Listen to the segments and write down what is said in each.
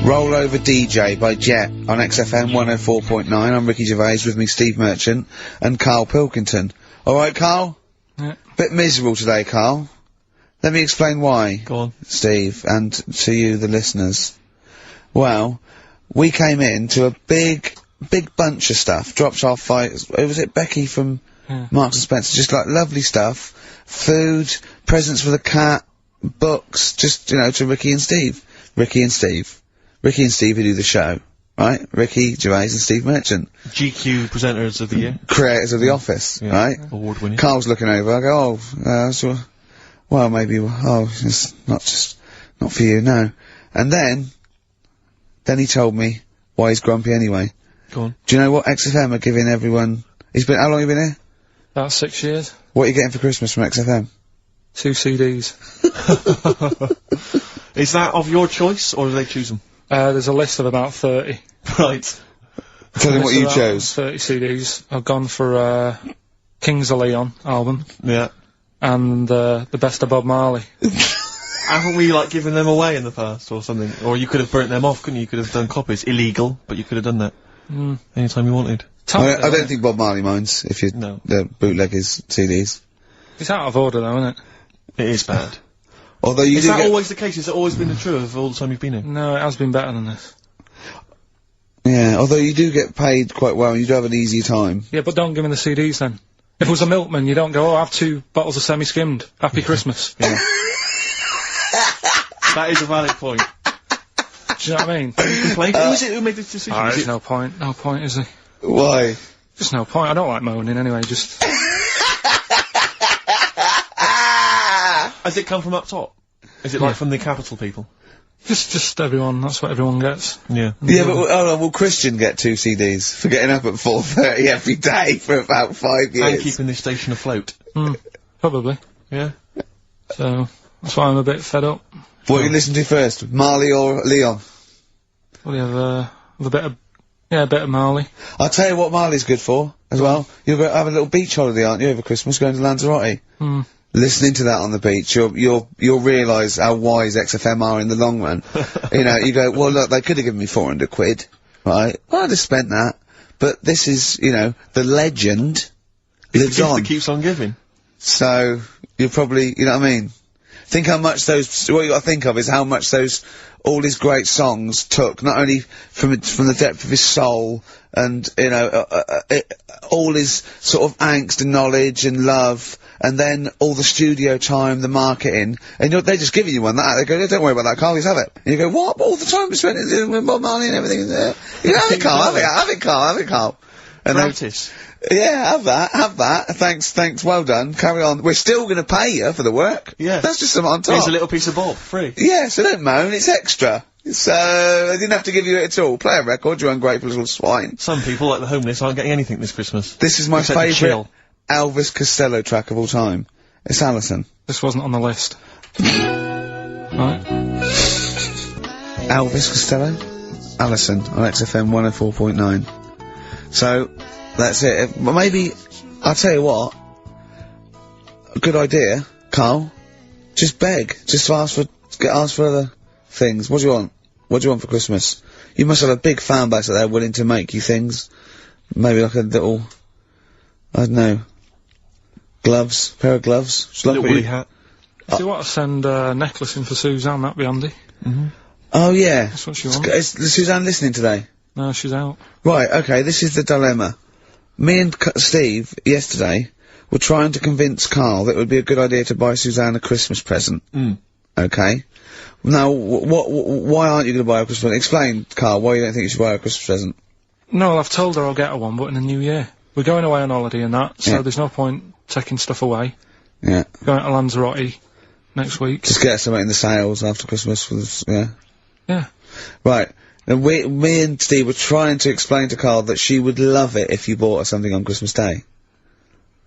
Roll Over DJ by Jet on XFM 104.9. I'm Ricky Gervais, with me Steve Merchant and Karl Pilkington. Alright, Karl? Yeah. Bit miserable today, Karl. Let me explain why. Go on. Steve, and to you, the listeners. Well, we came in to a big bunch of stuff. Dropped off by, was it Becky from Marks and Spencer? Just like lovely stuff. Food, presents for the cat, books, just, you know, to Ricky and Steve. Ricky and Steve who do the show, right? Ricky Gervais and Steve Merchant. GQ presenters of the year. Creators of The Office, right? Award winning. Carl's looking over, I go, well, maybe, it's not for you, no. And then he told me why he's grumpy anyway. Go on. Do you know what XFM are giving everyone? How long have you been here? About 6 years. What are you getting for Christmas from XFM? 2 CDs. Is that of your choice, or do they choose them? There's a list of about 30. Right. Tell them what you chose. 30 CDs. I've gone for, Kings of Leon album. Yeah. And, the Best of Bob Marley. Haven't we, like, given them away in the past, or something? Or you could have burnt them off, couldn't you? You could have done copies. Illegal, but you could have done that. Anytime you wanted. I don't think Bob Marley minds if you bootleg his CDs. It's out of order though, isn't it? It is bad. Although you Is that always the case? Has it always been the truth of all the time you've been here? No, it has been better than this. Yeah, although you do get paid quite well and you do have an easy time. Yeah, but don't give me the CDs then. If it was a milkman, you don't go, I have 2 bottles of semi-skimmed. Happy Christmas. Yeah. That is a valid point. Do you know what I mean? Complain? Who is it who made this decision? There's no point. No point, is there? Why? Just no point. I don't like moaning anyway, just... Has it come from up top? Is it like from the capital people? Just everyone, that's what everyone gets. Yeah. Yeah, but will Christian get 2 CDs for getting up at 4:30 every day for about 5 years? And keeping this station afloat. Probably. Yeah. So, that's why I'm a bit fed up. What you listen to first, Marley or Leon? Well, you have a bit of Marley. I'll tell you what Marley's good for, as well. You'll go have a little beach holiday, aren't you, over Christmas, going to Lanzagrotty? Listening to that on the beach, you'll realise how wise XFM are in the long run. You know, you go, well look, they could have given me 400 quid, right? Well, I'd have spent that. But this is, you know, the legend lives on. It keeps on giving. So, you'll probably, you know what I mean? Think how much what you gotta think of is how much all his great songs took, not only from the depth of his soul, and, you know, all his sort of angst and knowledge and love, and then all the studio time, the marketing, and they're just giving you one they go, don't worry about that, Carl, just have it. And you go, what? All the time we spent with Bob Marley and everything. You go, have it, Carl, have it, Carl. And Notice. Yeah, have that. Thanks, well done. Carry on. We're still gonna pay you for the work. Yeah. That's just something on top. Here's a little piece of Bob, free. Yeah, so don't moan, it's extra. So, I didn't have to give you it at all. Play a record, you ungrateful little swine. Some people, like the homeless, aren't getting anything this Christmas. This is my favourite Elvis Costello track of all time. It's Alison. This wasn't on the list. Right. Elvis Costello? Alison on XFM 104.9. So, that's it. Well, maybe, I'll tell you what, a good idea, Carl. Just beg. Just ask for other things. What do you want? What do you want for Christmas? You must have a big fan base out there willing to make you things. Maybe like a little, I don't know, pair of gloves. A little woolly hat. If you want to send a necklace in for Suzanne, that'd be handy. Oh yeah. That's what she wants. Is Suzanne listening today? No, she's out. Right, okay, this is the dilemma. Me and Steve, yesterday, were trying to convince Carl that it would be a good idea to buy Suzanne a Christmas present. Okay? Now, why aren't you going to buy her a Christmas present? Explain, Carl, why you don't think you should buy her a Christmas present. No, well, I've told her I'll get her one, but in the new year. We're going away on holiday and that, so there's no point taking stuff away. Yeah. Going to Lanzagrotty next week. Just get her something in the sales after Christmas for this, yeah? Yeah. Right. And me and Steve were trying to explain to Carl that she would love it if you bought her something on Christmas Day.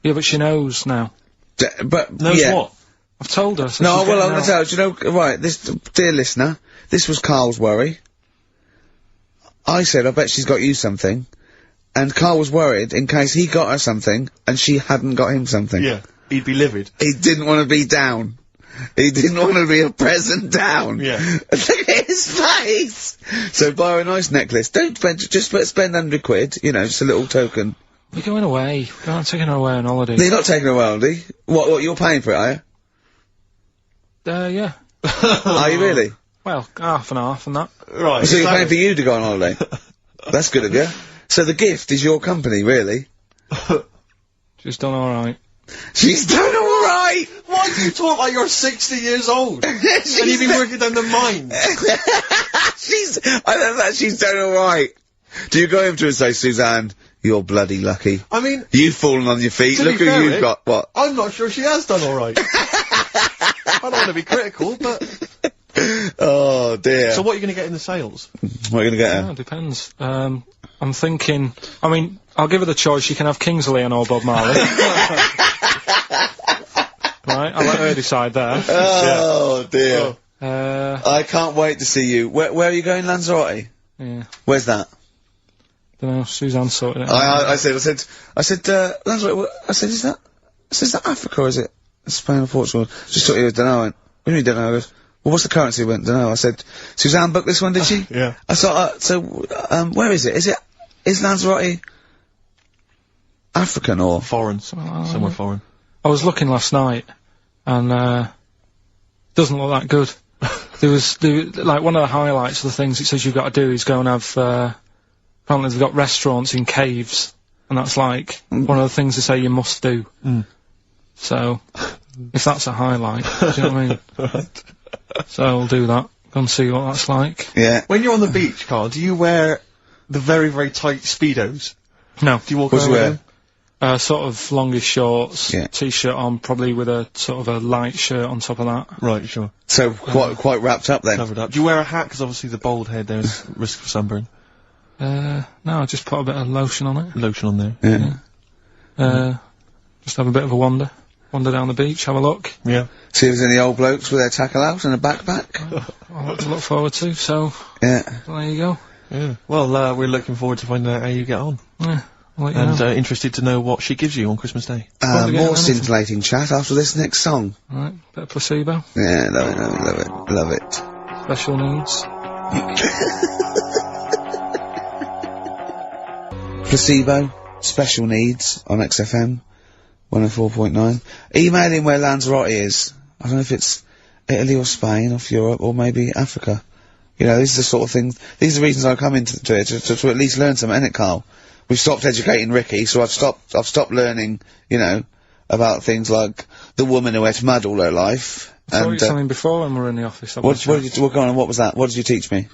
Yeah, but she knows now. Knows what? I've told her. So no, well, I'm going to tell her, do you know, right, dear listener, this was Carl's worry. I said, I bet she's got you something. And Carl was worried in case he got her something and she hadn't got him something. Yeah, he'd be livid. He didn't want to be down. He didn't want to be a present down. Yeah. Look at his face! So buy her a nice necklace. Don't spend, just spend £100, you know, just a little token. We're going away. We're not taking her away on holiday. No, you're not taking her away, are you? What, you're paying for it, are you? Yeah. Are you really? Well, half and half and that. Right. So you're paying for you to go on holiday? That's good of you. So the gift is your company, really? She's done alright. She's done alright! Why do you talk like you're 60 years old? And you've been working down the mines. I love that she's done alright. Do you go over to her and say, Suzanne, you're bloody lucky. I mean... You've fallen on your feet, look who you've got, what? I'm not sure she has done alright. I don't want to be critical, but... Oh, dear. So what are you going to get in the sales? What are you going to get her? Yeah, it depends. I'm thinking... I mean, I'll give her the choice. She can have Kingsley and or Bob Marley. Right, I'll let her decide there. Oh, dear. Oh. I can't wait to see you. Where are you going, Lanzagrotty? Yeah. Where's that? Dunno, Suzanne sorted it out. I said, Lanzagrotty, I said, is that Africa or is it Spain or Portugal? Just thought you was, dunno. I went, what do you mean, dunno? I goes, well, what's the currency? I went, dunno. I said, Suzanne booked this one, did she? Yeah. I thought, where is it? Is Lanzagrotty African or? Foreign. Somewhere foreign. I was looking last night, and, doesn't look that good. Like, one of the highlights of the things it says you've got to do is go and have, apparently they've got restaurants in caves, and that's like, one of the things they say you must do. So, if that's a highlight, do you know what I mean? Right. So I'll do that. Go and see what that's like. Yeah. When you're on the beach, Carl, do you wear the very, very tight Speedos? No. Do you walk What's around you with wear? them? Sort of longish shorts, Yeah. t-shirt on, probably with a sort of a light shirt on top of that. Right, sure. So, quite wrapped up then. Covered up. Do you wear a hat? Because obviously the bald head, there's risk of sunburn. No, I just put a bit of lotion on it. Lotion on there. Yeah. Just have a bit of a wander down the beach, have a look. Yeah. See if there's any old blokes with their tackle out and a backpack. I'll have to look forward to, so Yeah. there you go. Yeah. Well, we're looking forward to finding out how you get on. Yeah, I'll let you And know. Interested to know what she gives you on Christmas Day. Won't be getting More anything. scintillating chat after this next song. Right, bit of placebo, Yeah, love it. special needs. Placebo, special needs on XFM, 104.9. Email in where Lanzagrotty is. I don't know if it's Italy or Spain or Europe or maybe Africa. You know, these are the sort of things, these are the reasons I come into it, to at least learn something, innit, Carl? We've stopped educating Ricky, so I've stopped learning, you know, about things like the woman who ate mud all her life. I taught you something before when we were in the office. What was that? What did you teach me?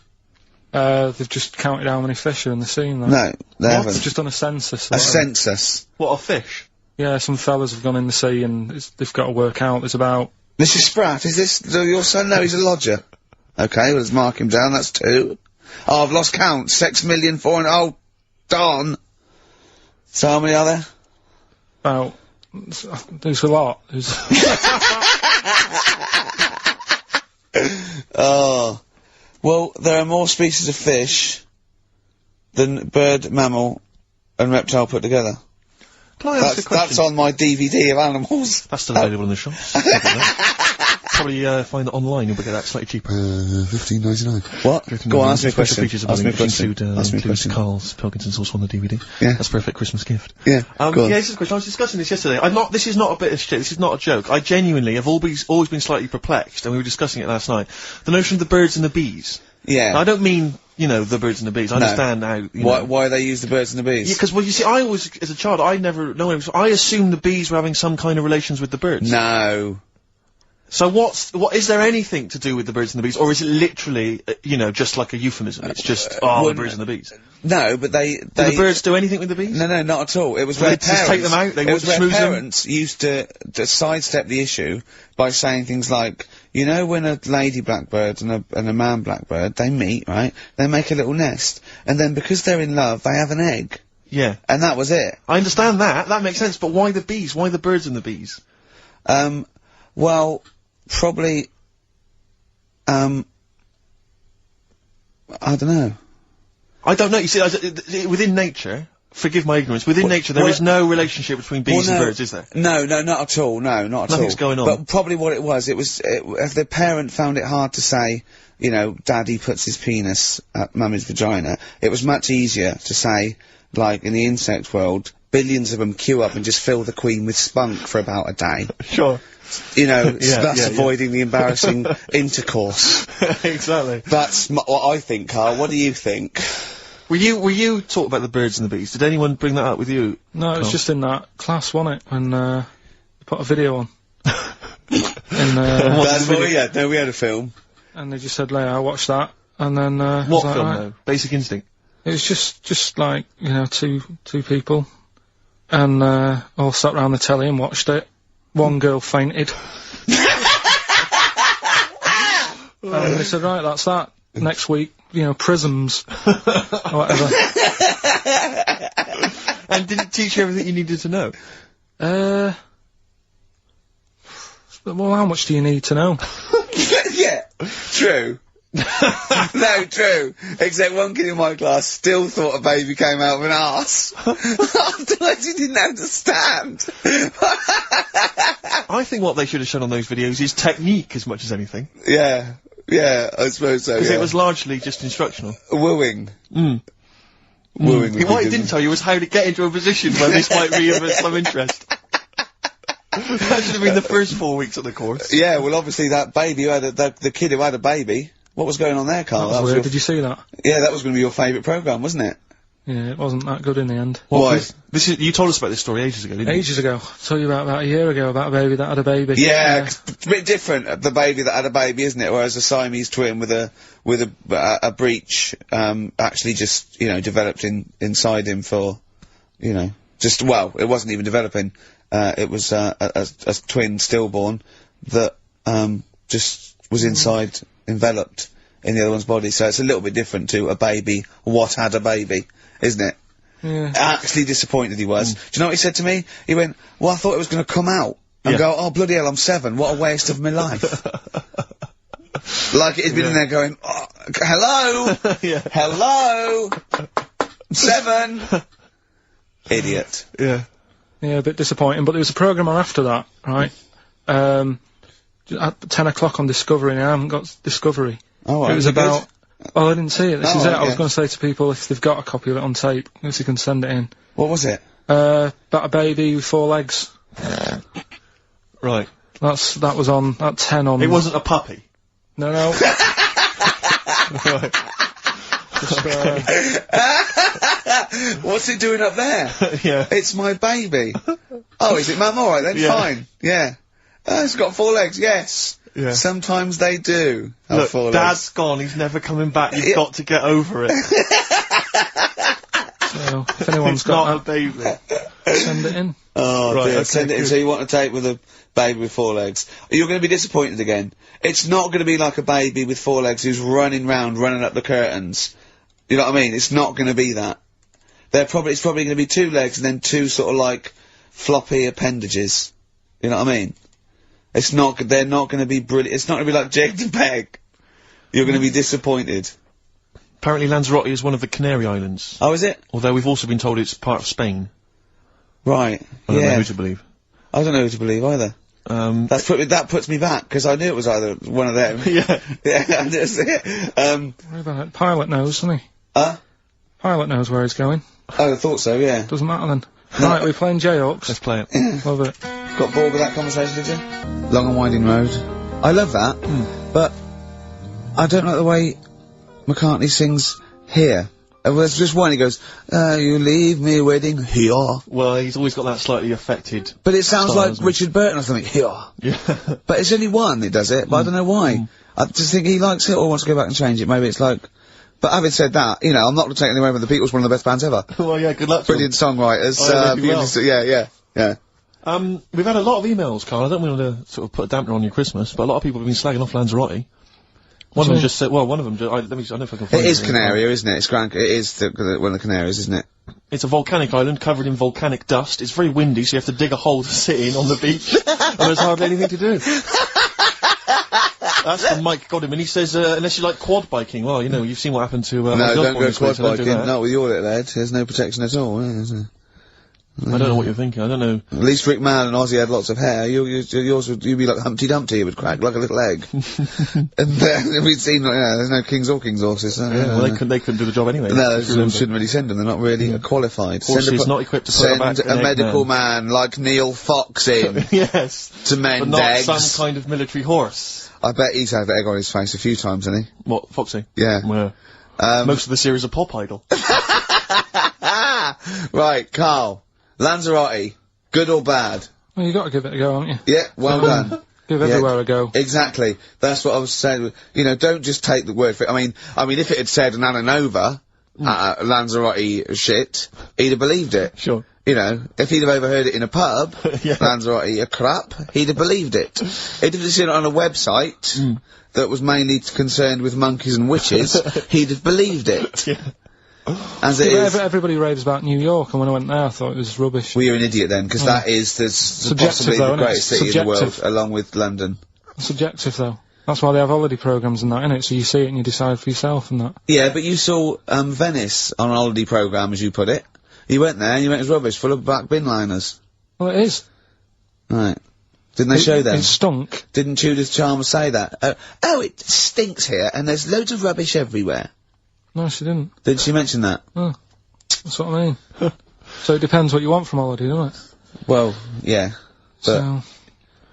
They've just counted how many fish are in the sea and that. No, they They've haven't. just done a census. A census. What, a fish? Yeah, some fellas have gone in the sea and they've got to work out. There's about... Mrs. Spratt, is this your son? No, he's a lodger. Okay, well, let's mark him down, that's 2. Oh, I've lost count. 6,000,004 and... Oh, darn. So how many are there? About... There's a lot. There's... Oh. Well, there are more species of fish than bird, mammal and reptile put together. Can I ask a question? That's on my DVD of animals. That's still available in the shops. Probably find it online, you'll get that slightly cheaper. $15.99. What? Go on, ask me a question. Features Ask me a which question. includes question. Karl Pilkington's also on the DVD. Yeah. That's a perfect Christmas gift. Yeah. Go on. Yeah, this is a question. I was discussing this yesterday. This is not a bit of shit. This is not a joke. I genuinely have always been slightly perplexed, and we were discussing it last night. The notion of the birds and the bees. Yeah. Now, I don't mean, you know, the birds and the bees. I understand how, you know. Why they use the birds and the bees? Yeah, because, well, you see, I always, as a child, I never know. I assumed the bees were having some kind of relations with the birds. No. So what is there anything to do with the birds and the bees, or is it literally, you know, just like a euphemism? It's just, the birds and the bees. No, but they... Do the birds do anything with the bees? No, not at all. It was They where just parents... take them out, they it was where schmooze them? parents used to sidestep the issue by saying things like, you know, when a lady blackbird and a man blackbird, they meet, right? They make a little nest. And then because they're in love, they have an egg. Yeah. And that was it. I understand that. That makes sense. But why the bees? Why the birds and the bees? Well, probably, I don't know. I don't know. You see, within nature, forgive my ignorance, within nature there is no relationship between bees and birds, is there? No, not at all, no, not at all. Nothing's going on. But probably what it was, if the parent found it hard to say, you know, daddy puts his penis at mummy's vagina, it was much easier to say, like, in the insect world, billions of them queue up and just fill the queen with spunk for about a day. Sure. You know, thus avoiding the embarrassing intercourse. Exactly. That's what I think, Carl. What do you think? Were you talking about the birds and the bees? Did anyone bring that up with you? No, it was just in that class, wasn't it? When, they put a video on. That's what we had. No, we had a film. And they just said, Leia, watch that. And then, what film, though? Basic Instinct? It was just like, you know, two people. And, all sat round the telly and watched it. One girl fainted. And they said, right, that's that. Next week, you know, prisms. Or whatever. And did it teach you everything you needed to know? Well, how much do you need to know? Yeah, true. No, true. Except one kid in my class still thought a baby came out of an arse. Afterwards he didn't understand. I think what they should have shown on those videos is technique as much as anything. Yeah, I suppose so, Because it was largely just instructional. Wooing. Wooing. What it didn't tell you was how to get into a position where this might be of some interest. That should have been the first 4 weeks of the course. Yeah, well obviously that baby who had the kid who had a baby, what was going on there, Carl? That was weird. Did you see that? Yeah, that was going to be your favourite programme, wasn't it? Yeah, it wasn't that good in the end. Why? You told us about this story ages ago, didn't you? Ages ago. I told you about a year ago about a baby that had a baby. Yeah, it's a bit different, the baby that had a baby, isn't it? Whereas a Siamese twin with a breech, actually just, you know, developed inside him for, you know, it wasn't even developing. It was, a twin stillborn that, just was enveloped in the other one's body. So it's a little bit different to a baby, what had a baby, isn't it? Yeah. Actually disappointed he was. Do you know what he said to me? He went, well, I thought it was going to come out and go, oh, bloody hell, I'm 7. What a waste of my life. Like it'd been in there going, oh, hello! Hello! 7! Idiot. Yeah, a bit disappointing, but there was a programme after that, right? At 10 o'clock on Discovery, and I haven't got Discovery. Oh, right. It was about... Oh, I didn't see it. This is it. Okay. I was going to say to people, if they've got a copy of it on tape, if they can send it in. What was it? About a baby with 4 legs. Right. That was on, at 10 on... It wasn't a puppy? No. Right. What's it doing up there? Yeah. It's my baby. Oh, is it, Mum? Alright then, fine. Yeah. It's got 4 legs, yes. Yeah. Sometimes they do have Look, 4 legs. Dad's gone, he's never coming back, you've got to get over it. So, if anyone's It's got not a baby. send it in. Oh, Right, dear. okay, Send it in. good. So you want to tape with a baby with 4 legs. You're going to be disappointed again. It's not going to be like a baby with 4 legs who's running up the curtains. You know what I mean? It's not going to be that. It's probably going to be 2 legs and then 2 sort of like floppy appendages. You know what I mean? They're not going to be brilliant. It's not going to be like Jake the Peg. You're going to be disappointed. Apparently Lanzagrotty is one of the Canary Islands. Oh, is it? Although we've also been told it's part of Spain. Right. I don't know who to believe. I don't know who to believe either. That puts me back, because I knew it was either one of them. Yeah. Yeah, that's it. What about it? Pilot knows, doesn't he? Pilot knows where he's going. Oh, I thought so, yeah. Doesn't matter then. Right, we're playing J-Hawks. Let's play it. Love it. Got bored with that conversation, did you? Long and Winding Road. I love that, but I don't like the way McCartney sings here. There's just one, he goes, you leave me waiting here. Well, he's always got that slightly affected But it sounds style, like doesn't it? Richard Burton or something, here. Yeah. But it's only one that does it, but I don't know why. I just think he likes it or wants to go back and change it. Maybe it's like... But having said that, you know, I'm not going to take anything away from the Beatles, one of the best bands ever. Well, yeah, good luck to Brilliant songwriters, Oh, they do well. yeah. We've had a lot of emails, Carl. I don't want to sort of put a dampener on your Christmas, but a lot of people have been slagging off Lanzagrotty. One of them just said, well, I don't know if I can find It is Canaria, isn't it? It is one of the Canaries, isn't it? It's a volcanic island covered in volcanic dust. It's very windy, so you have to dig a hole to sit in on the beach, and there's hardly anything to do. That's from Mike Godham, he says, unless you like quad biking. Well, you know, you've seen what happened to, no, don't go quad biking. Not with your little head. There's no protection at all, is there? I don't know what you're thinking, I don't know. At least Rick Mann and Ozzy had lots of hair. Yours would, you'd be like Humpty Dumpty, it would crack like a little egg. And we'd seen, there's no kings or king's horses. Well, they couldn't do the job anyway. No, shouldn't really send them, they're not really qualified. Horses not equipped to put back a medical man like Neil Fox in. Yes. To mend but not eggs. some kind of military horse. I bet he's had egg on his face a few times, hasn't he? What, Foxy? Yeah. Most of the series are Pop Idol. Right, Karl. Lanzagrotty, good or bad? Well, you got to give it a go, haven't you? Yeah, well done. Give everywhere a go. Exactly. That's what I was saying. You know, don't just take the word for it. I mean, if it had said Nana Nova, Lanzagrotty shit, he'd have believed it. Sure. You know, if he'd have overheard it in a pub, Lanzagrotty a crap, he'd have believed it. If he'd seen it on a website that was mainly concerned with monkeys and witches, he'd have believed it. Yeah. As it is. Everybody raves about New York, and when I went there, I thought it was rubbish. Well, you're an idiot then, because that is possibly the greatest city in the world, along with London. Subjective, though. That's why they have holiday programmes and that, innit? So you see it and you decide for yourself and that. Yeah, but you saw Venice on a holiday programme, as you put it. You went there and you went, it was rubbish, full of black bin liners. Well, it is. Right. Didn't they show them? It stunk. Didn't Judith Chalmers say that? Oh, it stinks here, and there's loads of rubbish everywhere. No, she didn't. Did she mention that? Oh, that's what I mean. So it depends what you want from holiday, doesn't it? Well, yeah. But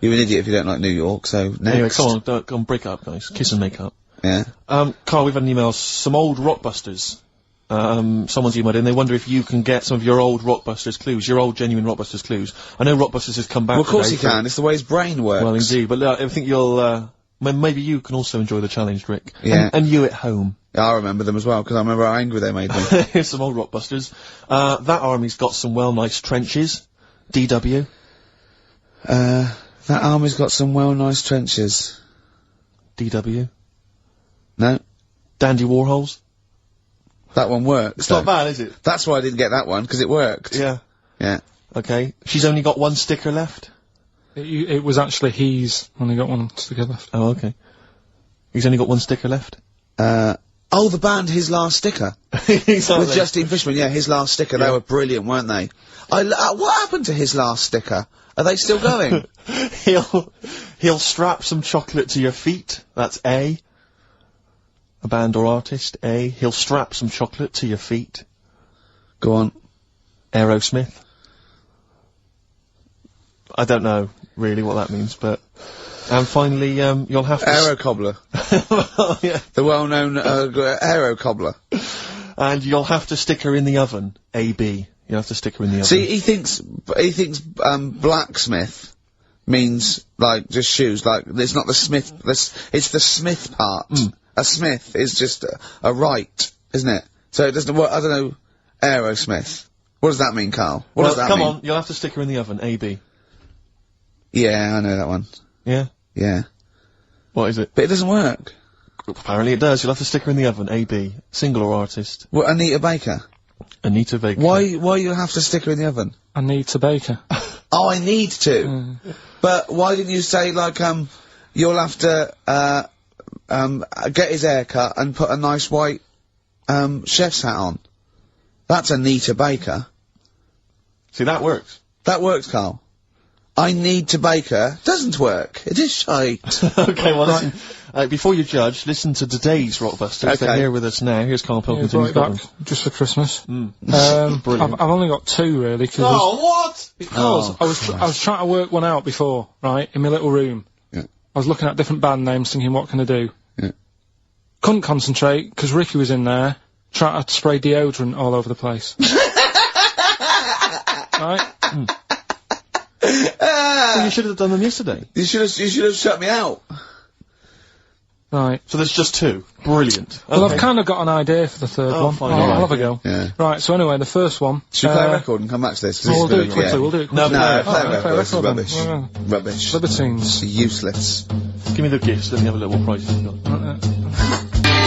you're an idiot if you don't like New York, so next. Anyway, come on, break up, guys. Kiss and make up. Yeah. Karl, we've had an email, some old Rockbusters. Someone's emailed in, they wonder if you can get some of your old Rockbusters clues, your old genuine Rockbusters clues. I know Rockbusters has come back. Well, of course he can, it's the way his brain works. Well, indeed, but I think you'll, maybe you can also enjoy the challenge, Rick. Yeah. And you at home. Yeah, I remember them as well, because I remember how angry they made me. Here's some old Rockbusters. That army's got some nice trenches. DW. That army's got some nice trenches. DW. No. Dandy Warhols. That one works. It's not bad, is it? That's why I didn't get that one, because it worked. Yeah. Yeah. Okay. She's only got one sticker left? It was actually he's only got one sticker left. Oh, okay. He's only got one sticker left? Oh, the band His Last Sticker. With Justine Fishman, yeah, His Last Sticker. Yeah. They were brilliant, weren't they? What happened to His Last Sticker? Are they still going? He'll strap some chocolate to your feet. That's A. A band or artist, A. He'll strap some chocolate to your feet. Go on. Aerosmith. I don't know really what that means, but... And finally, you'll have to... Aero Cobbler. Well, yeah. The well-known, Aero Cobbler. And you'll have to stick her in the oven. AB. You'll have to stick her in the oven. See, he thinks, blacksmith means, like, just shoes, like, it's not the smith, it's the smith part. A smith is just a right, isn't it? So it doesn't work, I don't know, Aerosmith. What does that mean, Karl? What does that mean? Come on, you'll have to stick her in the oven. AB. Yeah, I know that one. Yeah? Yeah. What is it? But it doesn't work. Apparently it does. You'll have to stick her in the oven. AB. Single or artist? What, Anita Baker? Anita Baker. Why you have to stick her in the oven? Anita Baker. Oh, I need to. But why didn't you say, like, you'll have to, get his hair cut and put a nice white, chef's hat on? That's Anita Baker. See, that works. That works, Karl. I need to bake her. Doesn't work. It is shite. Okay, well, listen, before you judge, listen to today's Rockbusters. Okay. They're here with us now. Here's Karl Pilkington. Yeah, back just for Christmas. Brilliant. I've only got two, really. What? Because I was trying to work one out before, right, in my little room. Yeah. I was looking at different band names, thinking, what can I do? Yeah. Couldn't concentrate, because Ricky was in there, trying to spray deodorant all over the place. Right? Well, you should have done them yesterday. You should have shut me out. Right. So there's just two. Brilliant. Well, I've kind of got an idea for the third one. Fine. I'll have a go. Yeah. Right, so anyway, the first one... Should we play a record and come back to this? We'll do it quickly, we'll do it quickly. No, play a record, this is then. rubbish. Rubbish. Libertines. Useless. Give me the gifts, let me have a little prize you've got.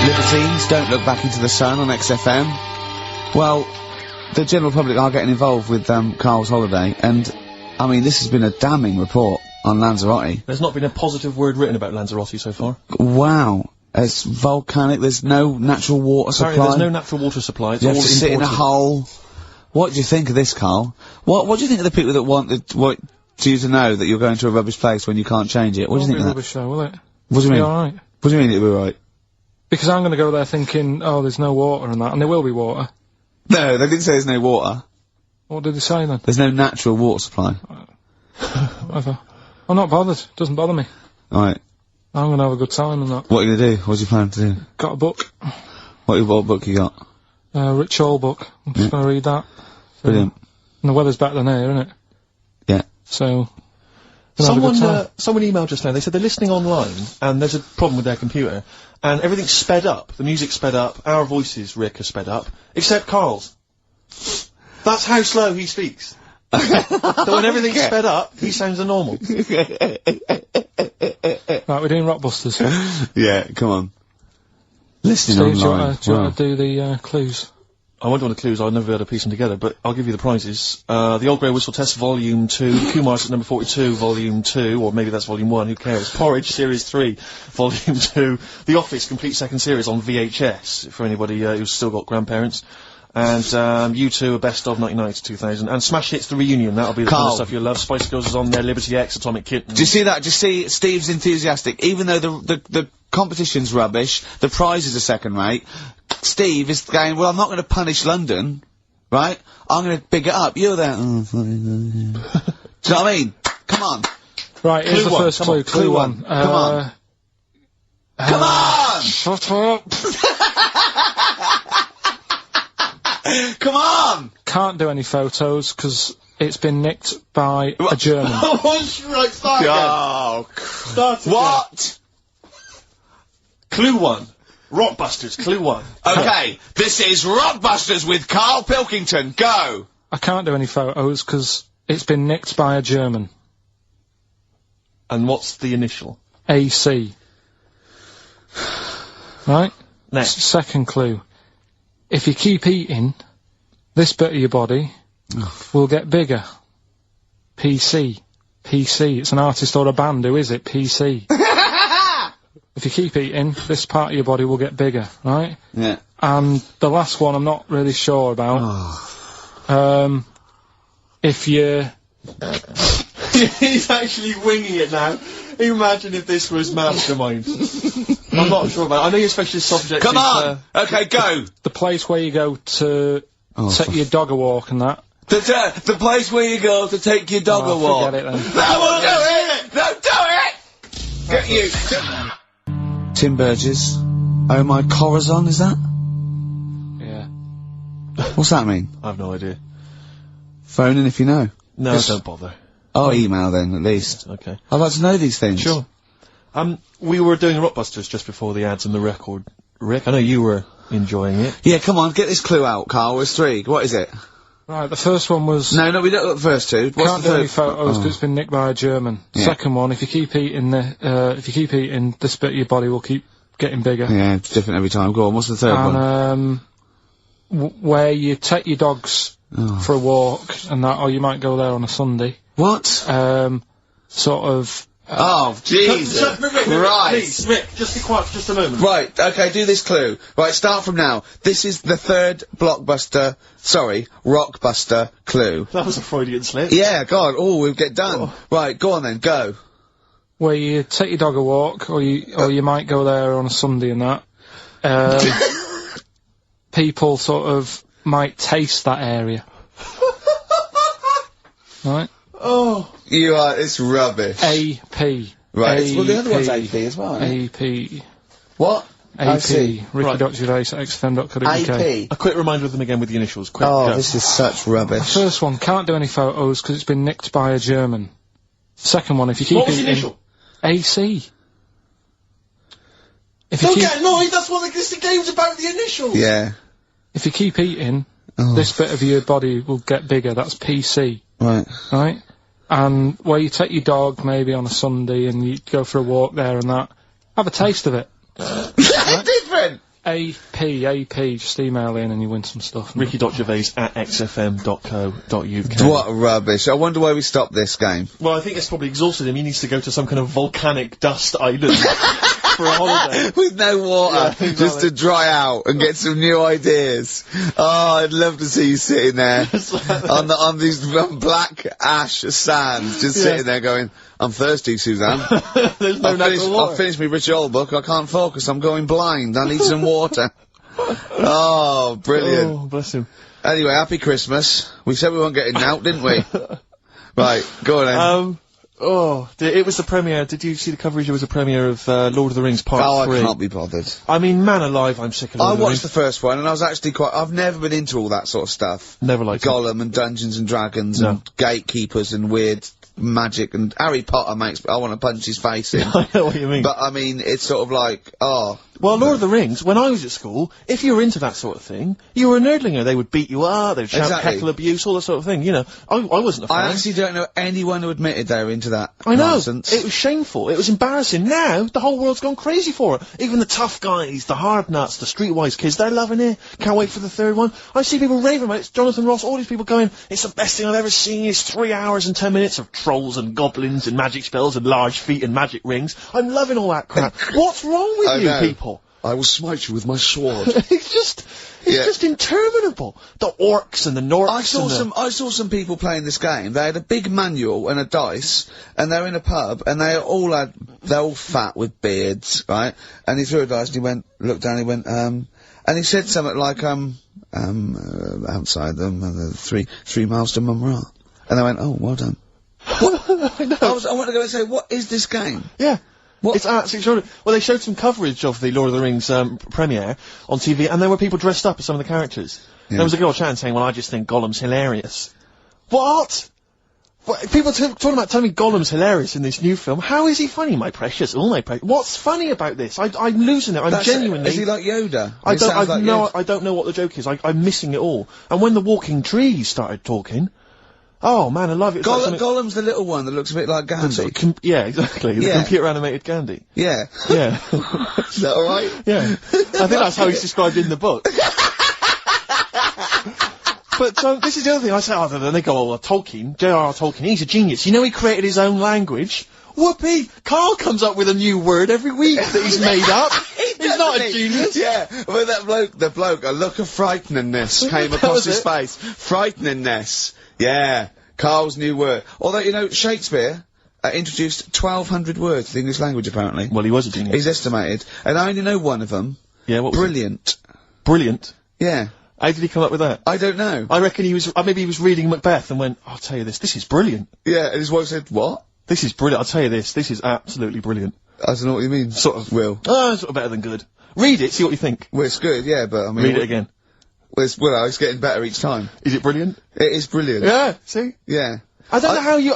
Libertines, Don't Look Back Into the Sun on XFM. Well, the general public are getting involved with, Karl's holiday, and... I mean, this has been a damning report on Lanzagrotty. There's not been a positive word written about Lanzagrotty so far. Wow. It's volcanic, there's no natural water supply. Apparently there's no natural water supply, it's all You have to sit in a hole. What do you think of this, Karl? What do you think of the people that want you to know that you're going to a rubbish place when you can't change it? What do you think of that? Rubbish show, will it? What do you mean? Alright. What do you mean it'll be right? Because I'm gonna go there thinking, oh, there's no water and that, and there will be water. No, they didn't say there's no water. What did they say then? There's no natural water supply. Whatever. I'm not bothered. Doesn't bother me. Right. I'm gonna have a good time and that. What are you gonna do? What's your plan to do? Got a book. What book you got? Rich Hall book. I'm just gonna read that. So, Brilliant. And the weather's better than here, isn't it? Yeah. So... Someone emailed just now, they said they're listening online, and there's a problem with their computer, and everything's sped up. The music's sped up, our voices, Rick, are sped up, except Karl's. That's how slow he speaks. So when everything's sped up, he sounds normal. Right, we're doing Rockbusters. Yeah, come on. Listening Steve, online. do you want to do the clues? I won't do the clues, I'll never be able to piece them together, but I'll give you the prizes. The Old Grey Whistle Test, Volume 2, Kumar's at number 42, Volume 2, or maybe that's Volume 1, who cares? Porridge, Series 3, Volume 2, The Office, complete second series on VHS, for anybody who's still got grandparents. And U2, a best of 99 to 2000. And Smash Hits, the reunion, that'll be the kind of stuff you'll love. Spice Girls is on there, Liberty X, Atomic Kitten. Do you see that? Do you see Steve's enthusiastic? Even though the competition's rubbish, the prizes are second rate, Steve is going, well, I'm not going to punish London, right? I'm going to big it up. You're there. Do you know what I mean? Come on. Right, here's the first clue. Clue one. Come on. Come on! Shut up! Come on! Can't do any photos, because it's been nicked by a German. Right, start again. Oh, Start again. what? Clue 1. Rockbusters, Clue 1. Okay, this is Rockbusters with Karl Pilkington. Go! I can't do any photos, because it's been nicked by a German. And what's the initial? AC. Right? Next. Second clue. If you keep eating, this bit of your body will get bigger. PC. PC. It's an artist or a band. Who is it? PC. If you keep eating, this part of your body will get bigger, right? Yeah. And the last one I'm not really sure about. If you... He's actually winging it now. Imagine if this was Mastermind. I'm not sure about it. I know your specialist subject Come is, on! Okay, go! The place where you go to take your dog a walk and that. The place where you go to take your dog a walk. Forget it then. No, we'll do it! No, do it! Get you! Tim Burgess. Oh my Corazon, is that? Yeah. What's that mean? I have no idea. Phone in if you know. No, don't bother. Oh, email then, at least. Okay. I'd like to know these things. Sure. We were doing Rockbusters just before the ads and the record. Rick, I know you were enjoying it. Yeah, come on, get this clue out, Karl. It's 3. What is it? Right, the first one was... No, we don't got the first 2. What's Can't the do third? any photos because it's been nicked by a German. Yeah. Second one, if you keep eating this bit of your body will keep getting bigger. Yeah, it's different every time. Go on, what's the third one? Where you take your dogs for a walk and that, or you might go there on a Sunday. What? Sort of... oh, Jesus Christ. Rick, just be quiet for just a moment. Right, okay, do this clue. Right, start from now. This is the third Rockbuster clue. That was a Freudian slip. Yeah, God, we'll get done. Oh. Right, go on then, go. Where you take your dog a walk, or you might go there on a Sunday and that. People sort of might taste that area. Right? Oh. It's rubbish. AP. Right, well the other one's AP as well, isn't it? AP. What? AP. Ricky Right. Gervais at XFM.co.uk. AP. A quick reminder of them again with the initials. Quick. Oh, go. this is such rubbish. First one, can't do any photos because it's been nicked by a German. Second one, if you keep What was the eating... initial? AC. If you Don't keep... get annoyed, that's what the game's about, the initials! Yeah. If you keep eating, this bit of your body will get bigger. That's PC. Right. Right? And where you take your dog maybe on a Sunday and you go for a walk there and that, have a taste of it. Different! AP, just email in and you win some stuff. Ricky.gervais@xfm.co.uk. What rubbish. I wonder why we stopped this game. Well, I think it's probably exhausted him. He needs to go to some kind of volcanic dust island for a holiday. With no water, Yeah, just to dry out and get some new ideas. Oh, I'd love to see you sitting there on these black ash sands, just sitting there going, I'm thirsty, Suzanne. There's no natural water. I've finished my Rich Old book, I can't focus, I'm going blind, I need some water. Oh, brilliant. Oh, bless him. Anyway, happy Christmas. We said we weren't getting out, didn't we? Right, go on then. It was the premiere. Did you see the coverage? It was a premiere of Lord of the Rings Part 3. I can't be bothered. I mean, man alive, I'm sick of Lord I of the watched Rings. the first one, and I was actually I've never been into all that sort of stuff. Never liked it. Gollum and Dungeons and Dragons and gatekeepers and weird magic and Harry Potter I want to punch his face in. I know what you mean. But I mean, it's sort of like, well, Lord of the Rings, when I was at school, if you were into that sort of thing, you were a nerdlinger. They would beat you up, they'd shout heckle abuse, all that sort of thing, you know. I wasn't a fan. I actually don't know anyone who admitted they were into that nonsense. It was shameful. It was embarrassing. Now, the whole world's gone crazy for it. Even the tough guys, the hard nuts, the streetwise kids, they're loving it. Can't wait for the third one. I see people raving about it. It's Jonathan Ross, all these people going, it's the best thing I've ever seen. It's 3 hours and 10 minutes of trolls and goblins and magic spells and large feet and magic rings. I'm loving all that crap. What's wrong with you people? I will smite you with my sword. It's just interminable. The orcs and the Norks. I saw some people playing this game. They had a big manual and a dice, and they're in a pub, and they're all fat with beards, right? And he threw a dice, and he looked down, he went, and he said something like, outside them, 3 miles to Mumra. And they went, oh, well done. What? I know. I wanted to go and say, what is this game? Yeah. What? It's absolutely extraordinary. Well, they showed some coverage of the Lord of the Rings premiere on TV, and there were people dressed up as some of the characters. Yeah. There was a girl chatting saying, well, I just think Gollum's hilarious. What? People talking about telling me Gollum's hilarious in this new film. How is he funny, my precious? Oh, my precious. What's funny about this? I'm losing it. I'm genuinely... Is he like Yoda? I don't know what the joke is. I'm missing it all. And when the walking trees started talking... Oh man, I love it. Gollum's the little one that looks a bit like Gandhi. Yeah, exactly. The computer animated Gandhi. Yeah. Yeah. Is that alright? Yeah. I think that's how he's described in the book. But this is the other thing I say, then they go, oh, Tolkien, J.R.R. Tolkien, he's a genius. You know he created his own language? Whoopee! Carl comes up with a new word every week that he's made up. He's not a genius. Yeah, well the bloke, a look of frighteningness came across his face. Frighteningness. Yeah, Carl's new word. Although, you know, Shakespeare introduced 1,200 words to the English language, apparently. Well, he was a genius. He's estimated. And I only know one of them. Yeah, what was Brilliant. It? Brilliant? Yeah. How did he come up with that? I don't know. I reckon he was, maybe he was reading Macbeth and went, I'll tell you this is brilliant. Yeah, and his wife said, what? This is brilliant, I'll tell you this is absolutely brilliant. I don't know what you mean. Sort of. Will. Oh, sort of better than good. Read it, see what you think. Well, it's good, yeah, but I mean... Read it again. Well, it's getting better each time. Is it brilliant? It is brilliant. Yeah, see? Yeah. I don't know how you,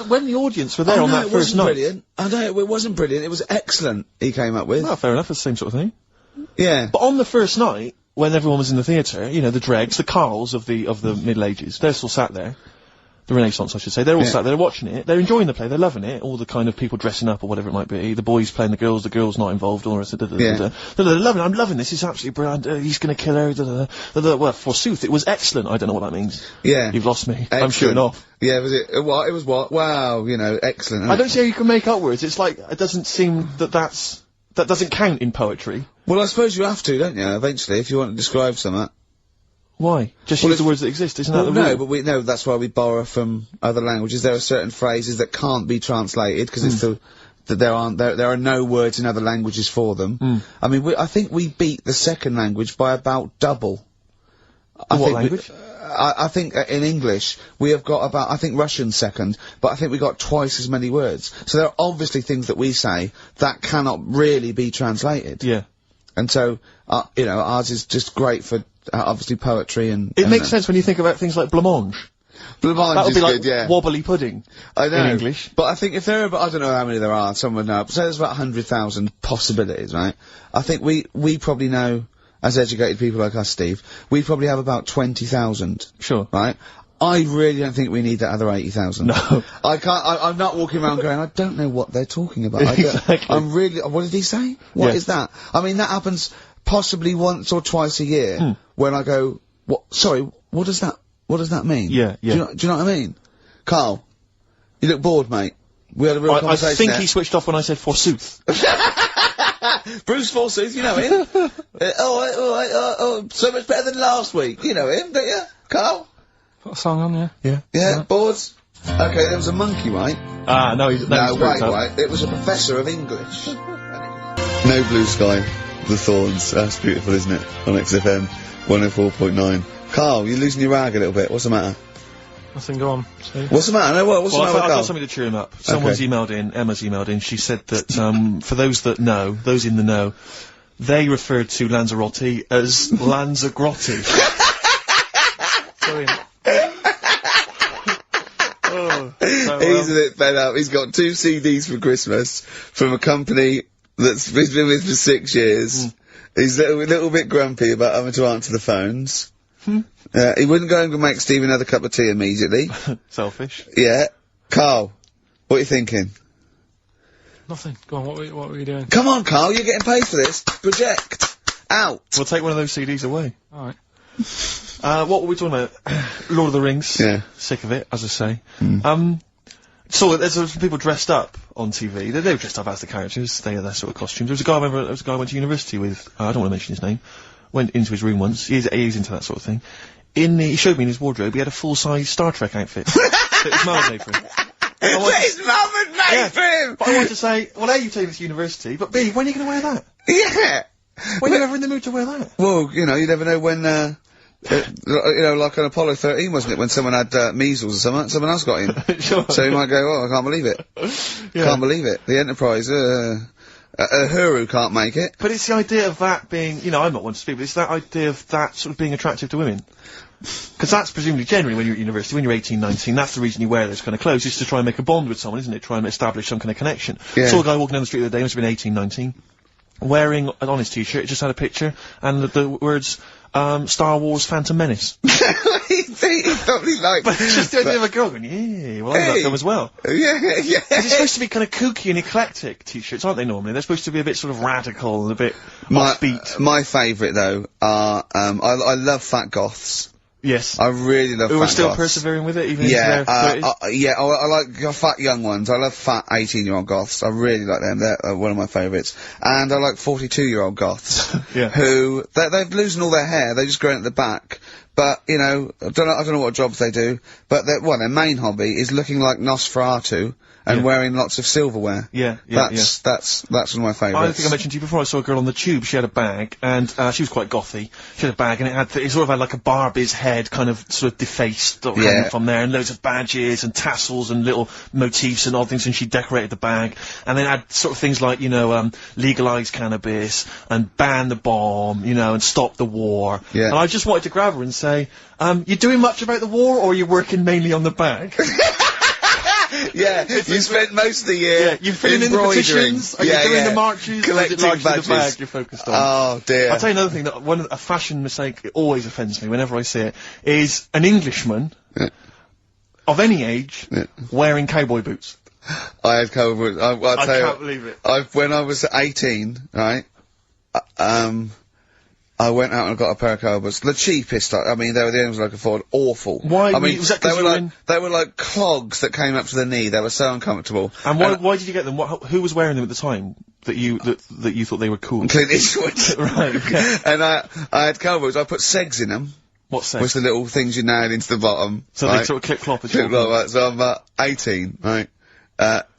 when the audience were there on that first night. Brilliant. I know, it wasn't brilliant, it was excellent, he came up with. Well, fair enough, it's the same sort of thing. Yeah. But on the first night, when everyone was in the theatre, you know, the dregs, the Karls of the Middle Ages, they're still sat there. The Renaissance, I should say. They're all sat there watching it. They're enjoying the play. They're loving it. All the kind of people dressing up or whatever it might be. The boys playing the girls not involved. All the rest of it. They're loving it. I'm loving this. It's absolutely brilliant. He's going to kill her. Well, forsooth, it was excellent. I don't know what that means. Yeah. You've lost me. Excellent. I'm shooting off. Yeah, was it? What? It was what? Wow, you know, excellent. I don't see how you can make up words. It's like, it doesn't seem that doesn't count in poetry. Well, I suppose you have to, don't you, eventually, if you want to describe something. Why? Just use the words that exist, isn't that the rule? No, but that's why we borrow from other languages. There are certain phrases that can't be translated, because it's that there are no words in other languages for them. I mean, I think we beat the second language by about double. What language? I think in English, we have got about, I think Russian's second, but I think we got twice as many words. So there are obviously things that we say that cannot really be translated. Yeah. And so, you know, ours is just great for, obviously poetry and... It makes sense when you think about things like blancmange. Blancmange is good, yeah. Wobbly pudding. I know. In English. But I think if there are, I don't know how many there are, someone knows, say there's about 100,000 possibilities, right? I think we probably know, as educated people like us, Steve, we probably have about 20,000. Sure. Right? I really don't think we need that other 80,000. No. I'm not walking around going, I don't know what they're talking about. Exactly. I'm really, what did he say? What is that? I mean, that happens possibly once or twice a year when I go, what, sorry, what does that mean? Yeah, yeah. Do you know what I mean? Carl, you look bored, mate. We had a real I conversation think there. he switched off when I said forsooth. Bruce Forsooth, you know him. So much better than last week. You know him, don't you? Carl? Put a song on, yeah. Yeah. Yeah, bored? Okay, there was a monkey, right? No, he's Wait. It was a professor of English. No Blue Sky, The Thorns. That's beautiful, isn't it? On XFM 104.9. Carl, you're losing your rag a little bit. What's the matter? Nothing, go on. See? What's the matter? No, what's the matter with I've Carl? got something to cheer him up. Someone's emailed in, Emma's emailed in, she said that, for those that know, those in the know, they referred to Lanzagrotty as Lanzagrotty. Brilliant. He's a bit fed up. He's got 2 CDs for Christmas from a company that's he's been with for 6 years. He's a little bit grumpy about having to answer the phones. He wouldn't go and make Steve another cup of tea immediately. Selfish. Yeah. Carl, what are you thinking? Nothing. Go on, what were you doing? Come on, Carl, you're getting paid for this. Project. Out. We'll take one of those CDs away. Alright. What were we talking about? Lord of the Rings. Yeah. Sick of it, as I say. So there's some people dressed up on TV. They were dressed up as the characters. They had their sort of costumes. There was a guy I went to university with. I don't want to mention his name. Went into his room once. He's into that sort of thing. He showed me in his wardrobe. He had a full-size Star Trek outfit that his mum had made for him. His mum had made for him. But I wanted to say, well, A, you've taken this to university, but B, when are you going to wear that? Yeah. When are you ever in the mood to wear that? Well, you know, you never know when. You know, like on Apollo 13, wasn't it, when someone had measles or something? Someone else got in. Sure. So you might go, oh, I can't believe it. Yeah. Can't believe it. The Enterprise, Huru can't make it. But it's the idea of that being, you know, I'm not one to speak, but it's that idea of that sort of being attractive to women. Because that's presumably generally when you're at university, when you're 18, 19, that's the reason you wear those kind of clothes, is to try and make a bond with someone, isn't it? Try and establish some kind of connection. Yeah. Saw a guy walking down the street the other day, must have been 18, 19, wearing, on his t-shirt, it just had a picture, and the words, Star Wars Phantom Menace. he probably liked. But it's just the idea of a girl going, yeah, well, I love that film as well. Yeah. It's supposed to be kind of kooky and eclectic t-shirts, aren't they, normally? They're supposed to be a bit sort of radical and a bit offbeat. My favourite, though, are, I love fat goths. Yes. I really love fat Who are still goths. persevering with it, even into their 30s? Yeah, I like fat young ones. I love fat 18-year-old goths. I really like them. They're one of my favourites. And I like 42-year-old goths. Yeah. Who, they're losing all their hair, they're just growing at the back. But, you know, I don't know what jobs they do, but their main hobby is looking like Nosferatu and wearing lots of silverware. That's one of my favourites. I think I mentioned to you before, I saw a girl on the tube, she had a bag, and she was quite gothy. She had a bag, and it sort of had like a Barbie's head, kind of sort of defaced from there, and loads of badges and tassels and little motifs and odd things, and she decorated the bag. And then had sort of things like, you know, legalise cannabis, and ban the bomb, you know, and stop the war. Yeah. And I just wanted to grab her and say, you doing much about the war, or are you working mainly on the bag? Yeah, you spent most of the year. Yeah, you're filling in the petitions. Are you doing the marches? Collecting or is it largely badges. the bag you're focused on? Oh dear. I'll tell you another thing that a fashion mistake that always offends me whenever I see it is an Englishman of any age wearing cowboy boots. I had cowboy boots. I can't believe it. When I was 18, right, I went out and got a pair of cowboy boots. The cheapest, I mean, they were the only ones I could afford. Awful. Why? I mean, was that 'cause they were like clogs that came up to the knee. They were so uncomfortable. And why did you get them? Who was wearing them at the time that you thought they were cool? Clint Eastwood. Right. Okay. And I had cowboy boots. I put segs in them. What's that? Which the little things you nailed into the bottom. So right? they sort of clip-clop as well. Right, so I'm 18, right?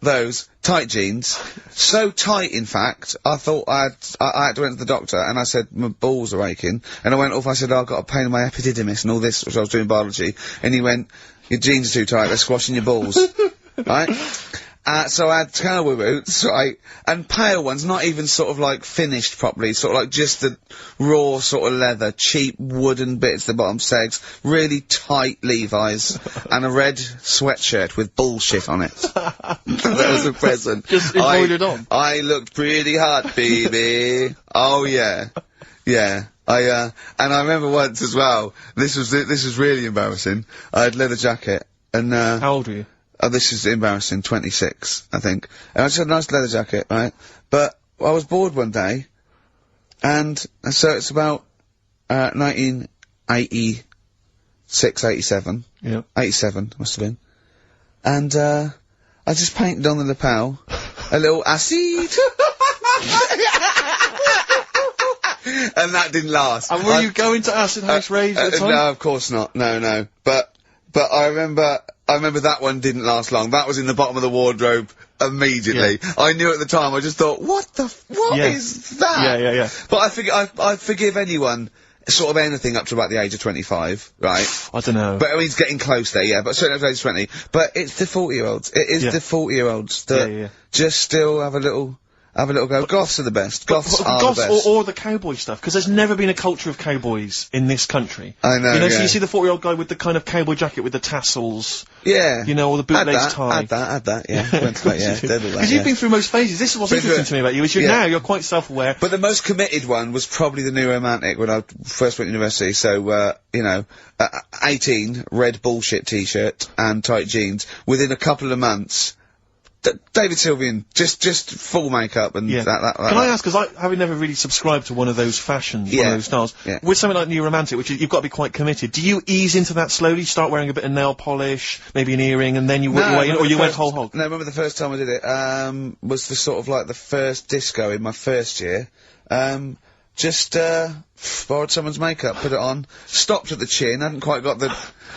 Those tight jeans, so tight in fact, I thought I had to went to the doctor and I said my balls are aching, and I went off. I said I've got a pain in my epididymis and all this, which I was doing biology, and he went, your jeans are too tight, they're squashing your balls, right? So I had cowboy boots, right, and pale ones, not even sort of like finished properly, sort of like just the raw sort of leather, cheap wooden bits at the bottom, segs, really tight Levi's, and a red sweatshirt with bullshit on it. That was a present. Just embroidered on? I looked pretty hot, baby. Oh yeah. Yeah. And I remember once as well, this was really embarrassing. I had leather jacket, and How old were you? Oh, this is embarrassing, 26, I think. And I just had a nice leather jacket, right? But I was bored one day, And so it's about 1986, 87. Yeah. 87 must have been. And I just painted on the lapel a little acid. And that didn't last. And were you going to Acid House Rave at the time? No, of course not. No. But I remember that one didn't last long. That was in the bottom of the wardrobe immediately. Yeah. I knew at the time. I just thought, what Yeah. is that? Yeah. But I forgive anyone, sort of anything up to about the age of 25, right? I don't know. But I mean, it's getting close there, yeah. But certainly up to the age of 20. But it's the 40-year-olds. It is the 40-year-olds that just still have a little go. Goths are the best. Goths are the best. Or the cowboy stuff, because there's never been a culture of cowboys in this country. I know, You know, so yeah. you see the 40-year-old guy with the kind of cowboy jacket with the tassels. Yeah. You know, or the bootleg tie. Add that, yeah. Went to that, yeah. Did all that, Because you've been through most phases. This is what's interesting to me about you, is you're quite self-aware. But the most committed one was probably the New Romantic when I first went to university. So, 18, red bullshit t-shirt and tight jeans. Within a couple of months, David Sylvian, just full makeup and that. Can I ask, because having never really subscribed to one of those fashions, one of those styles, with something like New Romantic, which you've got to be quite committed, do you ease into that slowly, start wearing a bit of nail polish, maybe an earring, and then you work your way in, or you went whole hog? No, I remember the first time I did it, was the sort of like the first disco in my first year. Just borrowed someone's makeup, put it on, stopped at the chin, hadn't quite got the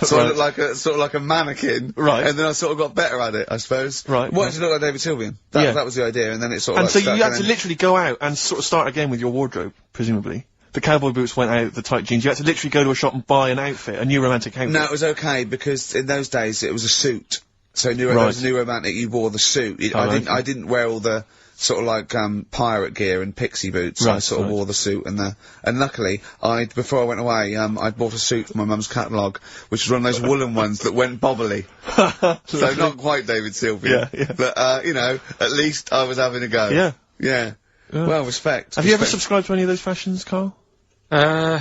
sort of looked like a mannequin, right? And then I sort of got better at it, I suppose. Right. Wanted to look like David Sylvian. That was the idea, and then it sort of. And so you had to literally go out and sort of start again with your wardrobe, presumably. The cowboy boots went out, the tight jeans. You had to literally go to a shop and buy an outfit, a New Romantic outfit. No, it was okay because in those days it was a suit. So New Romantic, you wore the suit. I didn't wear all the sort of like pirate gear and pixie boots. I sort of wore the suit and luckily before I went away I'd bought a suit from my mum's catalogue, which was one of those woolen ones that went bobbly. So not quite David Sylvian. Yeah. But at least I was having a go. Yeah. Well, respect. Have you ever subscribed to any of those fashions, Carl? Nah,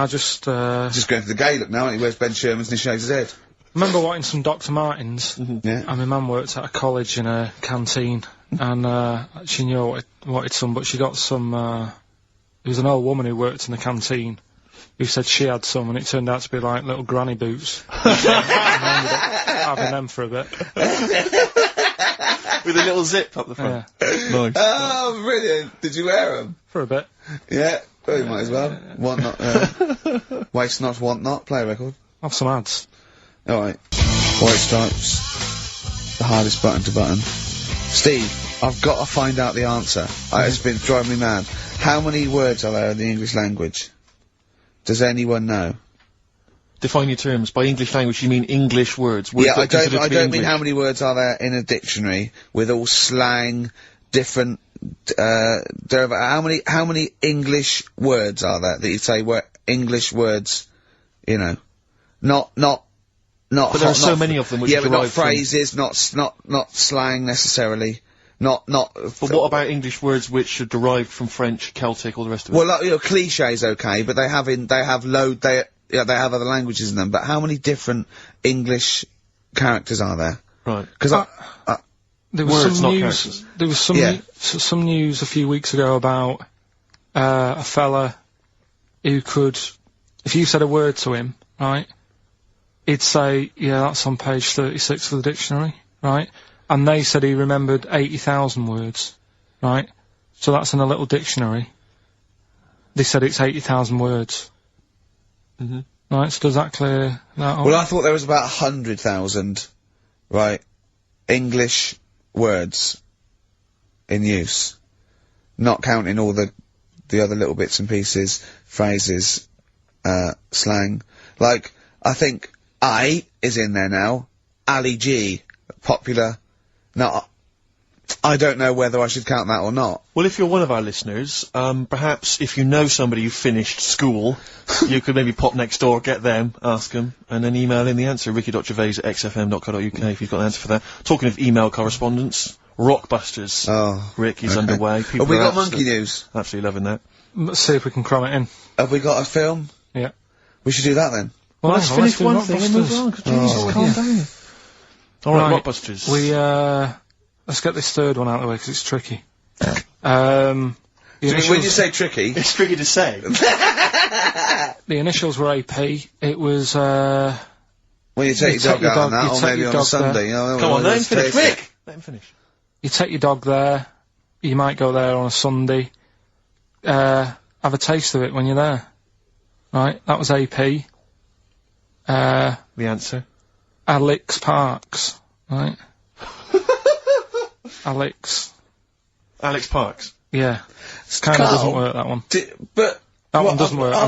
just going for the gay look now, and he wears Ben Sherman's and he shaves his head. I remember wanting some Dr. Martens. Yeah. And my mum worked at a college in a canteen, and she knew I wanted some, but she got some. There was an old woman who worked in the canteen who said she had some, and it turned out to be like little granny boots. And I ended up having them for a bit. With a little zip up the front. Yeah. Nice. Oh, brilliant! Did you wear them? For a bit. Yeah. Well, you might as well. Want not. Waste not, want not. Play a record. Have some ads. Alright. White Stripes. The hardest button to button. Steve, I've got to find out the answer. It's been driving me mad. How many words are there in the English language? Does anyone know? Define your terms. By English language, you mean English words. Words I don't English. mean how many words are there in a dictionary with all slang, different, how many English words are there that you say were English words, you know? Not But there are so many of them which but not derive from- phrases, not slang necessarily. But But what about English words which are derived from French, Celtic, all the rest of it? Well, like, cliches, okay, but they have other languages in them. But how many different English characters are there? Right. Because there was words, some not news. characters. There was some news a few weeks ago about a fella who could, if you said a word to him, right, he'd say, "Yeah, that's on page 36 of the dictionary," right? And they said he remembered 80,000 words, right? So that's in a little dictionary. They said it's 80,000 words. Right, so does that clear that up? Well, I thought there was about 100,000, right, English words in use, not counting all the other little bits and pieces, phrases, slang. Like, I think I is in there now. Ali G, popular. Now, I don't know whether I should count that or not. Well, if you're one of our listeners, perhaps if you know somebody who finished school, you could maybe pop next door, get them, ask them, and then email in the answer, ricky.gervais@xfm.co.uk if you've got an answer for that. Talking of email correspondence, Rockbusters. Oh. Rick is underway. People Have we are got monkey news? Absolutely loving that. Let's see if we can cram it in. Have we got a film? Yeah. We should do that then. Well, let's finish do one thing and move on. Jesus, calm down. Alright, Right. Rockbusters. Let's get this third one out of the way because it's tricky. when you say tricky... It's tricky to say. The initials were AP. It was, when you take your dog out on that, or maybe on a Sunday, you know... Come on, let him finish, Rick! Let him finish. You take your dog there, you might go there on a Sunday, have a taste of it when you're there. Right, that was AP. The answer? Alex Parks, right? Alex Parks? Yeah. Kinda doesn't work, that one. But... That one doesn't work, I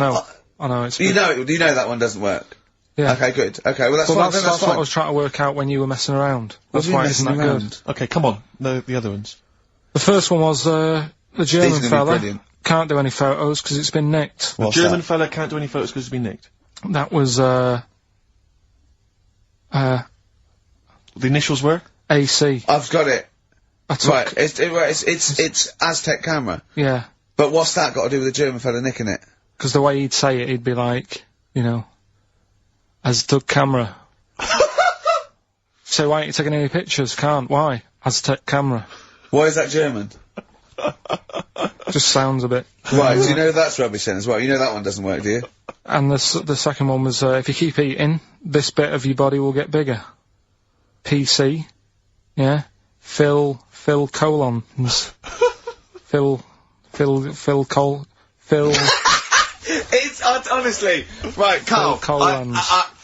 know, it's... You know that one doesn't work? Yeah. Okay, good. Okay, well that's fine. That's what I was trying to work out when you were messing around. That's why it isn't that good. Okay, come on. The other ones. The first one was, the German fella. Brilliant. Can't do any photos because it's been nicked. The German fella can't do any photos because it's been nicked. That was, the initials were? AC. I've got it. Right, it's Aztec camera. Yeah. But what's that got to do with the German fella nicking it? Because the way he'd say it, he'd be like, you know, Aztec camera. So why aren't you taking any pictures? Can't. Why? Aztec camera. Why is that German? Just sounds a bit... Right, do you know that's rubbish then as well? You know that one doesn't work, do you? And the second one was, if you keep eating, this bit of your body will get bigger. PC. Yeah. Phil colons. Phil. It's honestly right, Carl. Phil Collins.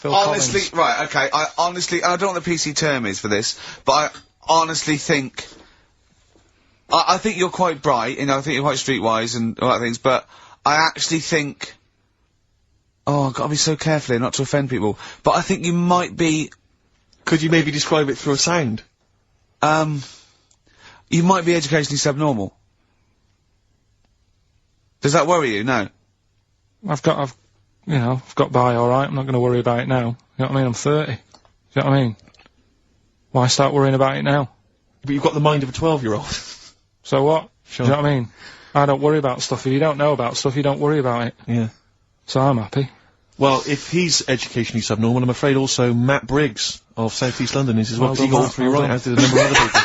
Honestly, Collins. right, okay. I don't know what the PC term is for this, but I honestly think. I think you're quite bright, and I think you're quite streetwise and all that things, but I actually think. Oh, I've got to be so careful here not to offend people, but I think you might be. Could you maybe describe it through a sound? You might be educationally subnormal. Does that worry you? No. I've got by alright, I'm not gonna worry about it now. You know what I mean? I'm 30. You know what I mean? Why start worrying about it now? But you've got the mind of a 12-year-old. So what? Sure. Do you know what I mean? I don't worry about stuff. If you don't know about stuff, you don't worry about it. Yeah. So I'm happy. Well, if he's educationally subnormal, I'm afraid also Matt Briggs of South East London is as well. Well He done, got all Matt. three Well right, done. as did a number of other people.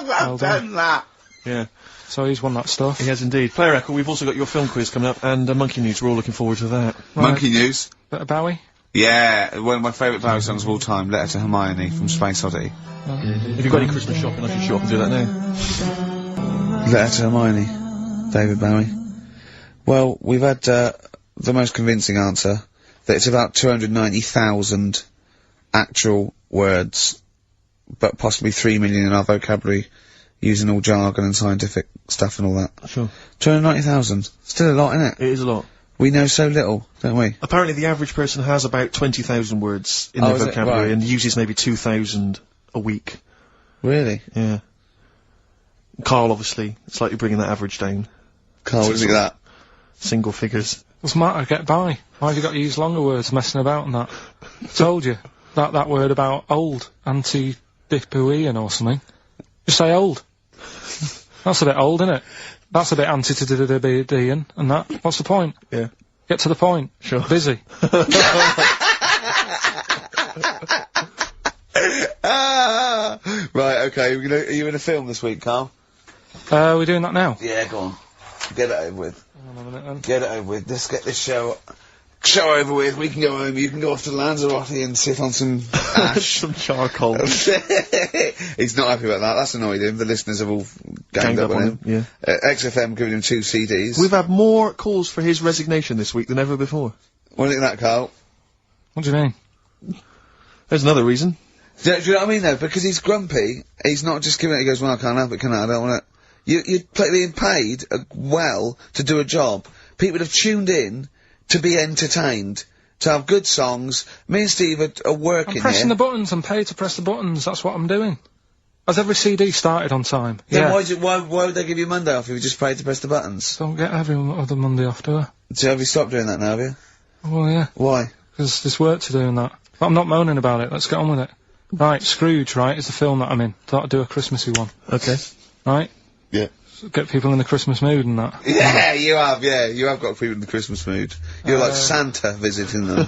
Well done. that. Yeah. So he's won that stuff. He has indeed. Player Echo, we've also got your film quiz coming up, and Monkey News, we're all looking forward to that. Right. Monkey News. Bit of Bowie? Yeah, one of my favourite Bowie songs of all time, Letter to Hermione from Space Oddity. If you've got any Christmas shopping, I should show up and do that now. Letter to Hermione, David Bowie. Well, we've had the most convincing answer, that it's about 290,000 actual words, but possibly 3 million in our vocabulary, using all jargon and scientific stuff and all that. Sure. 290,000. Still a lot, isn't it? It is a lot. We know so little, don't we? Apparently the average person has about 20,000 words in their is it? vocabulary Right. and uses maybe 2,000 a week. Really? Yeah. Carl, obviously, slightly bringing that average down. Carl, what do you think of that? Single figures. Doesn't matter, get by. Why have you got to use longer words messing about and that? Told you. That word about old. Anti-dipuian or something. Just say old. That's a bit old, isn't it? That's a bit anti-dipuian and that. What's the point? Yeah. Get to the point. Sure. Busy. Right, okay, are you in a film this week, Carl? We're doing that now. Yeah, go on. Get it over with. Hang on a minute then. Get it over with. Let's get this show over with. We can go home. You can go off to Lanzagrotty and sit on some ash. Some charcoal. He's not happy about that. That's annoyed him. The listeners have all ganged up on him. Yeah. XFM giving him 2 CDs. We've had more calls for his resignation this week than ever before. What do you think of that, Carl? What do you mean? There's another reason. Do you know what I mean, though? Because he's grumpy, he's not just giving it, he goes, well, I can't help it, can I? I don't want it. You're being paid well to do a job. People have tuned in to be entertained, to have good songs. Me and Steve are working I'm pressing here. the buttons. I'm paid to press the buttons. That's what I'm doing. Has every CD started on time? Then Yeah. why would they give you Monday off if you just paid to press the buttons? Don't get every other Monday off, do I? So have you stopped doing that now, have you? Well, yeah. Why? Because there's work to do in that. But I'm not moaning about it. Let's get on with it. Right, Scrooge, right, is the film that I'm in. Thought I'd do a Christmassy one. Okay. Right? Yeah. So get people in the Christmas mood and that. Yeah, you have got people in the Christmas mood. You're like Santa visiting them.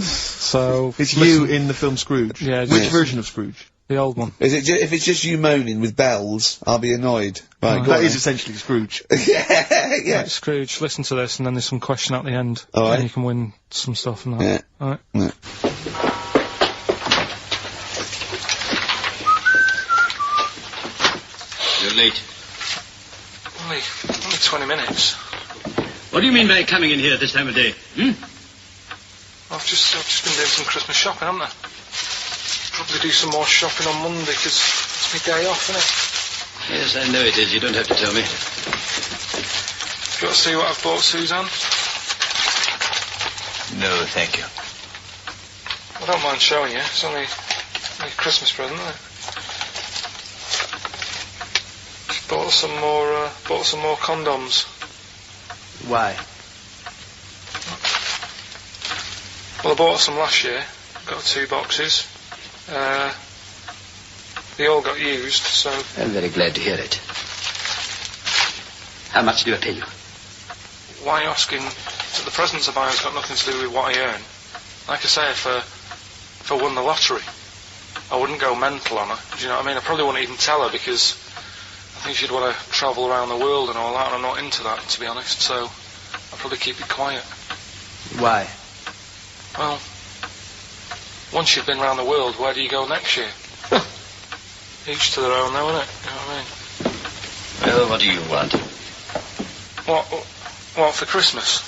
So... It's you in the film Scrooge. Yeah, Which just- version of Scrooge? The old one. Is it if it's just you moaning with bells, I'll be annoyed. Right, go That on is then. essentially Scrooge. Yeah. Right, Scrooge, listen to this, and then there's some question at the end. All right. And you can win some stuff and that. Yeah. Alright. Yeah. You're late. Only 20 minutes. What do you mean by coming in here at this time of day? I've just been doing some Christmas shopping, haven't I? Probably do some more shopping on Monday, because it's my day off, isn't it? Yes, I know it is. You don't have to tell me. You got to see what I've bought Suzanne? No, thank you. I don't mind showing you. It's only a Christmas present, isn't it? Just bought some more condoms. Why? Well, I bought some last year. Got 2 boxes. They all got used, so... I'm very glad to hear it. How much do I pay you? Why are you asking? The presents I buy has got nothing to do with what I earn. Like I say, if I won the lottery, I wouldn't go mental on her. Do you know what I mean? I probably wouldn't even tell her, because I think she'd want to travel around the world and all that, and I'm not into that, to be honest, so I'd probably keep it quiet. Why? Well, once you've been around the world, where do you go next year? Each to their own, though, innit? You know what I mean? Well, what do you want? What for Christmas?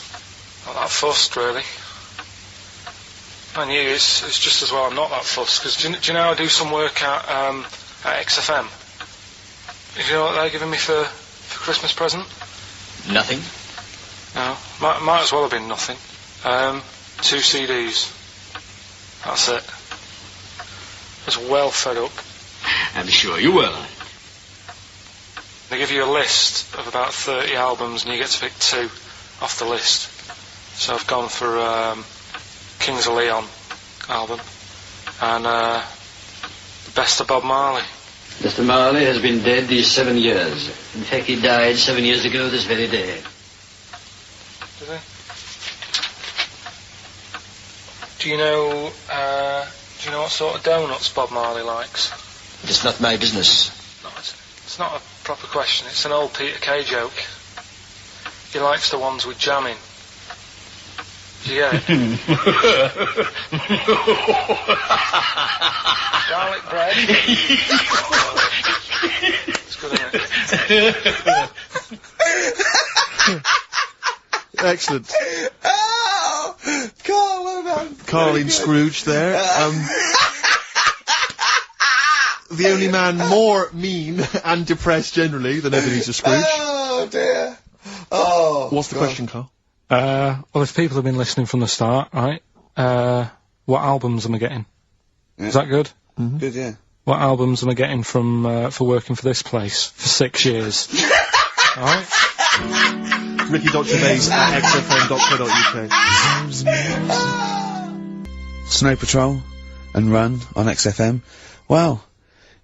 Not that fussed, really. And you, it's just as well I'm not that fussed, because do you know I do some work at XFM? Do you know what they're giving me for Christmas present? Nothing. No, might as well have been nothing. 2 CDs. That's it. I was well fed up. I'm sure you will. They give you a list of about 30 albums and you get to pick 2 off the list. So I've gone for Kings of Leon album and the best of Bob Marley. Mr. Marley has been dead these 7 years. In fact, he died 7 years ago this very day. Did he? Do you know what sort of donuts Bob Marley likes? It's not my business. No, it's not a proper question. It's an old Peter Kay joke. He likes the ones with jam in. Do you get it? Garlic bread. It's good, isn't it? Excellent. Oh! Carl, well done. Carl in Scrooge there. The only man more mean and depressed generally than Ebenezer Scrooge. Oh, dear. Oh. What's the question, Carl? Well, if people have been listening from the start, right, what albums am I getting? Yeah. Is that good? Mm-hmm. Good, yeah. What albums am I getting from, for working for this place for 6 years? Alright? Ricky.Gervais at XFM.co.uk. Snow Patrol and Run on XFM. Wow.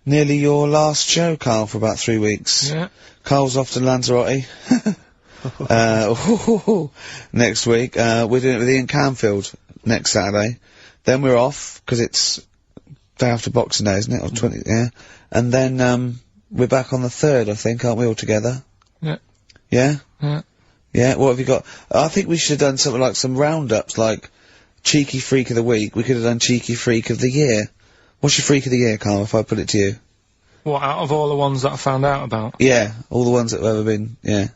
Nearly your last show, Carl, for about 3 weeks. Yeah. Carl's off to Lanzagrotty. Next week. We're doing it with Ian Camfield next Saturday. Then we're off, because it's day after Boxing Day, isn't it? Or 20, yeah. And then, we're back on the 3rd, I think, aren't we, all together? Yeah. Yeah? Yeah. Yeah, what have you got? I think we should have done something like some roundups, like Cheeky Freak of the Week. We could have done Cheeky Freak of the Year. What's your Freak of the Year, Carl, if I put it to you? What, out of all the ones that I found out about? Yeah, all the ones that have ever been, yeah.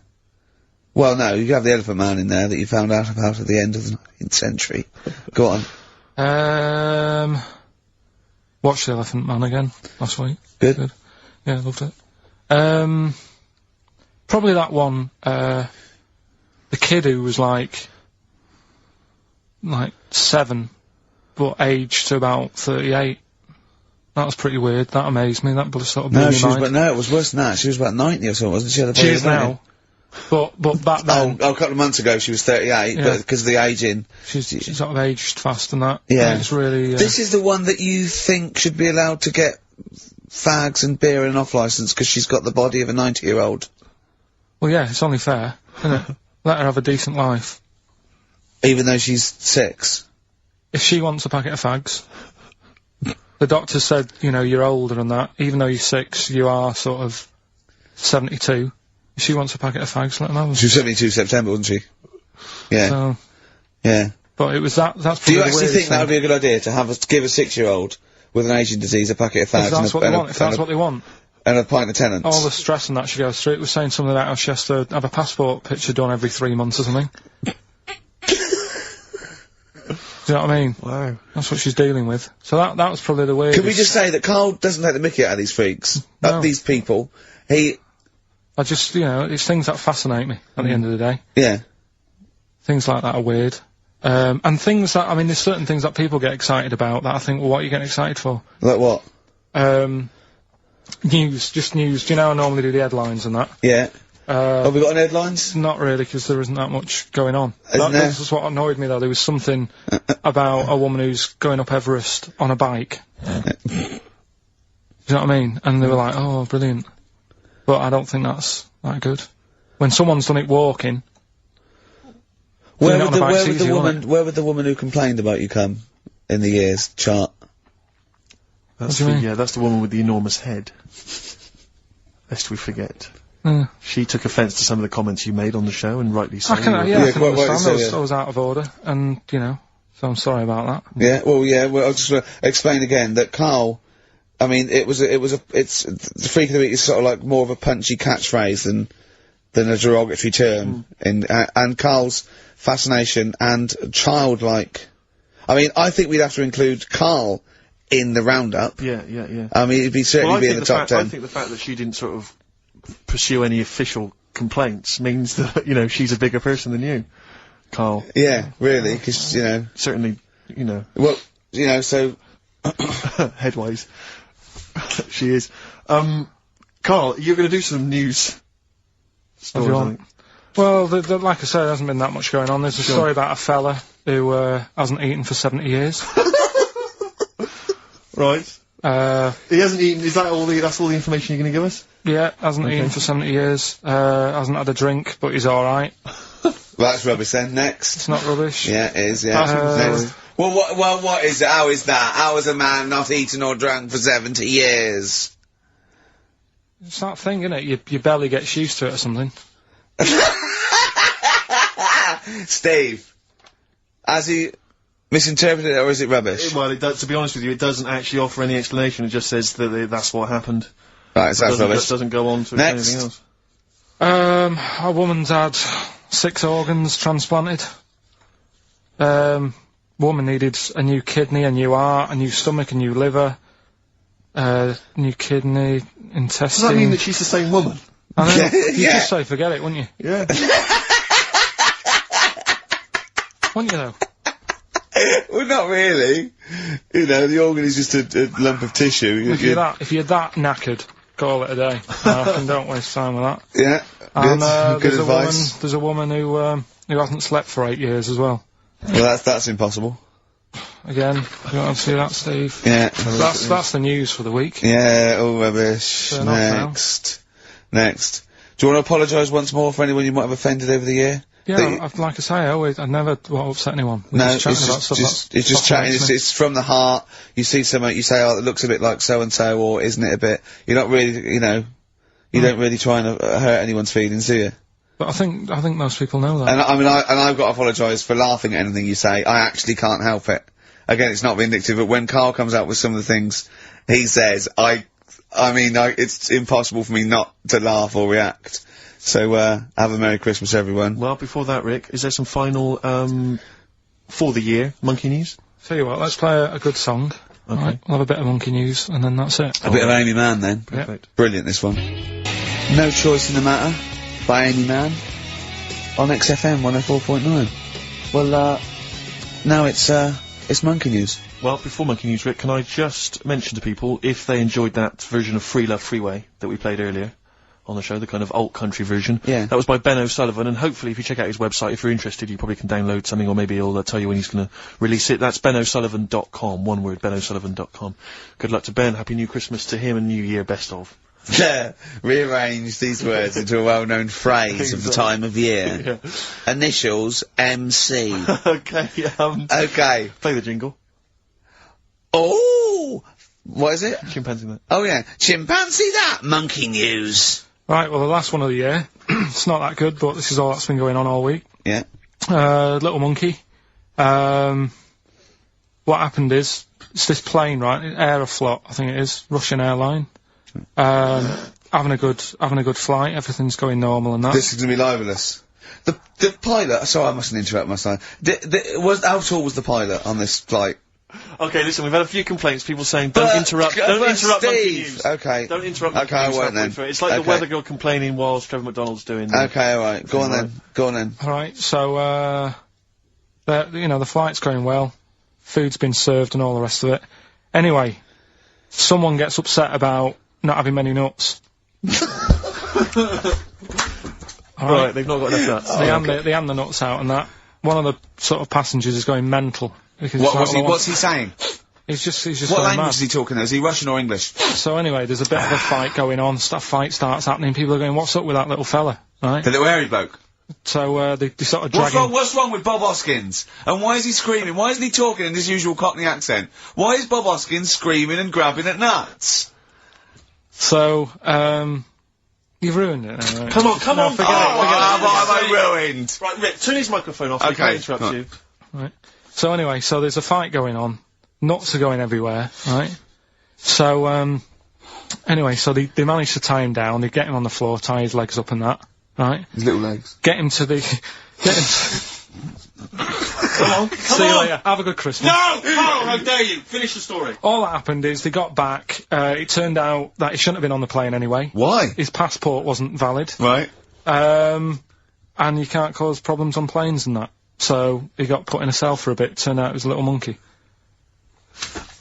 Well, no, you could have the Elephant Man in there that you found out about at the end of the 19th century. Go on. Watched The Elephant Man again last week. Good. Yeah, loved it. Probably that one, the kid who was like 7, but aged to about 38. That was pretty weird. That amazed me. That sort of blew No, my mind. no, it was worse than that. She was about 90 or something, wasn't she? She is now. But back then... Oh, a couple of months ago she was 38, Yeah. but because of the aging. She's sort of aged fast and that. Yeah. And it's really... This is the one that you think should be allowed to get fags and beer and an off-licence because she's got the body of a 90-year-old. Well, yeah, it's only fair, isn't it? Let her have a decent life. Even though she's 6. If she wants a packet of fags, the doctor said, you know, you're older and that, even though you're 6, you are sort of 72. If she wants a packet of fags, let her know. She was 72 September, wasn't she? Yeah. So, yeah. but it was that's Do probably you the actually weirdest think that would be a good idea, to give a 6-year-old with an Asian disease a packet of fags? If that's what they want, if that's what they want. And a pint of Tennant's. All the stress and that she goes through. It was saying something about how she has to have a passport picture done every 3 months or something. Do you know what I mean? Wow. That's what she's dealing with. So that was probably the weirdest. Can we just say that Karl doesn't take the mickey out of these freaks? No. These people. I just, you know, it's things that fascinate me at the end of the day. Yeah. Things like that are weird. And things that, I mean, there's certain things that people get excited about that I think, well, what are you getting excited for? Like what? News, just news. Do you know I normally do the headlines and that? Yeah. Have we got any headlines? Not really, because there isn't that much going on. Isn't there? This was what annoyed me, though. There was something about a woman who's going up Everest on a bike. Do you know what I mean? And they were like, oh, brilliant. But I don't think that's that good. When someone's done it walking... Where would the woman who complained about you come in the years chart? That's What do you mean? Yeah, that's the woman with the enormous head. Lest we forget. She took offence to some of the comments you made on the show, and rightly so. I can quite understand. I was out of order, and, you know, so I'm sorry about that. Yeah, well, I'll just explain again that Karl, I mean, it's the freak of the week is sort of like more of a punchy catchphrase than a derogatory term, and Karl's fascination and childlike. I mean, I think we'd have to include Karl in the roundup. Yeah. I mean, he'd certainly be in the top 10. I think the fact that she didn't sort of pursue any official complaints means that, you know, she's a bigger person than you, Karl. Yeah, really, because, you know... Certainly, you know... Well, you know, so... Headwise. She is. Karl, you're going to do some news stories, I think. Well, like I said, there hasn't been that much going on. There's a story about a fella who hasn't eaten for 70 years. Right. He hasn't eaten. Is that that's all the information you're going to give us? Yeah, hasn't eaten for 70 years. Hasn't had a drink, but he's all right. That's rubbish then. Next. It's not rubbish. Yeah, it is. Yeah. Next. Well, what is it? How is that? How is a man not eaten or drunk for 70 years? It's that thing, isn't it? Your belly gets used to it or something. Steve, has he misinterpreted it, or is it rubbish? Well, to be honest with you, it doesn't actually offer any explanation. It just says that that's what happened. Right, so that's rubbish. It doesn't go on to Next. anything else. A woman's had 6 organs transplanted. Woman needed a new kidney, a new heart, a new stomach, a new liver, new kidney, intestine. Does that mean that she's the same woman? I know. Yeah. You'd just say forget it, wouldn't you? Yeah. Wouldn't you, though? Well, not really. You know, the organ is just a lump of tissue. If you're that knackered, call it a day. And don't waste time with that. Yeah. And Good advice. there's a woman who hasn't slept for 8 years as well. Well, that's impossible. Again, you want to see that, Steve? Yeah. That's the news for the week. Yeah, all rubbish. Turn off now. Next. Do you want to apologise once more for anyone you might have offended over the year? Yeah, like I say, I never upset anyone. No, it's just chatting. It's from the heart. You see something, you say, oh, it looks a bit like so and so, or isn't it a bit? You're not really, you know, you don't really try and hurt anyone's feelings, do you? But I think most people know that. And I've got to apologise for laughing at anything you say. I actually can't help it. Again, it's not vindictive, but when Karl comes out with some of the things he says, it's impossible for me not to laugh or react. So, have a Merry Christmas, everyone. Well, before that, Rick, is there some final, for the year, Monkey News? Tell you what, let's play a good song. Okay. Right, we'll have a bit of Monkey News, and then that's it. A bit of Amy Mann, then. Perfect. Yep. Brilliant, this one. No Choice in the Matter, by Amy Mann, on XFM 104.9. Well, now it's Monkey News. Well, before Monkey News, Rick, can I just mention to people, if they enjoyed that version of Free Love Freeway that we played earlier on the show, the kind of alt-country version. Yeah. That was by Ben O'Sullivan, and hopefully if you check out his website, if you're interested, you probably can download something, or maybe he'll tell you when he's going to release it. That's benosullivan.com, one word, benosullivan.com. Good luck to Ben, Happy New Christmas to him, and New Year, best of. Yeah, rearrange these words into a well-known phrase of the time of year. Yeah. Initials, MC. Okay, Okay. Play the jingle. Oh! What is it? Chimpanzee that. Oh yeah, chimpanzee that! Monkey news! Right, well, the last one of the year. It's not that good, but this is all that's been going on all week. Yeah. Little monkey. What happened is, it's this plane, right? Aeroflot, I think it is. Russian airline. Having a good flight, everything's going normal and that. This is gonna be libelous. The pilot, sorry I mustn't interrupt my son. How tall was the pilot on this flight? Okay, listen, we've had a few complaints, people saying, don't interrupt monkey news. Okay. Don't interrupt monkey news. I won't then. It's like the weather girl complaining whilst Trevor McDonald's doing Okay, alright, go on then. Alright, so, the flight's going well. Food's been served and all the rest of it. Anyway, someone gets upset about not having many nuts. Right, they've not got enough nuts. They hand the nuts out and that. One of the sort of passengers is going mental. Because What's he saying? He's just What going language mad. is he talking? Is he Russian or English? So anyway, there's a bit of a fight going on. Fight starts happening. People are going, "What's up with that little fella?" Right? The little hairy bloke. So they sort of drag him. What's wrong with Bob Hoskins? And why is he screaming? Why isn't he talking in his usual Cockney accent? Why is Bob Hoskins screaming and grabbing at nuts? So you've ruined it. Right? Come on. What have I ruined? Right, Rick, turn his microphone off. Okay. We can't interrupt you. Right. So anyway, there's a fight going on. Nuts are going everywhere, right? So, anyway, they manage to tie him down. They get him on the floor, tie his legs up and that, right? His little legs. Get him to... Come on. See you later. Have a good Christmas. No! Carl, how dare you! Finish the story. All that happened is they got back. It turned out that he shouldn't have been on the plane anyway. Why? His passport wasn't valid. Right. And you can't cause problems on planes and that. So he got put in a cell for a bit. Turned out it was a little monkey.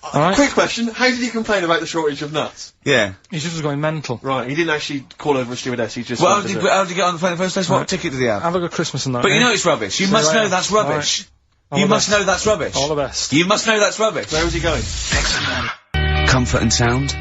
Alright? Quick question, how did he complain about the shortage of nuts? Yeah. He just was going mental. Right, he didn't actually call over a stewardess, he just... Well, how did he get on the plane in the first place? What Right. ticket did he have? Have a good Christmas and that. But you eh? know it's rubbish. You must know that's rubbish. All You the must best. know that's rubbish. All the best. You must know that's rubbish. Where was he going? Comfort and Sound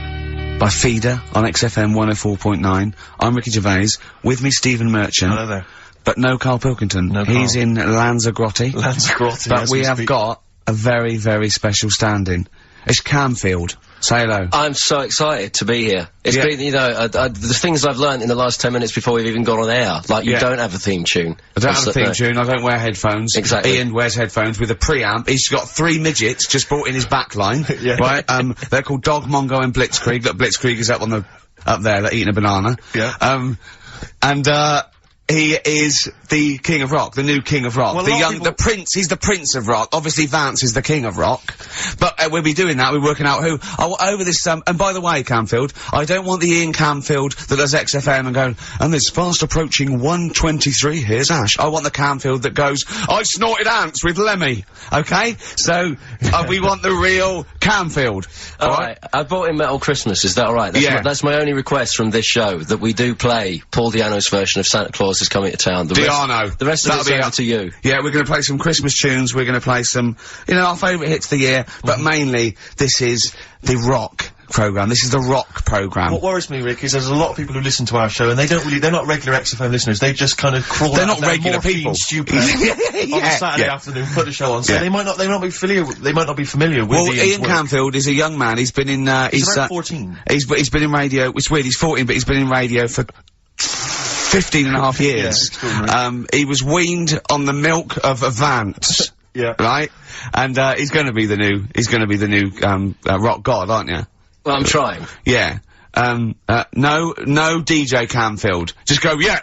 by Feeder on XFM 104.9. I'm Ricky Gervais. With me, Stephen Merchant. Hello there. But no Karl Pilkington. No He's Karl. in Lanzagrotty. Lanzagrotty, But we have got a very, very special stand-in. It's Camfield. Say hello. I'm so excited to be here. It's been, the things I've learned in the last 10 minutes before we've even gone on air. Like, you don't have a theme tune. I don't have a theme tune, I don't wear headphones. Exactly. Ian wears headphones with a preamp. He's got 3 midgets just brought in his backline. Yeah. Right? They're called Dog, Mongo and Blitzkrieg. Look, Blitzkrieg is up there, they're eating a banana. Yeah. He is the king of rock, the new king of rock. Well, the prince, he's the prince of rock. Obviously Vance is the king of rock. But we'll be doing that, we're working out who. Over this, and by the way, Camfield, I don't want the Ian Camfield that does XFM and going, and there's fast approaching 1:23, here's Ash. I want the Camfield that goes, I snorted ants with Lemmy. Okay? So, we want the real Camfield. Alright, I bought in Metal Christmas, is that alright? That's my only request from this show, that we do play Paul Di'Anno's version of Santa Claus is Coming to Town. The rest of it's over to you. Yeah, we're gonna play some Christmas tunes, we're gonna play some, our favourite hits of the year, but mainly, this is the rock programme. This is the rock programme. What worries me, Rick, is there's a lot of people who listen to our show and they're not regular XFM listeners, they just kind of crawl They're out not of their regular people. stupid on a Saturday afternoon, put the show on, so they might not be familiar with Well, Ian Camfield is a young man, he's been in, he's about 14. He's been in radio, it's weird, he's 14, but he's been in radio for 15 and a half years. He was weaned on the milk of a Vance. Yeah. Right? And, he's gonna be the new, rock god, aren't you? Well, I'm trying. Yeah. No DJ Camfield. Just go, yeah!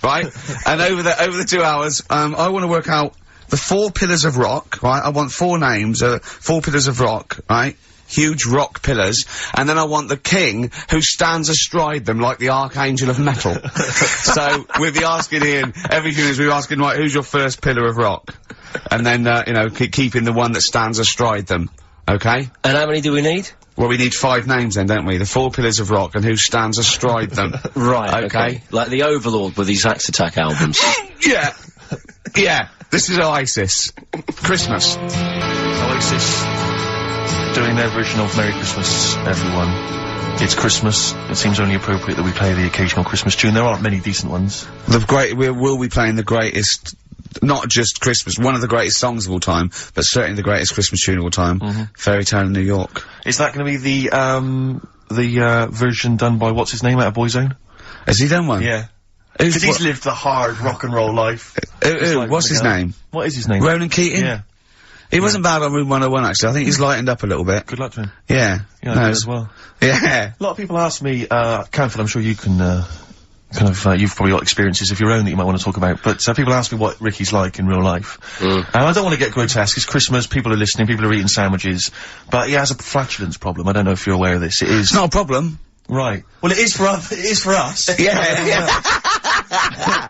Right? And over the 2 hours, I want to work out the 4 pillars of rock, right? I want 4 names, 4 pillars of rock, right? Huge rock pillars, and then I want the king who stands astride them like the archangel of metal. So, we'll be asking Ian, every few minutes we're asking, right, who's your first pillar of rock? And then, keeping the one that stands astride them. Okay? And how many do we need? Well, we need 5 names then, don't we? The 4 pillars of rock and who stands astride them. Right, okay. Like the Overlord with these Axe Attack albums. Yeah. Yeah. This is Oasis. Christmas. Oasis doing their version of Merry Christmas, everyone. It's Christmas. It seems only appropriate that we play the occasional Christmas tune. There aren't many decent ones. We'll be playing the greatest not just Christmas, one of the greatest songs of all time, but certainly the greatest Christmas tune of all time, Fairy Tale in New York. Is that gonna be the version done by, what's his name, out of Boyzone? Has he done one? Yeah. Because he's lived the hard rock and roll life. What's his name? What is his name? Ronan Keating? Yeah. He wasn't bad on Room 101, actually. I think he's lightened up a little bit. Good luck to him. Yeah. Yeah, I did as well. Yeah. A lot of people ask me, Canfield, I'm sure you can, you've probably got experiences of your own that you might want to talk about, but people ask me what Ricky's like in real life. And I don't want to get grotesque. It's Christmas, people are listening, people are eating sandwiches, but he has a flatulence problem. I don't know if you're aware of this. It is. It's not a problem. Right. Well, it is for us. Yeah.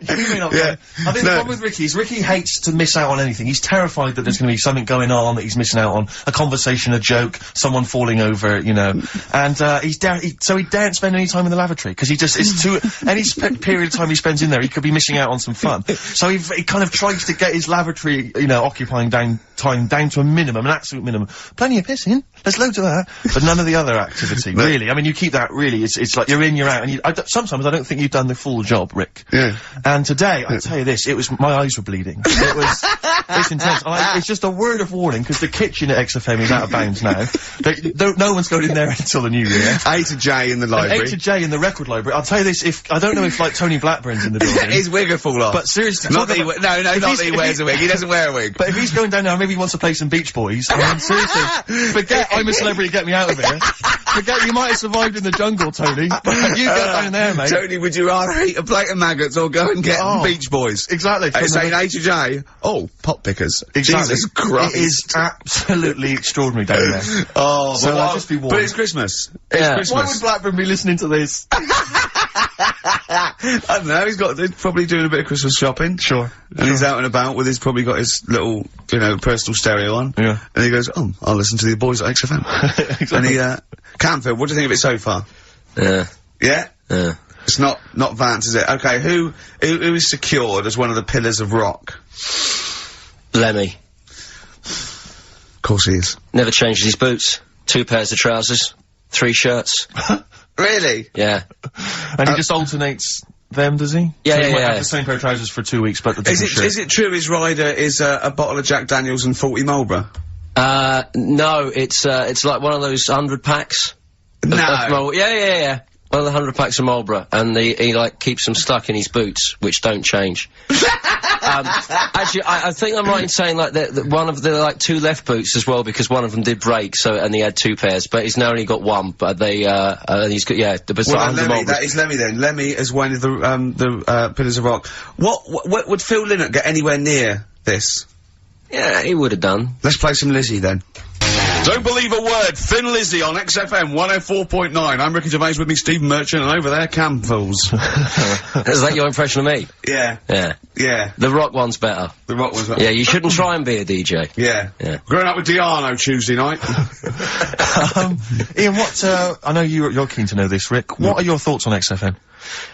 You may not. Yeah. I think the problem with Ricky is Ricky hates to miss out on anything. He's terrified that there's going to be something going on that he's missing out on. A conversation, a joke, someone falling over, you know. And, so he daren't spend any time in the lavatory, because it's too, any period of time he spends in there, he could be missing out on some fun. So he kind of tries to get his lavatory, you know, occupying time down to a minimum, an absolute minimum. Plenty of pissing. There's loads of that. But none of the other activity, really. I mean, you keep that, really, it's like you're in, you're out, and sometimes I don't think you've done the full job, Rick. Yeah. And today, I'll tell you this, my eyes were bleeding. It's intense. It's just a word of warning, because the kitchen at XFM is out of bounds now. No one's going in there until the new year. A to J in the library. A to J in the record library. I'll tell you this, I don't know if, like, Tony Blackburn's in the building. His wig will fall off. But seriously, not that he wears a wig. He doesn't wear a wig. But if he's going down there, maybe he wants to play some Beach Boys. I mean, seriously, forget I'm a celebrity, get me out of here. Forget you might have survived in the jungle, Tony. But you get down there, mate. Tony, would you rather eat a plate of maggots or go and get Beach Boys? Exactly. Saying A to J. Oh, pot pickers. Exactly. Jesus Christ. It is absolutely extraordinary down there. Oh, so I'll just be warned. But it's Christmas. It's Christmas. Why would Blackburn be listening to this? I don't know, he's probably doing a bit of Christmas shopping. Sure. And he's out and about with probably got his little, you know, personal stereo on. Yeah. And he goes, oh, I'll listen to the boys at XFM. Exactly. And Canfield, what do you think of it so far? Yeah. Yeah? Yeah. It's not Vance, is it? Okay, who is secured as one of the pillars of rock? Lemmy. Of course he is. Never changes his boots. 2 pairs of trousers. 3 shirts. Really? Yeah. And he just alternates them, does he? Yeah, so he might have the same pair of trousers for 2 weeks, but the different shirt. Is it true his rider is a bottle of Jack Daniels and 40 Marlboro? No, it's like one of those 100 packs. No. Yeah. One of the 100 packs of Marlboro, and he like keeps them stuck in his boots, which don't change. Actually, I think I'm right in saying like that one of the like 2 left boots as well, because one of them did break, and he had 2 pairs, but he's now only got 1. But he's got Lemmy, that is Lemmy then. Lemmy is one of the pillars of rock. What would Phil Lynott get anywhere near this? Yeah, he would have done. Let's play some Lizzie then. Don't believe a word. Thin Lizzy on XFM 104.9. I'm Ricky Gervais, with me Steve Merchant, and over there Campbells. Is that your impression of me? Yeah. Yeah. Yeah. The rock one's better. The rock one's better. Yeah, you shouldn't try and be a DJ. Yeah. Yeah. Growing up with Diano Tuesday night. Ian, I know you're keen to know this, Rick. What are your thoughts on XFM?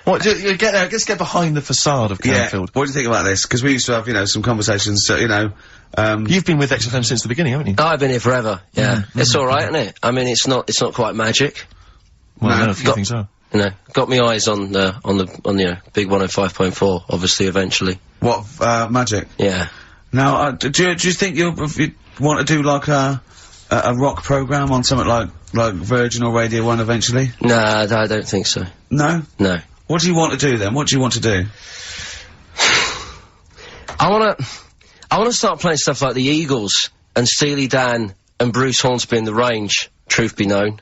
Let's get behind the facade of Canfield. What do you think about this? Because we used to have, you know, some conversations, You've been with XFM since the beginning, haven't you? I've been here forever, yeah. It's alright, isn't it? I mean, it's not quite magic. Well, no, a few things are. You know, got me eyes on the big 105.4, obviously, eventually. What, magic? Yeah. Now, do you think you want to do, like, a rock programme on something like Virgin or Radio 1 eventually? No, I don't think so. No? No. What do you want to do then? What do you want to do? I want to start playing stuff like the Eagles and Steely Dan and Bruce Hornsby in the Range, truth be known.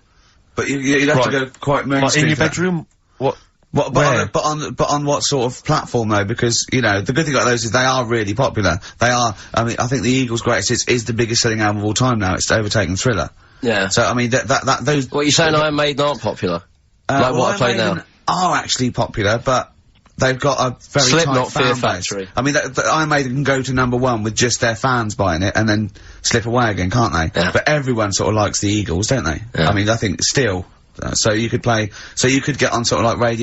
But you'd have to go quite mainstream. Like in your bedroom? What? But on what sort of platform though? Because, you know, the good thing about those is they are really popular. They are, I mean, I think the Eagles' Greatest Hits is the biggest selling album of all time now. It's overtaken Thriller. Yeah. So, I mean, those... What, you're saying Iron Maiden aren't popular? Like what I play now? Are actually popular, but they've got a very Slipknot, tight fan Fear base. Factory. I mean, Iron Maiden can go to #1 with just their fans buying it and then slip away again, can't they? Yeah. But everyone sort of likes the Eagles, don't they? Yeah. I mean, I think still... so you could get on sort of like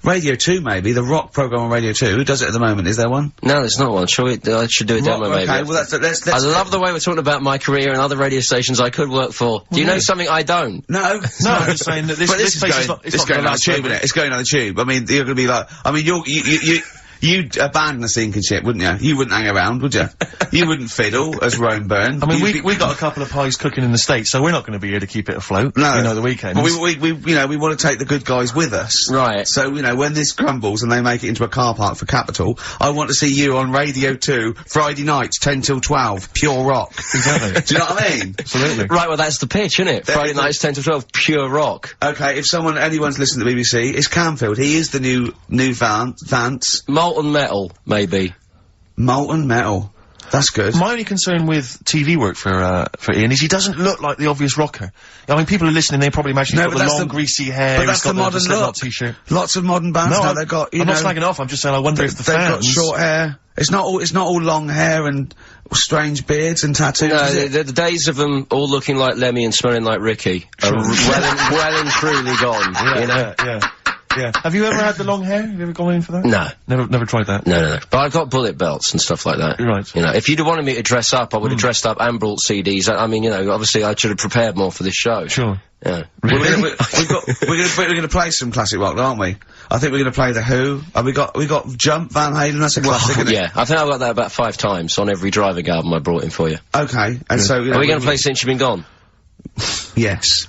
Radio 2 maybe, the rock programme on Radio 2. Who does it at the moment? Is there one? No, there's not one. I should do a demo maybe. Okay, well let's... I love the way we're talking about my career and other radio stations I could work for. Do you know something I don't? No. No, I'm just saying that this place is not going on the tube, isn't it? It's going on the tube. I mean, you're gonna be like, I mean, You'd abandon the sinking ship, wouldn't you? You wouldn't hang around, would you? You wouldn't fiddle as Rome Byrne. I mean, we got a couple of pies cooking in the States, so we're not going to be here to keep it afloat. No. You know, the weekends. But we want to take the good guys with us. Right. So, when this crumbles and they make it into a car park for Capital, I want to see you on Radio 2, Friday nights, 10 till 12, pure rock. Exactly. Do you know what I mean? Absolutely. Right, well, that's the pitch, isn't it? Friday nights, 10 to 12, pure rock. Okay, if anyone's listening to the BBC, it's Camfield. He is the new Vance. Molten Metal, maybe. Molten Metal. That's good. My only concern with TV work for Ian is he doesn't look like the obvious rocker. I mean, people are listening, they probably imagine he's got the long, greasy hair, but that's the modern look. T-shirt. Lots of modern bands now, they've got, I'm not slagging off, I'm just saying I wonder if the they've fans... got short hair. It's not all long hair and strange beards and tattoos, No, is it? the days of them all looking like Lemmy and smelling like Ricky are well and truly gone, you know? Yeah. Have you ever had the long hair? Have you ever gone in for that? No. Never tried that? No. But I've got bullet belts and stuff like that. Right. You know, if you'd have wanted me to dress up, I would have dressed up and brought CDs. I mean, obviously I should have prepared more for this show. Sure. Yeah. We're gonna play some classic rock, aren't we? I think we're gonna play The Who. We got Jump, Van Halen, that's a classic, isn't it? Yeah, I think I've got that about 5 times on every driving album I brought in for you. Okay, and so... Are we gonna play Since You've Been Gone? Yes.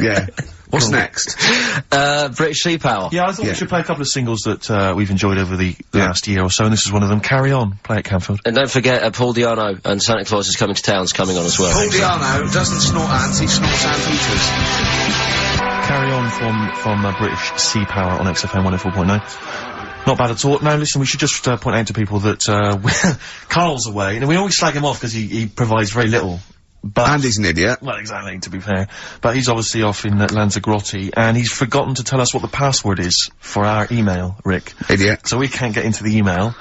Yeah. What's next? British Sea Power. Yeah, I thought we should play a couple of singles that we've enjoyed over the last year or so, and this is one of them. Carry On, play at Camfield. And don't forget, Paul Di'Anno and Santa Claus is Coming to Town's coming on as well. Paul Di'Anno doesn't snort ants, he snorts anteaters. Carry On from British Sea Power on XFM 104.9. Not bad at all. Now, listen, we should just point out to people that Karl's away, and we always slag him off because he provides very little. But and he's an idiot. Well, exactly, to be fair. But he's obviously off in Lanzagrotty, and he's forgotten to tell us what the password is for our email, Rick. Idiot. So we can't get into the email.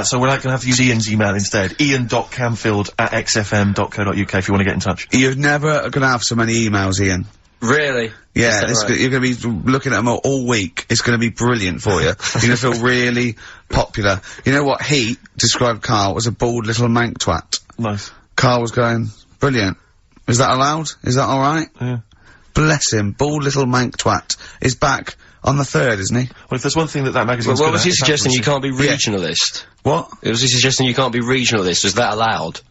So we're gonna have to use Ian's email instead. ian.camfield@xfm.co.uk if you want to get in touch. You're never gonna have so many emails, Ian. Really? Yeah, Right? you're gonna be looking at them all week. It's gonna be brilliant for you. You're gonna feel really popular. You know what Heat described Karl as a bald little mank twat. Nice. Karl was going, brilliant. Is that allowed? Is that alright? Yeah. Bless him. Bald little mank twat is back on the 3rd, isn't he? Well, if there's one thing that magazine's Well, good was at, he it's suggesting you accuracy. can't be regionalist? What? Was he suggesting you can't be regionalist? Is that allowed?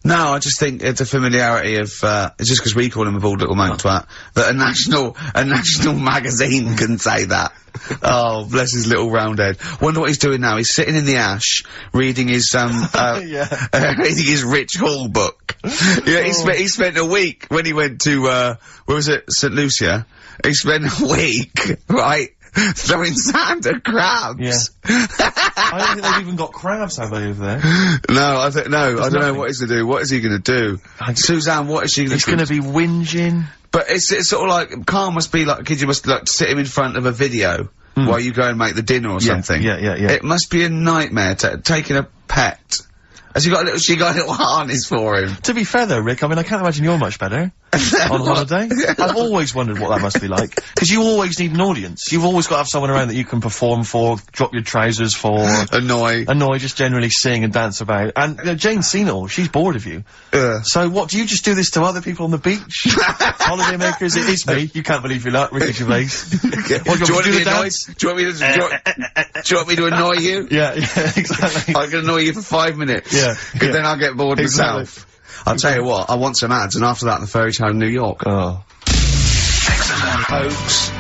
No, I just think it's a familiarity of, it's just because we call him a bald little mank twat, that a national magazine can say that. Oh, bless his little round head. Wonder what he's doing now. He's sitting in the ash, reading his, reading his Rich Hall book. Yeah, he spent a week when he went to, where was it? St. Lucia. He spent a week, right? Throwing sand at crabs. Yeah. I don't think they've even got crabs, have they, over there? No, I don't know what he's gonna do. What is he gonna do? Suzanne, what is she gonna do? He's gonna be whinging. But it's sort of like, Karl must be like, you must like sit him in front of a video while you go and make the dinner or something. Yeah. It must be a nightmare taking a pet. Has she got a little harness for him? To be fair though, Rick, I mean, I can't imagine you're much better on holiday. I've always wondered what that must be like. Because you always need an audience. You've always got to have someone around that you can perform for, drop your trousers for. Annoy, just generally sing and dance about. And, Jane Seenall, she's bored of you. So what, do you just do this to other people on the beach? Holidaymakers, it is me. You can't believe your luck, Ricky Gervais. What, do you want me to annoy? Do you want me to annoy you? Yeah, exactly. I can annoy you for 5 minutes. Yeah. Because then I'll get bored myself. I'll tell you what, I want some ads, and after that, the Fairy Tale of New York. Oh. XFM Hoax,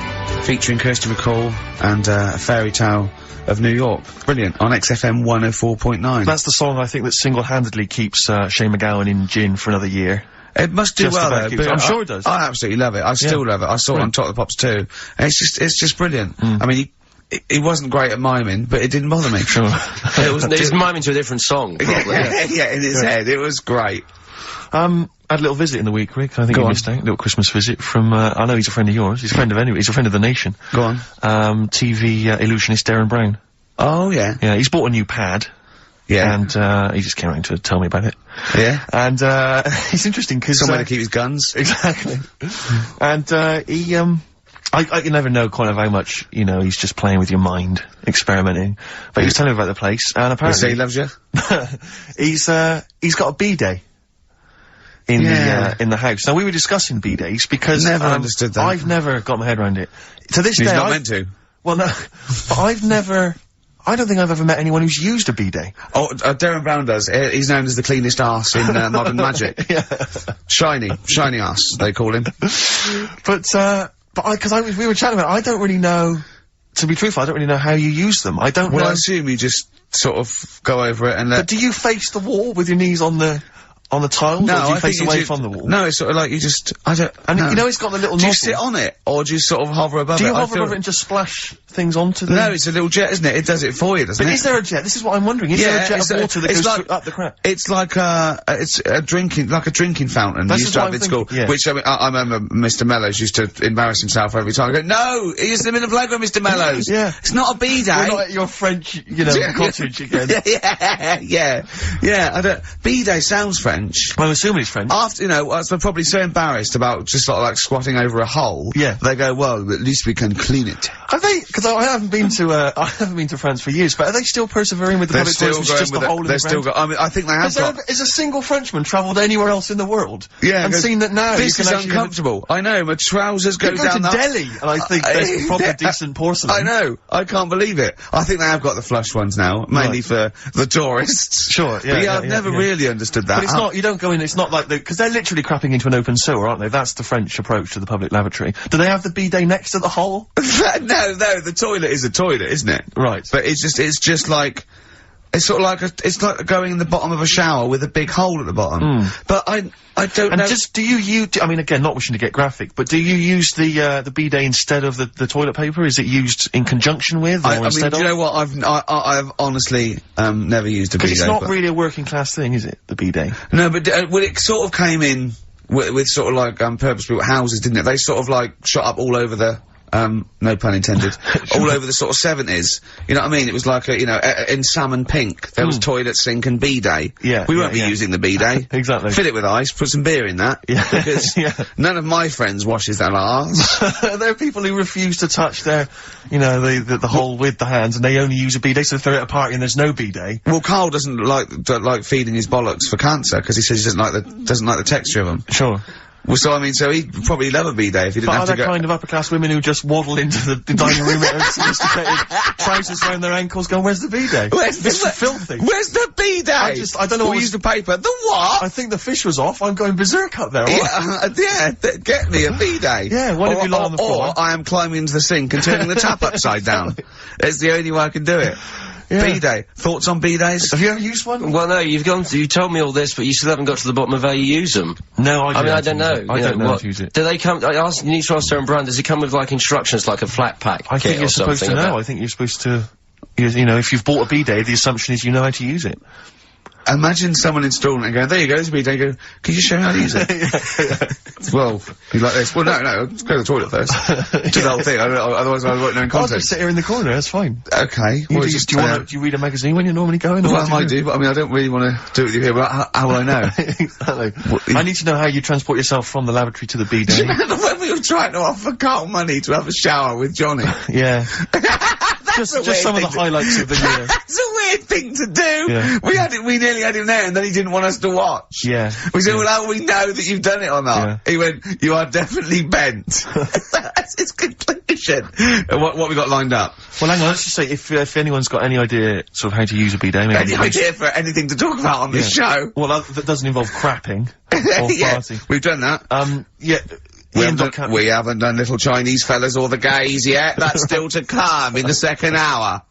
featuring Kirsty McCall, and a Fairy Tale of New York. Brilliant, on XFM 104.9. That's the song I think that single-handedly keeps Shane MacGowan in gin for another year. It must do well, though. But I'm sure it does. I absolutely love it. I still love it. I saw it on Top of the Pops too. And it's just brilliant. I mean, he wasn't great at miming, but it didn't bother me. Sure. He's miming to a different song, probably. Yeah, in his head. It was great. I had a little visit in the week, Rick. I think you missed out. A little Christmas visit from, I know he's a friend of yours. He's a friend of he's a friend of the nation. Go on. TV illusionist Darren Brown. Oh, yeah. Yeah, he's bought a new pad. Yeah. And, he just came around to tell me about it. Yeah. And, it's interesting because... Somewhere to keep his guns. Exactly. And, I can never know kind of how much, he's just playing with your mind, experimenting. But he was telling me about the place, and apparently... He loves you? he's got a B-day. In the house. Now, we were discussing B-days because... Never understood that. I've never got my head around it. To this day, He's not meant to. Well, no. But I've never I don't think I've ever met anyone who's used a bidet. Oh, Darren Brown does. He's known as the cleanest arse in Modern Magic. Yeah. Shiny arse, they call him. But we were chatting about it, I don't really know, to be truthful, I don't really know how you use them. I don't know. Well, I assume you just sort of go over it and let... But do you face the wall with your knees on the tiles, No, or do you I face think away you from the wall? No, it's sort of like you just... I don't... And no. you know it's got the little Do you nozzle. sit on it, or do you sort of hover above it? Do you hover above it and just splash things onto them? No, it's a little jet, isn't it? It does it for you, doesn't But it? is there a jet? This is what I'm wondering. Is there a jet of water that goes up the crap? It's like it's a drinking fountain. That's you used to have what at I'm school. thinking, yeah. Which I remember Mr. Mellows used to embarrass himself every time. I go, no, he's in the playground, Mr. Mellows. Yeah. It's not a bidet. We're not at your French, cottage again. yeah. I don't. Bidet sounds French. I'm assuming it's French. After, they're probably so embarrassed about just sort of like squatting over a hole. Yeah. They go, well, at least we can clean it. Have they? Because I haven't been to France for years. But are they still persevering with the public toilets? Which is just a hole in the ground? I mean, I think they have got. Has a single Frenchman travelled anywhere else in the world? Yeah. And seen that now This you is can actually uncomfortable. I know. My trousers go down. to Delhi, and I think there's proper decent porcelain. I know. I can't believe it. I think they have got the flush ones now, mainly for the tourists. Sure. Yeah. But I've never really understood that. But it's not. You don't go in. It's not like because they're literally crapping into an open sewer, aren't they? That's the French approach to the public lavatory. Do they have the bidet next to the hole? No. The toilet is a toilet, isn't it? Right. But it's just like. It's sort of like it's like going in the bottom of a shower with a big hole at the bottom. But I don't know. And do you I mean, again, not wishing to get graphic, but do you use the bidet instead of the toilet paper? Is it used in conjunction with, or instead of? Do you know what? I've honestly never used a bidet. Because it's not really a working class thing, is it? The bidet. No, but well, it sort of came in with sort of like purpose-built houses, didn't it? They sort of like shot up all over the. No pun intended. All over the sort of 70s. You know what I mean? It was like in salmon pink, there was toilet, sink and bidet. Yeah. We won't be using the bidet. Exactly. Fill it with ice, put some beer in that. Yeah. Because none of my friends washes their arse. There are people who refuse to touch their, the hole with the hands, and they only use a bidet, so if they're at a party and there's no bidet. Well, Karl doesn't like feeding his bollocks for cancer, because he says he doesn't like the texture of them. Sure. Well, so I mean, so he'd probably love a bidet if he didn't have to go. Are there kind of upper class women who just waddle into the dining room in sophisticated trousers around their ankles going, where's the bidet? This is filthy. Where's the bidet? I don't know. We use the paper. The what? I think the fish was off. I'm going berserk up there. Get me a bidet. Yeah, one of you lie on the floor. Or I am climbing into the sink and turning the tap upside down. It's the only way I can do it. Yeah. Bidet. Thoughts on bidets? Have you ever used one? Well, no, you told me all this, but you still haven't got to the bottom of how you use them. No, I don't know. I don't know how to use it. Do they come, you need to ask Darren Brown, does it come with, like, instructions, like a flat pack? I think you're supposed to know. I think you're supposed to, if you've bought a bidet, the assumption is you know how to use it. Imagine someone installing it and going, there you go, there's a bidet. You go, can you show me how to use it? Well, you like this? Well, no, let's go to the toilet first. Do the whole thing, otherwise I won't know in context. I'll just sit here in the corner, that's fine. Okay. Do you read a magazine when you're normally going? Well, I might do, but I mean, I don't really want to do it with you here, but how will I know? Exactly. I need to know how you transport yourself from the lavatory to the bidet. Do you remember when we were trying to offer Karl money to have a shower with Johnny? Yeah. just some of the highlights of the year. That's a weird thing to do. Yeah. We nearly had him there, and then he didn't want us to watch. Yeah. We said, well, how will we know that you've done it or not? Yeah. He went, you are definitely bent. That's his conclusion. What we got lined up? Well, hang on, let's just say, if anyone's got any idea sort of how to use a bidet, maybe... Any idea for anything to talk about on this show? Well, that doesn't involve crapping. Or farting. We've done that. Yeah. We haven't done Little Chinese Fellas or the Gays yet. That's still to come in the second hour.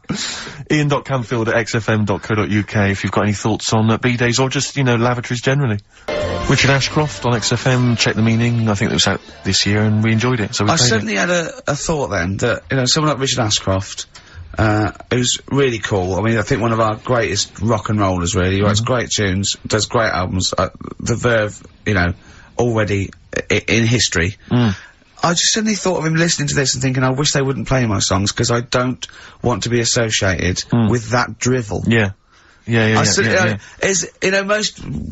Ian.Camfield@xfm.co.uk if you've got any thoughts on bidets or just, lavatories generally. Richard Ashcroft on XFM, Check the Meaning. I think it was out this year and we enjoyed it. So we I certainly had a thought then that, someone like Richard Ashcroft, who's really cool. I mean, I think one of our greatest rock and rollers, really. He writes great tunes, does great albums. The Verve, already in history. I just suddenly thought of him listening to this and thinking, I wish they wouldn't play my songs because I don't want to be associated with that drivel. Yeah. Most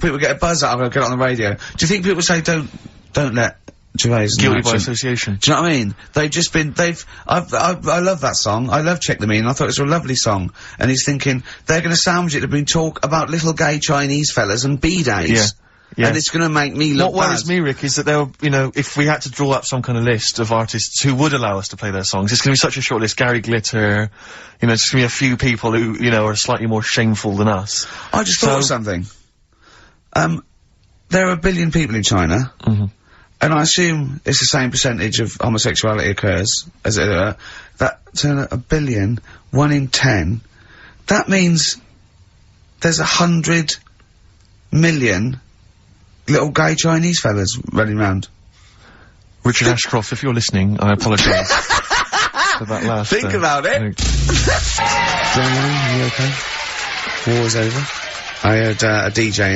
people get a buzz out of it, get it on the radio. Do you think people say, don't let Gervais guilty by association? Do you know what I mean? I love that song. I love Check the Meaning. I thought it was a lovely song. And he's thinking, they're gonna sandwich it between talk about little gay Chinese fellas and bidets. Yeah. And it's gonna make me look What worries bad. me, Rick, is that there, you know, if we had to draw up some kind of list of artists who would allow us to play their songs, it's gonna be such a short list. Gary Glitter, you know, it's gonna be a few people who, you know, are slightly more shameful than us. I just thought of something. There are 1 billion people in China. Mhm. And I assume it's the same percentage of homosexuality occurs as that to 1 billion, 1 in 10. That means there's 100 million little gay Chinese fellas running around. Richard Ashcroft, if you're listening, I apologise for that last. Think about it. Are you okay? War's over. I heard a DJ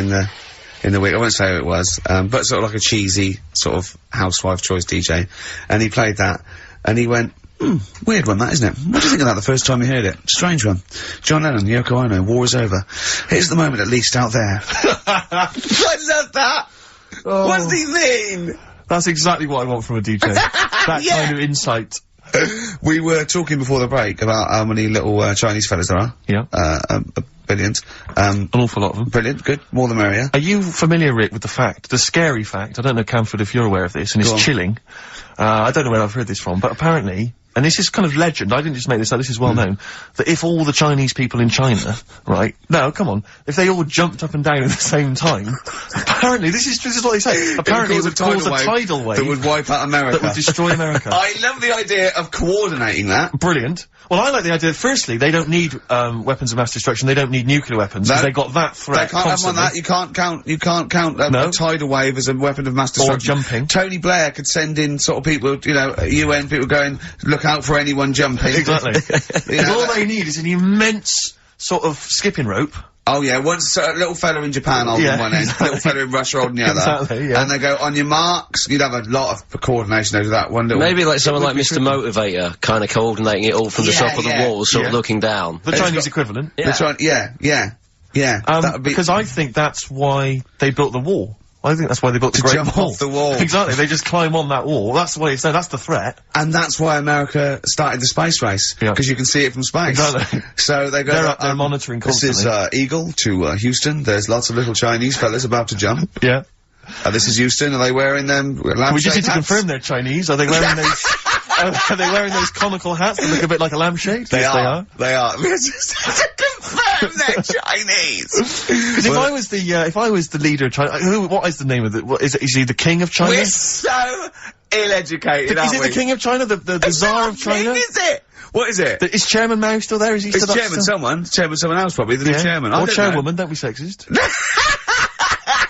in the week. I won't say who it was, but sort of like a cheesy sort of housewife choice DJ, and he played that, and he went, weird one that, isn't it? What do you think of that the first time you heard it? Strange one. John Lennon, Yoko Ono, war is over. Here's the moment at least out there. I love that! Oh. What does he mean? That's exactly what I want from a DJ. That Yeah. kind of insight. We were talking before the break about how many little Chinese fellas there are. Yeah. Billions. An awful lot of them. Brilliant, good. More the merrier. Are you familiar, Rick, with the scary fact, I don't know, Camford, if you're aware of this, and Go it's on. chilling. I don't know where I've heard this from, but apparently, and this is kind of legend, I didn't just make this up, this is well known, that if all the Chinese people in China, right, no, come on, if they all jumped up and down at the same time, apparently, this is what they say, apparently it would cause a tidal wave that would wipe out America. that would destroy America. I love the idea of coordinating that. Brilliant. Well, I like the idea that, firstly, they don't need, weapons of mass destruction, they don't need nuclear weapons, because No. they got that They threat can't have one constantly. that. You can't count No. a tidal wave as a weapon of mass destruction. jumping. Tony Blair could send in sort of people, you know, UN people going, look out for anyone jumping. Exactly. You know, All they need is an immense sort of skipping rope. oh yeah, once a little fella in Japan holding Yeah, one end, exactly. little fella in Russia holding the other. Exactly, yeah. And they go, on your marks, you'd have a lot of coordination over that one little... Maybe like someone like would be Mr. Motivator, kind of coordinating it all from the Yeah, top of the yeah, wall, sort of yeah. looking down. The It's Chinese got- equivalent. Yeah. That's right, yeah. That would be... Because I think that's why they built the wall. I think that's why they built the To Great jump Wall. off the wall. Exactly, they just climb on that wall. That's the way it's there, that's the threat. And that's why America started the space race. Yeah. Because you can see it from space. Exactly. So they go... They're up there monitoring This is, Eagle to, Houston. There's lots of little Chinese fellas about to jump. Yeah. This is Houston. Are they wearing them lampshade We just need to hats? confirm they're Chinese. Are they wearing those, are they wearing those conical hats that look a bit like a lampshade? They Yes, are. They are. We just have to confirm they're Chinese. Because if I was the leader of China, what is the name of it? Is he the king of China? We're so ill-educated, Is aren't it we? the king of China? The It's czar not of a king, China? is it? What is it? Is Chairman Mao still there? Is he It's still chairman someone. Chairman someone else probably. The new Yeah. chairman. I Or don't chairwoman, don't be sexist.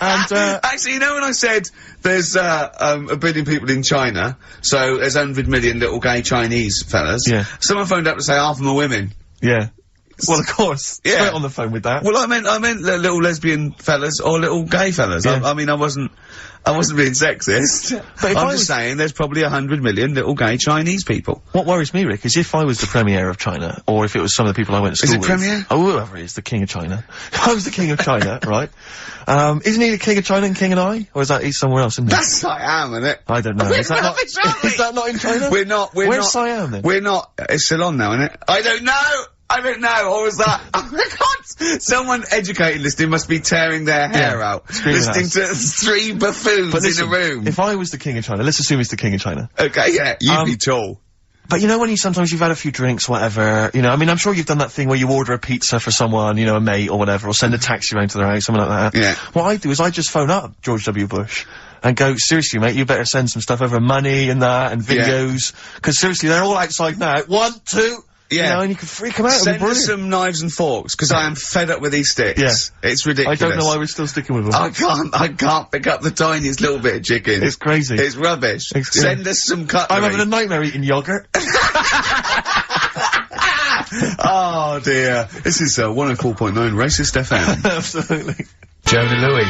And, Actually, you know when I said there's 1 billion people in China, so there's 100 million little gay Chinese fellas. Yeah. Someone phoned up to say half of them are women. yeah. Well, of course. Yeah. Straight on the phone with that. Well, I meant little lesbian fellas or little gay fellas. Yeah. I mean, I wasn't being sexist. But if I'm I just was- saying there's probably 100 million little gay Chinese people. What worries me, Rick, is if I was the premier of China, or if it was some of the people I went to Is school it with. premier? Oh, whoever it is, the king of China. If I was the king of China, right? Isn't he the king of China and king and I? Or is that he's somewhere else, isn't he? That's Siam, isn't it? I don't know. Is that not, rubbish, aren't we? is that not in China? We're not. Where's Siam then? We're not. It's still on now, isn't it? I don't know. Or was that? Oh my God! Someone educated listening must be tearing their hair Yeah, out, screaming listening at to 3 buffoons But in listen, a room. if I was the king of China, let's assume he's the king of China. Okay, yeah, you'd be tall. But you know when sometimes you've had a few drinks, whatever, you know, I mean, I'm sure you've done that thing where you order a pizza for someone, you know, a mate or whatever, or send a taxi round to their house, something like that. Yeah. What I do is I just phone up George W. Bush and go, seriously, mate, you better send some stuff over, money and that, and Yeah. videos, because seriously, they're all outside now. 1, 2, Yeah. you know, and you can freak them out. It'll be Send us brilliant. some knives and forks, because I am fed up with these sticks. Yeah. It's I ridiculous. don't know why we're still sticking with them. I can't pick up the tiniest little bit of chicken. It's crazy. It's rubbish. It's- yeah. Send us some cutlery. I'm having a nightmare eating yogurt. Oh dear. This is 104.9 Racist FM. Absolutely. Jody Louis.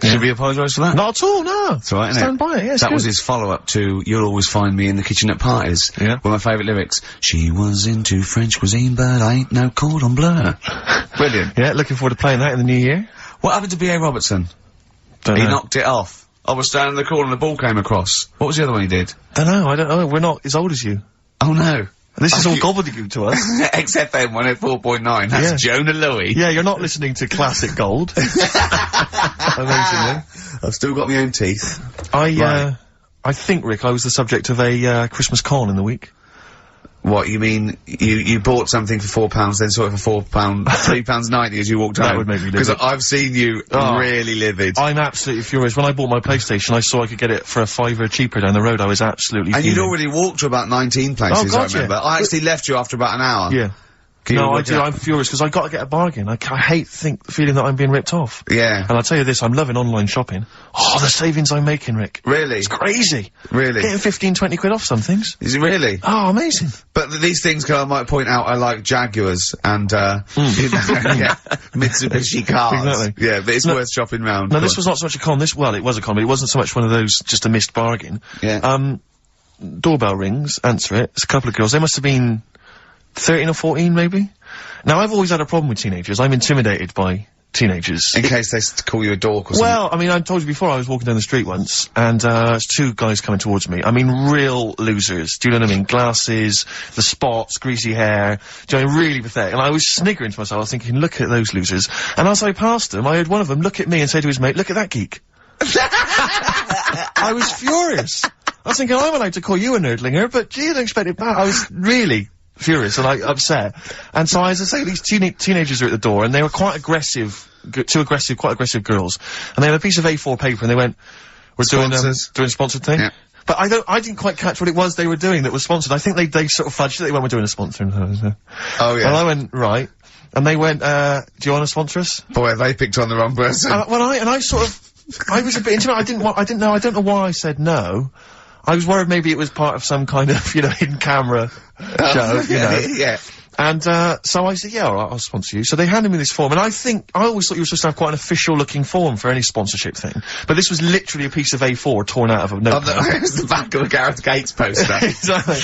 Should we apologise for that? Not at all, no. That's right, innit? Stand by it, yeah, it's That good. was his follow-up to You'll Always Find Me in the Kitchen at Parties. Yeah. One of my favourite lyrics. She was into French cuisine, but I ain't no cordon bleu. Brilliant. Yeah, looking forward to playing that in the new year. What happened to B.A. Robertson? Don't He know. knocked it off. I was standing in the corner and the ball came across. What was the other one he did? I don't know, we're not as old as you. Oh no. This is all gobbledygook to us. XFM 104.9. That's Jonah Louie. Yeah, you're not listening to classic gold. Amazingly. I've still got my own teeth. I think, Rick, I was the subject of a Christmas con in the week. What, you mean, you bought something for £4, then saw it for £3.90 as you walked home? That would make me livid. Because I've seen you really livid. I'm absolutely furious. When I bought my PlayStation, I saw I could get it for a £5 cheaper down the road. I was absolutely And fuming. you'd already walked to about 19 places, I remember. I actually left you after about an hour. Yeah. No, I do. I'm furious because I got to get a bargain. I hate the feeling that I'm being ripped off. Yeah. And I'll tell you this, I'm loving online shopping. Oh, the savings I'm making, Rick. Really? It's crazy. Really? Getting 15, 20 quid off some things. Is it really? Oh, amazing. But these things, I might point out, I like Jaguars and, Mitsubishi cars. Exactly. Yeah, but it's worth shopping round. No, this was not so much a con. It was a con, but it wasn't so much one of those, just a missed bargain. Yeah. Doorbell rings, answer it. It's a couple of girls. They must have been 13 or 14, maybe. Now, I've always had a problem with teenagers. I'm intimidated by teenagers. In case they call you a dork or something. Well, I mean, I told you before, I was walking down the street once, and, there's two guys coming towards me. I mean, real losers. Do you know what I mean? Glasses, the spots, greasy hair. Do you know, really pathetic. And I was sniggering to myself. I was thinking, look at those losers. And as I passed them, I heard one of them look at me and say to his mate, look at that geek. I was furious. I was thinking, I'm allowed to call you a nerdlinger, but gee, I didn't expect it back. I was really furious and upset. And so, as I say, these teenagers are at the door, and they were quite aggressive, quite aggressive girls. And they had a piece of A4 paper, and they went, we're doing sponsored thing. Yeah. But I didn't quite catch what it was they were doing that was sponsored. I think they sort of fudged it. They went, we're doing a sponsor. Oh, yeah. And I went, right. And they went, do you want to sponsor us? Boy, they picked on the wrong person. I was a bit intimidated. I don't know why I said no. I was worried maybe it was part of some kind of, hidden camera show, Yeah. And, so I said, yeah, all right, I'll sponsor you. So they handed me this form, and I always thought you were supposed to have quite an official-looking form for any sponsorship thing. But this was literally a piece of A4 torn out of a notepad. It was the back of a Gareth Gates poster. Exactly.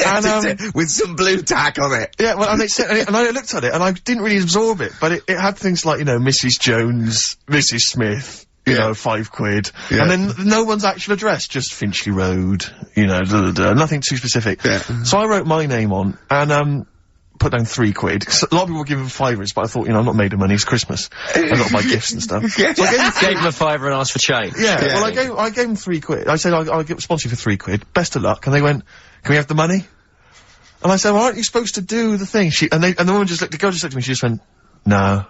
And, with some blue tack on it. Yeah, well, and it said, and I looked at it, and I didn't really absorb it, but it had things like, Mrs. Jones, Mrs. Smith, 5 quid. Yeah. And then no one's actual address, just Finchley Road, nothing too specific. Yeah. So I wrote my name on, and, put down 3 quid. A lot of people were giving fivers, but I thought, I'm not made of money, it's Christmas. I've got to buy gifts and stuff. Yeah. So I gave him a fiver and asked for change. Yeah. Well, I gave him 3 quid. I said, I'll get sponsor you for 3 quid. Best of luck. And they went, can we have the money? And I said, well, aren't you supposed to do the thing? And the woman the girl just looked at me, she just went, no.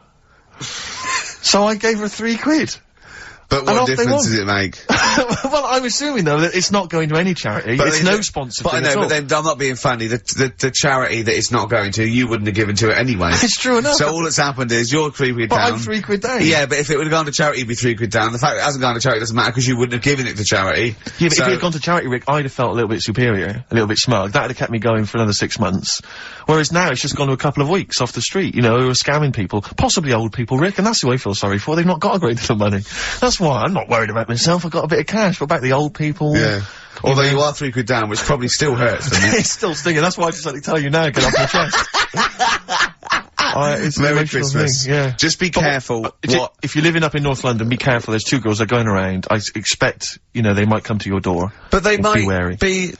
So I gave her 3 quid. But what difference does it make? Well, I'm assuming, though, that it's not going to any charity. But it's no sponsor thing at all. But then, I'm not being funny, the charity that it's not going to, you wouldn't have given to it anyway. It's true enough. So all that's happened is, you're 3 quid down. But I'm 3 quid down. Yeah, but if it would have gone to charity, it'd be 3 quid down. The fact that it hasn't gone to charity doesn't matter, because you wouldn't have given it to charity. Yeah, but if it had gone to charity, Rick, I'd have felt a little bit superior, a little bit smug. That'd have kept me going for another 6 months. Whereas now, it's just gone to a couple of weeks off the street, who are scamming people. Possibly old people, Rick, and that's who I feel sorry for. They've not got a great deal of money. That's why I'm not worried about myself. I've got a bit of cash, but back the old people. Yeah. Although you are 3 quid down, which probably still hurts, doesn't it? It's still stinging. That's why I just like to tell you now, get off your chest. It's Merry Christmas. Thing, yeah. Just be careful. If you're living up in North London, be careful. There's 2 girls that are going around. I expect, they might come to your door. But they might be wary. Be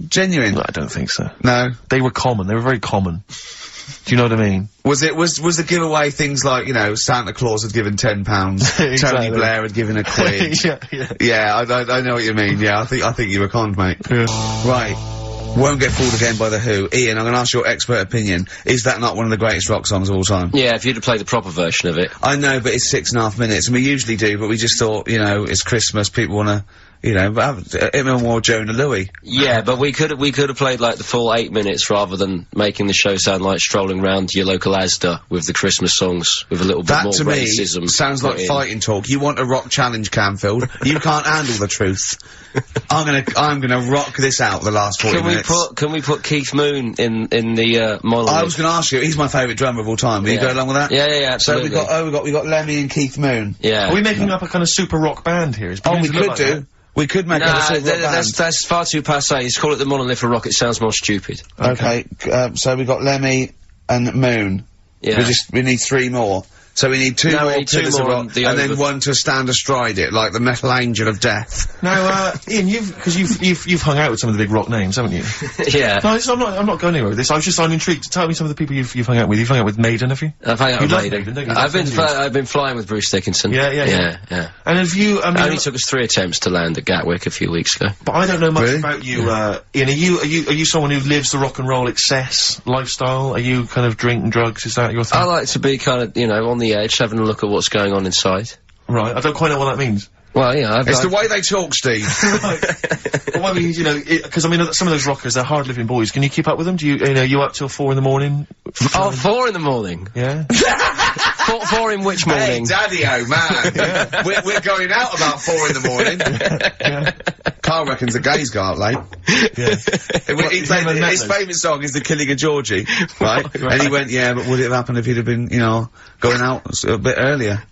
genuine. No, I don't think so. No. They were common. They were very common. Do you know what I mean? Was the giveaway things like, Santa Claus had given £10, exactly. Tony Blair had given a quid. Yeah, I know what you mean. Yeah, I think you were conned, mate. Yeah. Right. Won't Get Fooled Again by The Who. Ian, I'm gonna ask your expert opinion. Is that not one of the greatest rock songs of all time? Yeah, if you'd have played the proper version of it. I know, but it's 6.5 minutes, and we usually do, but we just thought, it's Christmas, people wanna, have him and more Jonah Louie. Yeah, but we could have played like the full 8 minutes rather than making the show sound like strolling round your local Asda with the Christmas songs with a little bit more racism. That to me sounds like fighting talk. You want a rock challenge, Camfield. You can't handle the truth. I'm gonna rock this out the last 40 minutes. Can we put Keith Moon in the monologue? I was gonna ask you, he's my favourite drummer of all time. Will you go along with that? Yeah, absolutely. So we got Lemmy and Keith Moon. Yeah. Are we making up a kind of super rock band here? We could do. We could make up a super rock band. That's far too passé. Just call it the Monolith of Rock. It sounds more stupid. Okay, so we got Lemmy and Moon. Yeah. We need 3 more. So we need two No, we more need two pillars of more rock, on the and then over- one to stand astride it, like the metal angel of death. Now, Ian, you've hung out with some of the big rock names, haven't you? Yeah. No, I'm not going anywhere with this. I'm intrigued. Tell me some of the people you've hung out with. You've hung out with Maiden, have you? I've hung out You with love Maiden. Maiden, don't you? I've been flying with Bruce Dickinson. Yeah. And have you, I mean... It only took us 3 attempts to land at Gatwick a few weeks ago. But I don't know much Really? about you, Ian. Are you someone who lives the rock and roll excess lifestyle? Are you kind of drink and drugs? Is that your thing? I like to be kind of, you know, on the edge, having a look at what's going on inside. Right, I don't quite know what that means. Well, yeah, It's the way they talk, Steve. Well, I mean, you know, because I mean, some of those rockers, they're hard-living boys. Can you keep up with them? Do you know, you up till 4 in the morning? Oh, 4 in the morning. Yeah. 4 in which Hey, morning? Daddy-o, man. We're going out about 4 in the morning. Carl reckons the gays go out late. His favourite song is The Killing of Georgie, right? And he went, yeah, but would it have happened if he'd have been, you know, going out a bit earlier?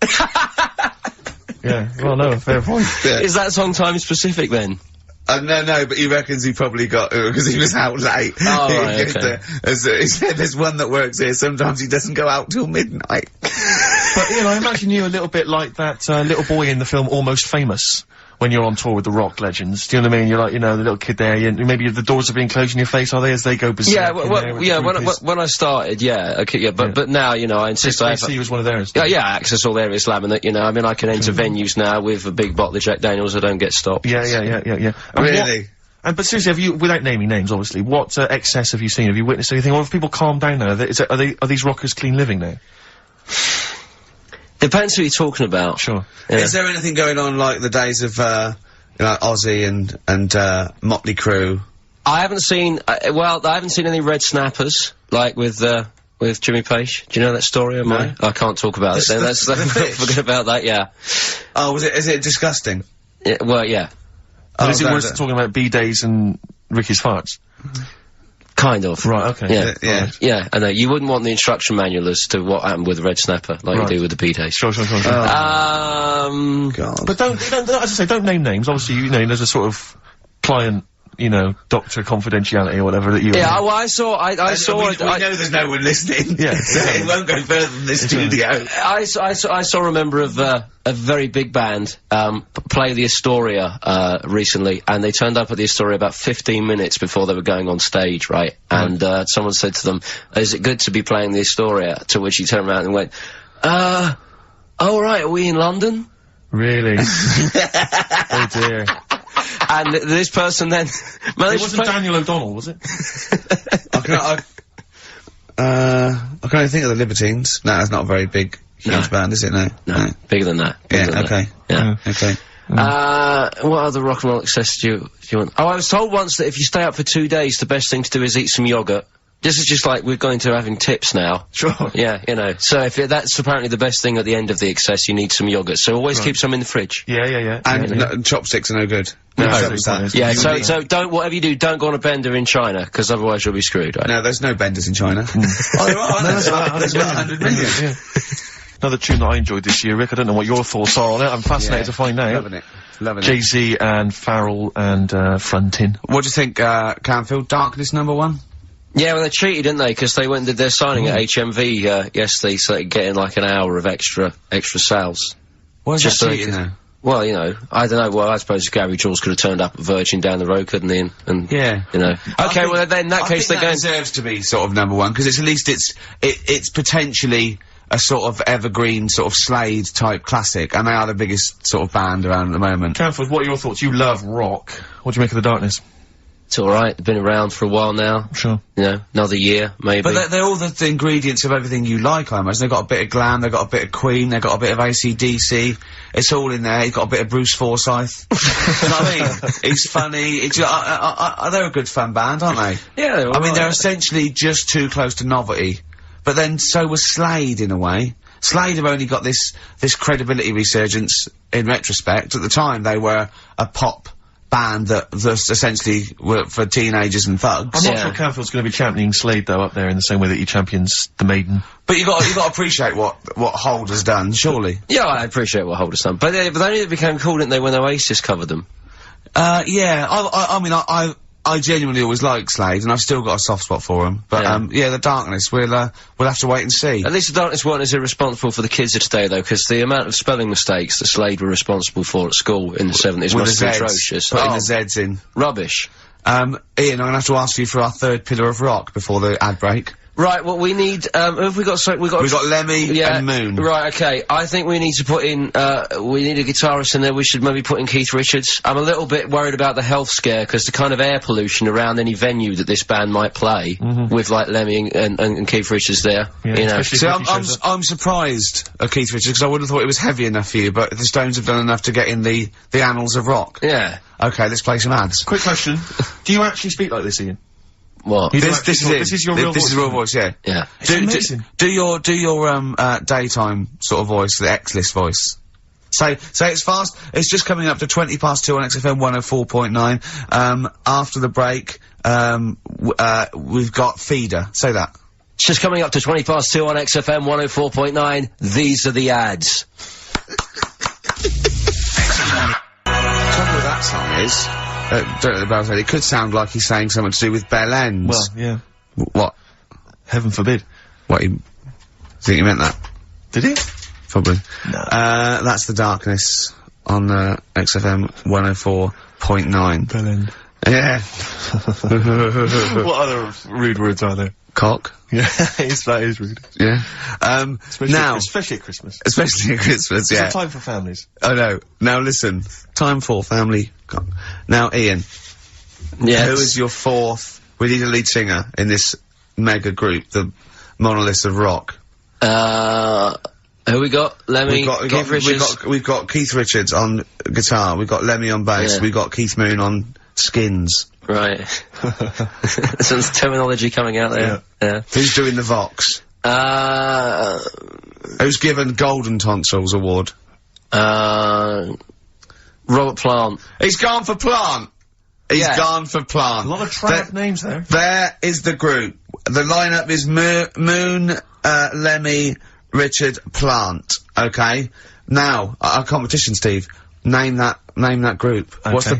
Yeah, well, no, fair point. Yeah. Is that song time specific then? No, but he reckons he probably got, because he was out late. Oh, right, okay. He said there's one that works here, sometimes he doesn't go out till midnight. But, you know, I imagine you a little bit like that, little boy in the film Almost Famous. When you're on tour with the rock legends, do you know what I mean? You're like, you know, the little kid there, maybe the doors are being closed in your face, are they, as they go berserk? Yeah, when I started, yeah, okay, yeah, but now, you know, I insist I I have... see you as one of theirs. Yeah, access all areas laminate, you know, I mean, I can enter venues now with a big bottle of Jack Daniels, I don't get stopped. Yeah. And Really? but seriously, have you, without naming names, obviously, what excess have you seen? Have you witnessed anything? Or have people calmed down now? Are these rockers clean living now? Depends who you're talking about. Sure. Yeah. Is there anything going on like the days of, you know, Ozzy and Motley Crue? I haven't seen, I haven't seen any red snappers, like with Jimmy Page. Do you know that story of mine? I can't talk about it then, forget about that, yeah. Oh, is it disgusting? Yeah, well, yeah. But is it no, worse than talking about B-days and Ricky's farts? Kind of. Right, okay. Yeah. Yeah. Yeah, I know. You wouldn't want the instruction manual as to what happened with Red Snapper, like you do with the B-days. Sure. God. But don't, as I say, don't name names. Obviously, you know, there's a sort of client, you know, doctor confidentiality or whatever that you... Yeah, well, I saw We know there's no one listening. Yeah. So it won't go further than this studio. I saw a member of a very big band play the Astoria recently, and they turned up at the Astoria about 15 minutes before they were going on stage, right? And someone said to them, "Is it good to be playing the Astoria?" To which he turned around and went, "Oh right, are we in London?" Really? Oh dear. And this person then It managed to wasn't play... Daniel O'Donnell, was it? I can only think of the Libertines. No, that's not a very big, huge band, is it? No. Bigger than that. Bigger than Okay. that. Yeah. Okay. What other rock and roll excess do you want? Oh, I was told once that if you stay up for 2 days, the best thing to do is eat some yogurt. This is just like we're going to having tips now. Sure. Yeah, you know. So if that's apparently the best thing at the end of the excess, you need some yogurt. So always keep some in the fridge. Yeah. And chopsticks are no good. No, So it's is that. not. Yeah, so don't, whatever you do, don't go on a bender in China, because otherwise you'll be screwed, right? No, there's no benders in China. Oh, there are. There's about 100 million. Yeah. Another tune that I enjoyed this year, Rick. I don't know what your thoughts are on it. I'm fascinated to find out. Loving it. Jay-Z and Farrell and Frontin. What do you think, Canfield? Darkness #1? Yeah, well, they cheated, didn't they? Because they went and did their signing at HMV yesterday, so they're getting like an hour of extra sales. Why is Just that so cheating, though? Well, you know, I don't know. Well, I suppose Gary Jules could have turned up at Virgin down the road, couldn't he? And Yeah. you know. Okay, well, then in that case they're I going. think that deserves to be sort of #1 because at least it's potentially a sort of evergreen sort of Slade type classic, and they are the biggest sort of band around at the moment. Canfield, what are your thoughts? You love rock. What do you make of the Darkness? It's all right. Been around for a while now. Sure. You know, another year maybe. But they're all the ingredients of everything you like, I imagine. They've got a bit of glam, they've got a bit of Queen, they've got a bit of AC/DC. It's all in there. You've got a bit of Bruce Forsyth. You know what I mean? He's funny. They're a good fun band, aren't they? Yeah, they're all I mean, right. they're essentially just too close to novelty. But then so was Slade in a way. Slade have only got this credibility resurgence in retrospect. At the time, they were a pop band that essentially were for teenagers and thugs. I'm not sure Canfield's going to be championing Slade, though, up there in the same way that he champions the Maiden. But you got to appreciate what Hold has done, surely. Yeah, I appreciate what Holder's done. But they only became cool, didn't they, when Oasis covered them? Yeah. I mean, I genuinely always liked Slade, and I've still got a soft spot for him. But, yeah, The Darkness, we'll have to wait and see. At least The Darkness weren't as irresponsible for the kids of today, though, because the amount of spelling mistakes that Slade were responsible for at school in the 70s must be atrocious. Putting the Z's in. Rubbish. Ian, I'm gonna have to ask you for our third pillar of rock before the ad break. Right, well, we need, who have we got? So we've got Lemmy and Moon. Right, okay. I think we need to put in, we need a guitarist in there. We should maybe put in Keith Richards. I'm a little bit worried about the health scare, because the kind of air pollution around any venue that this band might play, with, like, Lemmy and Keith Richards there, you know. See, I'm surprised at Keith Richards, because I would have thought it was heavy enough for you, but the Stones have done enough to get in the annals of rock. Yeah. Okay, let's play some ads. Quick question. Do you actually speak like this, Ian? What? This is your real voice. This is real voice, yeah. Yeah. It's amazing. Do your daytime sort of voice, the X-list voice. Say it's fast. It's just coming up to 2 on XFM 104.9. After the break, we've got Feeder. Say that. It's just coming up to 2 on XFM 104.9. These are the ads. Trouble with that song is, don't know about it. It could sound like he's saying something to do with Bell Ends. Well, yeah. What? Heaven forbid. What? Think he meant that? Did he? Probably. No. That's The Darkness on XFM 104.9. Bell End. Yeah. What other rude words are there? Cock. Yeah, that is rude. Yeah. Especially at Christmas. Especially at Christmas, yeah. It's a time for families. I know. Now listen. Time for family. Now, Ian. Yes. Who is your fourth? We need a lead singer in this mega group, the monoliths of rock. Who we got? Lemmy, Keith Richards. We've got Keith Richards on guitar. We've got Lemmy on bass. Yeah. We've got Keith Moon on skins. Right. Some terminology coming out there. Yeah. Who's doing the Vox? Who's given Golden Tonsils Award? Robert Plant. He's gone for Plant. He's gone for Plant. A lot of trad names there. There is the group. The lineup is Moon, Lemmy, Richard, Plant. Okay. Now, our competition, Steve. Name that group. Okay. What's the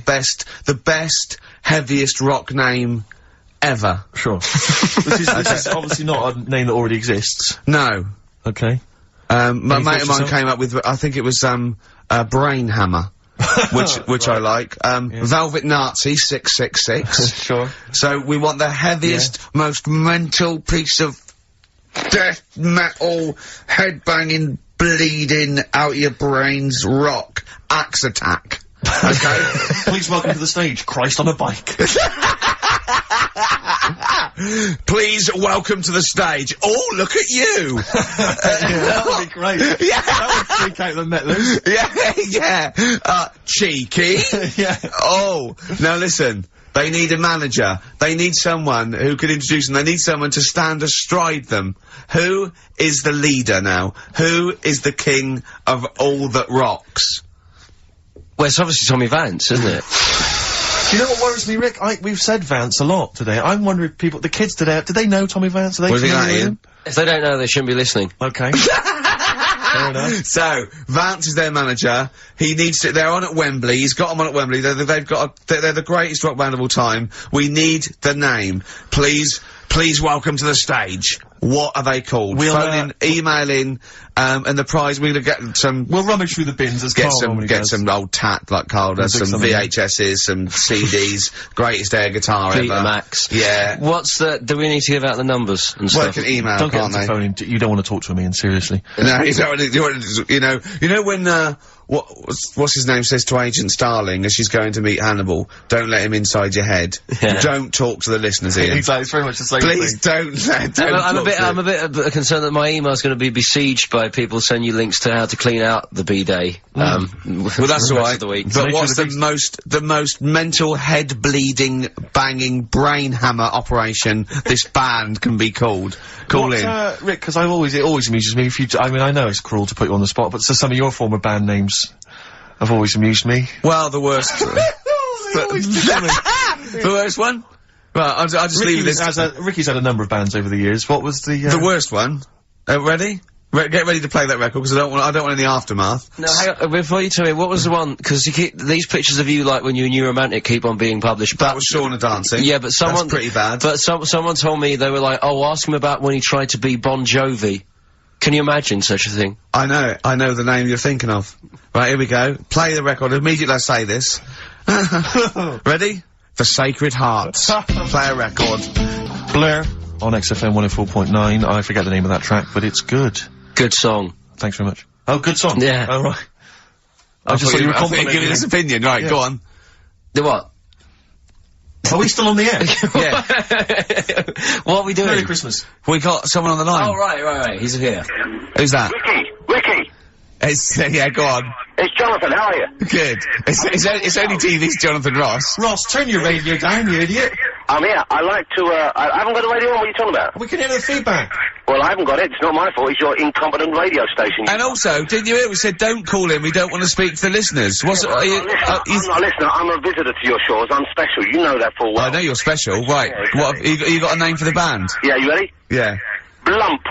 best, heaviest rock name ever? Sure. this is obviously not a name that already exists. No. Okay. My mate of mine came up with, I think it was, Brain Hammer. which I like. Velvet Nazi 666. Sure. So we want the heaviest, most mental piece of death metal, headbanging, bleeding out your brains rock. Axe Attack. Okay? Please welcome to the stage, Christ on a bike. Please welcome to the stage. Oh, look at you! That would be great. Yeah. That would freak out the metlers. Yeah. Cheeky. Yeah. Oh, now listen. They need a manager. They need someone who can introduce them. They need someone to stand astride them. Who is the leader now? Who is the king of all that rocks? Well, it's obviously Tommy Vance, isn't it? Do you know what worries me, Rick? We've said Vance a lot today. I'm wondering if the kids today, do they know Tommy Vance? Are they familiar with him? If they don't know, they shouldn't be listening. Okay. Fair enough. So, Vance is their manager. He needs to, they're on at Wembley. He's got them on at Wembley. They're the greatest rock band of all time. We need the name. Please welcome to the stage. What are they called? Phone in, email in, and the prize, we're gonna get some... We'll rummage through the bins as Karl normally does. Get some old tat like Karl does, some VHSs, some CDs, greatest air guitar ever. Max. Yeah. Do we need to give out the numbers and stuff? Well, can email, don't can't get they? phone in. You don't want to talk to him, Ian, seriously. No, you don't want to, you know when, what's his name says to Agent Starling as she's going to meet Hannibal, don't let him inside your head. Yeah. Don't talk to the listeners, Ian. Exactly, it's very much the same Please thing. I'm a bit concerned that my email's going to be besieged by people sending you links to how to clean out the bidet. Well, that's all right. The week. But what's the most mental, head-bleeding, banging, brain hammer operation this band can be called? Call in. Rick, because it always amuses me if you, I mean, I know it's cruel to put you on the spot, but so some of your former band names have always amused me. Well, the worst. The worst one? Well, I'll just leave this. Ricky's had a number of bands over the years. What was the worst one? Ready? Get ready to play that record, because I don't want any aftermath. No, hang on, before you tell me, what was the one, because these pictures of you, like, when you're a New Romantic keep on being published, but... That was Shauna dancing. Yeah, but someone... That's pretty bad. But someone told me, they were like, oh, ask him about when he tried to be Bon Jovi. Can you imagine such a thing? I know the name you're thinking of. Right, here we go. Play the record, immediately I say this. Ready? For Sacred Hearts. Play a record. Blair on XFM 104.9. I forget the name of that track, but it's good. Good song. Thanks very much. Oh, good song. Yeah. Oh, right. I just thought you were giving this opinion. Right, Yeah. go on. The what? Are we still on the air? Yeah. What are we doing? Merry Christmas. We got someone on the line. Oh, right. He's here. Who's that? Ricky, Yeah, go on. it's Jonathan, how are you? Good. It's only TV's Jonathan Ross. Ross, turn your radio down, you idiot. I'm here. I like to, I haven't got the radio on, what are you talking about? We can hear the feedback. Well, I haven't got it, it's not my fault, it's your incompetent radio station. And also, didn't you hear we said don't call in, we don't want to speak to the listeners? I'm not a listener, I'm a visitor to your shores, I'm special, you know that full well. I know you're special, right. Yeah, What, you got a name for the band? Yeah, you ready? Yeah. Blump.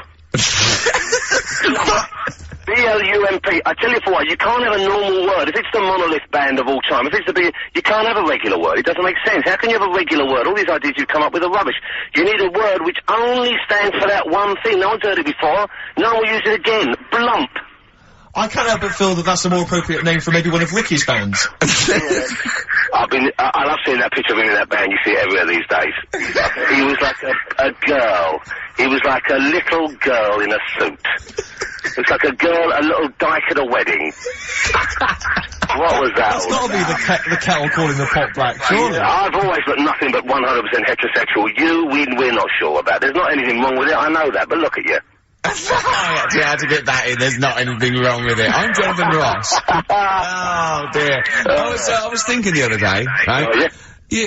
B-L-U-M-P. I tell you for what, you can't have a normal word. If it's the monolith band of all time, if it's the you can't have a regular word. It doesn't make sense. How can you have a regular word? All these ideas you've come up with are rubbish. You need a word which only stands for that one thing. No one's heard it before. No one will use it again. Blump. I can't help but feel that that's a more appropriate name for maybe one of Ricky's bands. I love seeing that picture of him in that band. You see it everywhere these days. He was like a girl. He was like a little girl in a suit. It's like a little dyke at a wedding. What was that? That's gotta be the kettle calling the pot black, surely. I've always looked nothing but 100% heterosexual. We're not sure about. There's not anything wrong with it, I know that, but look at you. I actually had to get that in, there's not anything wrong with it. I'm Jonathan Ross. Oh dear. I was thinking the other day, right? Yeah.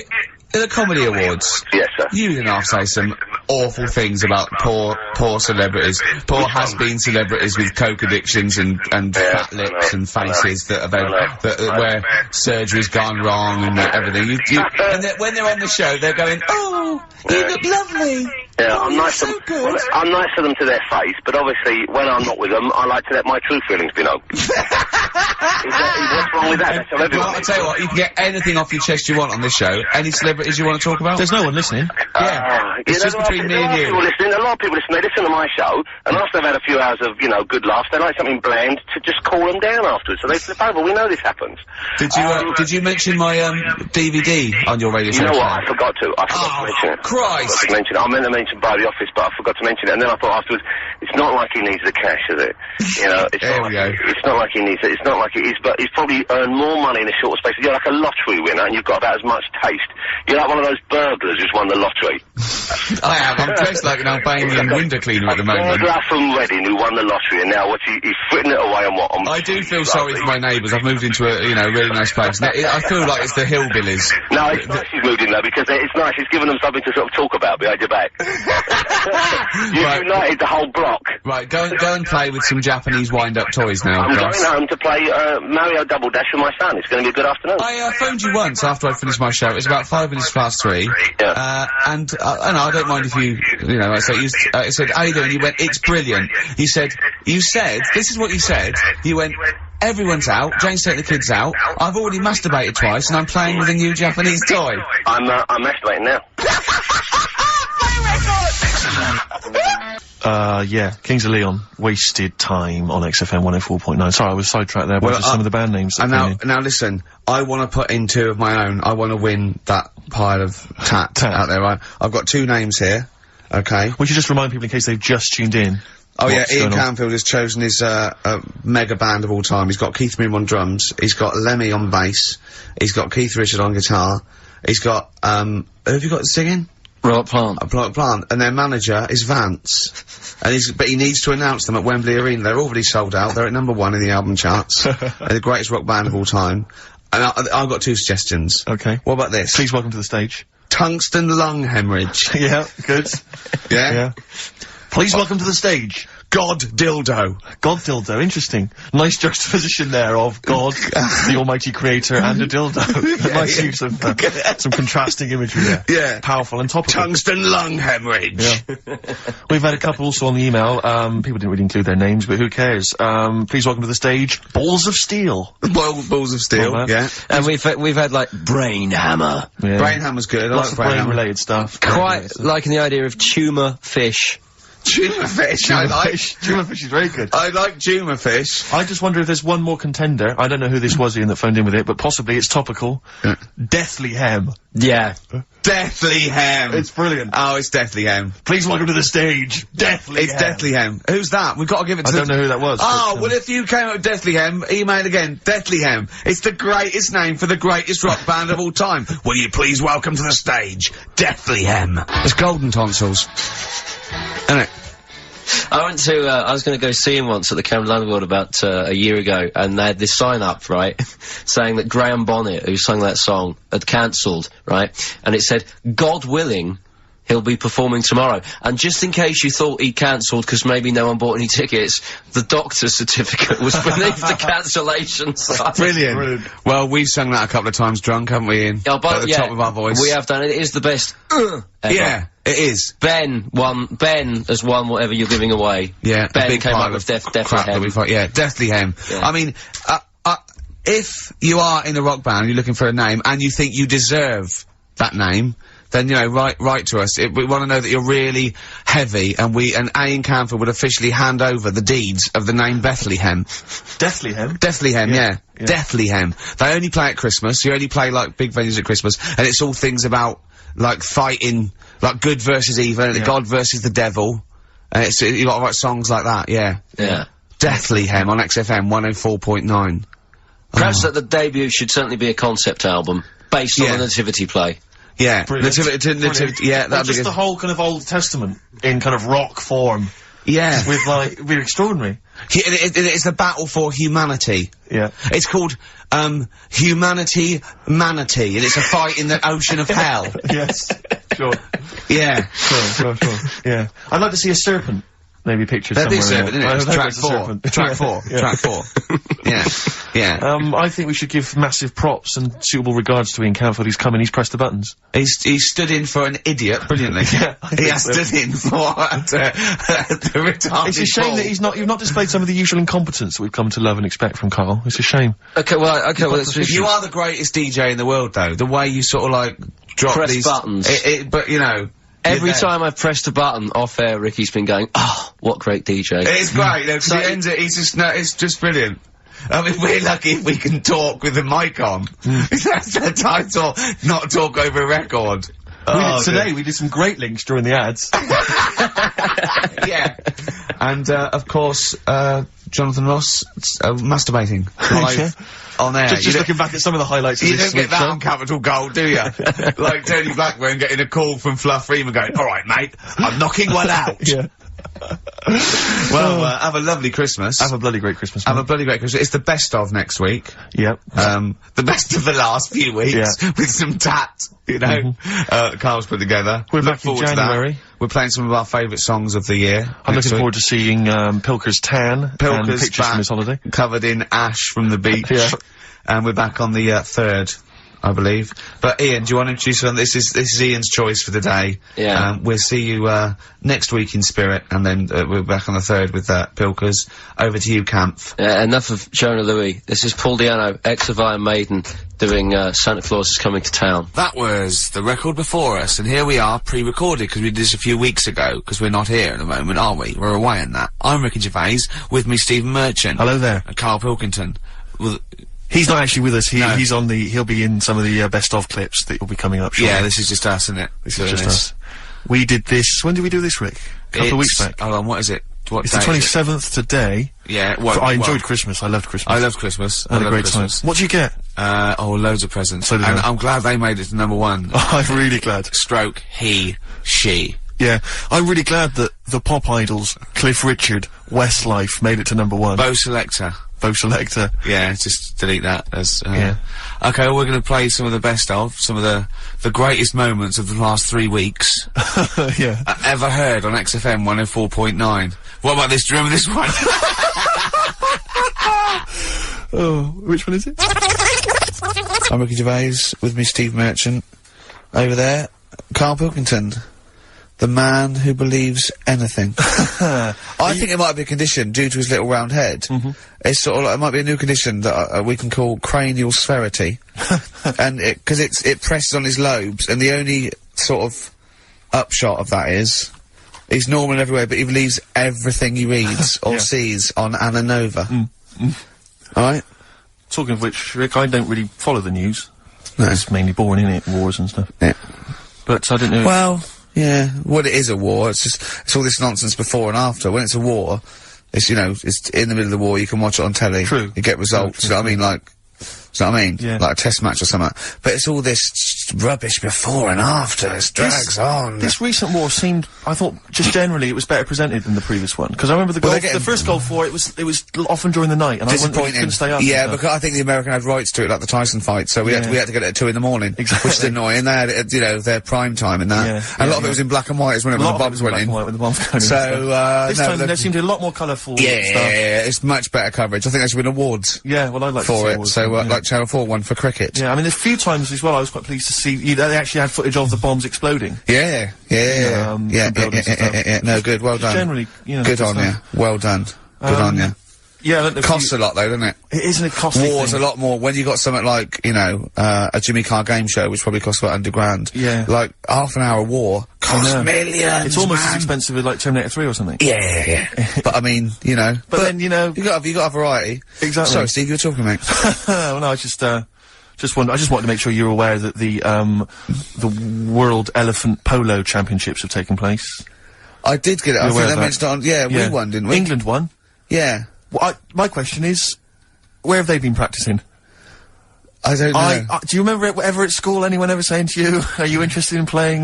At the Comedy Awards, Yes, sir. you and I say some awful things about poor celebrities, poor has-been celebrities with coke addictions and fat lips and faces that where surgery's gone wrong and everything. And when they're on the show, they're going, "Oh, you look lovely." Yeah, Oh, I'm nice so to good. well, I'm nice to them to their face, but obviously when I'm not with them, I like to let my true feelings be known. What's wrong with that? That's how everyone Well, I'll tell you what, you can get anything off your chest you want on this show. Any celebrities you want to talk about? There's no one listening. Yeah. It's just between me and you. A lot of people listen. They listen to my show, and after they've had a few hours of, good laughs, they like something bland to just cool them down afterwards. So they flip over. We know this happens. Did you mention my DVD on your radio show? You know what? I forgot to. I forgot to mention it. Christ! I meant to mention by the office, but I forgot to mention it. And then I thought afterwards, it's not like he needs the cash, is it? It's not like he needs it. It's not like it is, but he's probably earned more money in a shorter space. You're like a lottery winner, and you've got about as much taste. You're like one of those burglars who's won the lottery. I am. I'm dressed like an Albanian window cleaner at the moment. Burglar from Reading who won the lottery, and now he's fritting it away on what? I do feel sorry for my neighbours. I've moved into a really nice place. I feel like it's the hillbillies. No, it's nice he's moved in though, because it's nice. He's given them something to sort of talk about behind your back. You've united the whole block. Right, go and play with some Japanese wind-up toys now. I'm going home to play Mario Double Dash with my son. It's going to be a good afternoon. I phoned you once after I finished my show. It was about 5 minutes past 3. Yeah. And I don't mind if I said, how you doing? You went, it's brilliant. You said, this is what you said. You went, everyone's out, Jane's taking the kids out, I've already masturbated twice, and I'm playing with a new Japanese toy. I'm masturbating now. Yeah, Kings of Leon, Wasted Time on XFM 104.9. Sorry, I was sidetracked there by just some of the band names. And now listen, I want to put in 2 of my own. I want to win that pile of tat out there, right? I've got 2 names here, okay? We should just remind people in case they've just tuned in. Oh yeah, Ian Canfield has chosen his, mega band of all time. He's got Keith Moon on drums, he's got Lemmy on bass, he's got Keith Richard on guitar, he's got, who have you got singing? Robert Plant. Robert Plant, and their manager is Vance. But he needs to announce them at Wembley Arena. They're already sold out. They're at #1 in the album charts. They're the greatest rock band of all time. And I've got 2 suggestions. Okay. What about this? Please welcome to the stage. Tungsten lung hemorrhage. Yeah, good. Yeah? Please welcome to the stage. God Dildo. God dildo, interesting. Nice juxtaposition there of God, the almighty creator, and a dildo. Nice use of some contrasting imagery there. Yeah. Powerful and topical. Tungsten lung hemorrhage. Yeah. We've had a couple also on the email. People didn't really include their names, but who cares? Please welcome to the stage, Balls of Steel. Balls of Steel, Well, yeah. And we've had like Brain Hammer. Yeah. Brain Hammer's good. I Lots like of Brain Hammer. brain-related stuff. Quite liking the idea of tumour fish. Tuna fish, I like. Tuna fish is very good. I like tuna fish. I just wonder if there's one more contender. I don't know who this was, Ian, that phoned in with it, but possibly it's topical. Deathly Hem. Yeah. Deathly Hem. It's brilliant. Oh, it's Deathly Hem. Please welcome to the stage, Deathly It's Hem. Deathly Hem. Who's that? We've got to give it to I don't know who that was. Oh, but, well, if you came up with Deathly Hem, email again. Deathly Hem. It's the greatest name for the greatest rock band of all time. Will you please welcome to the stage, Deathly Hem. It's Golden Tonsils. Isn't it? I was going to go see him once at the Camden Underworld about a year ago, and they had this sign up, right, saying that Graham Bonnet, who sung that song, had cancelled, right, and it said, God willing, he'll be performing tomorrow. And just in case you thought he cancelled because maybe no one bought any tickets, the doctor's certificate was beneath the cancellation sign. Brilliant. Well, we've sung that a couple of times drunk, haven't we, Ian? Oh, but At the top of our voice. We have done it. It is the best ever. Yeah, it is. Ben has won whatever you're giving away. Yeah, Ben a big came pile up with of Deathly crap that Hem. we've got. Yeah, Deathly Hem. Yeah. I mean, if you are in a rock band, you're looking for a name, and you think you deserve that name, then, you know, write to us. We want to know that you're really heavy, and Ian Camphor would officially hand over the deeds of the name Bethlehem. Deathly Hem? Deathly Hem, yeah. Deathly Hem. They only play at Christmas. You only play, like, big venues at Christmas, and it's all things about, like, fighting, like, good versus evil, and God versus the devil. And you gotta write songs like that, yeah. Yeah. Deathly Hem on XFM 104.9. Perhaps that the debut should certainly be a concept album based on the Nativity play. Yeah, Brilliant. Nativity, yeah, that'd be just good. the whole kind of Old Testament in kind of rock form. Yeah. With like, it'd be extraordinary. It's the battle for humanity. Yeah. It's called, Humanity Manatee, and it's a fight in the ocean of hell. Yes. Sure. Yeah. Sure. Yeah. I'd like to see a serpent. Maybe pictured That'd be a somewhere. serpent, isn't it? Track There's a serpent. Track four. Yeah. Track 4. Yeah. I think we should give massive props and suitable regards to Ian Camphor. He's come in, he's pressed the buttons. He stood in for an idiot brilliantly. Yeah, He has stood in for the retarded It's a shame ball. that you've not displayed some of the usual incompetence that we've come to love and expect from Karl. It's a shame. Okay, well, You are the greatest DJ in the world, though. The way you sort of, like, drop Press these... buttons. But, you know... Every time I've pressed a button off air, Ricky's been going, oh, what great DJ. It's great, though, 'cause he ends it, it's just brilliant. I mean, we're lucky if we can talk with the mic on. That's the title, not talk over a record. We did some great links during the ads. Yeah. And, of course, Jonathan Ross, masturbating. Live on air. Just looking back at some of the highlights of You this don't get week's that show. on Capital Gold, do you? Like Tony Blackburn getting a call from Fluff Freeman going, alright mate, I'm knocking one out. Yeah. Well, have a lovely Christmas. Have a bloody great Christmas, Have mate. a bloody great Christmas. It's the best of next week. Yep. The best of the last few weeks. Yeah. With some tat, you know, Carl's put together. We're Look back in forward to that. January. We're playing some of our favourite songs of the year. I'm next looking week. forward to seeing Pilker's tan and Pilker's pictures from his holiday. covered in ash from the beach. Yeah. And we're back on the 3rd, I believe. But Ian, do you want to introduce us? This is Ian's choice for the day. Yeah. We'll see you next week in spirit, and then we're back on the 3rd with Pilkers. Over to you, Kampf. Enough of Jonah Louis. This is Paul Di'Anno, ex of Iron Maiden, doing Santa Claus is Coming to Town. That was the record before us, and here we are, pre-recorded, because we did this a few weeks ago, because we're not here at the moment, are we? We're away on that. I'm Ricky Gervais, with me Stephen Merchant. Hello there. And Karl Pilkington. Well, He's not actually with us. No. He'll be in some of the best of clips that will be coming up shortly. yeah, this is just us, isn't it? This is just us. We did this. When did we do this, Rick? A couple of weeks back. Hold on, what is it? What It's day the is it? 27th today. Yeah, I enjoyed Christmas. I loved Christmas. I love Christmas. I had I a love great Christmas. time. What did you get? Loads of presents. So did and I. I'm glad they made it to #1. I'm really glad. Stroke, he, she. Yeah, I'm really glad that the pop idols, Cliff Richard, Westlife, made it to #1. Bo Selector. Bo Selector. Yeah, just delete that as, Yeah. Okay, well, we're gonna play some of the best of, some of the greatest moments of the last 3 weeks. Yeah. Ever heard on XFM 104.9. What about this? Do you remember this one? Oh, which one is it? I'm Ricky Gervais, with me Steve Merchant. Over there, Karl Pilkington. The man who believes anything. I think it might be a condition due to his little round head. It's sort of like, it might be a new condition that we can call cranial spherity. And because it presses on his lobes, and the only sort of upshot of that is, he's normal in every way, but he believes everything he reads or sees on Anna Nova. Alright? Talking of which, Rick, I don't really follow the news. No. It's mainly boring, innit? Wars and stuff. Yeah. But I didn't know... Well, yeah, it is a war. It's just, it's all this nonsense before and after. When it's a war, it's, you know, it's in the middle of the war, you can watch it on telly. True. You get results, you know what I mean? Like, you know what I mean? Yeah. Like a test match or something. But it's all this rubbish before and after. It drags on. This recent war seemed, I thought, just generally, it was better presented than the previous one. Because I remember the first Gulf War, it was often during the night, and I couldn't stay up. Yeah, because I think the American had rights to it, like the Tyson fight, so we had to get it at 2 in the morning. Exactly. Which is annoying. They had it, you know, their prime time and that. Yeah, and a lot of it was in black and white as when the bombs went in. When the bombs went in. So, this time there seemed to be a lot more colourful stuff. Yeah, it's much better coverage. I think there should win awards. Yeah, well, I'd like to see for it. awards, So, like Channel 4 won for cricket. Yeah, I mean, there's a few times as well I was quite pleased to see they actually had footage of the bombs exploding. Yeah. No, good. Well done. Generally, you know. Good on you. Well done. Good on you. Yeah, Costs a lot though, doesn't it? It isn't a costly War's thing. a lot more when you got something like, you know, a Jimmy Carr game show, which probably costs about £100. Yeah. Like half an hour war costs millions. It's almost man. as expensive as like Terminator 3 or something. Yeah. But I mean, you know. But then, you know. You got a variety. Exactly. Sorry, Steve, you were talking, mate. Well, no, I just wanted to make sure you're aware that the World Elephant Polo Championships have taken place. I did get it. I think they mentioned it on, we won, didn't we? England won. Yeah. Well, my question is, where have they been practicing? I don't know. Do you remember ever at school anyone ever saying to you, are you interested in playing,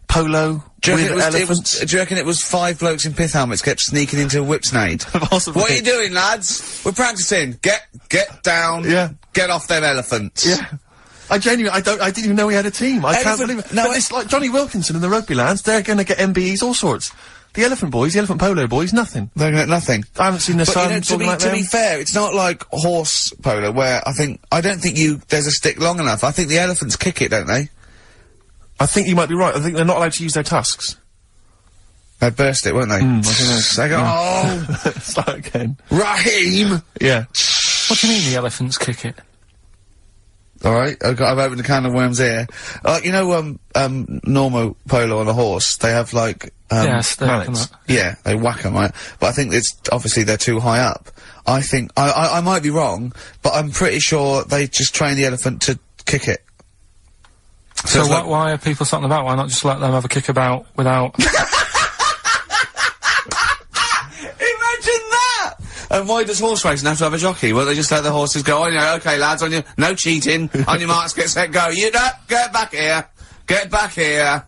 polo with elephants? Do you reckon it was 5 blokes in pith helmets kept sneaking into a whipsnade? Possibly. What are you doing, lads? We're practicing. Get down. Yeah. Get off them elephants. Yeah. I didn't even know he had a team. I can't believe it. No, but it's like Johnny Wilkinson and the rugby lads, they're gonna get MBEs, all sorts. The elephant boys, the elephant polo boys, nothing. They're gonna get nothing. I haven't seen their son talking like to be fair, it's not like horse polo where I don't think there's a stick long enough. I think the elephants kick it, don't they? I think you might be right. I think they're not allowed to use their tusks. They'd burst it, won't they? I don't know. They go, oh! Start again. Raheem! Yeah. What do you mean the elephants kick it? Alright, I've opened a can of worms here. You know, normal polo on a horse, they have like, yes, mallets. Yeah, they whack them, right? But I think it's, obviously they're too high up. I think, I might be wrong, but I'm pretty sure they just train the elephant to kick it. So why are people something about? Why not just let them have a kick about without... Imagine that! And why does horse racing have to have a jockey? Well, they just let the horses go, on you, okay lads, on you, no cheating, on your marks, get set, go. You know, get back here. Get back here.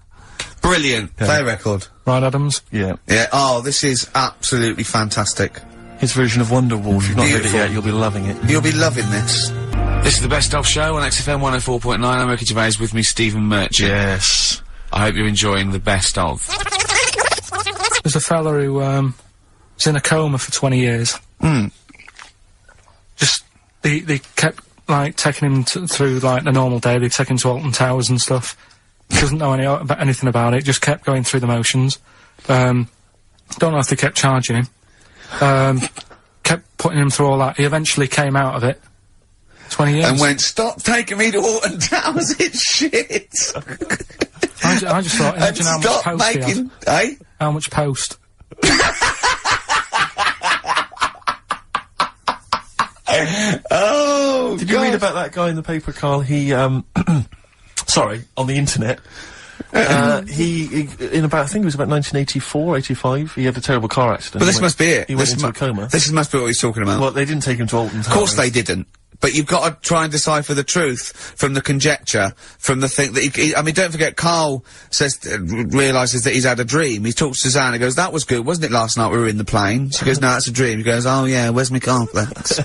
Brilliant. Yeah. Play a record. Right, Adams? Yeah. Yeah, oh, this is absolutely fantastic. His version of Wonderwall, if you've not heard it yet, you'll be loving it. You'll be loving this. This is the Best Of Show on XFM 104.9. I'm Ricky Gervais, with me Stephen Merchant. Yes. I hope you're enjoying the Best Of. There's a fella who, was in a coma for 20 years. Just, they kept, like, taking him through, like, the normal day. They'd take him to Alton Towers and stuff. Doesn't know anything about it, just kept going through the motions. Don't know if they kept charging him. Kept putting him through all that. He eventually came out of it. 20 years. And went, stop taking me to Alton Towers, it's shit! I just thought, imagine how much post he had. Eh? How much post? Oh, Did you read about that guy in the paper, Karl? He, sorry, on the internet. He in about, I think it was about 1984, 85, he had a terrible car accident. But this must be it. He went into a coma. This must be what he's talking about. Well, they didn't take him to Alton Towers. Of course they didn't. but you've got to try and decipher the truth from the conjecture, from the thing that I mean, don't forget, Karl says, realises that he's had a dream. He talks to Suzanne and goes, that was good, wasn't it, last night we were in the plane? She goes, no, that's a dream. He goes, oh yeah, where's my cornflakes?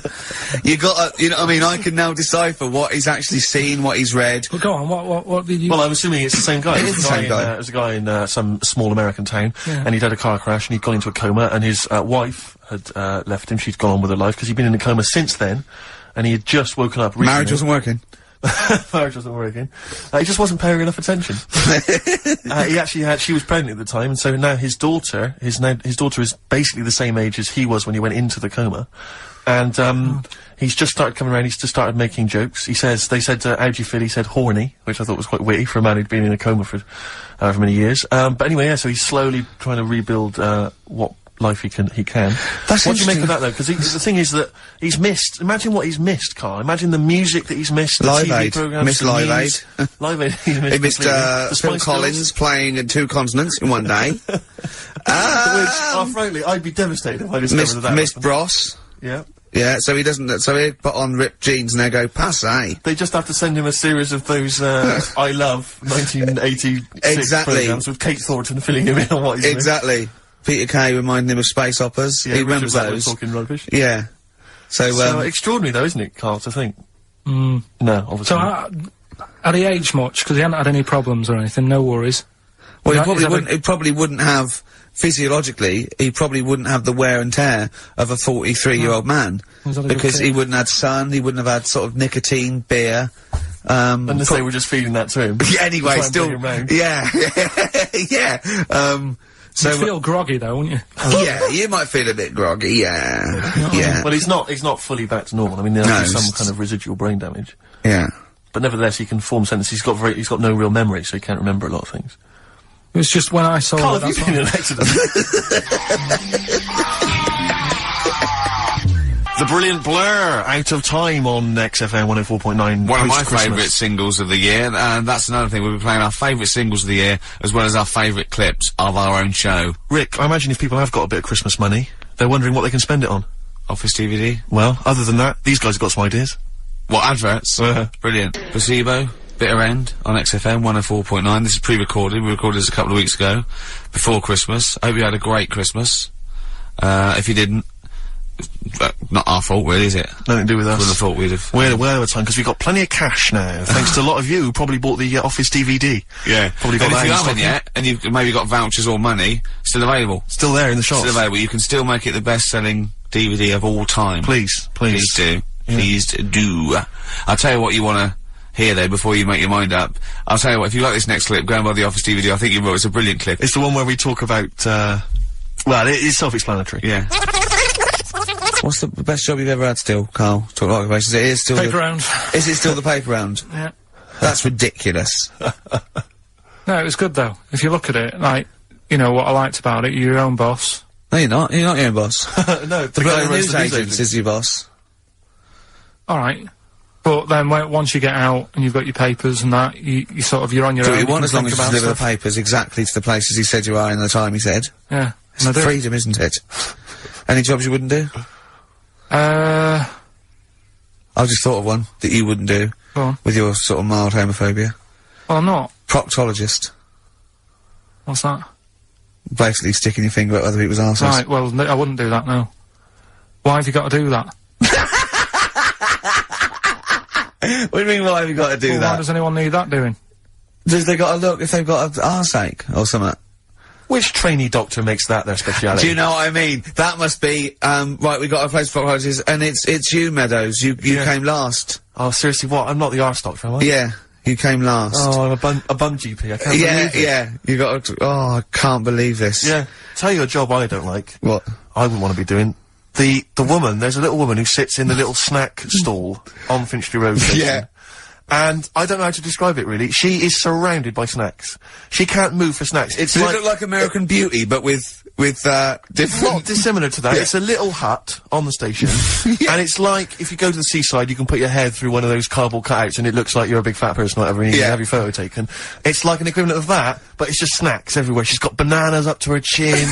You got to, you know what I mean, I can now decipher what he's actually seen, what he's read. Well, go on, what did you... Well, I'm assuming it's the same guy. It is the same guy. There's a guy in some small American town, and he'd had a car crash and he'd gone into a coma, and his wife had left him. She'd gone on with her life because he'd been in a coma since then, and he had just woken up recently. Marriage wasn't working. Marriage wasn't working. He just wasn't paying enough attention. He actually had, she was pregnant at the time, and so now his daughter is basically the same age as he was when he went into the coma. And, he's just started coming around, he's just started making jokes. He says, they said, how do you feel? He said, horny, which I thought was quite witty for a man who'd been in a coma for however many years. But anyway, yeah, so he's slowly trying to rebuild, what life he can. That's what do you make of that, though? Because the thing is that he's missed, imagine what he's missed, Karl. Imagine the music that he's missed, the Live TV Aid. programmes, Missed Live Aid. Live Aid, he missed He missed, Phil Collins playing in 2 continents in one day. Frankly, I'd be devastated if I discovered that. Missed Bros. Yeah. Yeah, so he doesn't, so he'd put on ripped jeans and they go, passe. They just have to send him a series of those, I Love 1986 Exactly. programmes with Kate Thornton filling him in on what he's doing. Exactly. Peter Kay reminding him of space operas. Yeah, he remembers Richard Blackwood those. talking rubbish. Yeah. So, extraordinary though, isn't it, Karl, to think? No, obviously So, not. had he aged much? Because he hadn't had any problems or anything, no worries. well, Is that- he probably wouldn't have, physiologically, he probably wouldn't have the wear and tear of a 43-year-old man. Was that a good Because kid? he wouldn't have had sun, he wouldn't have had sort of nicotine, beer, Unless they were just feeding that to him. yeah, anyway, Try and still, bring him round. yeah, yeah, so, You'd feel groggy though, wouldn't you? yeah, you might feel a bit groggy, yeah, Well, he's not fully back to normal. I mean, there No, is some it's- kind of residual brain damage. yeah. But nevertheless, he can form sentences. He's got no real memory, so he can't remember a lot of things. It was just when I saw Karl, it, have you been in an accident? The Brilliant Blur, Out of Time on XFM 104.9. One of my post-Christmas. favourite singles of the year, and that's another thing, we'll be playing our favourite singles of the year, as well as our favourite clips of our own show. Rick, I imagine if people have got a bit of Christmas money, they're wondering what they can spend it on. Office DVD. Well, other than that, these guys have got some ideas. What, adverts? Brilliant. Placebo, Bitter End, on XFM 104.9. This is pre-recorded, we recorded this a couple of weeks ago, before Christmas. Hope you had a great Christmas. If you didn't, not our fault really, is it? Nothing to do with us. Wouldn't have thought we'd have... We're over time, because we've got plenty of cash now, thanks to a lot of you who probably bought the Office DVD. Yeah. Probably got And that if you in haven't stock. yet, and you've maybe got vouchers or money, still available. Still there in the shops. Still available. You can still make it the best-selling DVD of all time. Please. Please do. Please do. I'll tell you what you want to hear, though, before you make your mind up. I'll tell you what, if you like this next clip, go and buy the Office DVD. I think you will. It's a brilliant clip. It's the one where we talk about, well, it is self-explanatory. Yeah. What's the best job you've ever had still, Karl? Talk about occupations. It is still Paper round. Is it still the paper round? Yeah. That's ridiculous. No, it was good though. If you look at it, like, you know, what I liked about it, you're your own boss. No, you're not. You're not your own boss. No, The guy news agent is your boss. Alright. But then once you get out and you've got your papers and that, you sort of, you're on your Do own. what you want can as long think as you about deliver the stuff. papers exactly to the places he said you are in the time he said. Yeah. It's And I do. freedom, isn't it? Any jobs you wouldn't do? I just thought of one that you wouldn't do Go on. with your sort of mild homophobia. Well, I'm not. Proctologist. What's that? Basically sticking your finger at other people's arses. Right, well, I wouldn't do that, no. Why have you got to do that? What do you mean, why have you got to do Well, that? why does anyone need that doing? Does they got to look if they've got an arseache or something? Which trainee doctor makes that their speciality? Do you know what I mean? That must be, right, we got a place for proctologists, and it's you, Meadows. You came last. Oh, seriously, what? I'm not the arse doctor, am I? Yeah, you came last. Oh, I'm a bum GP. I can't yeah, believe it. yeah. You got to, oh, I can't believe this. Yeah. Tell you a job I don't like. What? I wouldn't want to be doing. The woman, there's a little woman who sits in the little snack stall on Finchley Road station. Yeah. And I don't know how to describe it really. She is surrounded by snacks. She can't move for snacks. It's Does like it look like American Beauty, but with not different... dissimilar to that. Yeah. It's a little hut on the station, and it's like if you go to the seaside, you can put your head through one of those cardboard cutouts, and it looks like you're a big fat person, whatever, and you Yeah. can have your photo taken. It's like an equivalent of that, but it's just snacks everywhere. She's got bananas up to her chin.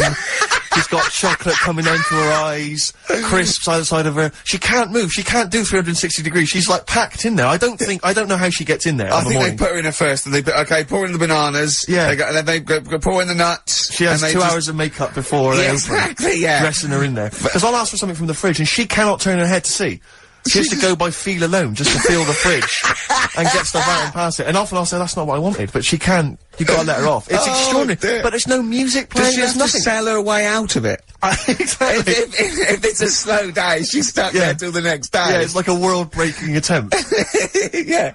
She's got chocolate coming into her eyes, crisps either side of her. She can't move. She can't do 360 degrees. She's like packed in there. I don't know how she gets in there. I think they put her in there first, and okay, pour in the bananas. Yeah. And then they go pour in the nuts. She has 2 hours of makeup before they exactly, yeah. dressing her in there. Because I'll ask for something from the fridge, and she cannot turn her head to see. She has to go by feel alone, just to feel the fridge, and get stuff out and pass it. And often I'll say, that's not what I wanted, but she can. You've got to let her off. It's extraordinary. Dear. But there's no music playing, Does she have nothing. to sell her way out of it? Exactly. If it's a slow day, she's stuck there till the next day. Yeah, it's like a world-breaking attempt. Yeah.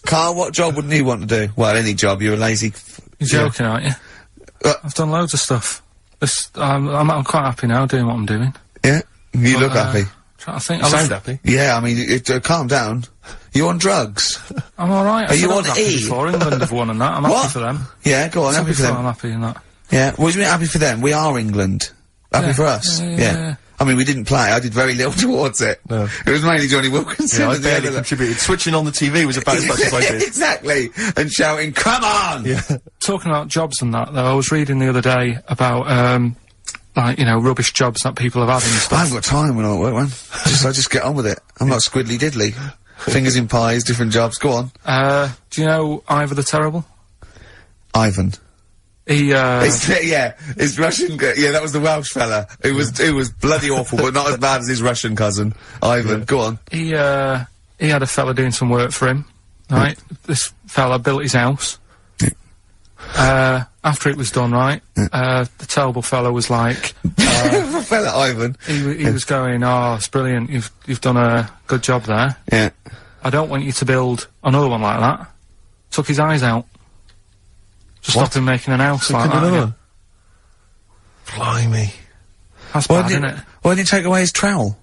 Carl, what job wouldn't you want to do? Well, any job. You're a lazy... You're joking, aren't you? I've done loads of stuff. I'm quite happy now doing what I'm doing. Yeah? You look happy. I think You sound happy. Yeah, I mean, calm down. You on drugs? I'm alright. Are you on E? E? Before England have won and that. I'm happy for them. Yeah, go on, happy for them. I'm happy in that. Yeah, what do you mean happy for them? We are England. Happy for us? Yeah. I mean, we didn't play. I did very little towards it. No. It was mainly Johnny Wilkinson. Yeah, I barely contributed. Switching on the TV was about as much as I did. Exactly. And shouting, come on! Yeah. Talking about jobs and that, though, I was reading the other day about, like, you know, rubbish jobs that people have had and stuff. I haven't got time when I'm at work, man. I just get on with it. I'm not squiddly diddly. Fingers in pies, different jobs. Go on. Do you know Ivor the Terrible? Ivan. He, his Russian, that was the Welsh fella. It was bloody awful, but not as bad as his Russian cousin, Ivan. Go on. He had a fella doing some work for him, right? This fella built his house. After it was done, right, the terrible fella was like, fella Ivan. He was going, oh, it's brilliant, you've done a good job there. Yeah. I don't want you to build another one like that. Took his eyes out. Just stopped him making an house like that. Another one? Blimey. That's bad, isn't it? Why didn't he take away his trowel?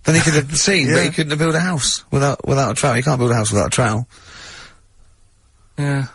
Then he could have seen, but he couldn't have built a house without a trowel. You can't build a house without a trowel. Yeah.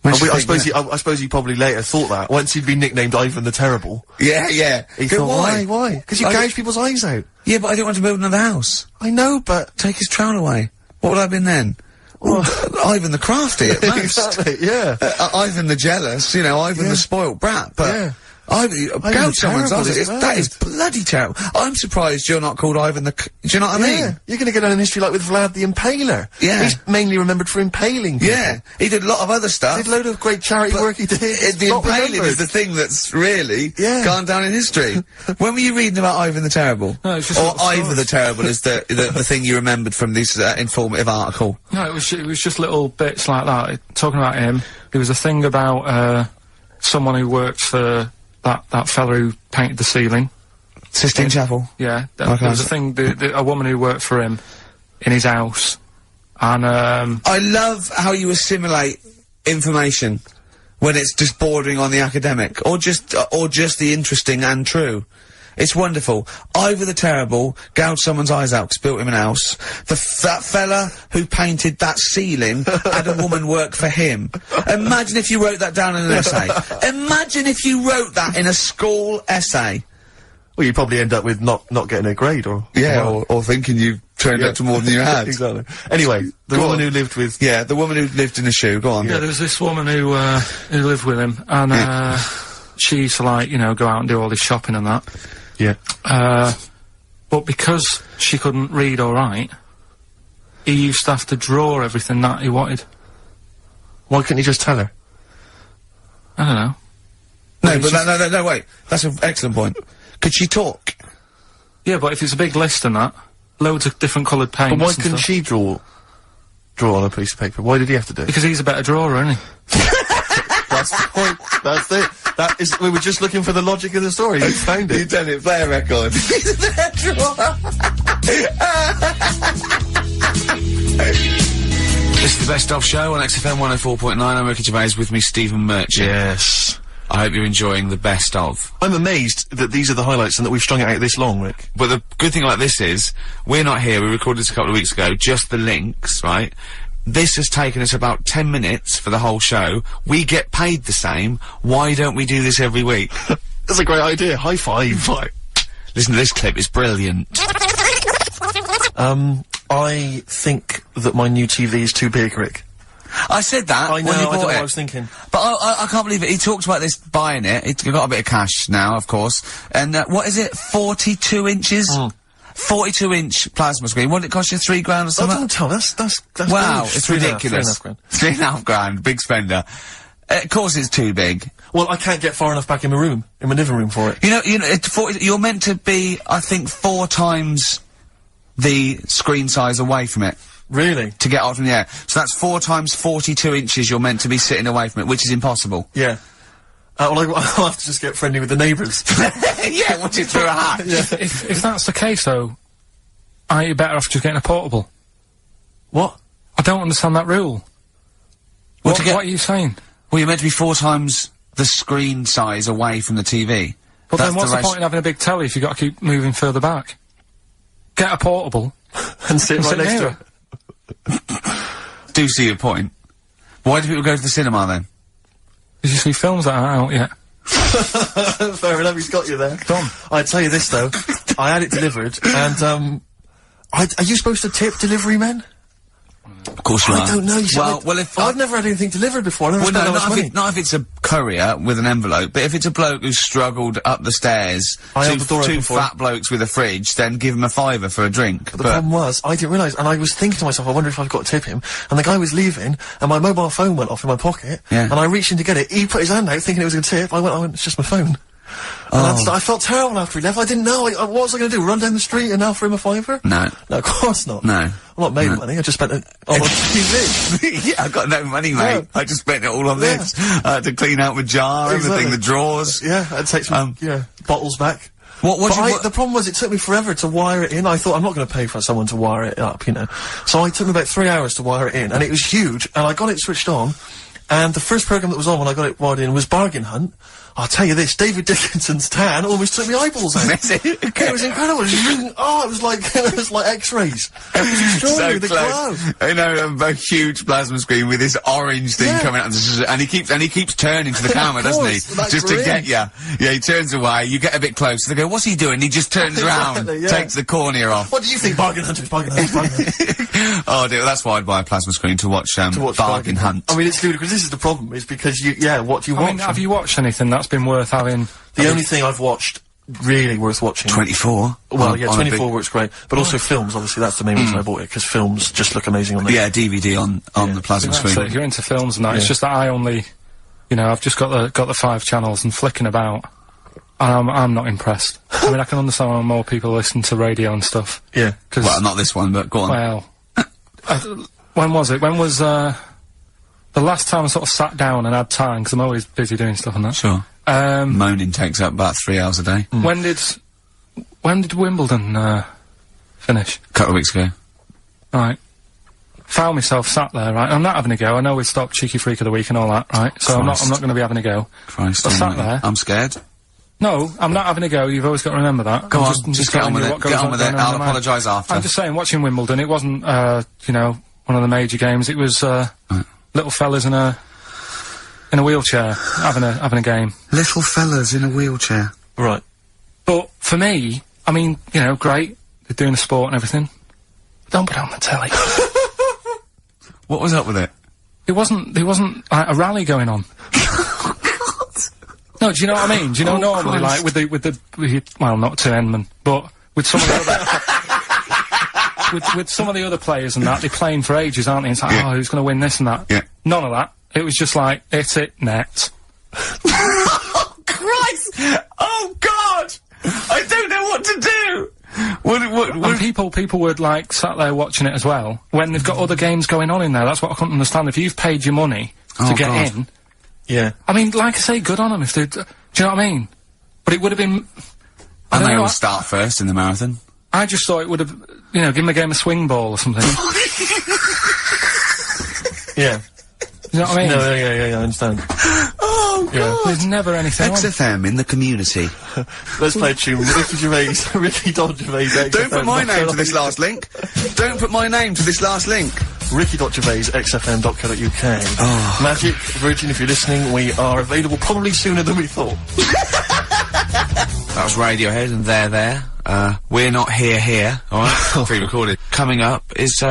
I suppose he probably later thought that, once he'd been nicknamed Ivan the Terrible. Yeah, yeah. He thought, why? Because you gouge people's eyes out. Yeah, but I didn't want to build another house. I know, but... Take his trowel away. What would I have been then? Ivan the Crafty at most. Exactly, yeah. Ivan the Jealous, you know, Ivan the spoilt brat, but... Yeah. Gouge someone's eyes. That is bloody terrible. I'm surprised you're not called Ivan the... Do you know what I mean? You're gonna get on in history like with Vlad the Impaler. Yeah. He's mainly remembered for impaling people. Yeah. He did a lot of other stuff. He did a load of great charity work he did. The impaling is the thing that's really gone down in history. When were you reading about Ivan the Terrible? No, it's just or Ivor the Terrible is the thing you remembered from this informative article? No, it was just little bits like that. Talking about him, there was a thing about, someone who worked for that fella who painted the ceiling. Sistine Chapel? Yeah. There was a thing, a woman who worked for him in his house. And, I love how you assimilate information when it's just bordering on the academic, or just the interesting and true. It's wonderful. Ivor the Terrible gouged someone's eyes out 'cause built him an house. That fella who painted that ceiling had a woman work for him. Imagine if you wrote that down in an essay. Imagine if you wrote that in a school essay. Well, you'd probably end up with not getting a grade, or... Yeah, or thinking you turned up to more than you had. Exactly. Anyway, the woman who lived with... Yeah, the woman who lived in a shoe, go on. Yeah, there was this woman who lived with him, and, she used to, like, you know, go out and do all this shopping and that. Yeah. But because she couldn't read or write, he used to have to draw everything that he wanted. Why couldn't he just tell her? I don't know. No, wait. That's an excellent point. Could she talk? Yeah, but if it's a big list and that, loads of different coloured paints. But why couldn't she draw on a piece of paper? Why did he have to do it? Because he's a better drawer, isn't he? That's the point. That's it. We were just looking for the logic of the story. You found it. You've done it. Play a record. He's a better drawer. This is the Best Of Show on XFM 104.9. I'm Ricky Gervais, with me Stephen Merchant. Yes. I hope you're enjoying the Best Of. I'm amazed that these are the highlights and that we've strung it out this long, Rick. But the good thing about this is, we're not here, we recorded this a couple of weeks ago, just the links, right? This has taken us about 10 minutes for the whole show. We get paid the same. Why don't we do this every week? That's a great idea. High five. Listen to this clip, it's brilliant. I think that my new TV is too big, Rick. I said that I know, when you I bought don't know it. what I was thinking. But I can't believe it. He talked about this buying it. He's got a bit of cash now, of course. And what is it? 42 inches. 42-inch plasma screen. What did it cost you? $3 grand or Oh, something? don't tell. That's Wow, huge. it's 3.5 ridiculous. grand. £3.5 grand. Big spender. Of course, it's too big. Well, I can't get far enough back in my room, in my living room for it. You know, you're meant to be, I think, 4 times the screen size away from it. Really? To get out from the air. So that's 4 times 42 inches you're meant to be sitting away from it, which is impossible. Yeah. Well, I'll have to just get friendly with the neighbours. Yeah, watch it through a hat. Yeah. If that's the case, though, aren't you better off just getting a portable? What? I don't understand that rule. Well, What are you saying? Well, you're meant to be 4 times the screen size away from the TV. But then what's the point in having a big telly if you've got to keep moving further back? Get a portable. And sit right next to near it. Do see your point. Why do people go to the cinema then? Did you see films that aren't out yet? Fair enough, he's got you there. Done. I tell you this though, I had it delivered, and are you supposed to tip delivery men? Of course you are. I don't know. You see, Well, if I've never had anything delivered before. I never spent that much money. not if it's a courier with an envelope, but if it's a bloke who's struggled up the stairs, I held the door two open for fat blokes with a fridge, then give him a £5 for a drink. But the problem was, I didn't realise, and I was thinking to myself, I wonder if I've got to tip him. And the guy was leaving, and my mobile phone went off in my pocket, Yeah. and I reached in to get it. He put his hand out thinking it was a tip. I went, it's just my phone. And I felt terrible after he left. I didn't know. What was I going to do? Run down the street and offer him a £5? No. No, of course not. No. I'm not made money. I just spent it on TV. Yeah, I got no money, mate. Yeah. I just spent it all on this. I had to clean out my jar, everything, Exactly. the drawers. Yeah, I'd take some, bottles back. The problem was, it took me forever to wire it in. I thought, I'm not going to pay for someone to wire it up, you know. So it took me about 3 hours to wire it in, and it was huge, and I got it switched on, and the first programme that was on when I got it wired in was Bargain Hunt. I'll tell you this, David Dickinson's tan almost took my eyeballs out. It was incredible. It was like X-rays. It was extraordinary, the glow. You know, a huge plasma screen with this orange thing coming out, and he keeps turning to the camera, doesn't he? Just to get you. Yeah, he turns away, you get a bit closer, they go, what's he doing? He just turns around, takes the cornea off. What do you think, Bargain Hunters? Bargain Hunters. Oh dear, that's why I'd buy a plasma screen to watch Bargain Hunt. I mean, it's ludicrous. This is the problem, is because what do you watch? I mean, have you watched anything that's been worth having? The only thing I've watched really worth watching. 24. Well, yeah, 24 works great, but also films. Obviously, that's the main reason I bought it, because films just look amazing on the. Yeah, DVD on the plasma So screen. if you're into films and that, it's just that I only, you know, I've just got the 5 channels and flicking about. I'm not impressed. I mean, I can understand why more people listen to radio and stuff. Yeah. Well, not this one, but go on. Well, when was it? When was the last time I sort of sat down and had time, because I'm always busy doing stuff and that. Sure. Moaning takes up about 3 hours a day. When did Wimbledon finish? A couple of weeks ago. Right. Found myself sat there, right? I'm not having a go. I know we stopped Cheeky Freak of the Week and all that, right? So I'm not going to be having a go. Christ, I sat there. I'm scared. No, I'm not having a go. You've always got to remember that. Go on, just get on with it. Get on with it. I'll apologise after. I'm just saying, watching Wimbledon, it wasn't, you know, one of the major games. It was little fellas in a wheelchair having a game. Little fellas in a wheelchair. Right. But for me, I mean, you know, great. They're doing the sport and everything. Don't put it on the telly. What was up with it? There wasn't like a rally going on. No, do you know what I mean? Do you know normally, Christ. like with the well, not to Enman, but with some of the other with some of the other players and that, they're playing for ages, aren't they? It's like, oh, who's going to win this and that? Yeah. None of that. It was just like, hit it, net. Oh, Christ! Oh, God! I don't know what to do! And people were like sat there watching it as well when they've got other games going on in there. That's what I couldn't understand. If you've paid your money to get in, yeah. I mean, like I say, good on them if they. Do you know what I mean? But it would have been. And they all start first in the marathon. I just thought it would have, you know, given the game a swing ball or something. Yeah. You know what I mean? No, yeah, I understand. Oh, God! Yeah. There's never anything on. XFM in the community. Let's play a tune. Ricky Gervais, Ricky Gervais. Don't put my name to this last link. Don't put my name to this last link. Ricky.Gervais, xfm.co.uk. Oh. Magic, Virgin, if you're listening, we are available probably sooner than we thought. That was Radiohead and They're There. We're Not Here, alright? Pre-recorded. Coming up is,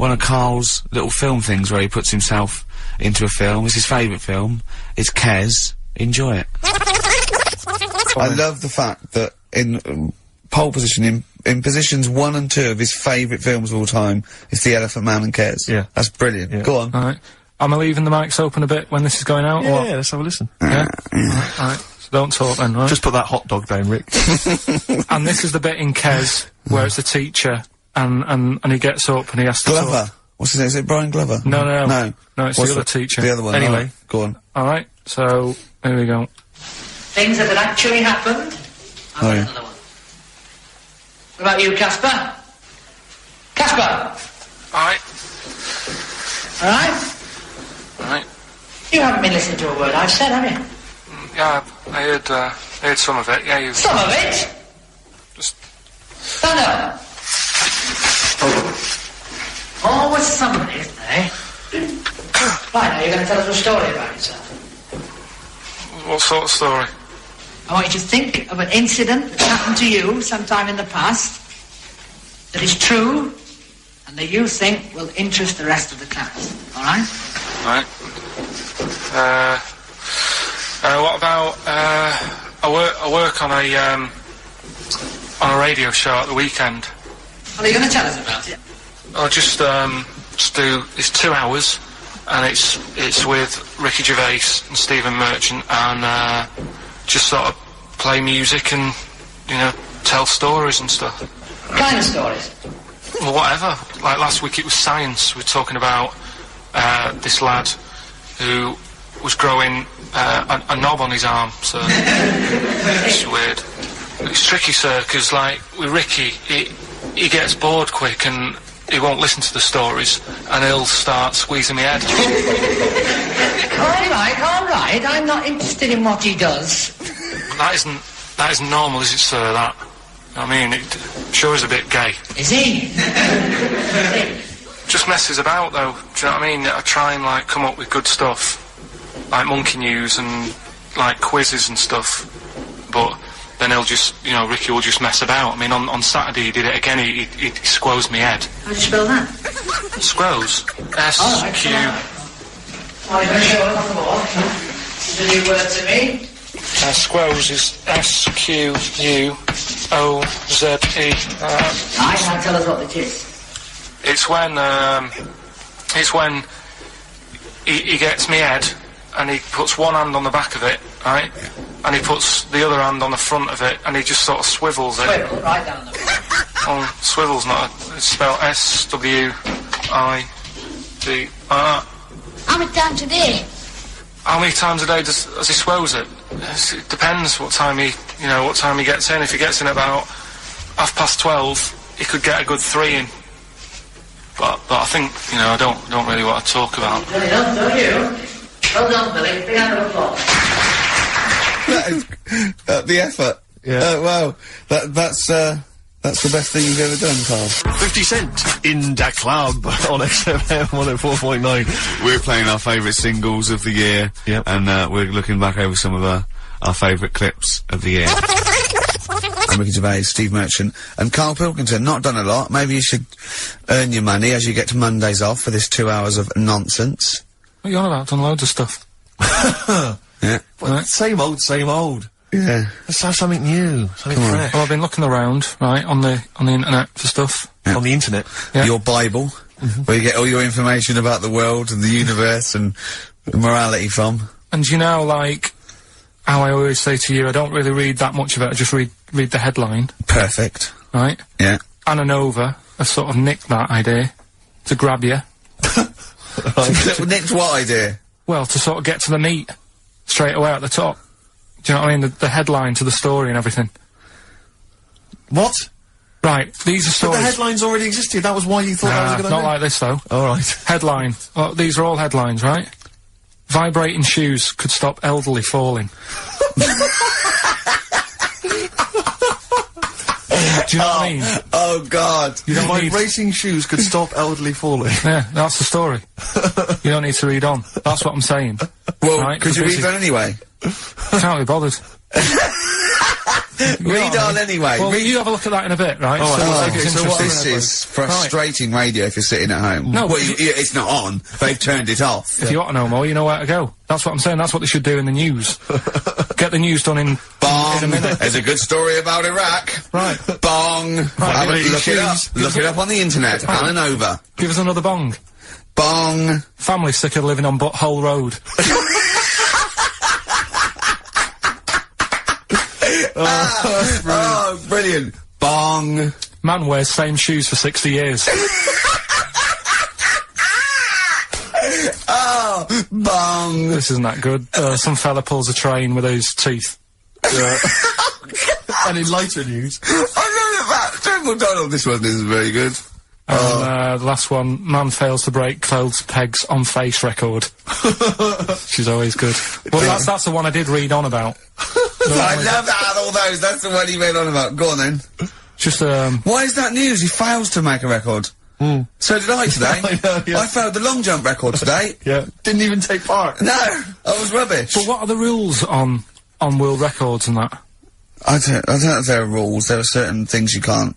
one of Karl's little film things where he puts himself into a film. It's his favourite film. It's Kes. Enjoy it. I love the fact that in pole position, in positions 1 and 2 of his favourite films of all time, it's The Elephant Man and Kes. Yeah. That's brilliant. Yeah. Go on. Alright. Am I leaving the mics open a bit when this is going out, or? Yeah, let's have a listen. Yeah? Alright. So don't talk then, right? Just put that hot dog down, Rick. And this is the bit in Kes where it's the teacher, and he gets up and he has to Glover. talk. What's his name? Is it Brian Glover? No, No, it's the other teacher. The other one. Anyway. Alright, go on. Alright, so, here we go. Things that had actually happened. I've got another one. What about you, Casper? Casper! Alright. Alright? Alright. You haven't been listening to a word I've said, have you? Yeah, I heard some of it, yeah, you... Some of it? Just... No, no. Always somebody, isn't there? Right, now you're going to tell us a story about yourself. What sort of story? I want you to think of an incident that happened to you sometime in the past that is true and that you think will interest the rest of the class. All right? Right. What about, I work on a radio show at the weekend. Well, are you going to tell us about it? I just do, it's 2 hours, and it's with Ricky Gervais and Stephen Merchant, and, just sort of play music and, you know, tell stories and stuff. What kind of stories? Well, whatever. Like last week it was science. We were talking about, this lad who was growing, a knob on his arm, so it's weird. It's tricky, sir, because, like, with Ricky, he gets bored quick and he won't listen to the stories, and he'll start squeezing my head. All right, I'm not interested in what he does. That isn't normal, is it, sir, that? I mean, it sure is a bit gay. Is he? Just messes about, though, do you know what I mean? I try and, like, come up with good stuff, like monkey news and, like, quizzes and stuff, but then he'll just, you know, Ricky will just mess about. I mean, on Saturday he did it again, he squoze me head. How do you spell that? Squoze? S-Q... Well, you're going to show it on the board. This is a new word to me. Squoze is S-Q-U-O-Z-E. Right, now tell us what it is. It's when he gets me head and he puts one hand on the back of it, right? And he puts the other hand on the front of it and he just sort of swivels it. Swivel, right down the bottom. Oh, swivel's not it's spelled S-W-I-V-R. How many times a day? How many times a day does he swells it? It depends what time he gets in. If he gets in about 12:30, he could get a good 3 in. But I think, you know, I don't really want to talk about. Really don't you? Well done, Billy. Big hand of applause. That is, the effort. Yeah. Wow. That's the best thing you've ever done, Karl. 50 Cent in Da Club on XFM 104.9. We're playing our favourite singles of the year. Yep. And, we're looking back over some of our favourite clips of the year. I'm Ricky Gervais, Steve Merchant, and Karl Pilkington. Not done a lot. Maybe you should earn your money as you get to Mondays off for this 2 hours of nonsense. What are you on about? Done loads of stuff. Yeah. Well, same old. Yeah. Let's have something new, something fresh. Well, I've been looking around, right, on the internet for stuff. Yeah. On the internet. Yeah. Your Bible, where you get all your information about the world and the universe and morality from. And you know, like, how I always say to you, I don't really read that much of it, I just read the headline, Perfect. right? Yeah. Anna Nova has sort of nicked that idea to grab you. Nick's what idea? Well, to sort of get to the meat straight away at the top. Do you know what I mean? The headline to the story and everything. What? Right, these are But stories. the headlines already existed, that was why you thought that was a good not idea? like this, though. Alright. Headline. Well, these are all headlines, right? Vibrating shoes could stop elderly falling. Do you know what I mean? Oh, God. You don't need... Vibrating shoes could stop elderly falling. Yeah, that's the story. You don't need to read on. That's what I'm saying. Well, Right, could you read busy. that anyway? Can't be bothered. Read on anyway. Well, Read. you have a look at that in a bit, right? This is frustrating radio if you're sitting at home. No, well, it's not on. They've turned it off. If you want to know more, you know where to go. That's what I'm saying. That's what they should do in the news. Get the news done in a minute. There's a good story about Iraq. Right. Bong. Look it up. Look it up on the internet. Alan over. Give us another bong. Bong. Family sick of living on Butthole Road. Oh, brilliant. Bong. Man wears same shoes for 60 years. Oh, bong. This isn't that good. Some fella pulls a train with his teeth. And in lighter news. I know that. General Donald, this one isn't very good. And the last one, man fails to break clothes pegs on face record. She's always good. Well, that's the one I did read on about. I love that out of all those. That's the one he read on about. Go on then. Just, Why is that news? He fails to make a record. So did I today. I know, yeah. I failed the long jump record today. Yeah. Didn't even take part. No, I was rubbish. but what are the rules on world records and that? I don't know if there are rules. There are certain things you can't.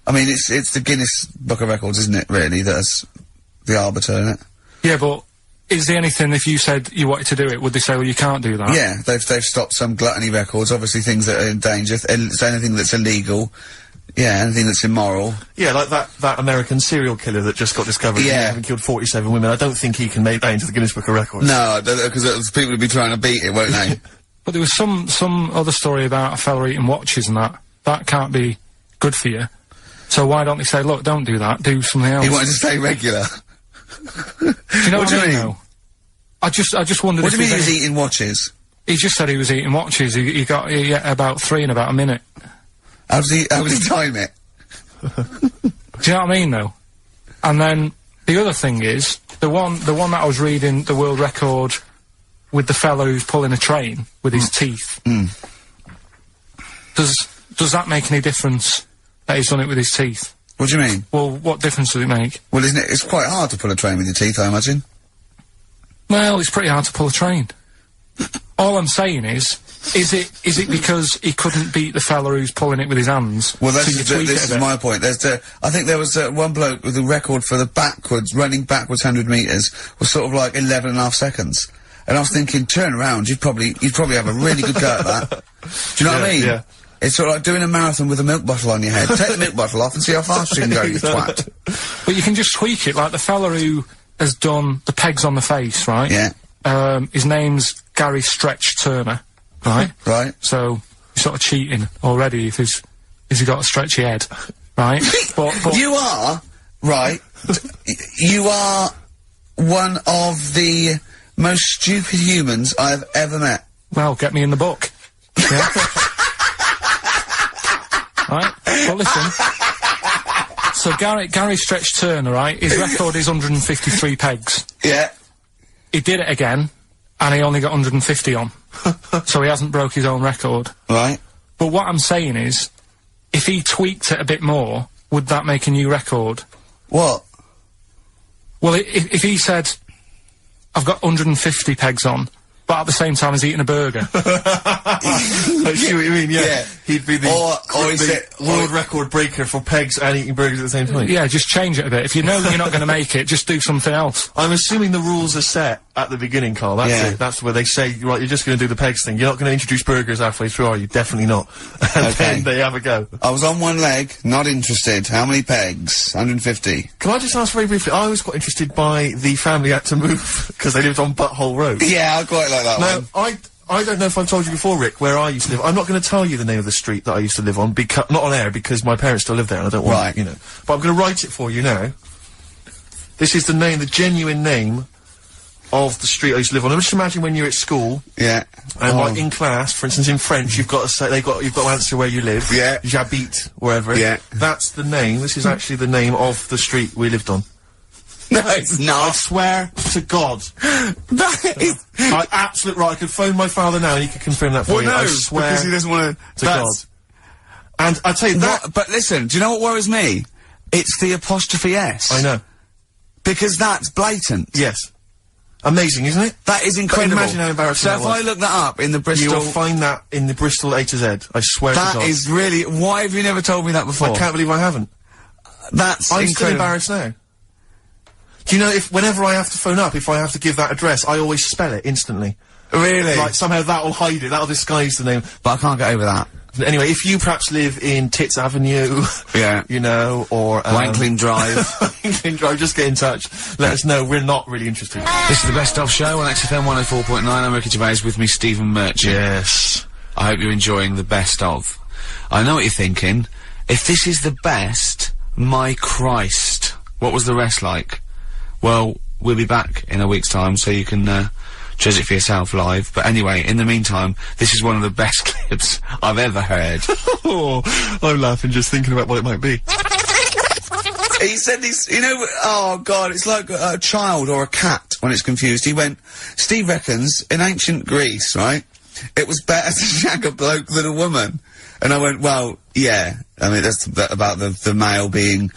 I mean, it's the Guinness Book of Records, isn't it, really, that's the arbiter, isn't it? Yeah, but is there anything, if you said you wanted to do it, would they say, well, you can't do that? Yeah, they've stopped some gluttony records, obviously things that are in danger, so anything that's illegal, yeah, anything that's immoral. Yeah, like that American serial killer that just got discovered. Yeah. Having killed 47 women. I don't think he can make that into the Guinness Book of Records. No, because people would be trying to beat it, won't they? But there was some other story about a fella eating watches and that. That can't be good for you. So why don't they say, look, don't do that, do something else? He wanted to stay regular. Do you know What what do you I mean, mean? though? I just wondered What do if you mean he there's was any- eating watches? He just said he was eating watches. He got about 3 in about a minute. How did he time it? Do you know what I mean, though? And then the other thing is the one that I was reading, the world record with the fellow who's pulling a train with his teeth. Does that make any difference that he's done it with his teeth? What do you mean? Well, what difference does it make? Well, isn't it? It's quite hard to pull a train with your teeth, I imagine. Well, it's pretty hard to pull a train. All I'm saying is it because he couldn't beat the fella who's pulling it with his hands? Well, so you tweak this it a is bit? my point. I think there was one bloke with a record for the running backwards 100 metres was sort of like 11 and a half seconds. And I was thinking, turn around, you'd probably have a really good go at that. Do you know what I mean? Yeah. It's sort of like doing a marathon with a milk bottle on your head. Take the milk bottle off and see how fast you can go, you twat. But you can just tweak it, like the fella who has done the pegs on the face, right? Yeah. His name's Gary Stretch Turner, right? Right. So, he's sort of cheating already if he's got a stretchy head, right? but You are, right, you are one of the most stupid humans I've ever met. well, get me in the book. Yeah? Right? Well, listen. So Gary Stretch Turner, right? His record is 153 pegs. Yeah. He did it again, and he only got 150 on. So he hasn't broke his own record. Right. But what I'm saying is, if he tweaked it a bit more, would that make a new record? What? Well, if he said, I've got 150 pegs on, but at the same time he's eating a burger. I see what you mean, yeah. Yeah. He'd be the Or he said- world record breaker for pegs and eating burgers at the same time. Yeah, just change it a bit. If you know you're not going to make it, just do something else. I'm assuming the rules are set at the beginning, Carl. That's Yeah. it. That's where they say, right, you're just going to do the pegs thing. You're not going to introduce burgers halfway through, are you? Definitely not. And Okay. then they have a go. I was on one leg, not interested. How many pegs? 150. Can I just ask very briefly, I was quite interested by the family had to move because they lived on Butthole Road. Yeah, I quite like that Now, one. I don't know if I've told you before, Rick, where I used to live. I'm not going to tell you the name of the street that I used to live on, because not on air, because my parents still live there, and I don't want, Right. you know. But I'm going to write it for you now. This is the genuine name of the street I used to live on. Now, just imagine when you're at school, Yeah. and Oh. like in class, for instance, in French, you've got to say, you've got to answer where you live. Yeah. J'habite, wherever. Yeah. That's the name. This is actually the name of the street we lived on. No, it's I not. swear to God. That is... I absolutely right. I could phone my father now and he could confirm that for Well, you. no, I swear because he doesn't want to God. And I tell you that. But listen, do you know what worries me? It's the apostrophe S. I know. Because that's blatant. Yes. Amazing, isn't it? That is incredible. Imagine how embarrassing So that if I was. look that up in the Bristol... You'll find that in the Bristol A to Z. I swear to God. That is really... Why have you never told me that before? I can't believe I haven't. That's I'm still incredible. embarrassed now. Do you know, whenever I have to phone up, if I have to give that address, I always spell it instantly. Really? Like, somehow that'll hide it, that'll disguise the name. But I can't get over that. Anyway, if you perhaps live in Tits Avenue, Yeah. you know, or... Wankling Drive. Wankling Drive, just get in touch. Let us know, we're not really interested. This is the Best Of Show on XFM 104.9. I'm Ricky Gervais, with me Stephen Merchant. Yes. I hope you're enjoying the Best Of. I know what you're thinking. If this is the best, my Christ, what was the rest like? Well, we'll be back in a week's time, so you can, judge it for yourself live. But anyway, in the meantime, this is one of the best clips I've ever heard. Oh, I'm laughing just thinking about what it might be. He said this, you know, oh God, it's like a child or a cat when it's confused. He went, Steve reckons, in ancient Greece, right, it was better to shag a bloke than a woman. And I went, well, yeah. I mean, that's about the male being,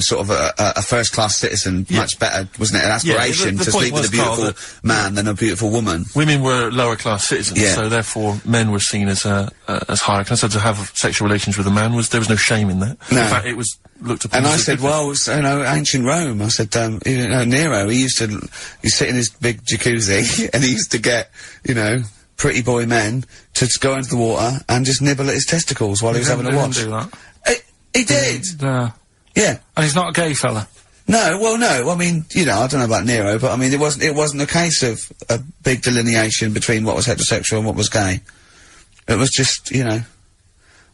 sort of a first-class citizen. Yeah. Much better, wasn't it? An aspiration the to point sleep with a was, Karl, beautiful man than a beautiful woman. Women were lower-class citizens, Yeah. so therefore men were seen as higher class. So to have sexual relations with a man there was no shame in that. No. In fact, it was looked upon And as I a said, good thing. well, it's, you know, ancient Rome. I said, you know, Nero, he sit in his big jacuzzi, and he used to get, you know, pretty boy men to go into the water and just nibble at his testicles while he was having a watch. do that. He did! Yeah. Yeah. And he's not a gay fella. No, well, no. I mean, you know, I don't know about Nero, but I mean, it wasn't a case of a big delineation between what was heterosexual and what was gay. It was just, you know,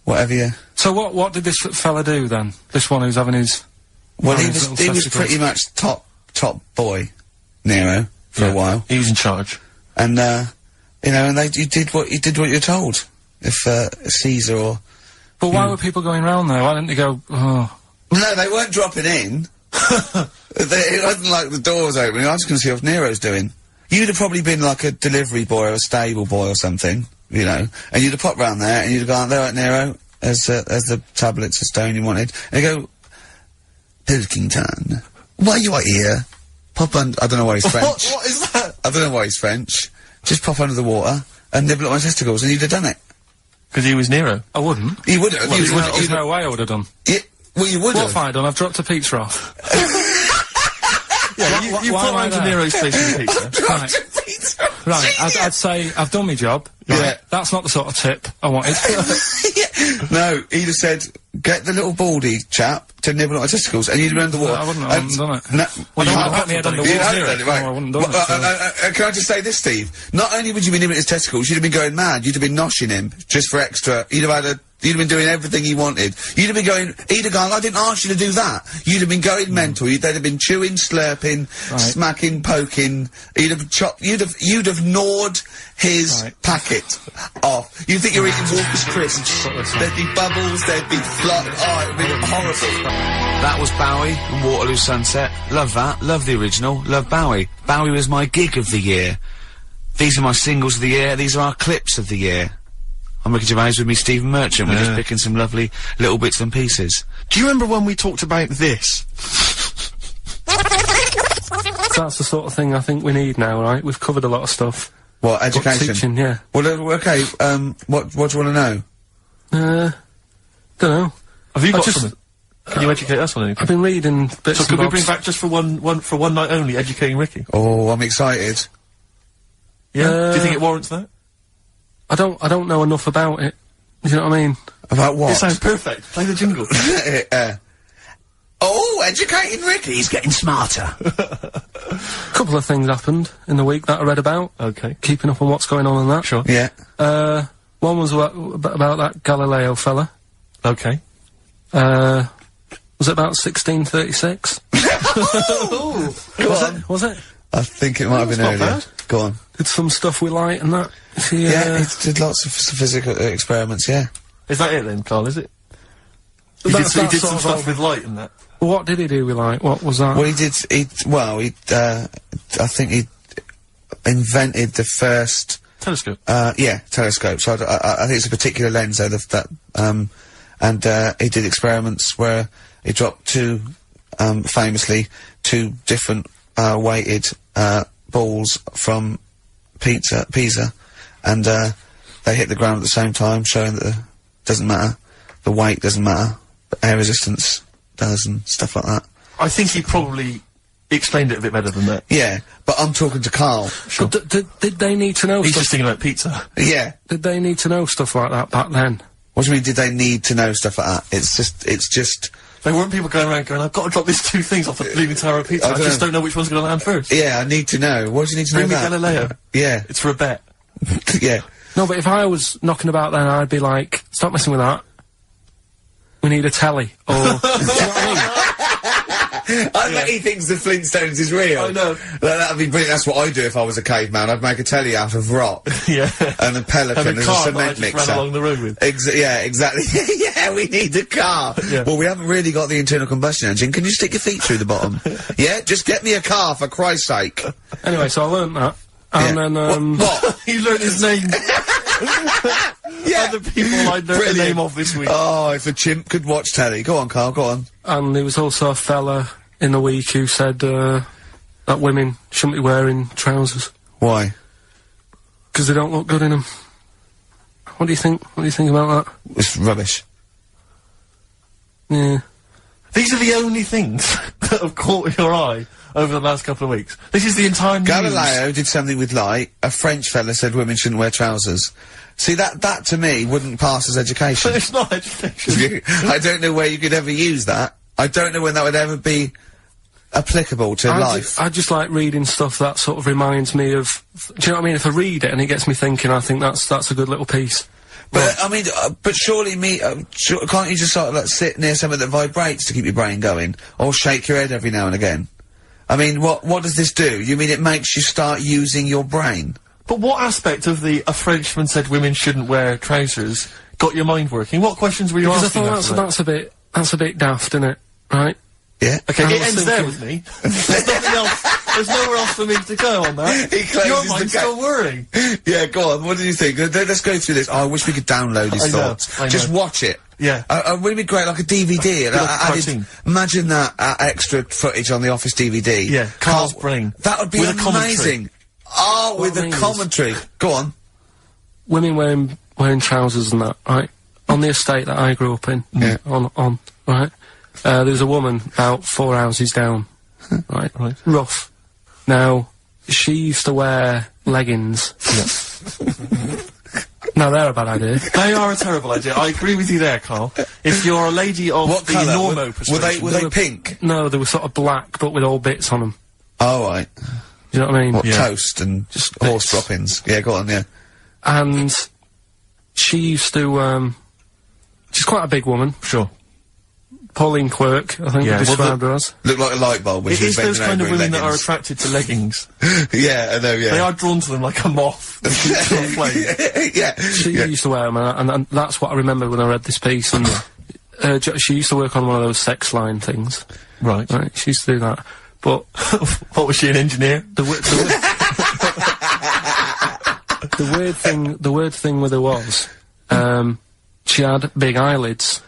whatever you... So what did this fella do then? This one who's having his... Well, he his was little testicles? pretty much top boy, Nero, for a while. He was in charge. And, you know, and you did what you're told. If, Caesar or... But why were people going round there? Why didn't they go, oh... No, they weren't dropping in. It wasn't like the doors opening. I was going to see what Nero's doing. You'd have probably been like a delivery boy or a stable boy or something, you know, and you'd have popped round there and you'd have gone, there, right, Nero, as the tablets of stone you wanted. And you go, Pilkington, why you are here? Pop I don't know why he's French. What is that? I don't know why he's French. Just pop under the water and nibble at my testicles, and you'd have done it. Because he was Nero. I wouldn't. You would have. There's no way I would have done. Yeah, well, you would What have. have I done? I've dropped a pizza off. Yeah, you why put am I round to there? Nero's place in the pizza. Right. Right, I'd say I've done my job. Right? Yeah. That's not the sort of tip I wanted. No, he'd have said, get the little baldy chap to nibble at my testicles, and you'd have done the water. I wouldn't have done it. No, Well, you you hadn't put me head done under it. You water. hadn't done it, right. No, I wouldn't have done Well, it, can I just say this, Steve? Not only would you be nibbling at his testicles, you'd have been going mad. You'd have been noshing him, just for extra. You'd have been doing everything he wanted. You'd have been going, he'd have gone, I didn't ask you to do that. You'd have been going mental. They'd have been chewing, slurping, smacking, poking. You'd have gnawed his packet off. You'd think you were eating Walker's crisps. There'd be bubbles, there'd be flood. Oh, it'd be horrible. That was Bowie and Waterloo Sunset. Love that. Love the original. Love Bowie. Bowie was my gig of the year. These are my singles of the year. These are our clips of the year. I'm Ricky Gervais, with me Stephen Merchant. We're just picking some lovely little bits and pieces. Do you remember when we talked about this? That's the sort of thing I think we need now, right? We've covered a lot of stuff. What, Got education? teaching, yeah. Well, okay, what do you want to know? Don't know. Have you got just- something? Can you educate us on anything? I've been reading bits So and could we bobs. bring back just for one night only, educating Ricky? Oh, I'm excited. Yeah? Do you think it warrants that? I don't know enough about it. Do you know what I mean? About what? It sounds perfect. Play the jingle. Oh, educating Ricky, he's getting smarter. A couple of things happened in the week that I read about. Okay. Keeping up on what's going on in that. Sure. Yeah. One was about that Galileo fella. Okay. Was it about 1636? Was it? I think it might have been not earlier. bad. Go on. Did some stuff with light and that. Is he, Yeah, he did lots of physical experiments, yeah. Is that it then, Karl, is it? He That's- did that's some sort stuff of- with light and that. What did he do with light? What was that? Well, I think he invented the first, Telescope. telescope. So I think it's a particular lens though, and he did experiments where he dropped famously two different, weighted, balls from Pisa, and they hit the ground at the same time, showing that doesn't matter, the weight doesn't matter, but air resistance does, and stuff like that. I think he probably explained it a bit better than that. Yeah, but I'm talking to Karl. But did they need to know He's stuff? just thinking about pizza. Yeah. Did they need to know stuff like that back then? What do you mean, did they need to know stuff like that? It's just... There weren't people going around going, I've got to drop these 2 things off the Leaning Tower of Pizza. I just don't know which one's going to land first. Yeah, I need to know. What do you need to know Bring me about? Galileo. Yeah. It's for a bet. Yeah. No, but if I was knocking about then, I'd be like, stop messing with that. We need a telly. Or, do you know what I mean? I bet he thinks the Flintstones is real. I know. That'd be brilliant. That's what I'd do if I was a caveman. I'd make a telly out of rock. Yeah. And a pelican And a as car a cement that I just mixer. ran along the road with. Yeah, exactly. Yeah, we need a car. Yeah. Well, we haven't really got the internal combustion engine. Can you stick your feet through the bottom? Yeah, just get me a car, for Christ's sake. Anyway, so I learnt that. And then, What? He learned his name. Yeah. Other people I learned the Brilliant. name of this week. Oh, if a chimp could watch telly. Go on, Karl, go on. and there was also a fella in the week who said, that women shouldn't be wearing trousers. Why? Because they don't look good in them. What do you think? What do you think about that? It's rubbish. Yeah. These are the only things that have caught your eye over the last couple of weeks. This is the entire news. Galileo did something with light. A French fella said women shouldn't wear trousers. See, that to me wouldn't pass as education. But it's not education. I don't know where you could ever use that. I don't know when that would ever be applicable to life. I just like reading stuff that sort of reminds me of... Do you know what I mean? If I read it and it gets me thinking, I think that's a good little piece. But, I mean, but surely can't you just sort of like sit near something that vibrates to keep your brain going? Or shake your head every now and again? I mean, what does this do? You mean it makes you start using your brain? But what aspect of a Frenchman said women shouldn't wear trousers got your mind working? What questions were you Because I asking? thought that's a bit daft, isn't it? Right? Yeah. Okay, I it was ends there thinking- with me. There's nothing else. There's nowhere else for me to go on that. He closes Your the mind's gap. still whirring. Yeah, go on. What do you think? Let's go through this. Oh, I wish we could download his I know, thoughts. I know. Just watch it. Yeah. Wouldn't it be great, like a DVD? And Like a cartoon. imagine that extra footage on the Office DVD. Yeah, Carl's brain. That would be With a commentary. amazing. Oh, What with I a mean is- commentary. Go on. Women wearing trousers and that, right? On the estate that I grew up in, Yeah. on, right? There was a woman about 4 houses down, right? Right. Rough. Now, she used to wear leggings. Now, they're a bad idea. They are a terrible idea. I agree with you there, Carl. If you're a lady of What the colour? normo persuasion... Were they pink? No, they were sort of black, but with all bits on them. Oh, right. Do you know what I mean? What, Yeah. toast and just horse droppings? Yeah, go on, yeah. And she used to, she's quite a big woman. Sure. Pauline Quirk, I think Yeah, they well, described her as. Looked like a light bulb when It she was is those bending kind of over in women that are leggings. attracted to leggings. Yeah, I know, yeah. They are drawn to them like a moth. that keeps on flame. Yeah. She used to wear them, and that's what I remember when I read this piece. And she used to work on one of those sex line things. Right. Right, she used to do that. But What was she, an engineer? the weird thing with her was, she had big eyelids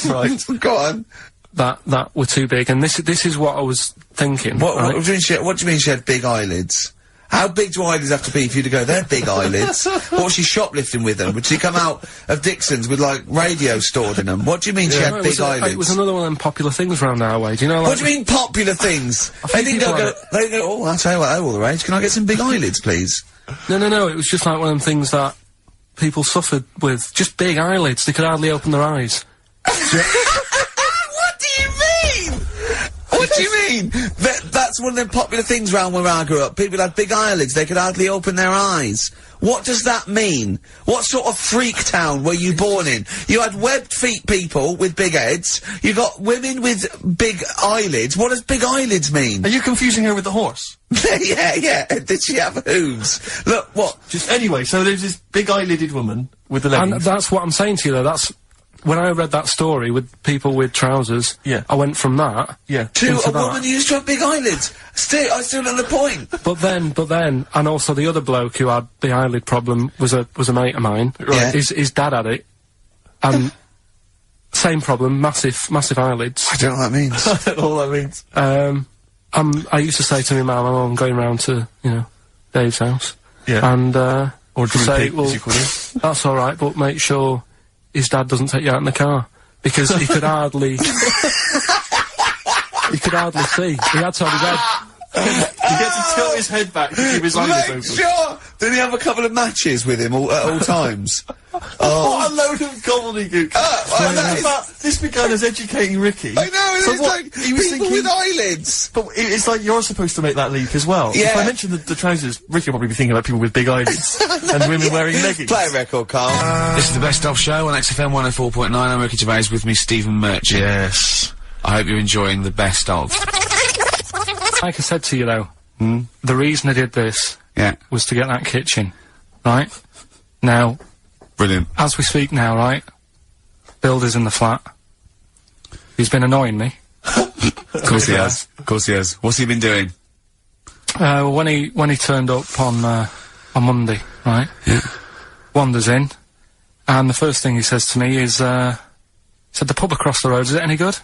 Right. Go on. that were too big, and this is what I was thinking. What right? do you mean she had big eyelids? How big do eyelids have to be for you to go, they're big eyelids? What was she shoplifting with them? Would she come out of Dixon's with, like, radio stored in them? What do you mean she No, had it big was eyelids? It was another one of them popular things around our way. Do you know? Like, What do you mean popular things? They didn't people go, have they go, oh, I'll tell you what, they're all the rage. Can I get some big eyelids, please? No. It was just like one of them things that people suffered with. Just big eyelids. They could hardly open their eyes. What do you mean? What do you mean? That's one of them popular things round where I grew up. People had big eyelids, they could hardly open their eyes. What does that mean? What sort of freak town were you born in? You had webbed feet people with big heads, you got women with big eyelids. What does big eyelids mean? Are you confusing her with the horse? yeah. Did she have hooves? Look, what? Anyway, so there's this big eyelidded woman with the leggings. And that's what I'm saying to you, though. That's when I read that story with people with trousers. Yeah. I went from that. Yeah. To into a that. woman who used to have big eyelids. I still know the point. But then, and also the other bloke who had the eyelid problem was a mate of mine. Right. His dad had it, and same problem, massive eyelids. I don't know what that means. I don't know what that means. I used to say to my mum, I'm going round to, you know, Dave's house. Yeah. And, Or to say, pig, well, as you call it. that's alright, but make sure his dad doesn't take you out in the car. Because he could hardly... he could hardly see. He had to have his head... He gets to tilt his head back to keep his eyes open. Make sure! Did he have a couple of matches with him at all times? What a load of gobbledygook. This began as educating Ricky. I know, So it's what, like he was people thinking- with eyelids. But it's like you're supposed to make that leap as well. Yeah. If I mention the trousers, Ricky will probably be thinking about people with big eyelids and women wearing leggings. Play a record, Carl. This is the Best Of show on XFM 104.9. I'm Ricky Gervais, with me Stephen Merchant. Yes. I hope you're enjoying the Best Of. Like I said to you, though, the reason I did this Yeah. was to get that kitchen, right? Now, Brilliant. as we speak now, right, Builder's in the flat. He's been annoying me. Of course he has. Of course he has. What's he been doing? When he turned up on Monday, right? Yeah. Wanders in, and the first thing he says to me is, said, the pub across the road, is it any good?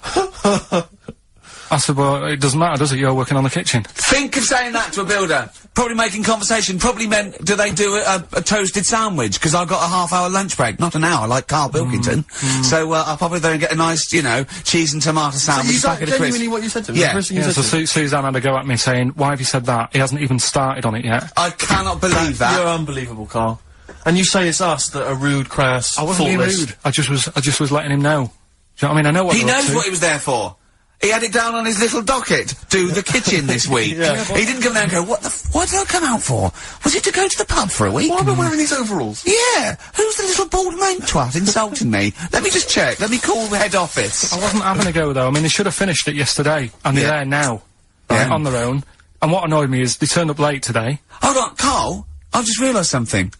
I said, well, it doesn't matter, does it? You're working on the kitchen. Think of saying that to a builder. Probably making conversation. Probably meant, do they do a toasted sandwich? Because I've got a half-hour lunch break. Not an hour, like Karl Pilkington. So, I'll probably then get a nice, you know, cheese and tomato sandwich. Is that packet of crisps. genuinely what you said to him? Yeah. The first thing you Yeah, said so to him? Suzanne had a go at me saying, why have you said that? He hasn't even started on it yet. I cannot believe that. You're unbelievable, Carl. And you say it's us that are rude, crass, I wasn't being thoughtless. rude. I just was letting him know. Do you know what I mean? I know what He they're up knows to. what he was there for. He had it down on his little docket. Do the kitchen this week. Yeah. He didn't come there and go, what did I come out for? Was it to go to the pub for a week? Why am I wearing these overalls? Yeah. Who's the little bald mate twat insulting me? Let me just check. Let me call the head office. I wasn't having a go, though. I mean, they should have finished it yesterday, and they're Yeah. there now, right, Yeah. on their own. And what annoyed me is they turned up late today. Hold on, Carl. I've just realised something.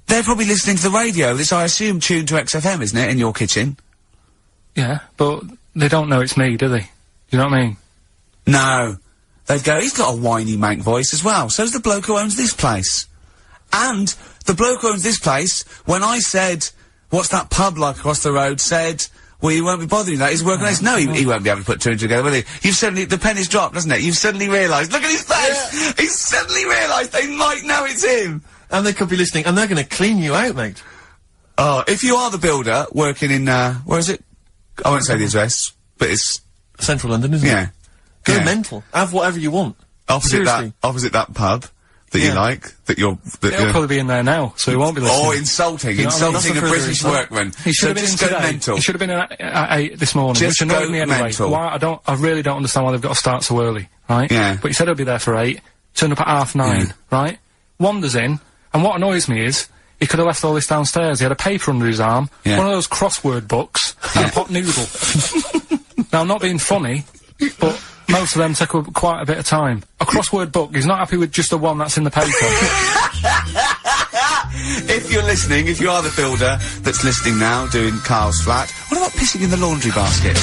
They're probably listening to the radio. This, I assume, tuned to XFM, isn't it, in your kitchen? Yeah, but they don't know it's me, do they? You know what I mean? No. They'd go, he's got a whiny mank voice as well. So's the bloke who owns this place. And the bloke who owns this place, when I said, what's that pub like across the road, said, well, you won't be bothering that, he's working on this. No, he won't be able to put two and two together, will he? You've suddenly, the penny's dropped, doesn't it? You've suddenly realised, look at his face! Yeah. He's suddenly realised they might know it's him! And they could be listening, and they're gonna clean you out, mate. Oh, if you are the builder, working in, where is it? I won't say the address, but it's, Central London, isn't yeah. it? Go Yeah. mental. Have whatever you want. Seriously. Opposite that pub that you Yeah. like, that you're, that He'll probably be in there now, so he won't be listening. Oh, insulting, You know what I mean? insulting a That's a further British insult. workman. He should So have been in just go today. mental. He should have been in at 8 this morning, Just which annoyed go me anyway. mental. Why? I really don't understand why they've got to start so early, right? Yeah. But he said he'll be there for 8, turned up at 9:30, right? Wanders in, and what annoys me is, he could have left all this downstairs. He had a paper under his arm, Yeah. one of those crossword books, and a pot noodle. Now, I'm not being funny, but most of them take quite a bit of time. A crossword book, he's not happy with just the one that's in the paper. If you're listening, if you are the builder that's listening now, doing Carl's flat, what about pissing in the laundry basket?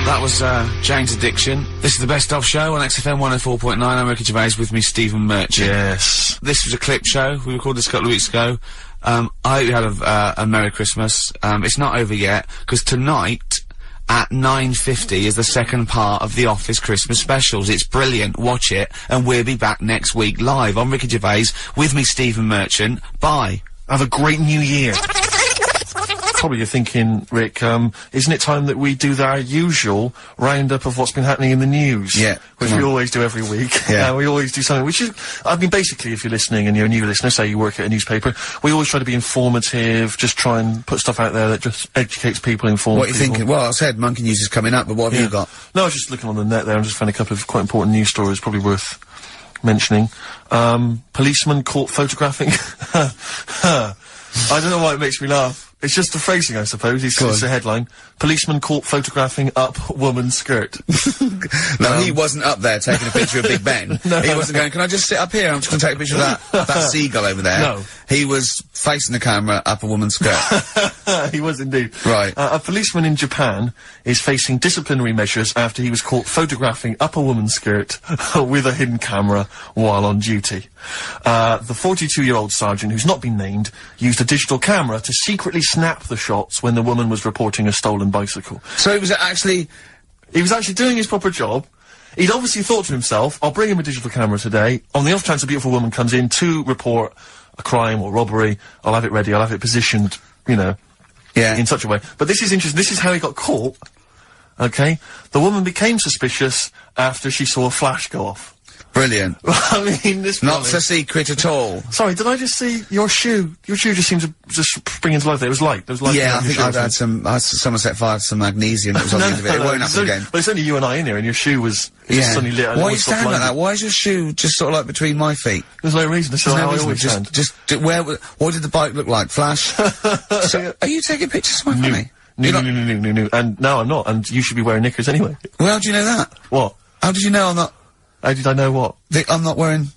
That was, Jane's Addiction. This is the Best Of show on XFM 104.9. I'm Ricky Gervais, with me Stephen Merchant. Yes. This was a clip show. We recorded this a couple of weeks ago. I hope you had a Merry Christmas. It's not over yet, because tonight, at 9:50 is the second part of the Office Christmas specials. It's brilliant. Watch it, and we'll be back next week live. I'm Ricky Gervais, with me Stephen Merchant. Bye. Have a great new year. Probably you're thinking, Rick, isn't it time that we do our usual roundup of what's been happening in the news? Yeah, Which we always do every week. Yeah. We always do something, which is, I mean, basically, if you're listening and you're a new listener, say you work at a newspaper, we always try to be informative, just try and put stuff out there that just educates people, informs What are you people. thinking? Well, I said Monkey News is coming up, but what have you got? No, I was just looking on the net there and just found a couple of quite important news stories, probably worth mentioning. Policeman caught photographing. I don't know why it makes me laugh. It's just the phrasing, I suppose. It's a headline. Policeman caught photographing up woman's skirt. No, he wasn't up there taking a picture of Big Ben. No. He wasn't going, can I just sit up here? I'm just going to take a picture of that seagull over there. No. He was facing the camera up a woman's skirt. He was indeed. Right. A policeman in Japan is facing disciplinary measures after he was caught photographing up a woman's skirt with a hidden camera while on duty. The 42-year-old sergeant, who's not been named, used a digital camera to secretly snap the shots when the woman was reporting a stolen bicycle. So it was actually... He was actually doing his proper job. He'd obviously thought to himself, I'll bring him a digital camera today. On the off chance a beautiful woman comes in to report a crime or robbery, I'll have it ready, I'll have it positioned, you know, in such a way. But this is interesting. This is how he got caught. Okay? The woman became suspicious after she saw a flash go off. Brilliant. I mean, this Not a secret at all. Sorry, did I just see your shoe? Your shoe just seemed to just spring into life there. It was light. There was light. Yeah, I think I'd had someone set fire to some magnesium that was on the end of it. It won't happen again. But it's only you and I in here, and your shoe was just suddenly lit. Why are you standing like that? Why is your shoe just sort of like between my feet? There's no reason. That's how I always stand. What did the bike look like? Flash? So, are you taking pictures of my family? No. And no, I'm not. And you should be wearing knickers anyway. Well, how do you know that? What? How did you know I'm not? How did I know what? I'm not wearing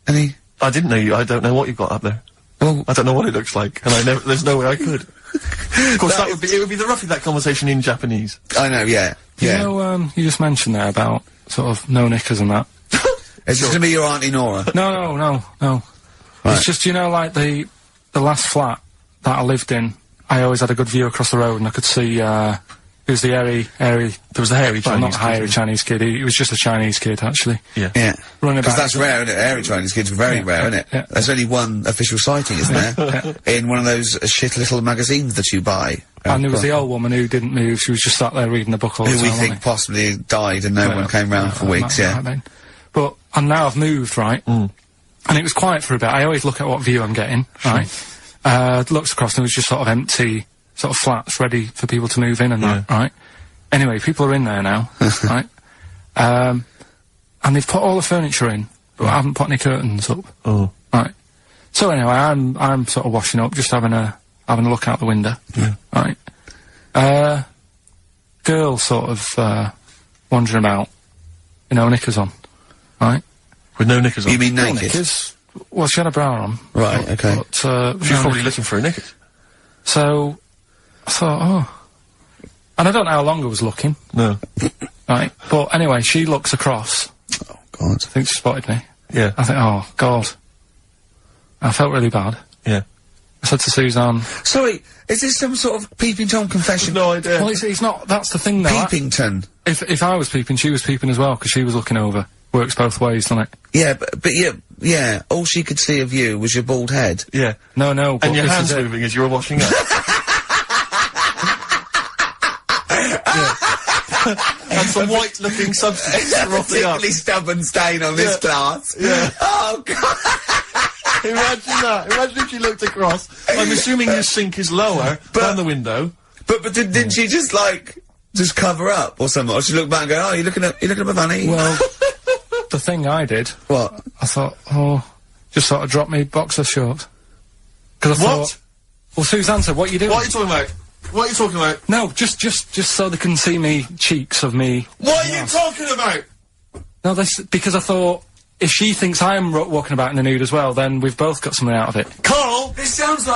any... I didn't know you. I don't know what you've got up there. Well... I don't know what it looks like, and there's no way I could. Of course, it would be roughly that conversation in Japanese. I know, yeah. You know, you just mentioned there about, sort of, no knickers and that. Is this gonna be your Auntie Nora? No. Right. It's just, you know, like, the last flat that I lived in, I always had a good view across the road, and I could see, it was the hairy... There was the hairy Chinese not hairy Chinese kid. He was just a Chinese kid, actually. Yeah. Running about. Because that's rare, isn't it? Hairy Chinese kids are very rare, isn't it? Yeah. There's only one official sighting, isn't there? In one of those shit little magazines that you buy. And there was the old woman who didn't move. She was just sat there reading the book all the time. Who we think possibly died and no one came round for weeks, But, and now I've moved, right? And it was quiet for a bit. I always look at what view I'm getting, right? Looks across and it was just sort of empty, sort of flats ready for people to move in and that, right? Anyway, people are in there now, right? And they've put all the furniture in, but I haven't put any curtains up. Oh. Right. So anyway, I'm sort of washing up, just having a look out the window. Yeah. Right. Girl sort of, wandering about, you know, knickers on. Right? With no knickers on? You mean naked? Knickers. Well, she had a bra on. Right, okay. But, she was probably looking for a knickers. So, I thought, oh. And I don't know how long I was looking. No. Right. But anyway, she looks across. Oh, God. I think she spotted me. Yeah. I think, oh, God. I felt really bad. Yeah. I said to Suzanne... Sorry, is this some sort of Peeping Tom confession? No idea. Well, it's not, that's the thing though. Peepington. If I was peeping, she was peeping as well, because she was looking over. Works both ways, doesn't it? Yeah, but yeah, all she could see of you was your bald head. Yeah. No, but and your hands moving as you were washing up. And some white-looking substance rotting up. Particularly stubborn stain on this glass. Yeah. Oh, God. Imagine that. Imagine if she looked across. I'm assuming your sink is lower than the window. But didn't she just, like, just cover up or something? Or she looked back and go, oh, you're looking at my fanny? Well, the thing I did... What? I thought, oh, just sort of drop me boxer shorts. Because I thought... Well, Suzanne said, what are you doing? What are you talking about? What are you talking about? No, just so they can see me cheeks of me. What are you talking about? No, because I thought, if she thinks I'm walking about in the nude as well, then we've both got something out of it. Carl! This sounds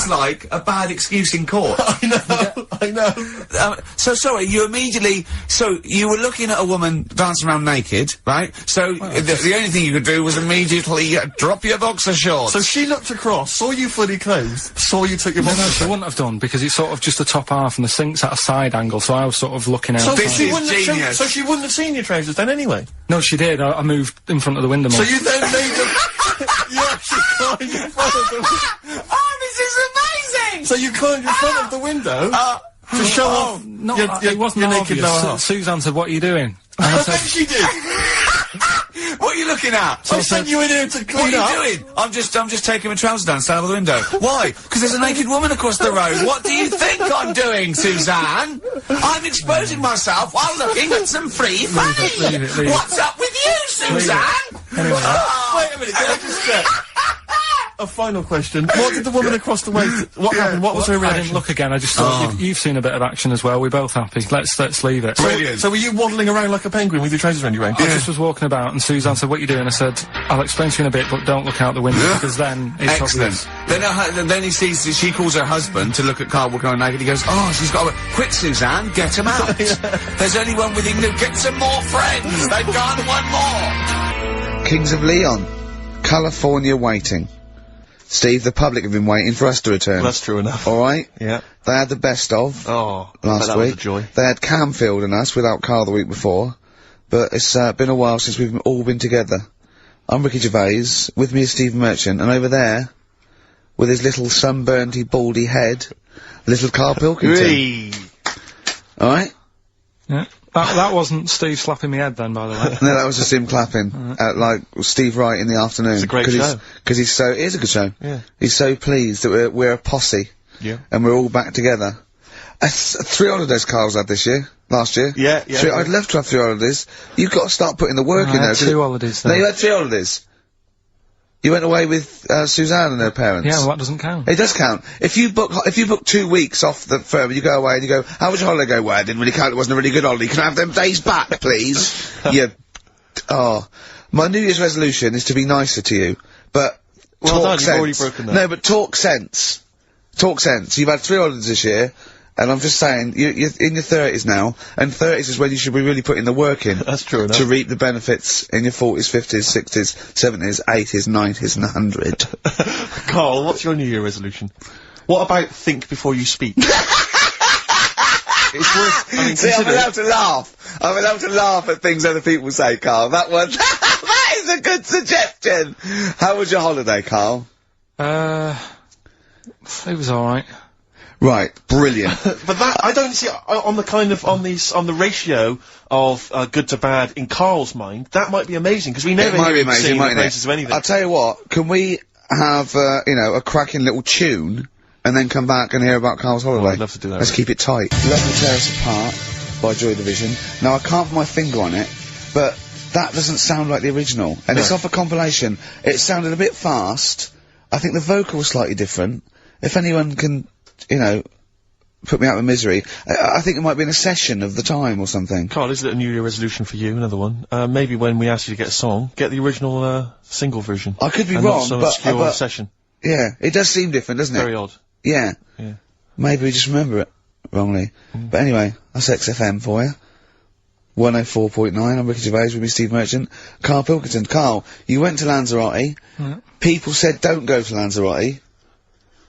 like a bad excuse in court. I know. So sorry, you were looking at a woman dancing around naked, right? So the only thing you could do was immediately drop your boxer shorts. So she looked across, saw you fully clothed, saw you took your boxer shorts. No, she wouldn't have done, because it's sort of just the top half and the sink's at a side angle, so I was sort of looking out. So this is genius. So she wouldn't have seen your trousers then anyway? No, she did. I moved in front of the window more. So you then made them... You actually climbed in front of the... Oh, this is amazing! So you climbed in front of the window to show off it wasn't your naked lower half. Susan said, what are you doing? I bet she did! What are you looking at? So I sent you in here to clean up. What are you doing? I'm just taking my trousers down, stand by the window. Why? Because there's a naked woman across the road. What do you think I'm doing, Suzanne? I'm exposing myself while looking at some free fanny. Leave it. What's up with you, Suzanne? Anyway. Wait a minute, can I just check? A final question. What did the woman across the way... What happened? What was her reaction? I didn't look again. I just thought, you've seen a bit of action as well. We're both happy. Let's leave it. So were you waddling around like a penguin with your trousers around your ankles? I just was walking about, and Suzanne said, what are you doing? I said, I'll explain to you in a bit, but don't look out the window, because then it's obvious. Then he sees, she calls her husband to look at Karl walking around naked. He goes, oh, she's got a... Quick, Suzanne, get him out. There's only one with him. Get some more friends. They've gone one more. Kings of Leon. California waiting. Steve, the public have been waiting for us to return. Well, that's true enough. Alright? Yeah. They had the best of. Oh. Last that week. Was a joy. They had Camfield and us without Karl the week before. but it's been a while since we've all been together. I'm Ricky Gervais, with me is Steve Merchant, and over there, with his little sunburnedy, baldy head, little Karl Pilkington. Alright? Yeah. That wasn't Steve slapping me head then, by the way. No, that was just him clapping, like Steve Wright in the afternoon. It's a great show. Because he's so, it is a good show. Yeah. He's so pleased that we're a posse. Yeah. And we're all back together. 3 holidays Carl's had this year. Last year. Yeah. I'd love to have 3 holidays. You've got to start putting the work in I there. had 2 holidays then. No, you had 3 holidays. You went away with, Suzanne and her parents. Yeah, well that doesn't count. It does count. If you book 2 weeks off the firm and you go away and you go, how was your holiday? Go, well, I didn't really count, it wasn't a really good holiday. Can I have them days back, please? My New Year's resolution is to be nicer to you, but Well done, talk you've already sense. broken that. No, but talk sense. Talk sense. You've had 3 holidays this year, and I'm just saying, you're in your 30s now, and 30s is when you should be really putting the work in. That's true enough. To reap the benefits in your 40s, 50s, 60s, 70s, 80s, 90s, and 100. Karl, what's your New Year resolution? What about think before you speak? It's worth, I mean, See, I'm consider allowed to laugh. I'm allowed to laugh at things other people say, Karl. That one, that is a good suggestion. How was your holiday, Karl? It was alright. Right, brilliant. But that, I don't see, on the kind of, on the ratio of, good to bad in Karl's mind, that might be amazing, because we never It might be hear him amazing, singing the mightn't praises it? of anything. I'll tell you what, can we have, a cracking little tune, and then come back and hear about Karl's holiday? I'd love to do that. Let's keep it tight. Love to Tear Us Apart by Joy Division. Now, I can't put my finger on it, but that doesn't sound like the original. And it's off a compilation. It sounded a bit fast. I think the vocal was slightly different. If anyone can, put me out of misery, I think it might be in a session of the time or something. Karl, is it a New Year resolution for you? Another one. Maybe when we ask you to get a song, get the original, single version. I could be and wrong, not some but obscure session. Yeah, it does seem different, doesn't it? Very odd. Yeah. Yeah. Maybe we just remember it wrongly. But anyway, that's XFM for you. 104.9, I'm Ricky Gervais with me, Steve Merchant. Karl Pilkington. Karl, you went to Lanzagrotty. People said don't go to Lanzagrotty.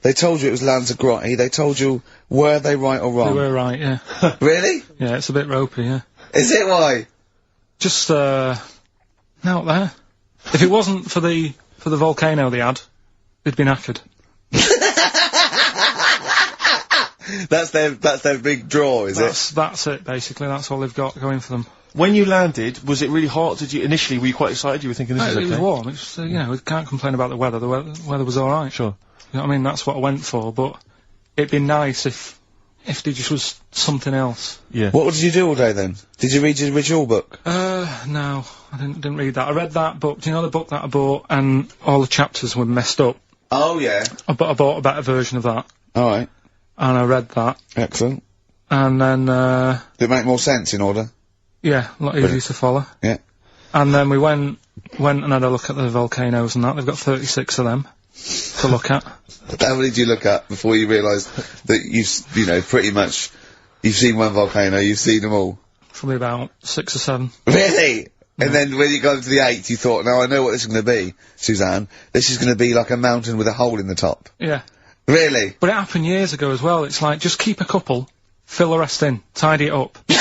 They told you it was Lanzagrotty. They told you, were they right or wrong? They were right, yeah. Really? Yeah, it's a bit ropey, yeah. Is it why? Just, out there. If it wasn't for the volcano they had, they'd be knackered. That's their big draw, is it? That's it, basically. That's all they've got going for them. When you landed, was it really hot? Initially, were you quite excited? You were thinking this is okay? It was warm. It's, we can't complain about the weather. The weather was alright. Sure. You know what I mean? That's what I went for, but it'd be nice if there just was something else. Yeah. What did you do all day then? Did you read your ritual book? No, I didn't read that. I read that book. Do you know the book that I bought and all the chapters were messed up? Oh, yeah. I bought a better version of that. Alright. And I read that. Excellent. And then, Did it make more sense in order? yeah, a lot easier to follow. Yeah. And then we went and had a look at the volcanoes and that. They've got 36 of them to look at. How many did you look at before you realised that pretty much, you've seen one volcano, you've seen them all? Probably about 6 or 7. Really? And then when you got to the 8th, you thought, now I know what this is going to be, Suzanne. This is going to be like a mountain with a hole in the top. Yeah. Really? But it happened years ago as well. It's like, just keep a couple, fill the rest in, tidy it up. Fill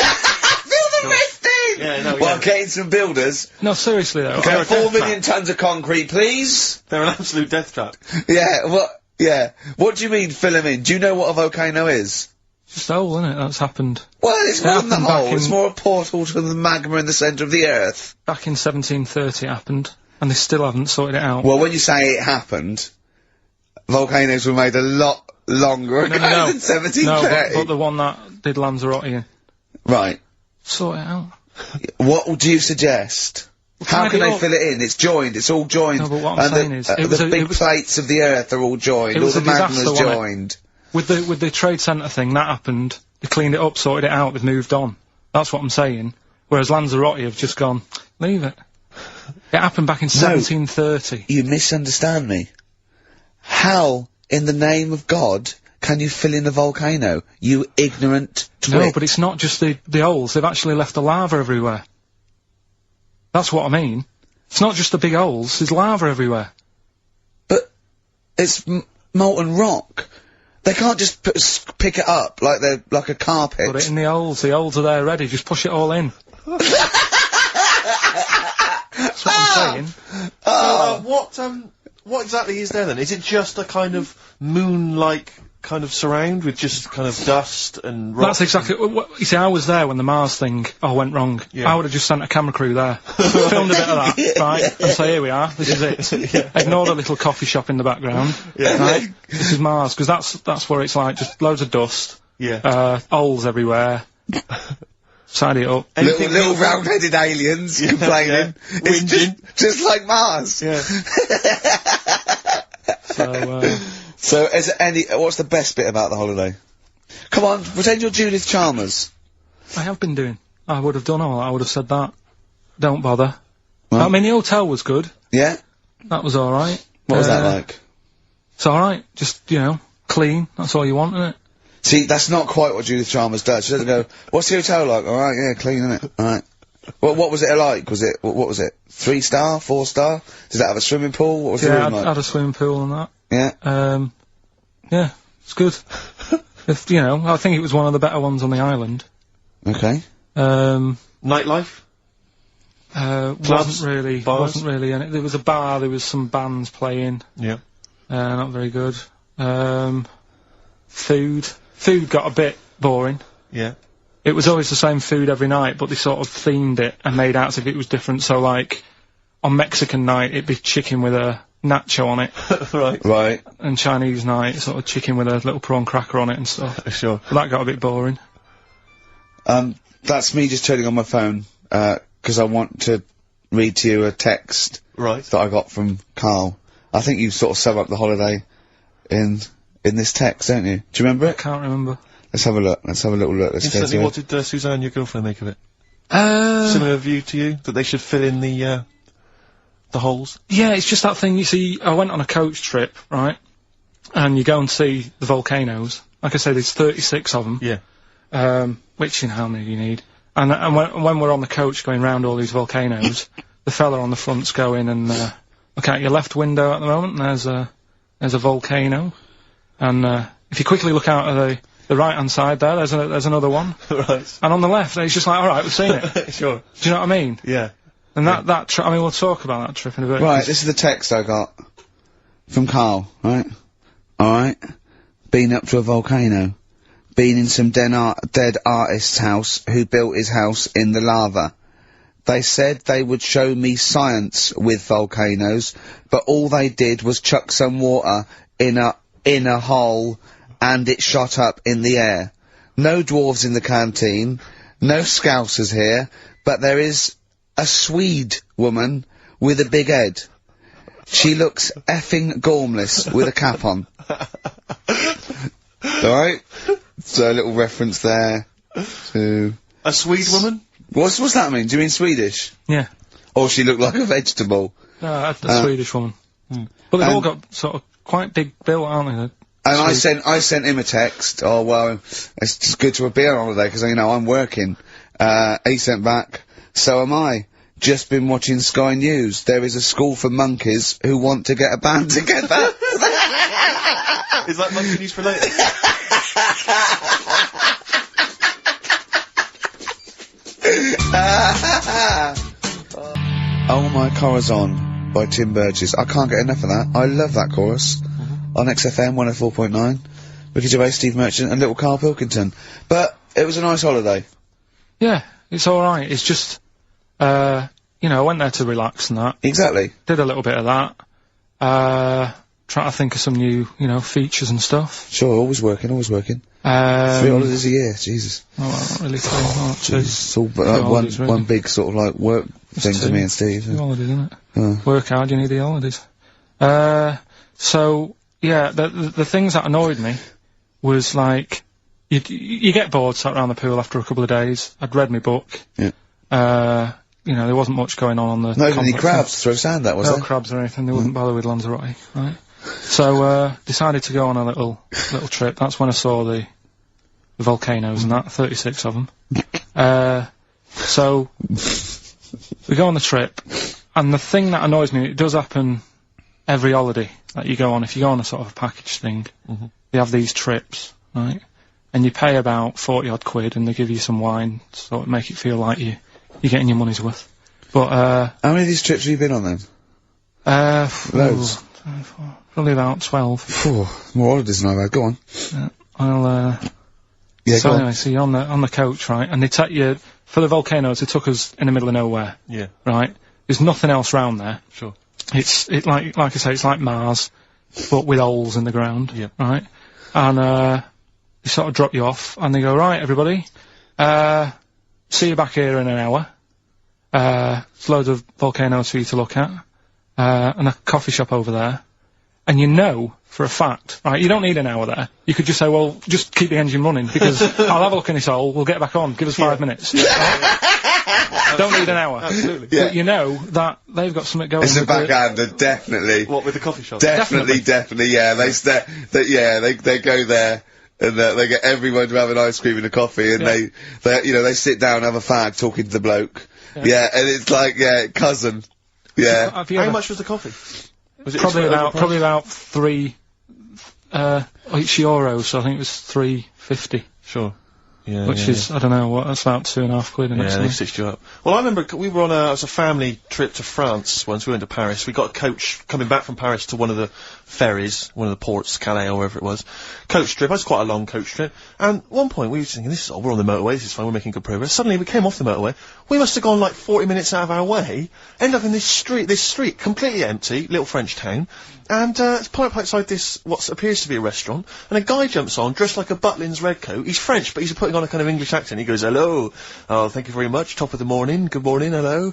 the rest in! Yeah, no, Well, getting some builders. No, seriously though. Okay, 4 million tons of concrete, please. They're an absolute death trap. Yeah, what do you mean fill them in? Do you know what a volcano is? It's just a hole, isn't it? That's happened. Well, it's more than the happened back hole, it's in- more a portal to the magma in the centre of the earth. Back in 1730 it happened, and they still haven't sorted it out. Well, when you say it happened, volcanoes were made a lot longer ago than 1730. No, but the one that did Lanzagrotty, Right. sort it out. What do you suggest? How tidy can they up. fill it in? It's joined, it's all joined. No, but what I'm saying is, it was the a- big it was- plates of the earth are all joined, It all was the a disaster, magma's wasn't it? joined. With the trade centre thing, that happened. They cleaned it up, sorted it out, they've moved on. That's what I'm saying. Whereas Lanzagrotty have just gone, leave it. It happened back in 1730. You misunderstand me. How, in the name of God, can you fill in a volcano? You ignorant twit. No, but it's not just the holes, they've actually left the lava everywhere. That's what I mean. It's not just the big holes, there's lava everywhere. But it's molten rock. They can't just pick it up like they're like a carpet. Put it in the holes are there ready, just push it all in. I'm saying. What exactly is there then? Is it just a kind of moon-like kind of surround with just kind of dust and rocks? That's exactly what, you see, I was there when the Mars thing went wrong. Yeah. I would have just sent a camera crew there, filmed a bit of that, right, and say, here we are, this is it. Yeah. Ignore the little coffee shop in the background, right? This is Mars, because that's where it's like, just loads of dust, holes everywhere. Side it up. Little round-headed aliens complaining. It's just like Mars. Yeah. So, is there what's the best bit about the holiday? Come on, pretend you're Judith Chalmers. I have been doing. I would have done all that. I would have said that. Don't bother. Well, I mean, the hotel was good. Yeah? That was alright. What was that like? It's alright. Just, clean. That's all you want, isn't it? See, that's not quite what Judith Chalmers does. She doesn't go, what's the hotel like? Alright, yeah, clean, innit? Alright. What was it like? What was it? 3-star? 4-star? Did it have a swimming pool? What was the room like? Yeah, had a swimming pool and that. Yeah? Yeah, it's good. I think it was one of the better ones on the island. Okay. Nightlife? Wasn't really any. There was a bar, there was some bands playing. Yeah. Not very good. Food got a bit boring. Yeah. It was always the same food every night, but they sort of themed it and made out as if it was different. So, like, on Mexican night, it'd be chicken with a nacho on it. Right. And Chinese night, sort of chicken with a little prawn cracker on it and stuff. Sure. But that got a bit boring. That's me just turning on my phone, 'cause I want to read to you a text. Right. That I got from Karl. I think you sort of sum up the holiday in this text, don't you? Do you remember it? I can't remember. Let's have a look. Let's have a little look. Let's go Instantly, to what did Suzanne, your girlfriend, make of it? Similar view to you? That they should fill in the holes? Yeah, it's just that thing, you see, I went on a coach trip, right? And you go and see the volcanoes. Like I said, there's 36 of them. Yeah. Which, how many do you need? And when we're on the coach going round all these volcanoes, the fella on the front's going and, look out your left window at the moment, and there's a volcano. And, if you quickly look out of the right-hand side there, there's another one. Right. And on the left, it's just like, alright, we've seen it. Sure. Do you know what I mean? Yeah. And that trip, I mean, we'll talk about that trip in a bit. Right, this is the text I got from Karl, right? Alright. Been up to a volcano. Been in some dead artist's house who built his house in the lava. They said they would show me science with volcanoes, but all they did was chuck some water in a hole and it shot up in the air. No dwarves in the canteen, no scousers here, but there is a Swede woman with a big head. She looks effing gormless with a cap on. Alright? So a little reference there to... A Swede woman? What's that mean? Do you mean Swedish? Yeah. Or she looked like a vegetable? No, a Swedish woman. But they've all got sort of quite big built, aren't they? And I sent him a text, oh well, it's just good to be on holiday, because, I'm working. He sent back, so am I. Just been watching Sky News. There is a school for monkeys who want to get a band together. Is that monkey news related? Oh My Corazon by Tim Burgess. I can't get enough of that. I love that chorus. On XFM 104.9. Ricky Gervais, Steve Merchant and little Karl Pilkington. But it was a nice holiday. Yeah, it's alright. It's just, I went there to relax and that. Exactly. Did a little bit of that. Trying to think of some new, features and stuff. Sure, always working. 3 holidays a year, Jesus. Oh, well, not really 3, not 2. It's all one big sort of like work thing to me and Steve. 2 holidays, isn't it? Work hard, you need the holidays. So, yeah, the things that annoyed me was like, you get bored sat around the pool after a couple of days. I'd read my book. Yeah. There wasn't much going on the... No, any crabs to throw sand at, was there? No crabs or anything, they wouldn't bother with Lanzagrotty, right? So, decided to go on a little trip. That's when I saw the volcanoes and that, 36 of them. So, we go on the trip, and the thing that annoys me, it does happen every holiday that you go on. If you go on a sort of a package thing, they have these trips, right? And you pay about 40 odd quid, and they give you some wine, so it make it feel like you're getting your money's worth. But, How many of these trips have you been on then? Loads. Probably about 12. Phew, more holidays than I've had. Go on. Yeah, So go anyway, on. so you're on the coach, right? And they take you, for the volcanoes, they took us in the middle of nowhere. Yeah. Right? There's nothing else round there. Sure. Like I say, it's like Mars, but with holes in the ground. Yeah. Right? And, they sort of drop you off, and they go, right, everybody, see you back here in an hour. There's loads of volcanoes for you to look at, and a coffee shop over there. And you know, for a fact, right, you don't need an hour there. You could just say, well, just keep the engine running, because I'll have a look in this hole, we'll get back on, give us 5 minutes. Don't need an hour. Absolutely. Yeah. But you know that they've got something going It's a with the- backhander, definitely. What, with the coffee shop? Definitely, yeah. They go there and they get everyone to have an ice cream and a coffee, and they sit down, have a fag, talking to the bloke. Yeah, and it's like, cousin. Yeah. Have you How ever- much was the coffee? Was it Probably overpriced? about €3, each euro, so I think it was £3.50. Sure. Yeah. Which is, I don't know, that's about £2.50, isn't it? Yeah, they something? stitched you up. Well, I remember we were on it was a family trip to France once. We went to Paris. We got a coach coming back from Paris to one of the ferries, one of the ports, Calais or wherever it was. Coach trip. It was quite a long coach trip. And at one point we were thinking, we're on the motorway, this is fine, we're making good progress. Suddenly we came off the motorway. We must have gone like 40 minutes out of our way, end up in this street, completely empty, little French town. And, it's parked outside this, what appears to be a restaurant, and a guy jumps on, dressed like a Butlins red coat. He's French, but he's putting on a kind of English accent. He goes, hello, oh, thank you very much, top of the morning, good morning, hello.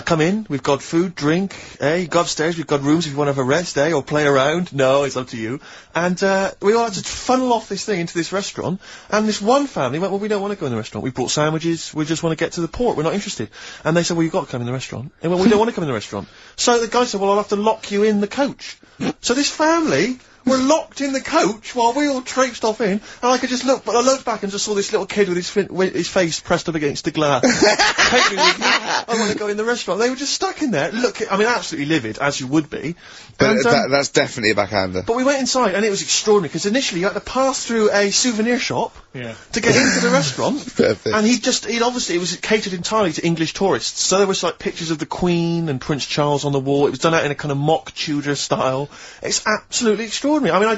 Come in, we've got food, drink, go upstairs, we've got rooms if you want to have a rest, or play around. No, it's up to you. And, we all had to funnel off this thing into this restaurant, and this one family went, well, we don't want to go in the restaurant. We brought sandwiches, we just want to get to the port, we're not interested. And they said, well, you've got to come in the restaurant. And well, we don't want to come in the restaurant. So the guy said, well, I'll have to lock you in the coach. So this family were locked in the coach while we all traipsed off in, and I could just look, but I looked back and just saw this little kid with his face pressed up against the glass. Take me with me. I want to go in the restaurant. They were just stuck in there. Absolutely livid, as you would be. But And, that's definitely a backhander. but we went inside, and it was extraordinary, because initially you had to pass through a souvenir shop to get into the restaurant. Perfect. And it was catered entirely to English tourists. So there was like pictures of the Queen and Prince Charles on the wall. It was done out in a kind of mock Tudor style. It's absolutely extraordinary. I mean,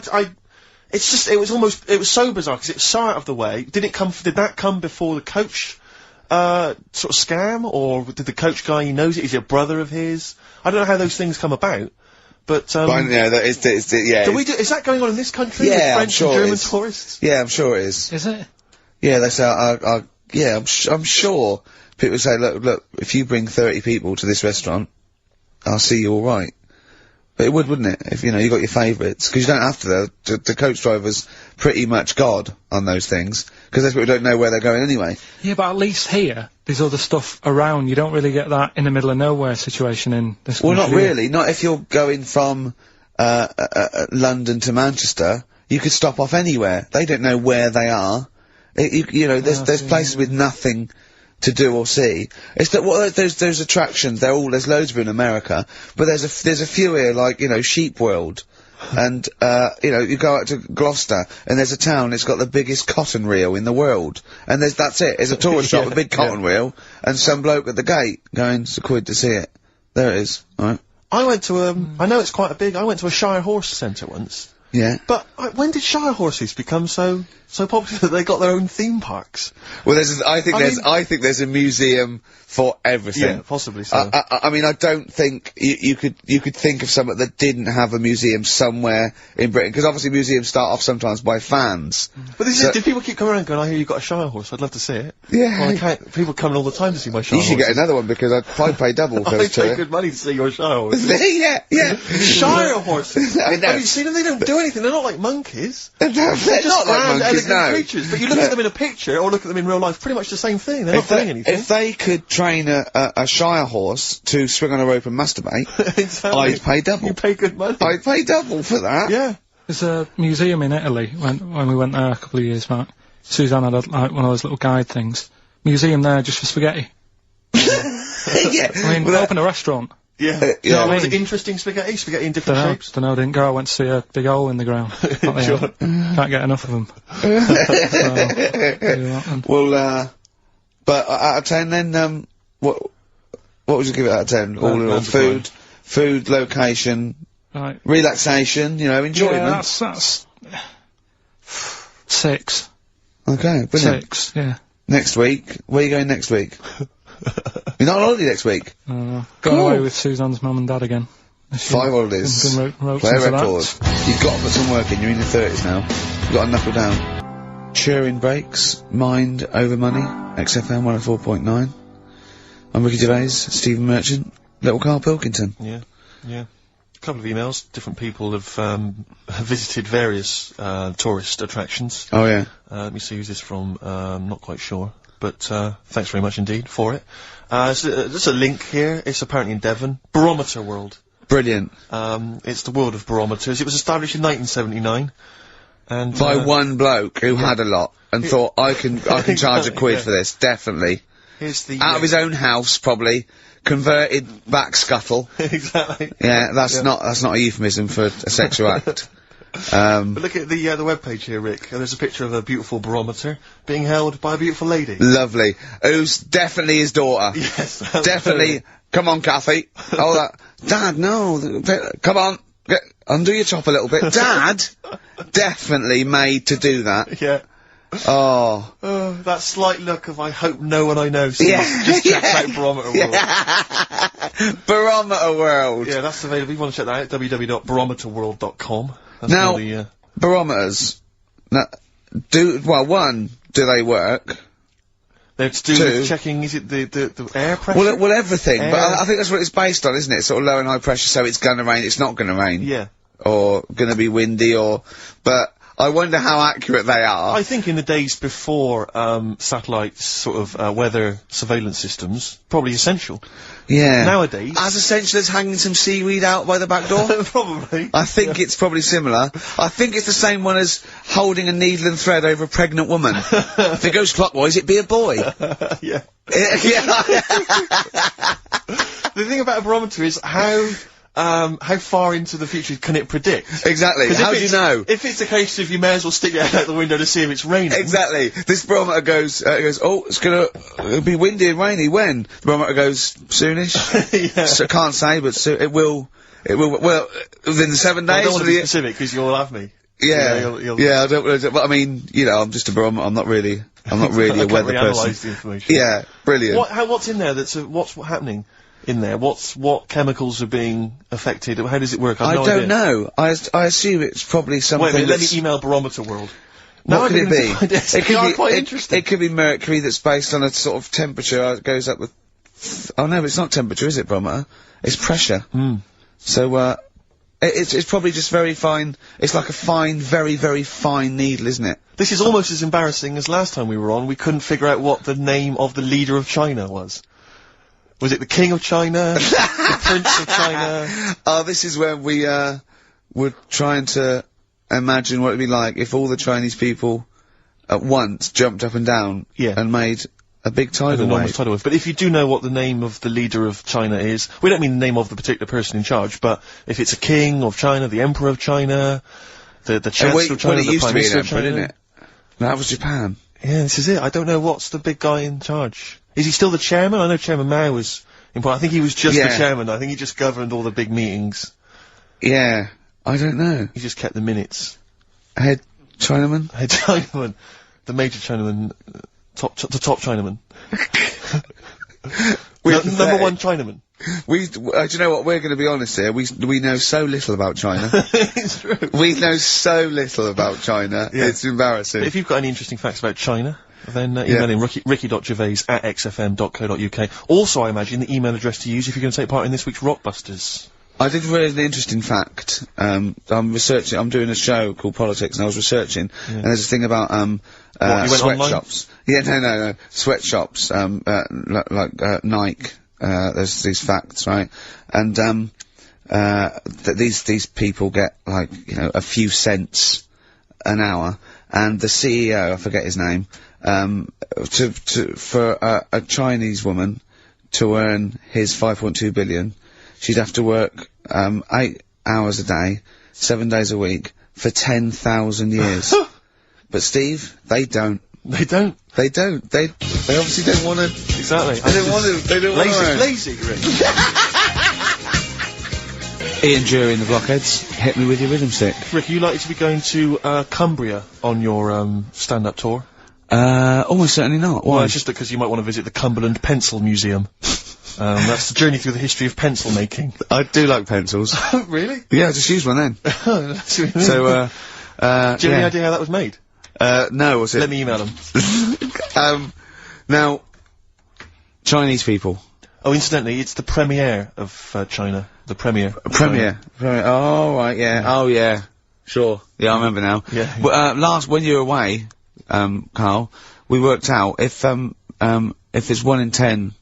it was so bizarre, because it was so out of the way. Did that come before the coach, sort of scam, or did the coach guy, he knows it, is it a brother of his? I don't know how those things come about. But, yeah, is is that going on in this country? Yeah, with I'm French sure and it German is. tourists? Yeah, I'm sure it is. Is it? Yeah, they say, I'm sure people say, look, if you bring 30 people to this restaurant, I'll see you alright. But it wouldn't it? If, you got your favourites. Because you don't have to, though. The coach driver's pretty much God on those things. Because those people don't know where they're going anyway. Yeah, but at least here, there's other stuff around. You don't really get that in the middle of nowhere situation in this Well, country. not really. Not if you're going from, London to Manchester. You could stop off anywhere. They don't know where they are. There's places with nothing to do or see. It's that those attractions. There's loads of them in America, but there's a few here, like Sheep World, and you go out to Gloucester and there's a town. It's got the biggest cotton reel in the world, and that's it. There's a tourist shop, a big cotton reel, and some bloke at the gate going, "It's a quid to see it." There it is. All right. I went to I know it's quite I went to a Shire Horse Centre once. Yeah. But when did Shire horses become so popular that they got their own theme parks? Well, I think there's a museum for everything. Yeah, possibly so. I mean, I don't think you could think of something that didn't have a museum somewhere in Britain, because obviously museums start off sometimes by fans. But this is, did people keep coming around going, I hear you've got a Shire horse, I'd love to see it? Yeah. Well, people coming all the time to see my Shire You should horses. get another one, because I'd pay double for I those pay two. good money to see your Shire horses. Yeah. Shire horses! I know. Have you seen them? They don't do anything, they're not like monkeys. They're Just not like grand, monkeys, elegant no. creatures. But you look at them in a picture, or look at them in real life, pretty much the same thing. They're not doing anything. If they could train a Shire horse to swing on a rope and masturbate, Exactly. I'd pay double. You pay good money. I'd pay double for that. Yeah. There's a museum in Italy when we went there a couple of years back. Suzanne had like one of those little guide things. Museum there just for spaghetti. Yeah. I mean, open a restaurant. Yeah. Yeah. Was it interesting spaghetti in different shapes? Dunno, didn't go. I went to see a big hole in the ground. Sure. Can't get enough of them. Well, but out of 10 then, What would you give it out of 10? All in all, Lanzagrotty. food, location, Right. relaxation, you know, enjoyment. Yeah, that's 6. Okay, brilliant. 6, yeah. Next week, where are you going next week? You're not on holiday next week? Going Cool. away with Suzanne's mum and dad again. 5 holidays. Can rope Play a into that. record. You've got to put some work in, you're in your 30s now. You've got to knuckle down. Turing breaks, mind over money, XFM 104.9. I'm Ricky Gervais, Stephen Merchant, little Karl Pilkington. Yeah, yeah. A couple of emails. Different people have visited various tourist attractions. Oh yeah. Let me see who's this from. Not quite sure, but thanks very much indeed for it. There's a link here. It's apparently in Devon. Barometer World. Brilliant. It's the world of barometers. It was established in 1979, and By one bloke who had a lot and thought, I can charge a quid Yeah. for this, definitely. here's the Out of his own house, probably. Converted back scuttle. exactly. Yeah, that's not a euphemism for a sexual act. But look at the webpage here, Rick. There's a picture of a beautiful barometer being held by a beautiful lady. Lovely. Who's definitely his daughter. Yes, Definitely. Come on, Kathy. Oh, that. Dad, no. Come on. Undo your top a little bit. Dad? Definitely made to do that. Yeah. Oh. That slight look of I hope no one I know sees. Yeah. Just check out Barometer World. Barometer World. Yeah, that's available. You want to check that out? www.barometerworld.com. That's Now, all the, barometers. Now, do they work? they're to do Two. with checking, is it the air pressure? Well, everything. But Air. I think that's what it's based on, isn't it? Sort of low and high pressure, so it's gonna rain, it's not gonna rain. Yeah. Or gonna be windy, but I wonder how accurate they are. I think in the days before satellites, sort of weather surveillance systems, probably essential. Yeah. Nowadays, As essential as hanging some seaweed out by the back door? probably. I think it's probably similar. I think it's the same one as holding a needle and thread over a pregnant woman. If it goes clockwise, it'd be a boy. Yeah. Yeah. The thing about a barometer is how far into the future can it predict? Exactly. 'Cause How if do you it's- know? If it's a case of you may as well stick your head out the window to see if it's raining. Exactly. This barometer goes, oh, it'll be windy and rainy. When? The barometer goes, soonish? Yeah. So, can't say, but it will, well, within the 7 I days. don't want of to be the- specific because you'll have me. yeah. You'll- Yeah, I don't, but I mean, you know, I'm just a barometer, I'm not really I a can't weather reanalyse person. the information. Yeah, brilliant. What's in there that's, what's happening in there? What chemicals are being affected? How does it work? I I've no don't idea. know. I assume it's probably something Wait a minute, let me that's- email Barometer World. What could it be? It could be quite interesting. It could be mercury that's based on a sort of temperature. It goes up with. Oh no, it's not temperature, is it, barometer? It's pressure. So it's probably just very fine. It's like a fine, very, very fine needle, isn't it? This is almost as embarrassing as last time we were on. We couldn't figure out what the name of the leader of China was. Was it the King of China? The Prince of China? Oh, this is when we were trying to imagine what it'd be like if all the Chinese people at once jumped up and down Yeah. and made a big tidal Enormous wave. tidal wave. But if you do know what the name of the leader of China is, we don't mean the name of the particular person in charge, but if it's a king of China, the emperor of China, the chancellor of China, When it the used prime to be an minister of emperor, China. didn't it? That was Japan. Yeah, this is it. I don't know what's the big guy in charge. Is he still the chairman? I know Chairman Mao was important. I think he was just Yeah. the chairman. I think he just governed all the big meetings. Yeah, I don't know. He just kept the minutes. Head Chinaman? Head Chinaman. The major Chinaman. The top Chinaman. Number one Chinaman. Do you know what? We're going to be honest here. We know so little about China. It's true. We know so little about China. Yeah. It's embarrassing. If you've got any interesting facts about China, then email in ricky.gervais@xfm.co.uk. Also, I imagine the email address to use if you're going to take part in this week's Rockbusters. I did read an interesting fact. I'm doing a show called Politics, and I was researching, and there's a thing about, you went online? sweatshops. Yeah, no. Sweatshops, like Nike, there's these facts, right? And, these people get, like, you know, a few cents an hour, and the CEO, I forget his name, for a Chinese woman to earn his 5.2 billion, she'd have to work 8 hours a day, 7 days a week, for 10,000 years. But Steve, they don't. They don't. They don't. They obviously don't want to. Exactly. They don't want to. They don't want to. Lazy, Rick. Ian Jury and the Blockheads, hit me with your rhythm stick. Rick, are you likely to be going to Cumbria on your stand-up tour? Almost certainly not. Why? Well, it's just because you might want to visit the Cumberland Pencil Museum. That's the journey through the history of pencil making. I do like pencils. Oh, really? Yeah, I just use one then. That's what you mean. So, do you have any idea how that was made? No, was it? Let me email them. Now, Chinese people. Oh, incidentally, it's the premiere of China. The premiere. Premiere. Oh, right, yeah. Oh, yeah. Sure. Yeah, I remember now. Yeah. But, when you were away, Carl, we worked out if there's 1 in 10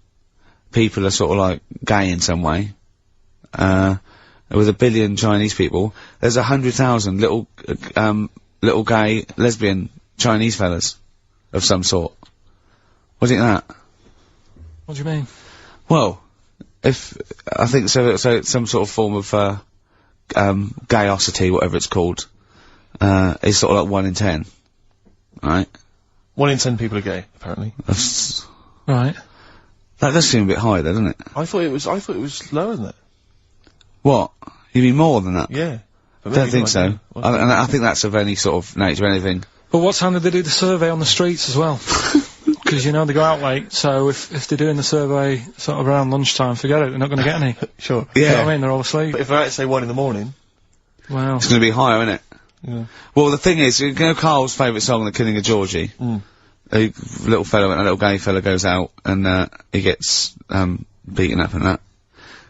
people are sort of like gay in some way, with 1 billion Chinese people, there's 100,000 little gay, lesbian Chinese fellas of some sort. What do you think of that? What do you mean? Well, I think so it's some sort of form of, gayosity, whatever it's called, is sort of like 1 in 10. Right? 1 in 10 people are gay, apparently. Right. That does seem a bit high though, doesn't it? I thought it was lower than that. What? You mean more than that? Yeah. But Don't maybe think not, so. yeah. And I think that's of any sort of nature, anything. But what time did they do the survey on the streets as well? Because, you know, they go out late, so if they're doing the survey sort of around lunchtime, forget it, they're not going to get any. Sure. You know Yeah. what I mean? They're all asleep. But if they're out at, say, 1 in the morning... Wow. It's gonna be higher, isn't it? Yeah. Well, the thing is, you know Carl's favourite song, The Killing of Georgie? Mm. A little fella and a little gay fella goes out, and, he gets, beaten up and that.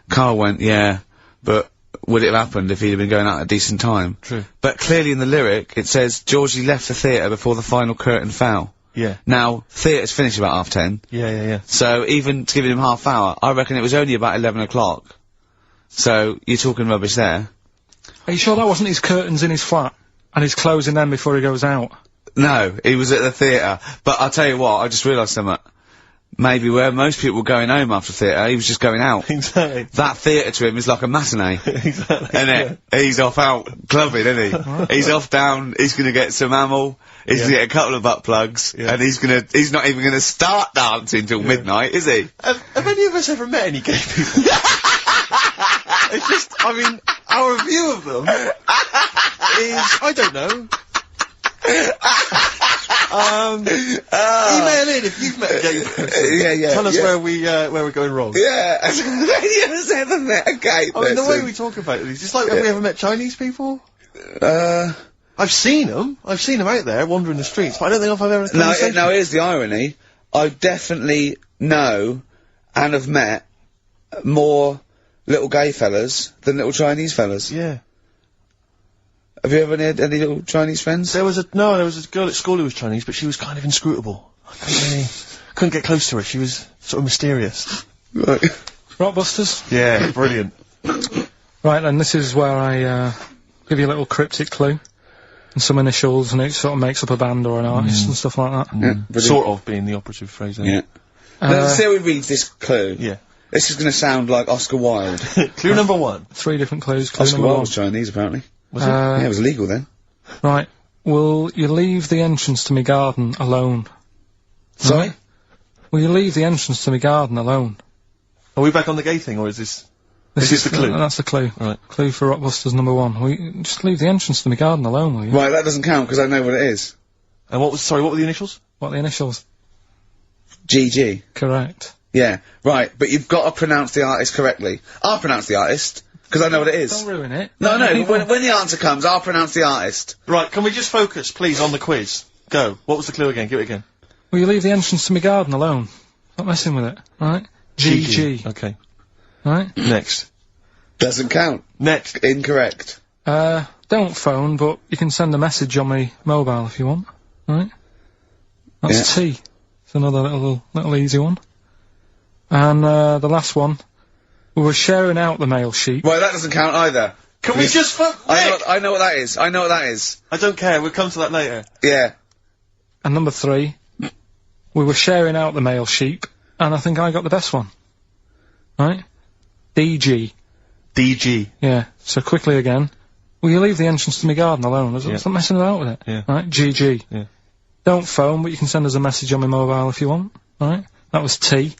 Carl went, yeah, but would it have happened if he'd have been going out at a decent time? True. But clearly in the lyric, it says, Georgie left the theatre before the final curtain fell. Yeah. Now, theatre's finished about 10:30. Yeah. So even to giving him half hour, I reckon it was only about 11 o'clock. So, you're talking rubbish there. Are you sure that wasn't his curtains in his flat? And he's closing them before he goes out? No, he was at the theatre. But I'll tell you what, I just realised something. Maybe where most people were going home after theatre, he was just going out. Exactly. That theatre to him is like a matinee. Exactly. Innit? He's off out clubbing, isn't he? He's off down, he's gonna get some ammo, he's gonna get a couple of butt plugs, and he's not even gonna start dancing till midnight, is he? Have any of us ever met any gay people? It's just, I mean, our view of them is, I don't know. Email in if you've met a gay person. Yeah. Tell us where we're going wrong. Yeah, have any of us ever met a gay person? I mean, the way we talk about these, it's like, have we ever met Chinese people? I've seen them out there wandering the streets, but I don't think I've ever had a conversation. Now here's the irony. I definitely know and have met more little gay fellas than little Chinese fellas. Yeah. Have you ever had any little Chinese friends? There was a girl at school who was Chinese, but she was kind of inscrutable. I couldn't get close to her. She was sort of mysterious. Right. Rockbusters? Yeah, brilliant. Right, then this is where I, give you a little cryptic clue. And some initials, and it sort of makes up a band or an artist and stuff like that. Yeah, Sort of being the operative phrase there. Yeah. Let's see how we read this clue. Yeah. This is gonna sound like Oscar Wilde. Clue number 1. 3 different clues. Clue Oscar number Wilde 1. was Chinese, apparently. Was it? Yeah, it was illegal then. Right. Will you leave the entrance to my garden alone? Sorry? Will you leave the entrance to my garden alone? Are we back on the gay thing, or is this the clue? That's the clue. Right. Clue for Rockbusters number 1. Will you just leave the entrance to my garden alone, will you? Right, that doesn't count because I know what it is. And what were the initials? What are the initials? GG. Correct. Yeah, right, but you've got to pronounce the artist correctly. I'll pronounce the artist, because I know what it is. Don't ruin it. No, when the answer comes, I'll pronounce the artist. Right, can we just focus, please, on the quiz? Go. What was the clue again? Give it again. Will you leave the entrance to my garden alone? Not messing with it, right? GG. Okay. Right? Next. Doesn't count. Next. Incorrect. Don't phone, but you can send a message on my mobile if you want. Right? That's T. It's another little easy one. And, the last one. We were sharing out the mail sheet. Well, that doesn't count either. Can we just I know what that is. I know what that is. I don't care, we'll come to that later. Yeah. And number 3. We were sharing out the mail sheet, and I think I got the best one. Right? DG. DG. Yeah. So quickly again. Will you leave the entrance to my garden alone? Stop messing about with it. Yeah. Right? GG. Yeah. Don't phone, but you can send us a message on my mobile if you want. Right? That was T.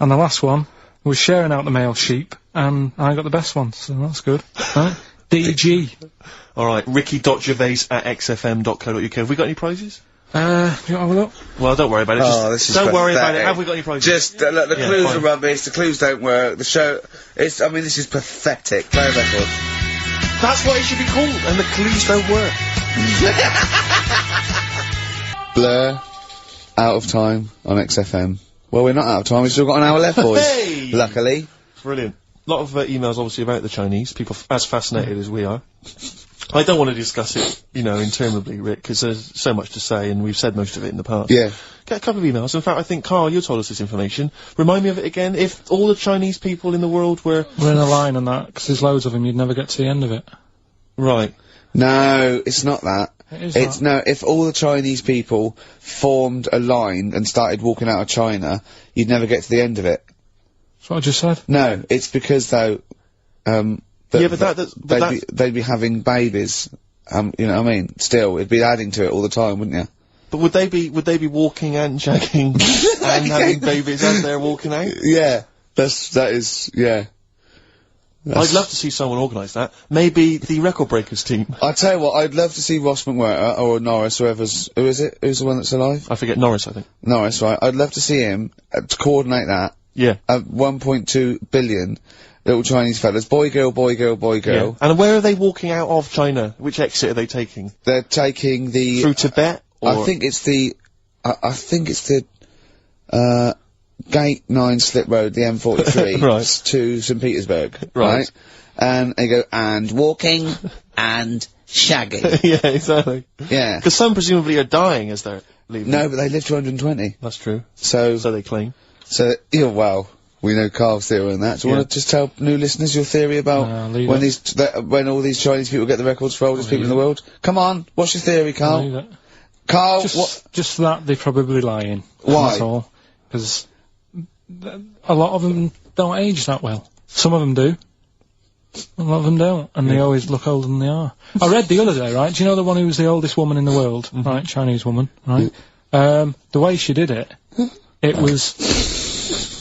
And the last one was sharing out the male sheep, and I got the best one, so that's good. Right? DG. Alright, ricky.gervais@xfm.co.uk. Have we got any prizes? You want to have a look? Well, don't worry about it. Oh, this is don't worry about it. pathetic. Have we got any prizes? Just, look, the clues are rubbish, the clues don't work, the show, I mean, this is pathetic. Play a record. That's what it should be called, and the clues don't work. Blur, out of time on XFM. Well, we're not out of time, we've still got an hour left, boys. Hey! Luckily. Brilliant. A lot of emails, obviously, about the Chinese. People as fascinated as we are. I don't want to discuss it, you know, interminably, Rick, because there's so much to say, and we've said most of it in the past. Yeah. Get a couple of emails. In fact, I think, Karl, you told us this information. Remind me of it again. If all the Chinese people in the world were... We're in a line on that, because there's loads of them, you'd never get to the end of it. Right. No, it's not that. It's no, if all the Chinese people formed a line and started walking out of China, you'd never get to the end of it. That's what I just said. No, it's because, though, they'd be having babies, you know what I mean? Still, it'd be adding to it all the time, wouldn't you? But would they be walking and shagging and having babies as they're walking out? Yeah, yeah. I'd love to see someone organise that. Maybe the Record Breakers team. I tell you what, I'd love to see Ross McWhirter or Norris, who is it? Who's the one that's alive? I forget, Norris, I think. Norris, right. I'd love to see him to coordinate that. Yeah. 1.2 billion little Chinese fellas. Boy, girl, boy, girl, boy, girl. Yeah. And where are they walking out of China? Which exit are they taking? They're taking the... Through Tibet? I think it's the... Gate 9 Slip Road, the M43, right. to St. Petersburg, right? And they go, and walking, and shagging. Yeah, exactly. Yeah. Because some presumably are dying as they're leaving. No, but they live to 120. That's true. So they claim. So, yeah, well, we know Karl's theory on that. Do you want to just tell new listeners your theory about when all these Chinese people get the records for oldest people in the world? Come on, what's your theory, Karl? Karl, just that they're probably lying. Why? That's all. Because a lot of them don't age that well. Some of them do. A lot of them don't, and they always look older than they are. I read the other day, right, do you know the one who was the oldest woman in the world, right, Chinese woman, right? The way she did it, it was...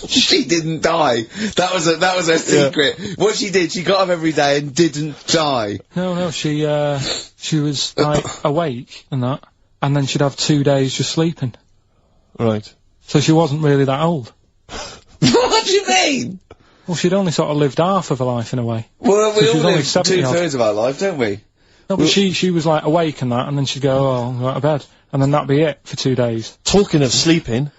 She didn't die. That was her secret. Yeah. What she did, she got up every day and didn't die. No, she was, like, awake and that, and then she'd have 2 days just sleeping. Right. So she wasn't really that old. What do you mean? Well, she'd only sort of lived half of her life in a way. Well, we all live 2/3 of our life, don't we? No, but she was like awake and that, and then she'd go, oh, I'll go to bed. And then that'd be it for 2 days. Talking of sleeping,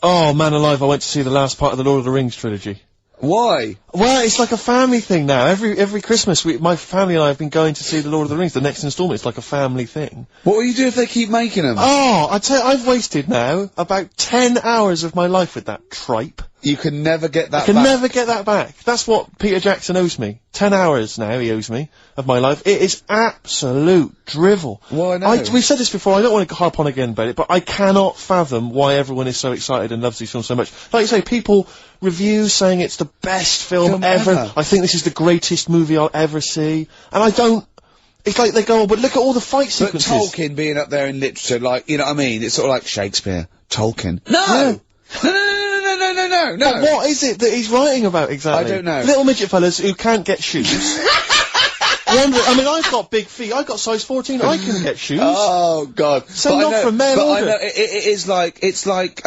oh, man alive, I went to see the last part of the Lord of the Rings trilogy. Why? Well, it's like a family thing now. Every Christmas, my family and I have been going to see the Lord of the Rings, the next instalment. It's like a family thing. What will you do if they keep making them? Oh, I tell you, I've wasted now about 10 hours of my life with that tripe. You can never get that back. I can never get that back. That's what Peter Jackson owes me. 10 hours now he owes me of my life. It is absolute drivel. Well, I know. We've said this before, I don't want to harp on again about it, but I cannot fathom why everyone is so excited and loves these films so much. Like you say, people review saying it's the best film ever. I think this is the greatest movie I'll ever see. And I don't... It's like they go, oh, but look at all the fight sequences. But Tolkien being up there in literature, like, you know what I mean? It's sort of like Shakespeare. Tolkien. No! Yeah. No. But what is it that he's writing about exactly? I don't know. Little midget fellas who can't get shoes. I mean, I've got big feet. I've got size 14. I can get shoes. Oh, God. So not for men, I know, it is like, it's like,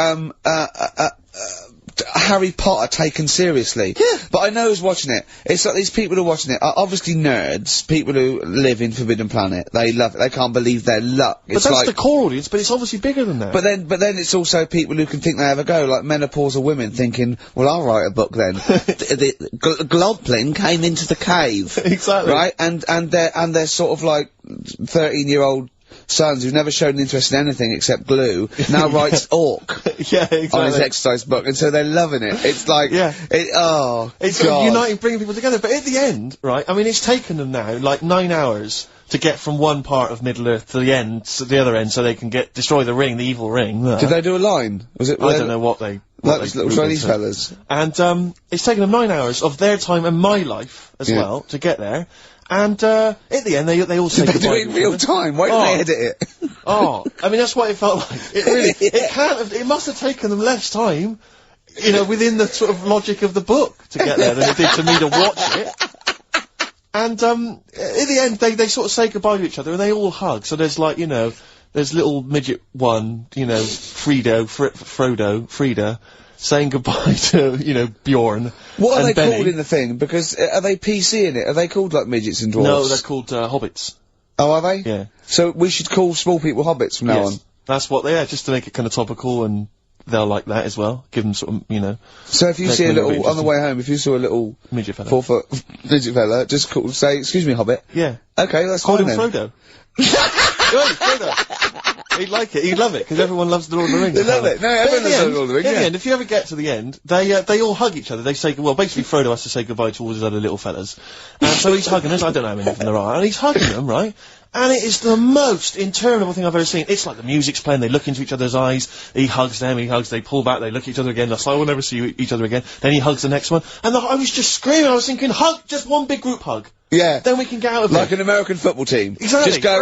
Harry Potter taken seriously. Yeah. But I know who's watching it. It's like these people who are watching it are obviously nerds, people who live in Forbidden Planet. They love it. They can't believe their luck. But that's the core audience, but it's obviously bigger than that. But then it's also people who can think they have a go, like menopausal women thinking, well, I'll write a book then. Globblin came into the cave. Exactly. Right? And they're sort of like 13-year-old sons who've never shown interest in anything except glue, now writes Orc yeah, exactly. on his exercise book, and so they're loving it. It's like, it's uniting, bringing people together. But at the end, right, I mean, it's taken them now, like, 9 hours to get from one part of Middle-earth to the end, to the other end, so they can destroy the ring, the evil ring. Did they do a line? Was it? I don't know what they... Those little Chinese fellas. And, it's taken them 9 hours of their time and my life, as well, to get there. And, at the end, they all say Did they do it in real time? Why didn't they edit it? Oh, I mean, that's what it felt like. It really, it must have taken them less time, you know, within the sort of logic of the book to get there than it did to me to watch it. And, in the end, they sort of say goodbye to each other and they all hug. So there's like, you know, there's little midget one, you know, Frida, saying goodbye to, you know, Bjorn. What are and they Benny. called in the thing? Because, are they PC in it? Are they called, like, midgets and dwarfs? No, they're called, hobbits. Oh, are they? Yeah. So we should call small people hobbits from now on? That's what they are, just to make it kind of topical, and they'll like that as well. Give them sort of, you know... So if you see a little, on the way home, if you saw a little... midget fella. 4 foot midget fella, just say, excuse me, hobbit. Yeah. Okay, that's Call fine him then. Frodo. Good, Frodo. He'd like it. He'd love it because everyone loves the Lord of the Rings. They love it. No, everyone loves the Lord of the Rings. In the end, if you ever get to the end, they all hug each other. They say, well, basically Frodo has to say goodbye to all his other little fellas, and so he's hugging us. I don't know how many of them there are, and he's hugging them, right? And it is the most interminable thing I've ever seen. It's like the music's playing, they look into each other's eyes, he hugs them, they pull back, they look at each other again, that's like, we'll never see each other again. Then he hugs the next one, and I was just screaming, I was thinking, hug, just one big group hug. Yeah. Then we can get out of Like here. an American football team. Exactly. Just go,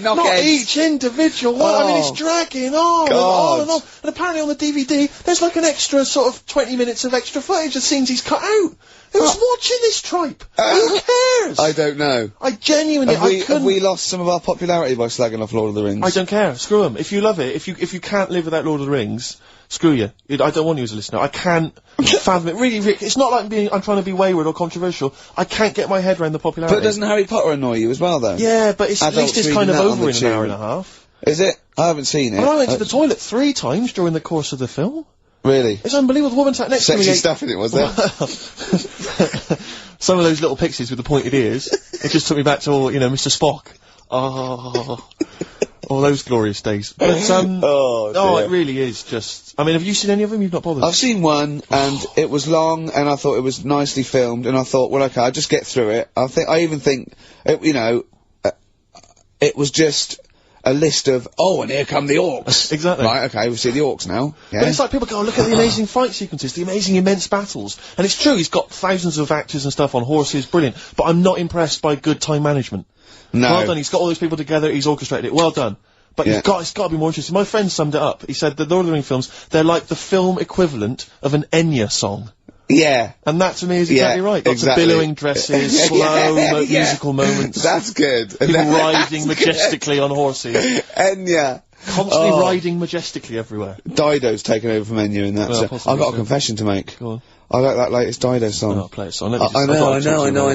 knock Not heads. each individual one. I mean, it's dragging on and on and on. And apparently on the DVD, there's like an extra sort of 20 minutes of extra footage of scenes he's cut out. Who's watching this tripe? Who cares? I don't know. I genuinely, Have we lost some of our popularity by slagging off Lord of the Rings? I don't care. Screw 'em. If you love it, if you can't live without Lord of the Rings, screw you. I don't want you as a listener. I can't fathom it. Really, it's not like I'm trying to be wayward or controversial. I can't get my head around the popularity. But doesn't Harry Potter annoy you as well, though? Yeah, but at least it's kind of over in an hour and a half. Is it? I haven't seen it. I went to the toilet 3 times during the course of the film. Really? It's unbelievable. The woman sat next to me. Sexy stuff in it, was there? Some of those little pixies with the pointed ears. It just took me back to all, you know, Mr. Spock. Oh, all those glorious days. But, it really is just... I mean, have you seen any of them? You've not bothered? I've seen one, and it was long, and I thought it was nicely filmed, and I thought, well, okay, I'll just get through it. I even think, you know, it was just a list of, oh, and here come the orcs. Exactly. Right, okay, we see the orcs now. Yeah. But it's like people go, oh, look at the amazing fight sequences, the amazing immense battles. And it's true, he's got thousands of actors and stuff on horses, brilliant. But I'm not impressed by good time management. No. Well done, he's got all those people together, he's orchestrated it, well done. But it's got to be more interesting. My friend summed it up. He said the Lord of the Rings films, they're like the film equivalent of an Enya song. Yeah. And that to me is exactly right. Lots of billowing dresses, slow musical moments. That's good. People riding majestically on horses. Enya. Constantly riding majestically everywhere. Dido's taken over from Enya in that. Well, I've got a confession to make. Go on. I like that latest Dido song. Oh, play a song. I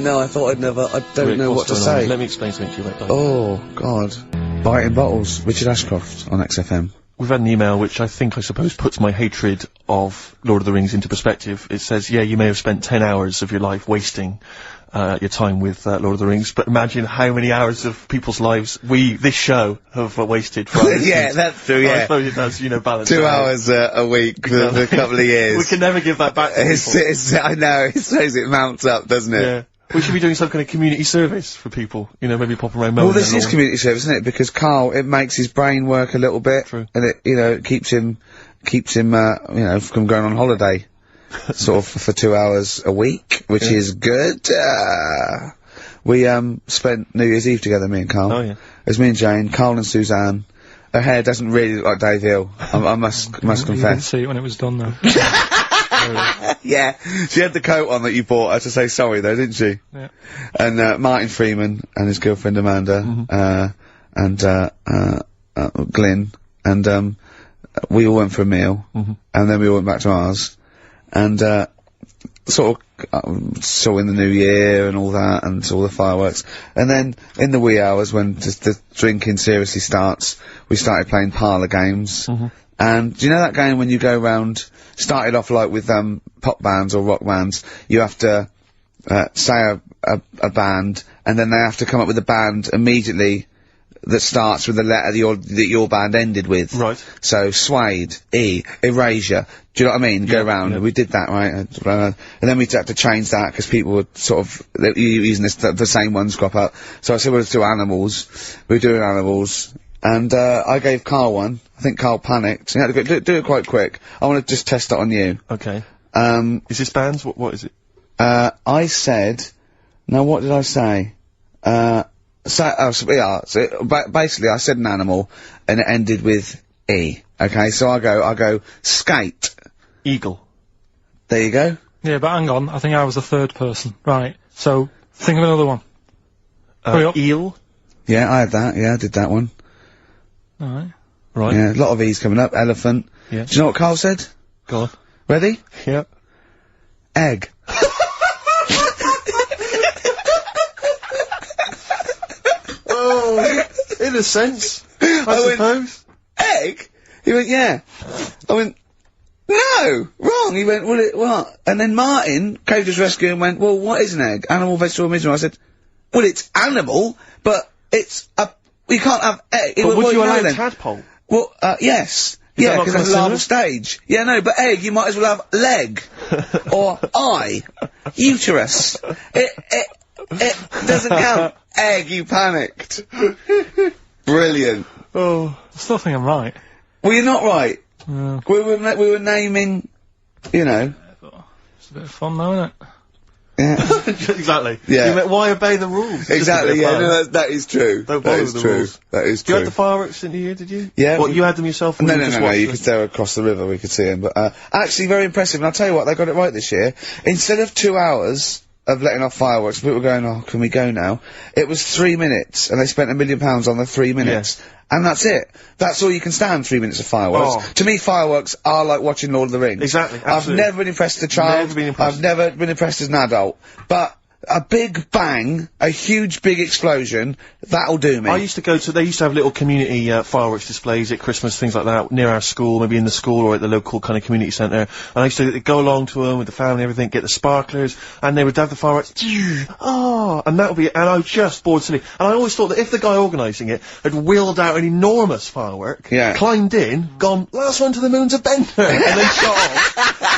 know. I thought I'd never. I don't know what to say. Let me explain something to you about Dido. Oh, God. Biting Bottles. Richard Ashcroft on XFM. We've had an email which I suppose puts my hatred of Lord of the Rings into perspective. It says, yeah, you may have spent 10 hours of your life wasting your time with Lord of the Rings, but imagine how many hours of people's lives this show, have wasted for our Yeah, that's true, yeah. I suppose it does, you know, balance 2 it out. hours a week for a couple of years. We can never give that back to people. I know, it shows it mounts up, doesn't it? Yeah. We should be doing some kind of community service for people, you know, maybe pop around mowing Well, this their is lawn. community service, isn't it? Because Karl, it makes his brain work a little bit. True. And it, you know, it keeps him, you know, from going on holiday. Sort of for 2 hours a week, which is good. We, spent New Year's Eve together, me and Karl. Oh, yeah. It was me and Jane, Karl and Suzanne. Her hair doesn't really look like Dave Hill. I must You didn't confess. see it when it was done, though. Yeah, she had the coat on that you bought her to say sorry though, didn't she? Yeah. And, Martin Freeman and his girlfriend Amanda, and Glyn, and, we all went for a meal, and then we all went back to ours, and, sort of, saw in the new year and all that, and saw the fireworks, and then, in the wee hours when just the drinking seriously starts, we started playing parlour games, and do you know that game when you go round, started off like with, pop bands or rock bands, you have to, say a band, and then they have to come up with a band immediately that starts with the letter that your band ended with. Right. So, Suede, E, Erasure. Do you know what I mean? Go round. yeah. We did that, right? And then we had to change that because people were sort of using the same ones crop up. So I said, well, let's do Animals. We were doing Animals. And, I gave Karl one. I think Karl panicked. He had to go, do it quite quick. I want to just test it on you. Okay. Is this bands? What is it? I said, now what did I say? basically I said an animal, and it ended with E. Okay, so I go, skate. Eagle. There you go. Yeah, but hang on, I think I was the third person. Right, so, think of another one. Hurry up. Eel. Yeah, I had that, yeah, I did that one. Alright. Right. Yeah, a lot of E's coming up. Elephant. Yeah. Do you know what Carl said? Go on. Ready? Yeah. Egg. Oh, in a sense, I suppose. Egg? He went, yeah. I went, no, wrong. He went, well, what? And then Martin came to his rescue and went, well, what is an egg? Animal, vegetable, mineral. I said, well, it's animal, but it's you can't have egg. But would you allow then? tadpole? Well, yes. Is Yeah, that not because it's a considered? larval stage. Yeah, no, but egg, you might as well have leg. Or eye. Uterus. It doesn't count. Egg, you panicked. Brilliant. Oh, I still think I'm right. Well, you're not right. Yeah. We were naming, you know. It's a bit of fun though, isn't it? Yeah. Exactly. Yeah. You meant, why obey the rules? It's just a Exactly, bit of yeah, fun. no, that is true. Don't That follow is the true. rules. That is You true. had the fireworks in here, did you? Yeah, What, we- you had them yourself? Or No, you no, just no, no, watched you them? could stare across the river, we could see him, but, actually very impressive, and I'll tell you what, they got it right this year. Instead of 2 hours of letting off fireworks, people were going, oh, can we go now? It was 3 minutes, and they spent £1 million on the 3 minutes. And that's it. That's all you can stand, 3 minutes of fireworks. Oh. To me, fireworks are like watching Lord of the Rings. Exactly, I've absolutely. never been impressed as a child. Never been impressed. I've never been impressed as an adult. But a big bang, a huge big explosion, that'll do me. I used to go to, they used to have little community fireworks displays at Christmas, things like that, near our school, maybe in the school or at the local kind of community centre. And I used to go along to them with the family and everything, get the sparklers, and they would have the fireworks, oh, and that would be, and I was just bored silly. And I always thought that if the guy organising it had wheeled out an enormous firework, climbed in, gone, last one to the moon's a bender, and then shot off,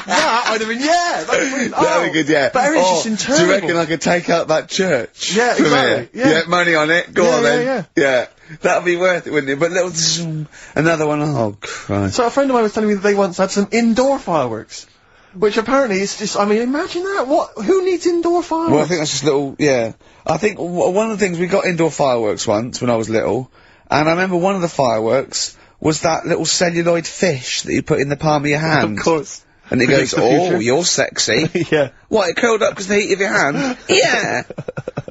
that I'd have been, yeah, that'd be brilliant. That'd be good, yeah. But everything's just Do internal. you reckon I could take out that church? Yeah, from exactly, here? yeah. Money on it. Go Yeah, on then. yeah, Yeah. That'd be worth it, wouldn't it? But little zoom, another one. Oh Christ. So a friend of mine was telling me that they once had some indoor fireworks. Which apparently is just, I mean, imagine that, who needs indoor fireworks? Well, I think that's just little, yeah. I think one of the things, we got indoor fireworks once when I was little, and I remember one of the fireworks was that little celluloid fish that you put in the palm of your hand. Of course. And it goes, Predicts the oh, future." you're sexy. Yeah. What, it curled up because of the heat of your hand? Yeah.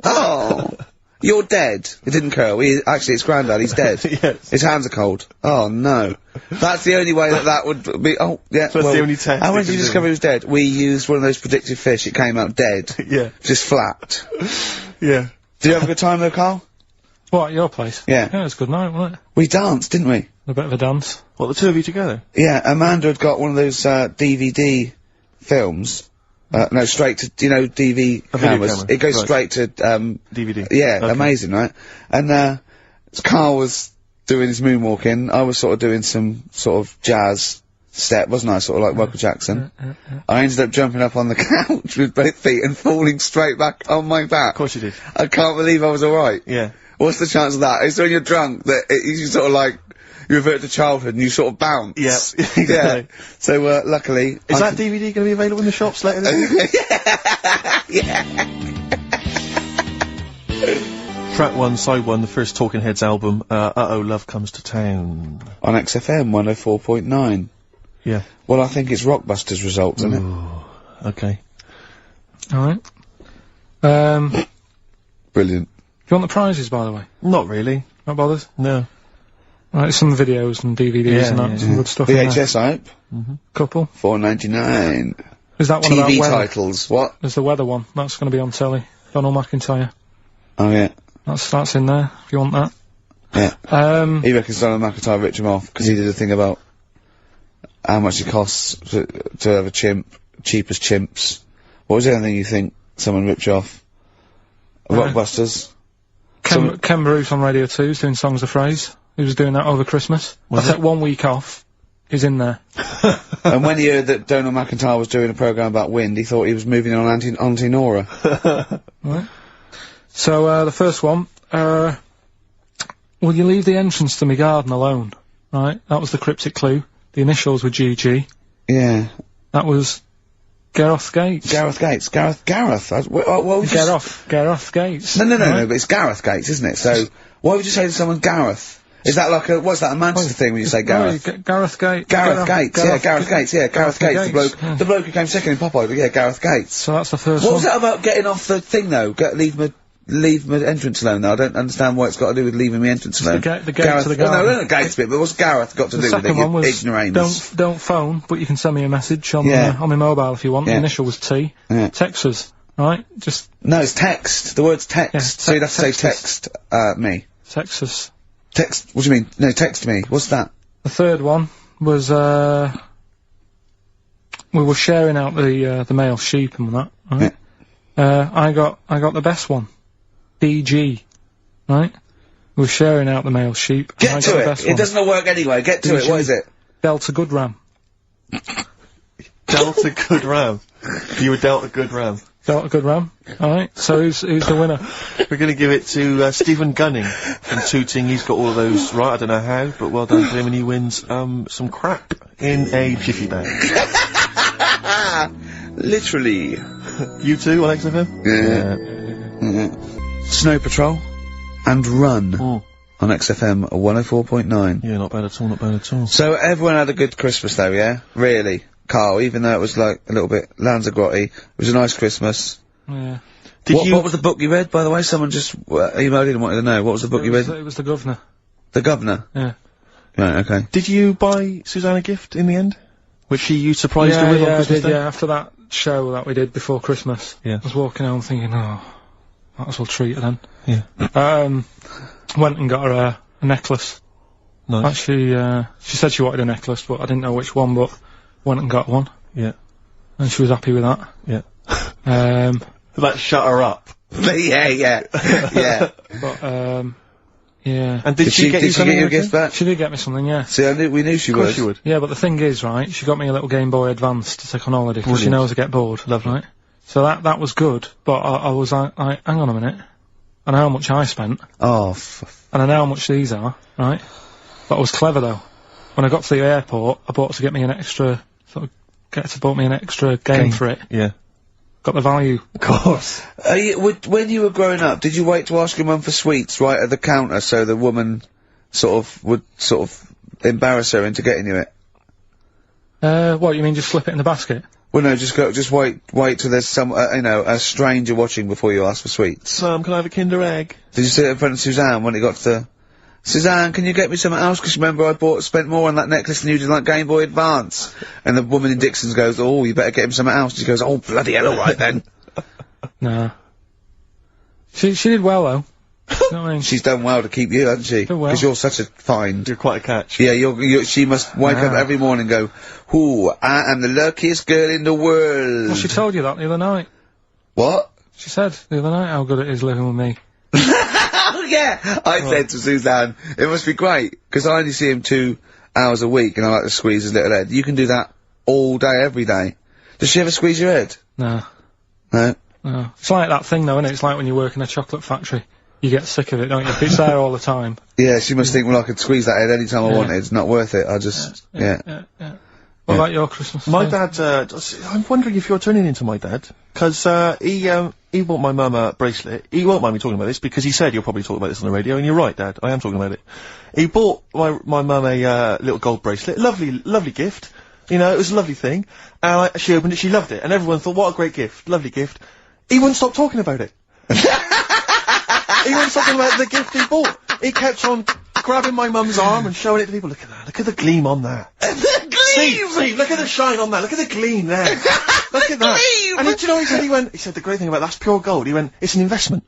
Oh. You're dead. It didn't curl. Actually, it's Grandad, he's dead. Yes. His hands are cold. Oh, no. That's the only way that would be, oh, yeah. So that's the only test How they did can you do. discover he was dead? We used one of those predictive fish, it came out dead. Yeah. Just flat. Yeah. Did you have a good time though, Carl? What, at your place? Yeah. Yeah, it was a good night, wasn't it? We danced, didn't we? A bit of a dance. What, the two of you together? Yeah, Amanda had got one of those, DVD films. No, straight to, you know, DV A video cameras. camera, It goes right. straight to, DVD. yeah, Okay. amazing, right? And, Carl was doing his moonwalking, I was sort of doing some sort of jazz step, wasn't I? Sort of like Michael Jackson. I ended up jumping up on the couch with both feet and falling straight back on my back. Of course you did. I can't believe I was alright. Yeah. What's the chance of that? It's when you're drunk that you sort of like, you revert to childhood and you sort of bounce. Yeah, Yeah. exactly. So, luckily... Is that DVD going to be available in the shops later this year? Track 1, side 1, the first Talking Heads album, Uh-Oh, Love Comes to Town. On XFM 104.9. Yeah. Well, I think it's Rockbusters results, isn't it? Okay. Alright. Brilliant. Do you want the prizes, by the way? Not really. Not bothered? No. Right, some videos and DVDs Yeah, and that, yeah. some good stuff in there. VHS, I hope. Couple. $4.99. Is that one about TV weather? titles. What? There's the weather one. That's going to be on telly. Donald McIntyre. Oh, yeah. That's in there, if you want that. Yeah. He reckons Donald McIntyre ripped him off because he did a thing about how much it costs to have a chimp, cheap as chimps. What was the other thing you think someone ripped you off? Rockbusters? Ken Bruce on Radio 2 is doing Songs of Phrase. He was doing that over Christmas. I took 1 week off. He's in there. And when he heard that Donald McIntyre was doing a programme about wind, he thought he was moving on Auntie Nora. Right. So, the first one, will you leave the entrance to my garden alone? Right, that was the cryptic clue. The initials were GG. Yeah. That was Gareth Gates. Gareth Gates. Gareth. What would you Gareth Gates. No, but it's Gareth Gates, isn't it? So, why would you say to someone Gareth? Is that like what's that, a Manchester thing when you say Gareth? Gareth Gates. Gareth Gates, yeah, Gareth Gates, the bloke who came second in Pop Idol, yeah, Gareth Gates. So that's the first one. What was that about getting off the thing, though? Leave my entrance alone, though. I don't understand what it's got to do with leaving my entrance alone. The gate to the garden. No, the gates bit, but what's Gareth got to do with it, you ignoramus? Don't phone, but you can send me a message on my mobile if you want. The initial was T. Yeah. Text us, right? No, it's text. The word's text. Yeah, so you'd have to say text, me. Text us. Text, what do you mean? No, text me. What's that? The third one was, we were sharing out the male sheep and that, right? Yeah. I got the best one. DG. Right? We were sharing out the male sheep. Get to it! It doesn't work anyway. Get to it. What is it? Delta Good Ram. Delta Good Ram. You were Delta Good Ram. Delta Good Ram. Alright, so who's the winner? We're gonna give it to, Stephen Gunning from Tooting. He's got all of those right, I don't know how, but well done to him, and he wins, some crap in a jiffy bag. Literally. You too on XFM? Yeah. Snow Patrol and Run on XFM 104.9. Yeah, not bad at all, So everyone had a good Christmas though, yeah? Really? Carl, even though it was like a little bit Lanzagrotty, it was a nice Christmas. Yeah. What was the book you read, by the way? Someone just emailed in and wanted to know. What was the book you read? It was The Governor. The Governor? Yeah. Right, okay. Did you buy Suzanne a gift in the end? Which you surprised her with on Christmas Day? Yeah, after that show that we did before Christmas. Yeah. I was walking home thinking, oh, might as well treat her then. Yeah. Went and got her a necklace. Nice. Actually, she said she wanted a necklace, but I didn't know which one, but went and got one. Yeah. And she was happy with that. Yeah. That shut her up. yeah. But, yeah. And did she get you something? Did she get you a gift back? She did get me something, yeah. See, we knew she would. Of course she would. Yeah, but the thing is, right, she got me a little Game Boy Advance to take on holiday, because she knows I get bored. Lovely. Right? So that was good, but I was like, hang on a minute. I know how much I spent. Oh, and I know how much these are, right? But I was clever, though. When I got to the airport, I bought to get me an extra, bought me an extra game for it. Yeah. Got the value. Of course. When you were growing up, did you wait to ask your mum for sweets right at the counter so the woman would embarrass her into getting you it? What, you mean just slip it in the basket? Well, no, just wait till there's some, a stranger watching before you ask for sweets. Mum, can I have a Kinder Egg? Did you sit in front of Suzanne when it got to Suzanne, can you get me something else? Because remember I spent more on that necklace than you did on that Game Boy Advance. And the woman in Dixon's goes, oh, you better get him something else. She goes, oh, bloody hell, alright then. Nah. She did well, though. You know what I mean? She's done well to keep you, hasn't she? Done well. Because you're such a find. You're quite a catch. Yeah, she must wake up every morning and go, ooh, I am the luckiest girl in the world. Well, she told you that the other night. What? She said the other night how good it is living with me. Yeah! I said to Suzanne, it must be great, because I only see him 2 hours a week, and I like to squeeze his little head. You can do that all day, every day. Does she ever squeeze your head? No. No? No. It's like that thing, though, isn't it? It's like when you work in a chocolate factory. You get sick of it, don't you? If it's there all the time. Yeah, she must think, well, I could squeeze that head any time I wanted. It's not worth it. I just, yeah. What about your Christmas? My dad, I'm wondering if you're turning into my dad. 'Cause, he bought my mum a bracelet. He won't mind me talking about this, because he said you'll probably talk about this on the radio, and you're right, Dad. I am talking about it. He bought my mum a, little gold bracelet. Lovely gift. You know, it was a lovely thing. And she opened it, she loved it. And everyone thought, what a great gift. Lovely gift. He wouldn't stop talking about it. He wouldn't stop talking about the gift he bought. He kept on grabbing my mum's arm and showing it to people. Look at that. Look at the gleam on that. The gleam! See, look at the shine on that. Look at the gleam there. Look at that. Gleam! And do you know what he said? He said the great thing about that's pure gold. He went, it's an investment.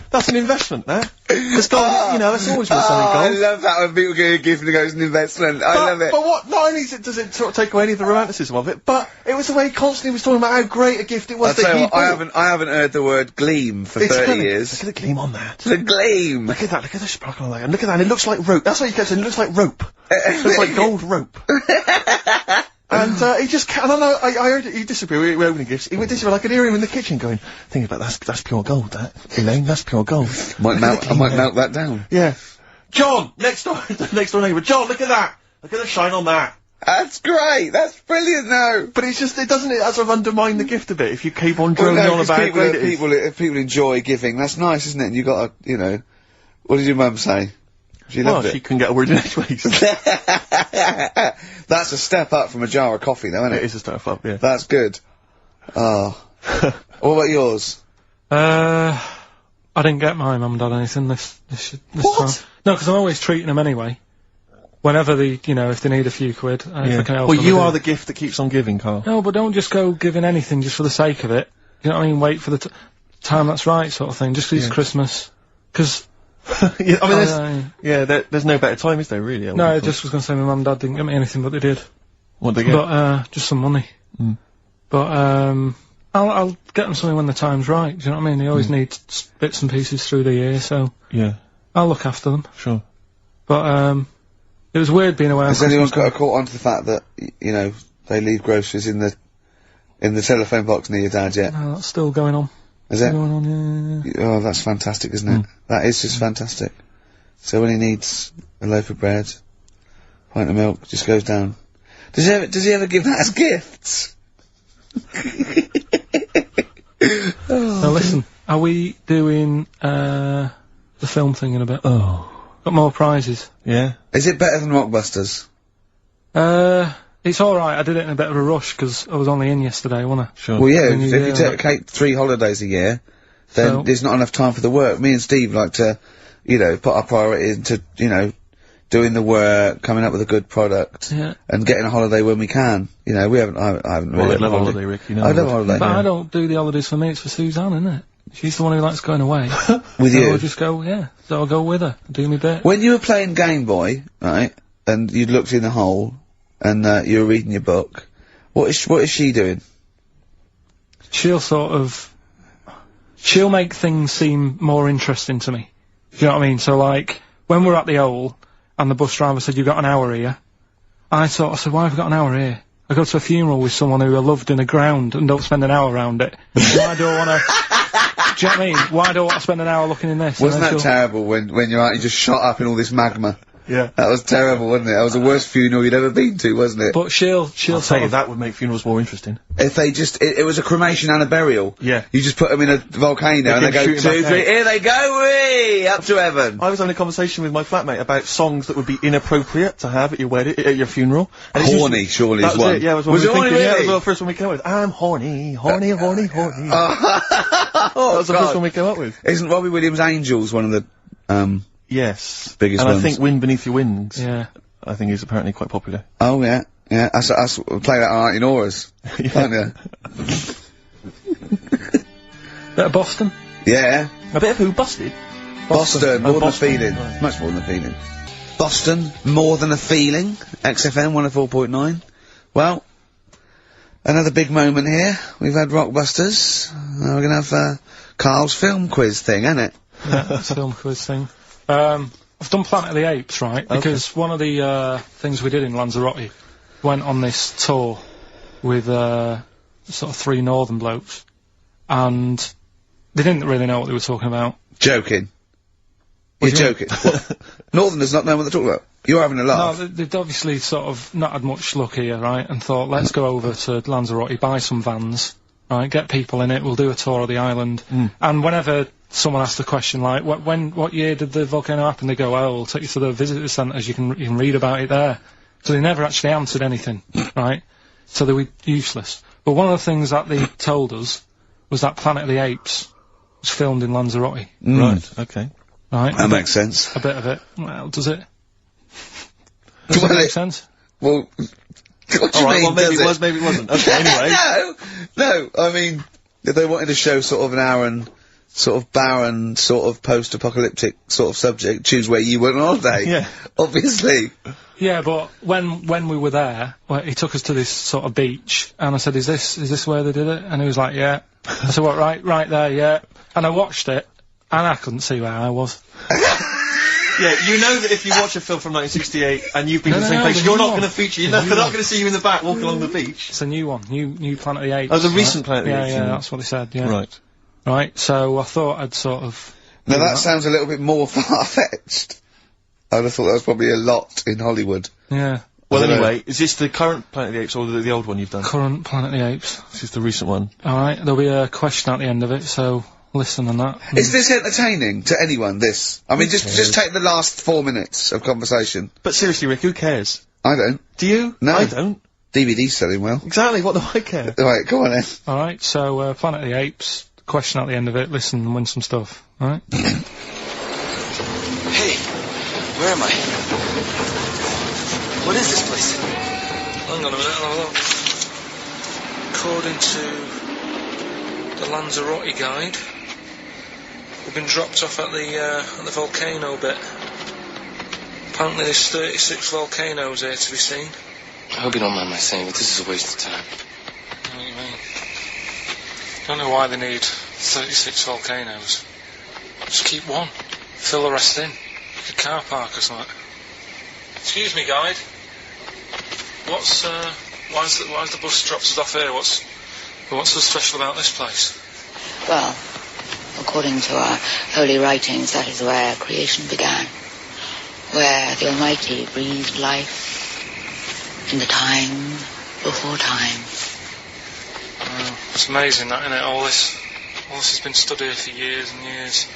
That's an investment, there. It's gold, you know, it's always worth something gold. I love that when people get a gift and it goes an investment. I love it. But what, not only does it sort of take away any of the romanticism of it, but it was the way he constantly was talking about how great a gift it was that he bought. I haven't heard the word gleam for 30 years. Look at the gleam on that. The gleam! Look at that, look at the sparkle on that, and look at that, and it looks like rope. That's what he kept saying, it looks like rope. It looks like gold rope. And, he just I don't know, I heard it, he disappeared, we were opening gifts, he went disappear, I could hear him in the kitchen going, think about that's pure gold, that, Elaine, that's pure gold. I might melt that down. Yeah. John! Next door neighbour, John, look at that! Look at the shine on that! That's great. That's brilliant, though. But it's just, it doesn't it sort of undermine the gift a bit if you keep on droning on about how great it is? If people enjoy giving, that's nice, isn't it? And you gotta, you know, what did your mum say? She loved it. She can get a word in edgeways. That's a step up from a jar of coffee, though, isn't it? It is a step up, yeah. That's good. Oh. What about yours? I didn't get my mum and dad anything this time. No, because I'm always treating them anyway. Whenever you know, if they need a few quid, if I can help well, them, you are the gift that keeps on giving, Carl. No, but don't just go giving anything just for the sake of it. You know what I mean? Wait for the time that's right, sort of thing. Just 'cause it's Christmas. 'Cause yeah, I mean, there's no better time, is there? Really? No, I just was going to say my mum and dad didn't get me anything, but they did. What they get? But just some money. Mm. But I'll get them something when the time's right. Do you know what I mean? They always need bits and pieces through the year, so yeah, I'll look after them. Sure. But it was weird being away. Has anyone got caught onto the fact that you know they leave groceries in the telephone box near your dad yet? No, that's still going on. Is it? Going on, yeah. Oh, that's fantastic, isn't it? That is just fantastic. So when he needs a loaf of bread, pint of milk, just goes down. Does he ever give that as gifts? Now listen, are we doing the film thing in a bit? Oh. Got more prizes. Yeah. Is it better than Rockbusters? It's alright, I did it in a bit of a rush because I was only in yesterday, wasn't I? Sure. Well, yeah, if you take 3 holidays a year, then So- there's not enough time for the work. Me and Steve like to, you know, put our priority into, you know, doing the work, coming up with a good product, and getting a holiday when we can. You know, I haven't really. I'd love a holiday, Rick, you know. I love a holiday. But I don't do the holidays for me, it's for Suzanne, isn't it? She's the one who likes going away. With so you? I'll just go, so I'll go with her, do me bit. When you were playing Game Boy, right, and you'd looked in the hole, and you were reading your book, what is she doing? She'll make things seem more interesting to me. Do you know what I mean? So like, when we're at the Owl, and the bus driver said, you've got an hour here, I said, why have I got an hour here? I go to a funeral with someone who I loved in the ground and don't spend an hour around it. Why do I wanna, do you know what I mean? Why do I want to spend an hour looking in this? Wasn't that terrible when you're out, you just shot up in all this magma? Yeah. That was terrible, wasn't it? That was the worst funeral you'd ever been to, wasn't it? But she'll tell you, that would make funerals more interesting. If they just, it was a cremation and a burial. Yeah. You just put them in a volcano and they go 2, 3, here they go, whee! Up to heaven. I was having a conversation with my flatmate about songs that would be inappropriate to have at your wedding, at your funeral. And Horny, surely is one. It, yeah, was it horny, really? Yeah, that was the first one we came up with. I'm horny, horny, horny, horny. That was the first one we came up with. Isn't Robbie Williams' Angels one of the, yes. biggest and ones? I think Wind Beneath Your Wings. Yeah. I think is apparently quite popular. Oh, yeah. Yeah, I play that on in Auras, can't you? Bit of Boston? Yeah. A bit of who? Busted? Boston, more than Boston. a feeling. Right. Much more than a feeling. Boston, more than a feeling. XFM 104.9. Well, another big moment here. We've had Rockbusters. We're gonna have, Carl's film quiz thing, ain't it? Yeah, that's a film quiz thing. I've done Planet of the Apes, right? Because one of the things we did in Lanzagrotty went on this tour with sort of 3 northern blokes, and they didn't really know what they were talking about. Joking. You're joking. What? Northerners not know what they're talking about. You're having a laugh. No, they'd obviously sort of not had much luck here, right? And thought, let's go over to Lanzagrotty, buy some vans, right? Get people in it. We'll do a tour of the island. And whenever someone asks the question like, what year did the volcano happen? They go, oh, we'll take you to the visitor centres. You can read about it there. So they never actually answered anything, right? So they were useless. But one of the things that they told us was that Planet of the Apes was filmed in Lanzagrotty. Right. Okay. Right. That makes sense. A bit of it. Well, does it? Does it make sense? Well, what do you Alright, mean, well maybe does it was, maybe it wasn't. Okay, anyway. No, I mean, if they wanted to show sort of an barren, sort of post-apocalyptic sort of subject, choose where you went on holiday. Yeah. Obviously. Yeah, but when we were there, he took us to this sort of beach, and I said, is this where they did it? And he was like, yeah. I said, what, right there, yeah. And I watched it, and I couldn't see where I was. Yeah, you know that if you watch a film from 1968 and you've been to the same place, you're not going to feature, they're not going to see you in the back walking along the beach. It's a new one, new Planet of the Apes. Oh, the recent Planet of the Apes. Yeah, that's what they said, yeah. Right. Right, so I thought I'd sort of... Now that sounds a little bit more far-fetched. I would have thought that was probably a lot in Hollywood. Yeah. Well, anyway, is this the current Planet of the Apes or the old one you've done? Current Planet of the Apes. This is the recent one. Alright, there'll be a question at the end of it, so listen on that. Is this entertaining to anyone, this? I mean, just take the last 4 minutes of conversation. But seriously, Rick, who cares? I don't. Do you? No. I don't. DVD's selling well. Exactly, what do I care? Right, come on then. Alright, so, Planet of the Apes, question at the end of it, listen and win some stuff. Alright? Hey, where am I? What is this place? Hang on a minute, I'll have a look. According to the Lanzagrotty guide, we've been dropped off at the volcano bit. Apparently there's 36 volcanoes here to be seen. I hope you don't mind my saying, but this is a waste of time. What do you mean? Don't know why they need 36 volcanoes. Just keep one. Fill the rest in. Like a car park or something. Excuse me, guide. Why is the bus dropped us off here? What's so special about this place? Well, according to our holy writings, that is where creation began. Where the Almighty breathed life in the time before time. Well, it's amazing that, isn't it? All this has been stood here for years and years.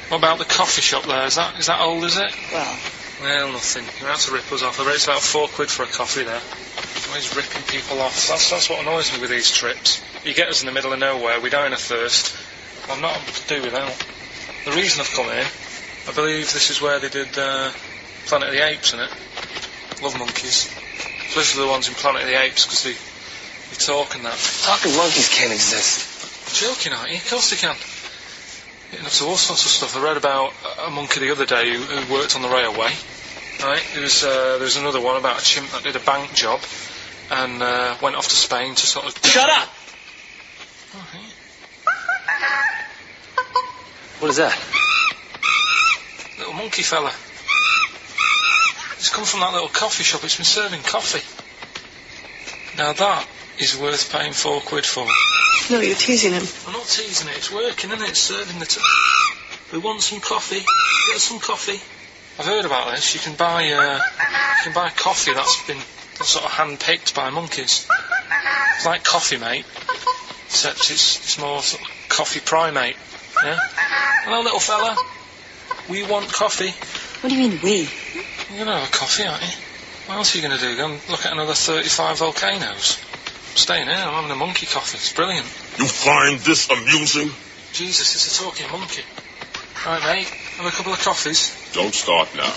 What about the coffee shop there? Is that old, is it? Well, nothing. You're out to rip us off. I bet it's about £4 for a coffee there. Always ripping people off. That's what annoys me with these trips. You get us in the middle of nowhere, we die in a thirst. I'm not able to do without. The reason I've come here, I believe this is where they did Planet of the Apes, innit? Love monkeys. Especially the ones in Planet of the Apes, because they talk and that. Talking monkeys can't exist. Joking, aren't you? Of course they can. Getting up to all sorts of stuff. I read about a monkey the other day who worked on the railway. Right? There was another one about a chimp that did a bank job and went off to Spain to sort of... Shut up! Okay. What is that? Little monkey fella. It's come from that little coffee shop. It's been serving coffee. Now that is worth paying £4 for. No, you're teasing him. I'm not teasing it. It's working, isn't it? It's serving the... We want some coffee. Get us some coffee. I've heard about this. You can buy coffee that's been sort of hand-picked by monkeys. It's like Coffee Mate, except it's more sort of coffee primate. Yeah? Hello, little fella. We want coffee. What do you mean, we? You're gonna have a coffee, aren't you? What else are you gonna do? Go and look at another 35 volcanoes? I'm staying here. I'm having a monkey coffee. It's brilliant. You find this amusing? Jesus, it's a talking monkey. Right, mate. Have a couple of coffees. Don't start now.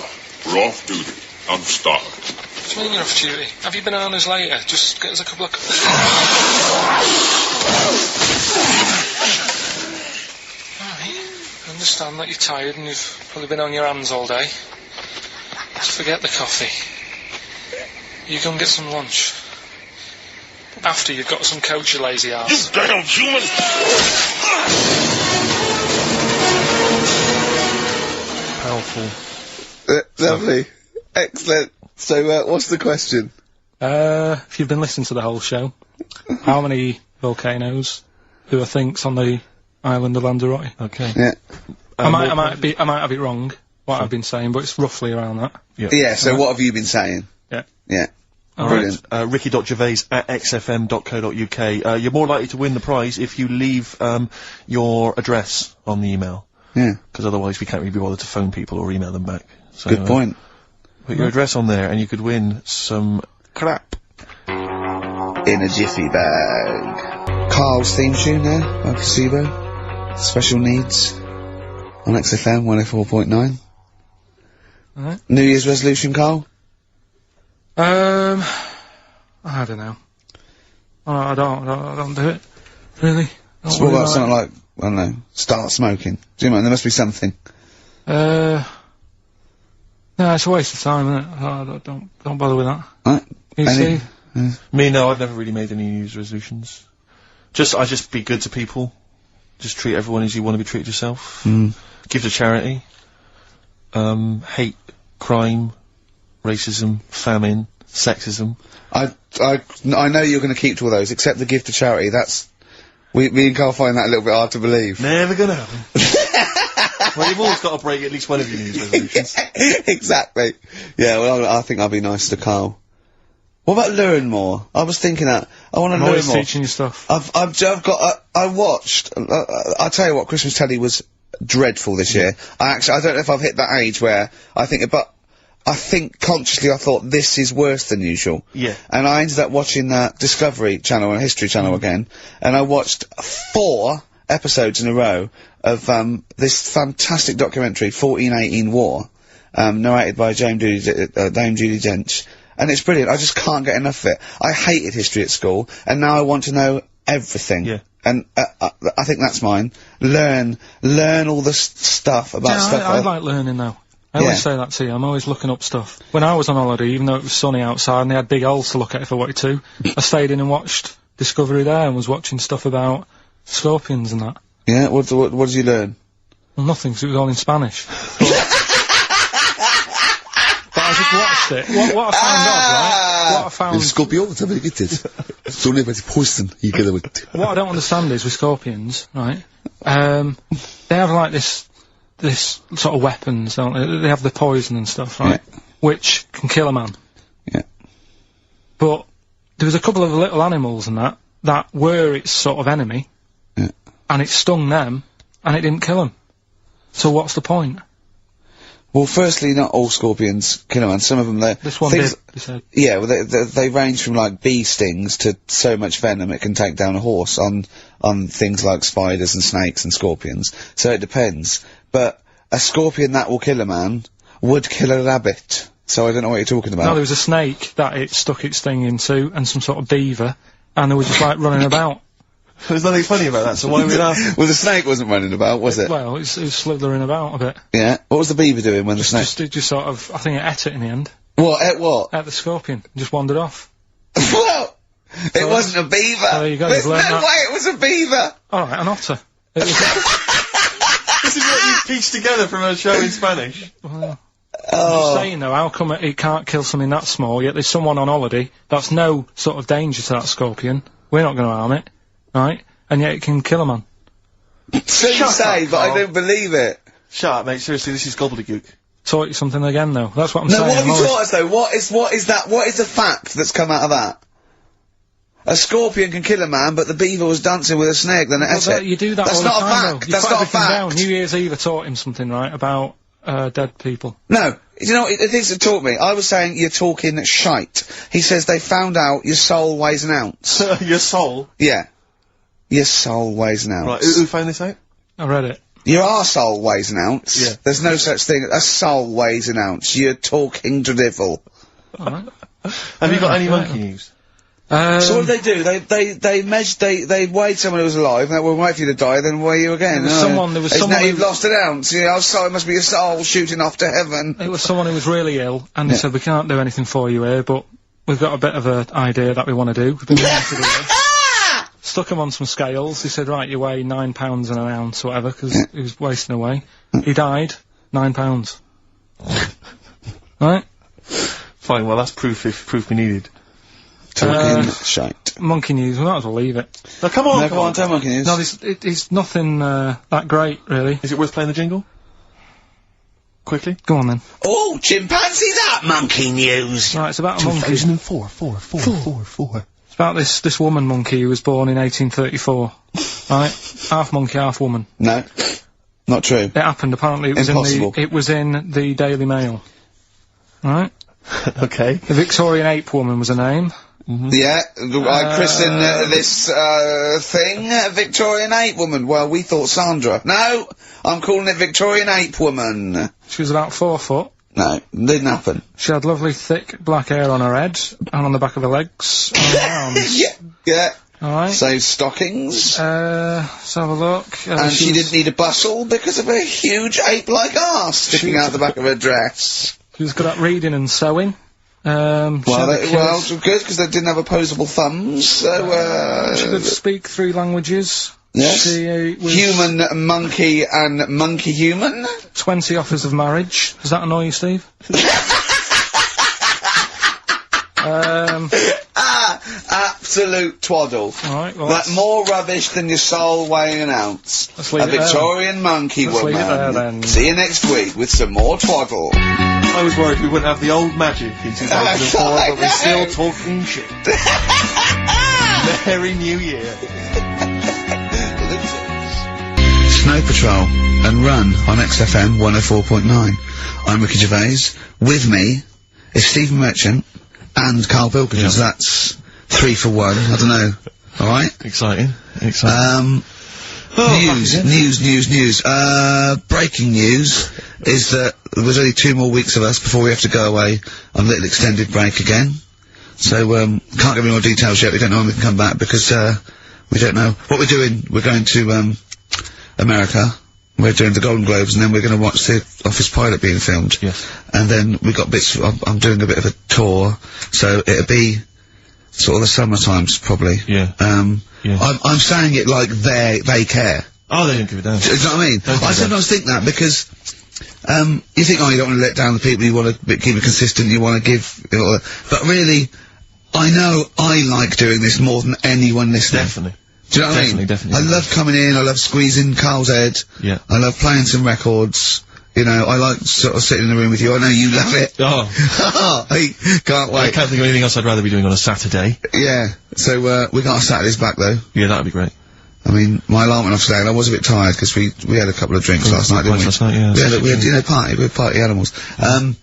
We're off duty. I'm starved. What do you mean you're off duty? Have you been on us later? Just get us a couple of... Alright. I understand that you're tired and you've probably been on your hands all day. Just forget the coffee. You go and get some lunch. After you've got some coach, you lazy ass. You damn human! Powerful. Lovely. Excellent. So, what's the question? If you've been listening to the whole show, how many volcanoes do I think's on the island of Lanzagrotty? Okay. Yeah. I might have it wrong, what I've been saying, but it's roughly around that. Yeah, so what have you been saying? Yeah. Yeah. Alright, ricky.gervais@xfm.co.uk. You're more likely to win the prize if you leave, your address on the email. Yeah. Because otherwise we can't really be bothered to phone people or email them back. So, Good point. Put your address on there and you could win some crap. In a jiffy bag. Carl's theme tune there, by Placebo. Special Needs. On XFM 104.9. Alright. New Year's resolution, Carl? I don't know. I don't do it. Really. So what about something like, I don't know, start smoking? Do you know, there must be something. No, it's a waste of time, isn't it? Don't bother with that. Right. You see? Me, no, I've never really made any New Year's resolutions. I just be good to people. Just treat everyone as you want to be treated yourself. Give to charity. Hate crime, racism, famine, sexism. I know you're going to keep to all those, except the gift to charity. Me and Carl find that a little bit hard to believe. Never gonna happen. Well, you've always got to break at least one of your New Year's resolutions. Exactly. Yeah, well, I think I'll be nice to Carl. What about learn more? I was thinking that. I want to learn always more. teaching you stuff. I watched, I'll tell you what, Christmas telly was dreadful this year. I don't know if I've hit that age where I think consciously I thought this is worse than usual. Yeah. And I ended up watching Discovery Channel and History Channel again, and I watched 4 episodes in a row of this fantastic documentary, 1418 War, narrated by Dame Judi Dench, and it's brilliant. I just can't get enough of it. I hated history at school, and now I want to know everything. Yeah. And I think that's mine. Learn all the stuff about stuff. I like learning though. I always say that to you. I'm always looking up stuff. When I was on holiday, even though it was sunny outside and they had big holes to look at if I wanted to, I stayed in and watched Discovery there and was watching stuff about scorpions and that. Yeah, what did you learn? Well, nothing, because it was all in Spanish. But I just watched it. What I found out, right? What I found... Scorpion, what I don't understand is, with scorpions, right, they have like this sort of weapons, don't they? They have the poison and stuff, right? Yeah. Which can kill a man. Yeah. But there was a couple of little animals and that were its sort of enemy. Yeah. And it stung them, and it didn't kill them. So what's the point? Well, firstly, not all scorpions kill a man. Some of them, This one did, you said. Yeah, well, they range from, like, bee stings to so much venom it can take down a horse on things like spiders and snakes and scorpions. So it depends. But a scorpion that will kill a man would kill a rabbit. So I don't know what you're talking about. No, there was a snake that it stuck its thing into, and some sort of beaver, and they were just, like, running about. There's nothing funny about that, so why are we laughing? Well, the snake wasn't running about, was it? Well, it was slithering about a bit. Yeah. What was the beaver doing when the snake... It just sort of, I think it ate it in the end. What? Ate what? Ate the scorpion. Just wandered off. Well, it wasn't a beaver. Oh, there you go. There's no You've learned that. way it was a beaver. Alright, an otter. It was This is what you pieced together from a show in Spanish. I'm just saying though, how come it can't kill something that small, yet there's someone on holiday that's no sort of danger to that scorpion. We're not going to harm it, right? And yet it can kill a man. So you say, but I don't believe it. Shut up, mate. Seriously, this is gobbledygook. Taught you something again, though. That's what I'm No, saying. what have you taught us, though? What is that? What is the fact that's come out of that? A scorpion can kill a man, but the beaver was dancing with a snake, then it ate it. You do that That's all not the time, a fact. though. You That's put not a everything fact. down. New Year's Eve I taught him something, right, about dead people. No. You know, it is to taught me. I was saying you're talking shite. He says they found out your soul weighs an ounce. Your soul? Yeah. Your soul weighs an ounce. Right, who found this out? I read it. Your arsehole weighs an ounce. Yeah. There's no such thing. A soul weighs an ounce. You're talking drivel. Alright. Have you got any monkey news? So what did they do? They weighed someone who was alive, and they will wait for you to die, then weigh you again. There was someone Now who- you've lost an ounce. Yeah, it must be your soul shooting off to heaven. It was someone who was really ill, and they said, we can't do anything for you here, but we've got a bit of an idea that we want to do. We've been wanting to do this. Stuck him on some scales. He said, right, you weigh 9 pounds and an ounce or whatever, because he was wasting away. He died. 9 pounds. Right? Fine, well that's proof we needed. Talking shite. Monkey news, we might as well leave it. No, come on, No, come on, tell monkey news. No, it's nothing, that great, really. Is it worth playing the jingle? Quickly? Go on then. Oh, chimpanzee that monkey news! Right, it's about a monkey. 2004, It's about this woman monkey who was born in 1834. Right? Half monkey, half woman. No. Not true. It happened, apparently it was Impossible. it was in the Daily Mail. Right? Okay. The Victorian ape woman was her name. Yeah, I christened this thing Victorian Ape Woman. Well, we thought Sandra. No, I'm calling it Victorian Ape Woman. She was about 4 foot. No, didn't happen. She had lovely thick black hair on her head, and on the back of her legs, and on her arms. Yeah. Alright. So stockings. Let's have a look. And she didn't need a bustle because of a huge ape-like arse sticking out the back of her dress. She was good at reading and sewing. Well, good, because they didn't have opposable thumbs, so, she could speak 3 languages. Yes. She was Human, monkey, and monkey-human. 20 offers of marriage. Does that annoy you, Steve? Absolute twaddle. Alright, well, Like, more rubbish than your soul weighing an ounce. Let's leave A it there. Victorian monkey Let's leave it there, woman. then. See you next week with some more twaddle. I was worried we wouldn't have the old magic in 2004, but we're still talking shit. Merry New Year. Snow Patrol and Run on XFM 104.9. I'm Ricky Gervais. With me is Stephen Merchant and Karl Pilkington. So that's 3 for 1. I don't know. All right. Exciting. News. Breaking news is that there's only 2 more weeks of us before we have to go away on a little extended break again. So, can't give any more details yet. We don't know when we can come back because, we don't know what we're doing. We're going to, America. We're doing the Golden Globes, and then we're going to watch the Office pilot being filmed. Yes. And then we got bits. I'm doing a bit of a tour, so it'll be sort of the summer times probably. Yeah. Yeah. I'm saying it like they care. Oh, they don't give a damn. Do you know what I mean? I sometimes think that because you think, oh, you don't want to let down the people. You want to keep it consistent. You want to give. But really, I know I like doing this more than anyone listening. Definitely. Do you know what I mean? Definitely. I love coming in, I love squeezing Carl's head. Yeah. I love playing some records. You know, I like sort of sitting in the room with you. I know you love it. Oh. I can't wait. I can't think of anything else I'd rather be doing on a Saturday. Yeah. So, we got our Saturdays back though. Yeah, that'd be great. I mean, my alarm went off today and I was a bit tired because we had a couple of drinks last night, didn't we? Last night, yeah. We had, you know, we're party animals. I've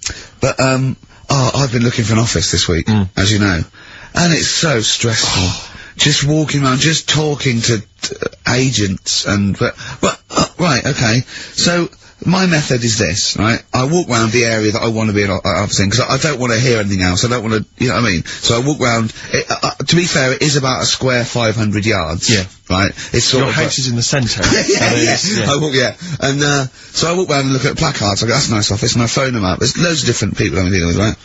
been looking for an office this week, as you know. And it's so stressful. Just walking around, just talking to agents and, right, okay. So, my method is this, right? I walk round the area that I want to be an office in, because I don't want to hear anything else. I don't want to, you know what I mean? So I walk round, to be fair, it is about a square 500 yards. Yeah. Right? It's sort Your of house is in the centre. yeah. I walk, and, so I walk round and look at placards. I go, that's a nice office, and I phone them up. There's loads of different people I'm dealing with, right?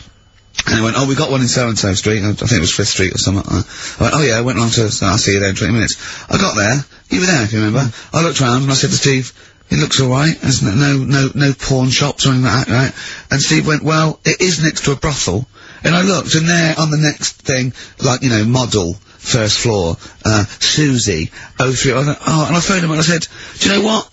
And they went, oh, we got one in so-and-so street. I think it was 5th Street or something like that. I went, oh yeah, I went along to, I'll see you there in 20 minutes. I got there, you were there if you remember. I looked round and I said to Steve, it looks alright, there's no pawn shops or anything like that, right? And Steve went, well, it is next to a brothel. And I looked, and there on the next thing, like, you know, model, 1st floor, Susie, 03, and I phoned him and I said, do you know what?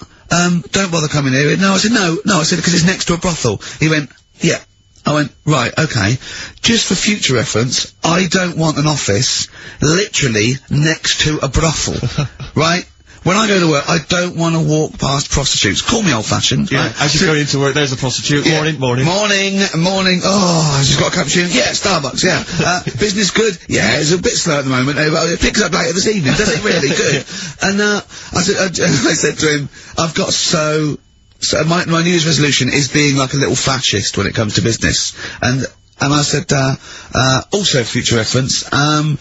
Don't bother coming here. No, I said, no, I said, because it's next to a brothel. He went, yeah. I went, right, okay. Just for future reference, I don't want an office literally next to a brothel, right? When I go to work, I don't want to walk past prostitutes. Call me old-fashioned. Yeah, right? as you go into work, there's a prostitute. Yeah. Morning. Oh, she's got a cappuccino. Yeah, Starbucks, yeah. Business good? Yeah, it's a bit slow at the moment, but it picks up later this evening, does it really? Good. And, I said to him, I've got so my New Year's resolution is being like a little fascist when it comes to business. And I said, also future reference, no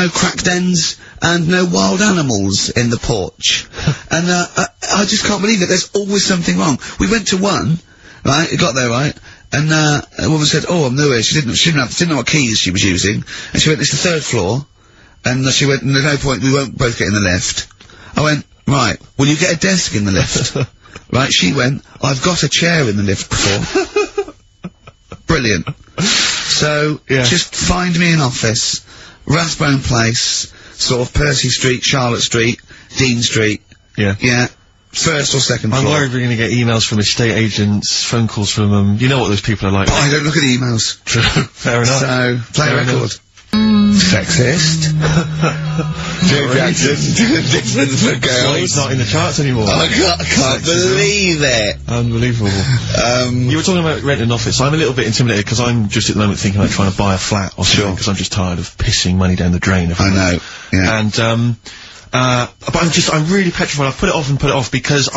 crack dens and no wild animals in the porch. And, I just can't believe it. There's always something wrong. We went to one, right? It got there, right? And, a woman said, oh, I'm new here. She didn't know what keys she was using. And she went, it's the 3rd floor. And she went, there's no point, we won't both get in the lift. I went, right, will you get a desk in the lift? Right, she went, I've got a chair in the lift before. Brilliant. So, just find me an office, Rathbone Place, sort of Percy Street, Charlotte Street, Dean Street. Yeah. Yeah. 1st or 2nd floor. I'm worried we're going to get emails from estate agents, phone calls from them. You know what those people are like. But I don't look at the emails. True. Fair enough. So, play a record. Sexist. Joe Jackson, different for girls. Well, he's not in the charts anymore. I can't believe it. Unbelievable. You were talking about renting an office. I'm a little bit intimidated because I'm just at the moment thinking about trying to buy a flat or something because I'm just tired of pissing money down the drain. I know. Yeah. And but I'm really petrified. I've put it off because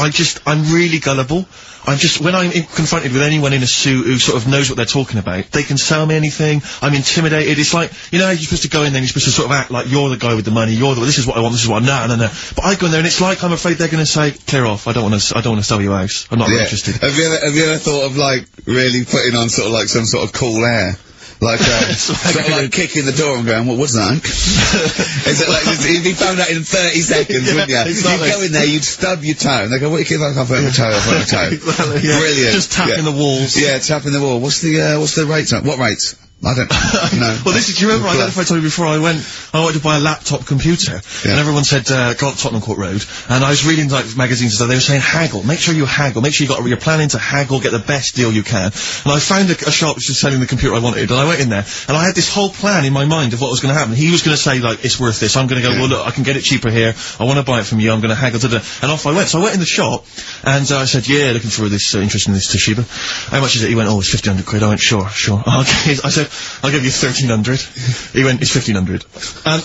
I'm really gullible. When I'm confronted with anyone in a suit who sort of knows what they're talking about, they can sell me anything. I'm intimidated. It's like, you know how you're supposed to go in there and you're supposed to sort of act like you're the guy with the money, this is what I want, this is what I want, no. But I go in there and it's like I'm afraid they're gonna say, clear off, I don't wanna sell your house. I'm not interested. Have you ever thought of, like, really putting on sort of like some sort of cool air? Like, sort of like kicking the door and going, what's that? Is it like, you'd be found out in 30 seconds, wouldn't you? Exactly. You'd go in there, you'd stub your toe, and they go, what do you keep like, I'll put my toe, Exactly, yeah. Brilliant. Just tapping the walls. Yeah, tapping the wall. What's the rates? What rates? I don't know. Well, do you remember, I don't know if I told you before, I wanted to buy a laptop computer, and everyone said, go up Tottenham Court Road, and I was reading, like, magazines and stuff, they were saying haggle, make sure you haggle, make sure you're planning to haggle, get the best deal you can, and I found a shop which was selling the computer I wanted, and I went in there, and I had this whole plan in my mind of what was gonna happen. He was gonna say, like, it's worth this, I'm gonna go, well, look, I can get it cheaper here, I wanna buy it from you, I'm gonna haggle, and off I went. So I went in the shop, and I said, yeah, looking for this, interest in this Toshiba. How much is it? He went, oh, it's 1,500 quid. I went, sure. Okay. I said, I'll give you 1,300. He went, it's 1,500. And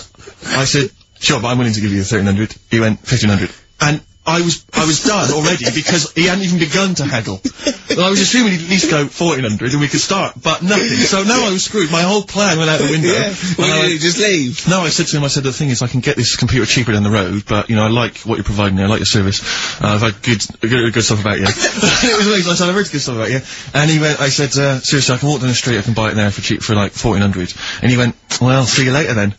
I said, sure, but I'm willing to give you 1,300. He went, 1,500. And I was done already because he hadn't even begun to haggle. And I was assuming he'd at least go 1,400 and we could start, but nothing. So now I was screwed. My whole plan went out the window. Yeah. Well, you just leave. No, I said to him, the thing is, I can get this computer cheaper down the road, but, you know, I like what you're providing me, I like your service. I've had good stuff about you. It was amazing, I said, I've heard good stuff about you. And he went, I said, seriously, I can walk down the street, I can buy it there for cheap, for like 1,400. And he went, well, see you later then.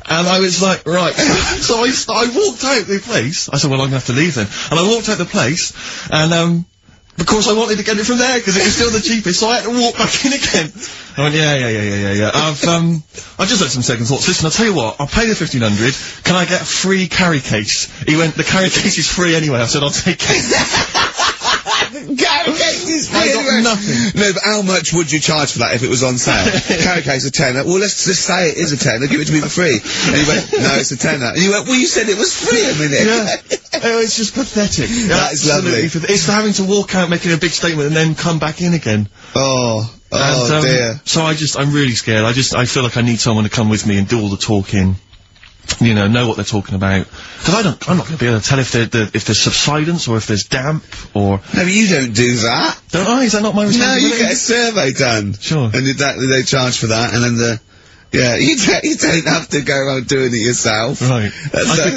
And I was like, right. So I walked out the place. I said, well, I'm gonna have to leave then. And I walked out the place, and, of course I wanted to get it from there, because it was still the cheapest, so I had to walk back in again. I went, yeah. I've just had some second thoughts. Listen, I'll tell you what, I'll pay the 1,500, can I get a free carry case? He went, the carry case is free anyway. I said, I'll take it. Carry case is free I got nothing. No, but how much would you charge for that if it was on sale? Carry case a tenner. Well, let's just say it is a tenner. Give it to me for free. And he went, no, it's a tenner. And you went, well, you said it was free a minute. Yeah. Oh, it's just pathetic. That is lovely. It's having to walk out making a big statement and then come back in again. Oh dear. So I'm really scared. I feel like I need someone to come with me and do all the talking. You know what they're talking about. Because I'm not going to be able to tell if there's subsidence or if there's damp or... No, but you don't do that. Don't I? Is that not my responsibility? No, you get a survey done. Sure. And they charge for that, and then yeah, you don't have to go around doing it yourself. Right.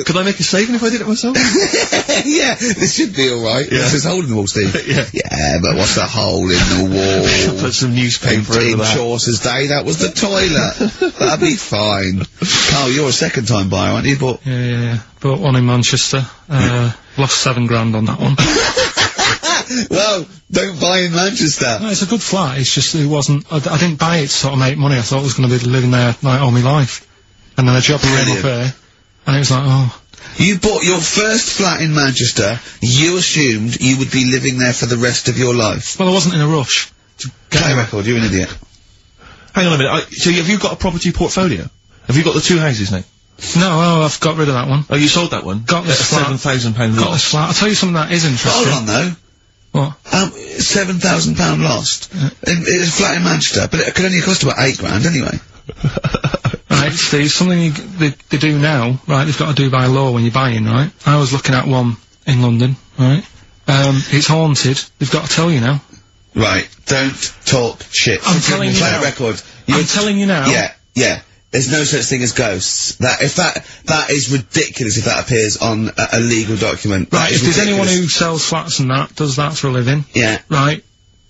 Could I make a saving if I did it myself? Yeah, this should be alright. Yeah. There's a hole in the wall, Steve. Yeah, but what's the hole in the wall? Put some newspaper over that. In Chaucer's day, that was the toilet. That'd be fine. Carl, you're a second-time buyer, aren't you? Yeah. Bought one in Manchester. Lost £7 on that one. Well, don't buy in Manchester. No, it's a good flat, it's just it wasn't... I didn't buy it to sort of make money, I thought I was going to be living there, like, all my life. And then a job came up here, and it was like, oh... You bought your first flat in Manchester, you assumed you would be living there for the rest of your life. Well, I wasn't in a rush to get Play a record, you're an idiot. Hang on a minute, so have you got a property portfolio? Have you got the 2 houses now? No, I've got rid of that one. Oh, you sold that one? Got this flat. £7,000 loss. Got this flat. I'll tell you something that is interesting. Hold on, though. What? £7,000 lost. It's a flat in Manchester, but it could only cost about £8 anyway. Right, Steve, something they do now, right, they've got to do by law when you're buying, right? I was looking at one in London, right? It's haunted. They've got to tell you now. Right, don't talk shit. I'm telling you now. Play a record. I'm telling you now. Yeah. There's no such thing as ghosts. That is ridiculous if that appears on a legal document. Right, if there's anyone who sells flats and does that for a living. Yeah. Right,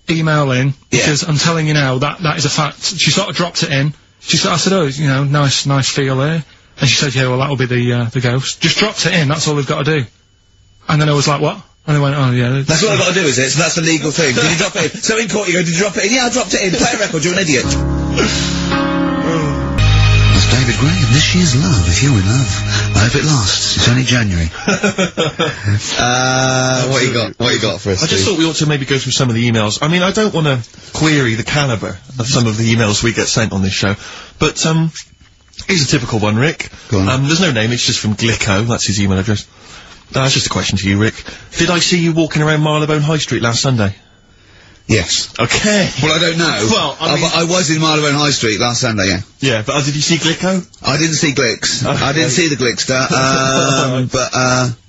email in, because I'm telling you now, that is a fact. She sort of dropped it in. I said, oh, you know, nice feel there. And she said, yeah, well, that'll be the ghost. Just dropped it in, that's all they've got to do. And then I was like, what? And they went, oh, yeah. That's what I've got to do, is it? So that's a legal thing. Did you drop it in? So in court you go, did you drop it in? Yeah, I dropped it in. Play a record, you're an idiot. That's David Gray, and this year's love, if you're in love. I hope it lasts. It's only January. What you got for us, I just thought we ought to maybe go through some of the emails. I mean, I don't want to query the calibre of some of the emails we get sent on this show, but, here's a typical one, Rick. Go on. There's no name, it's just from Glicko, that's his email address. That's just a question to you, Rick. Did I see you walking around Marylebone High Street last Sunday? Yes. Okay. Well, I don't know. Well, I was in Marylebone High Street last Sunday, yeah. Yeah, but did you see Glicko? I didn't see Glicks. Okay. I didn't see the Glickster,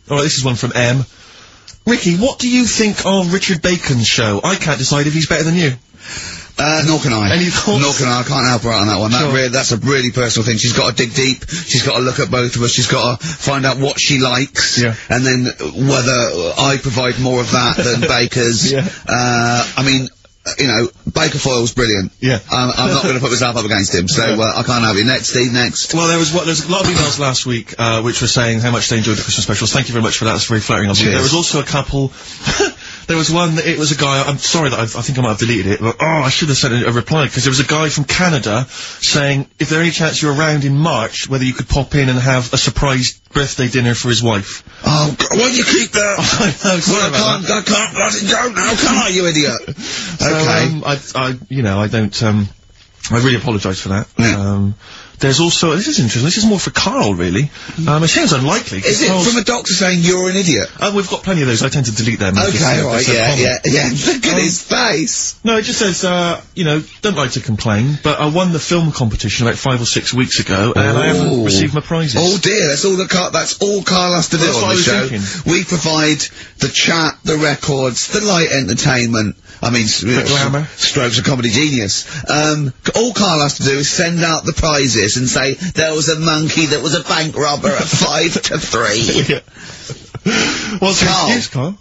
Alright, this is one from M. Ricky, what do you think of Richard Bacon's show? I can't decide if he's better than you. Nor can I. Any thoughts? Nor can I can't help her out on that one. Sure. That's a really personal thing. She's got to dig deep. She's got to look at both of us. She's got to find out what she likes. Yeah. And then whether I provide more of that than Baker's. Yeah. I mean, you know, Baker Foyle's brilliant. Yeah. I'm not going to put myself up against him, so I can't have it. Next, Steve, next. Well, there's a lot of emails last week, which were saying how much they enjoyed the Christmas specials. Thank you very much for that. That's very flattering of you. There was also a couple There was one, it was a guy, I'm sorry that I think I might have deleted it, but I should have sent a reply, because there was a guy from Canada saying, if there any chance you're around in March, whether you could pop in and have a surprise birthday dinner for his wife. Oh, why do you keep that? I know, sorry I can't let it go now, can I, you idiot? Okay. I really apologise for that. Yeah. There's also, this is interesting, this is more for Karl, really. It seems unlikely. Is it from a doctor saying you're an idiot? We've got plenty of those, I tend to delete them. Okay, right, yeah. Look at his face! No, it just says, don't like to complain, but I won the film competition about 5 or 6 weeks ago, and I haven't received my prizes. Oh dear, that's all Karl has to do on the show. We provide the chat, the records, the light entertainment, the glamour. Strokes of comedy genius. All Karl has to do is send out the prizes and say, there was a monkey that was a bank robber at 5 to 3. What's your excuse, Karl?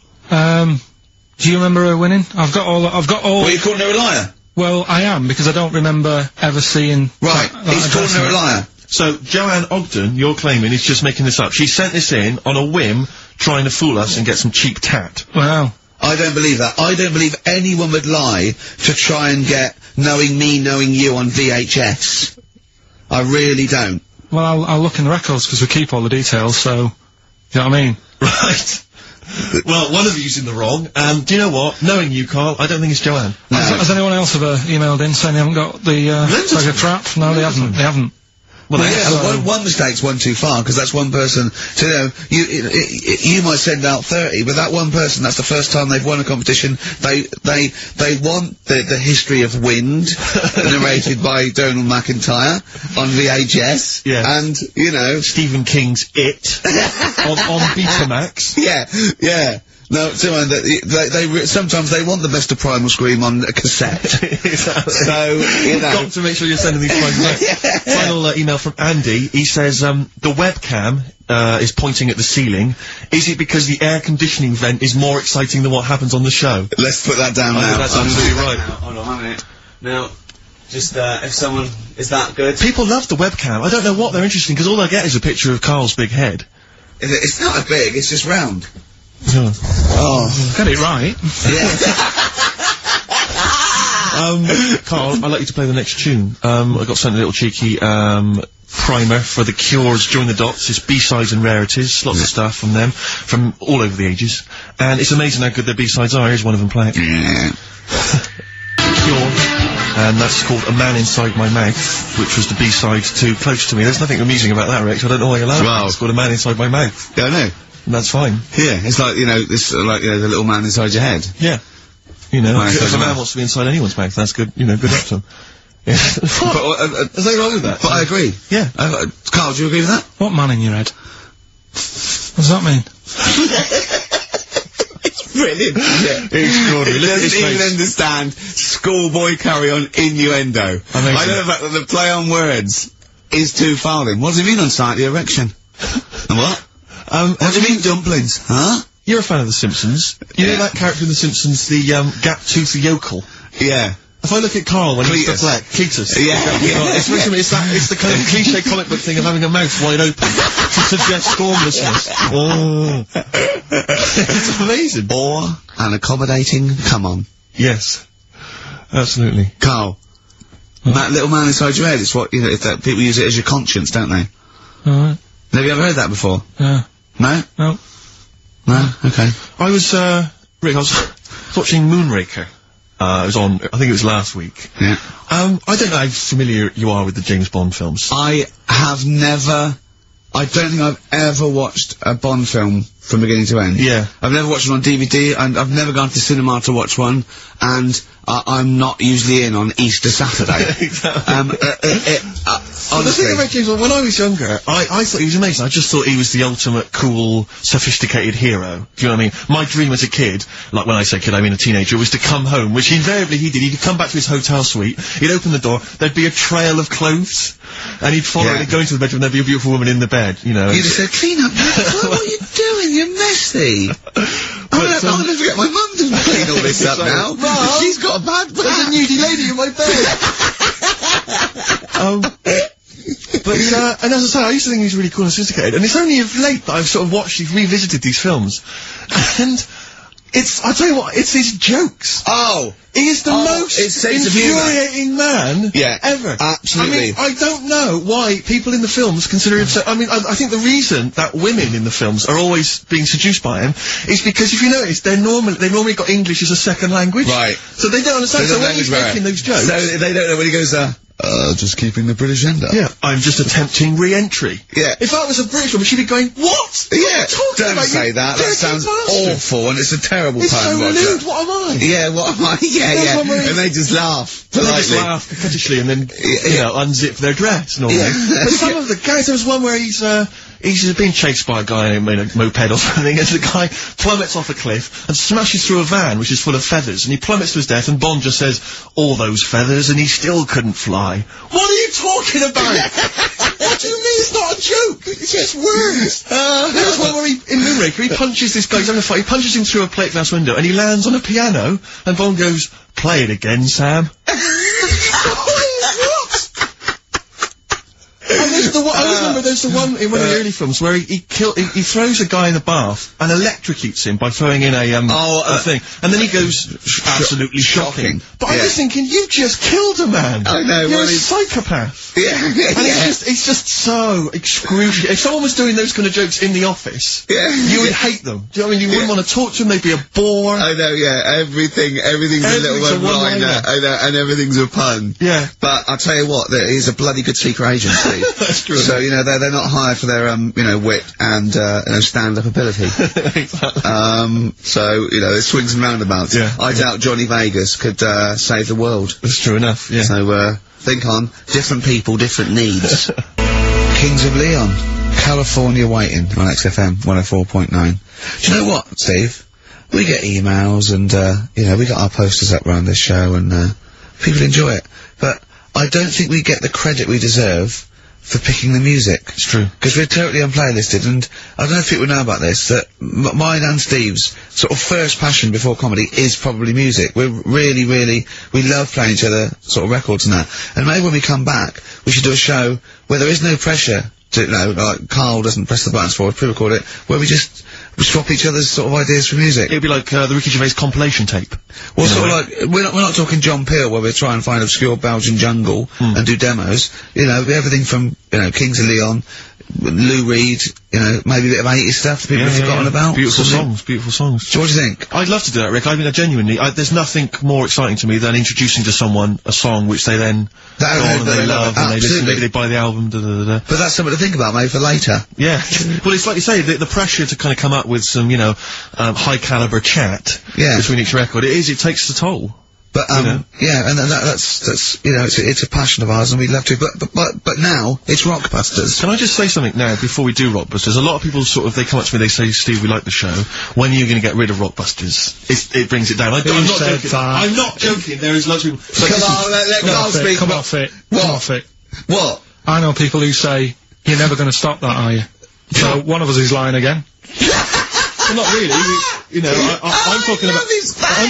Do you remember her winning? I've got all. Well, you're calling her a liar? Well, I am, because I don't remember ever seeing... Right, he's calling her a liar. So, Joanne Ogden, you're claiming, is just making this up. She sent this in on a whim, trying to fool us and get some cheap tat. Wow. I don't believe that. I don't believe anyone would lie to try and get knowing me, knowing you on VHS. I really don't. Well, I'll look in the records, because we keep all the details, so... You know what I mean? Right. Well, one of you's in the wrong. Do you know what? Knowing you, Karl, I don't think it's Joanne. No. Has anyone else ever emailed in saying they haven't got the, like a trap? No, they haven't. Well, one mistake's one too far, because that's one person. So, you might send out 30, but that one person, that's the first time they've won a competition. They want the history of Wind, narrated by Donald McIntyre on VHS. Yeah. And, Stephen King's It on Betamax. Yeah. No, sometimes they want the best of Primal Scream on a cassette. Exactly. So, got to make sure you're sending these prizes out. Final email from Andy. He says, the webcam, is pointing at the ceiling. Is it because the air conditioning vent is more exciting than what happens on the show? Let's put that down now. I think that's absolutely right. Hold on a minute. Now, just, if someone... Is that good? People love the webcam. I don't know what they're interested in, because all I get is a picture of Karl's big head. It's not a big, it's just round. Oh. Got it right. Yeah. Karl, I'd like you to play the next tune. I got sent a little cheeky, primer for The Cure's Join the Dots. It's B-sides and rarities, lots of stuff from them, from all over the ages. And it's amazing how good their B-sides are. Here's one of them playing. Yeah. Cure. And that's called A Man Inside My Mouth, which was the B-side to Close to Me. There's nothing amusing about that, Rex. I don't know why you're laughing. Wow. It's called A Man Inside My Mouth. Yeah, I know. And that's fine. Yeah, it's like, the little man inside your head. Yeah. If a man wants to be inside anyone's mouth, that's good, good up to him. Yeah. There's nothing wrong with that. But I agree. Yeah. Karl, do you agree with that? What man in your head? What does that mean? It's brilliant, isn't it? Extraordinary. He doesn't even understand schoolboy carry-on innuendo. I know the fact that the play on words is too fouling. What does it mean on slightly erection? And what? What do you mean dumplings? Huh? You're a fan of The Simpsons. You know that character in The Simpsons, the, gap-toothed yokel? Yeah. If I look at Karl when he's deflect, Cletus. Yeah. It's the kind of cliche comic book thing of having a mouth wide open to suggest formlessness. Oh. It's amazing. Or an accommodating come on. Yes. Absolutely. Karl. That little man inside your head, it's what, people use it as your conscience, don't they? Alright. Have you ever heard that before? Yeah. No? No. No? Okay. I was, Rick, I was watching Moonraker. It was on, I think it was last week. Yeah. I don't know how familiar you are with the James Bond films. I don't think I've ever watched a Bond film from beginning to end. Yeah. I've never watched one on DVD, and I've never gone to cinema to watch one, and I'm not usually in on Easter Saturday. Exactly. Honestly. The thing about James Bond, when I was younger, I thought he was amazing. I just thought he was the ultimate cool, sophisticated hero. Do you know what I mean? My dream as a kid, like when I say kid, I mean a teenager, was to come home, which invariably he did. He'd come back to his hotel suite, he'd open the door, there'd be a trail of clothes, and he'd follow it, he'd go into the bedroom, there'd be a beautiful woman in the bed, You'd have said, clean up, what are you doing? You're messy. I'm gonna have to get my mum to clean all this up now. Mom, she's got a bad back. There's a nudie lady in my bed. And as I say, I used to think he was really cool and sophisticated, and it's only of late that I've sort of revisited these films, and I'll tell you what, it's his jokes. Oh! He is the most infuriating man ever. Absolutely. I mean, I don't know why people in the films consider him so... I mean, I think the reason that women in the films are always being seduced by him is because, if you notice, they've normally got English as a second language. Right. So they don't understand. So when he's making those jokes... So they don't know when he goes, just keeping the British end up. Yeah, I'm just attempting re-entry. Yeah. If I was a British woman, she'd be going, what? Yeah, don't say that. That sounds awful, and it's a terrible it's poem, so Roger. lewd, what am I? Yeah, what am I? Yeah. And they just laugh. They just laugh coquettishly and then, you know, unzip their dress normally. But some of the guys, there was one where he's being chased by a guy in a moped or something, and the guy plummets off a cliff and smashes through a van which is full of feathers, and he plummets to his death, and Bond just says, all those feathers, and he still couldn't fly. What are you talking about? What do you mean it's not a joke? It's just words. There's one where in Moonraker, he punches this guy, he's having a fight, he punches him through a plate glass window, and he lands on a piano, and Bond goes, play it again, Sam. And there's the one, I remember there's the one in one of the early films where he throws a guy in the bath and electrocutes him by throwing in a thing, and then he goes absolutely shocking. But I'm just thinking, you just killed a man. I know. You're a psychopath. Yeah. And it's just so excruciating. If someone was doing those kind of jokes in the office, you would hate them. Do you know what I mean? You wouldn't want to talk to them. They'd be a bore. I know. Yeah. Everything's a little one-liner. I know, and everything's a pun. Yeah. But I'll tell you what, he's a bloody good secret agent, Steve. That's true. So, you know, they're not hired for their, you know, wit and, stand-up ability. Exactly. So, you know, it swings and roundabouts. Yeah. I doubt Johnny Vegas could, save the world. That's true enough, yeah. So, think on. Different people, different needs. Kings of Leon. California Waiting on XFM 104.9. Do you know what, Steve? We get emails and, you know, we got our posters up around this show and, people enjoy it. But I don't think we get the credit we deserve for picking the music. It's true. Because we're totally unplaylisted, and I don't know if people know about this, that mine and Steve's sort of first passion before comedy is probably music. We're really, we love playing each other sort of records and that. And maybe when we come back, we should do a show where there is no pressure to, you know, like, Carl doesn't press the buttons for us, pre-record it, where we just swap each other's sort of ideas for music. It'd be like, the Ricky Gervais compilation tape. Well, sort of like, we're not talking John Peel, where we try and find obscure Belgian jungle and do demos. You know, everything from, you know, Kings of Leon, Lou Reed, you know, maybe a bit of 80s stuff that people have forgotten about. Beautiful songs. So what do you think? I'd love to do that, Rick. I mean, genuinely, there's nothing more exciting to me than introducing to someone a song which they then go on and they love, and they listen, maybe they buy the album, But that's something to think about, maybe for later. Yeah. Well, it's like you say, the pressure to kind of come up with some, you know, high caliber chat between each record, it takes the toll. But, yeah, and that's, you know, it's a passion of ours and we'd love to, but now, it's Rockbusters. Can I just say something now, before we do Rockbusters? A lot of people they come up to me, they say, Steve, we like the show. When are you gonna get rid of Rockbusters? It brings it down. I'm not joking. I'm not joking. There is lots of people. Come on, let Carl speak. Come off it. Come off it. What? I know people who say, you're never gonna stop that, are you? So, one of us is lying again. Well, not really. You know, I'm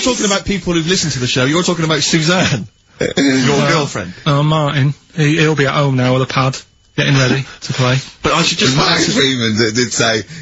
talking about people who've listened to the show. You're talking about Suzanne, your girlfriend. Oh, Martin. He'll be at home now with a pad, getting ready to play. But I should just... Mark Freeman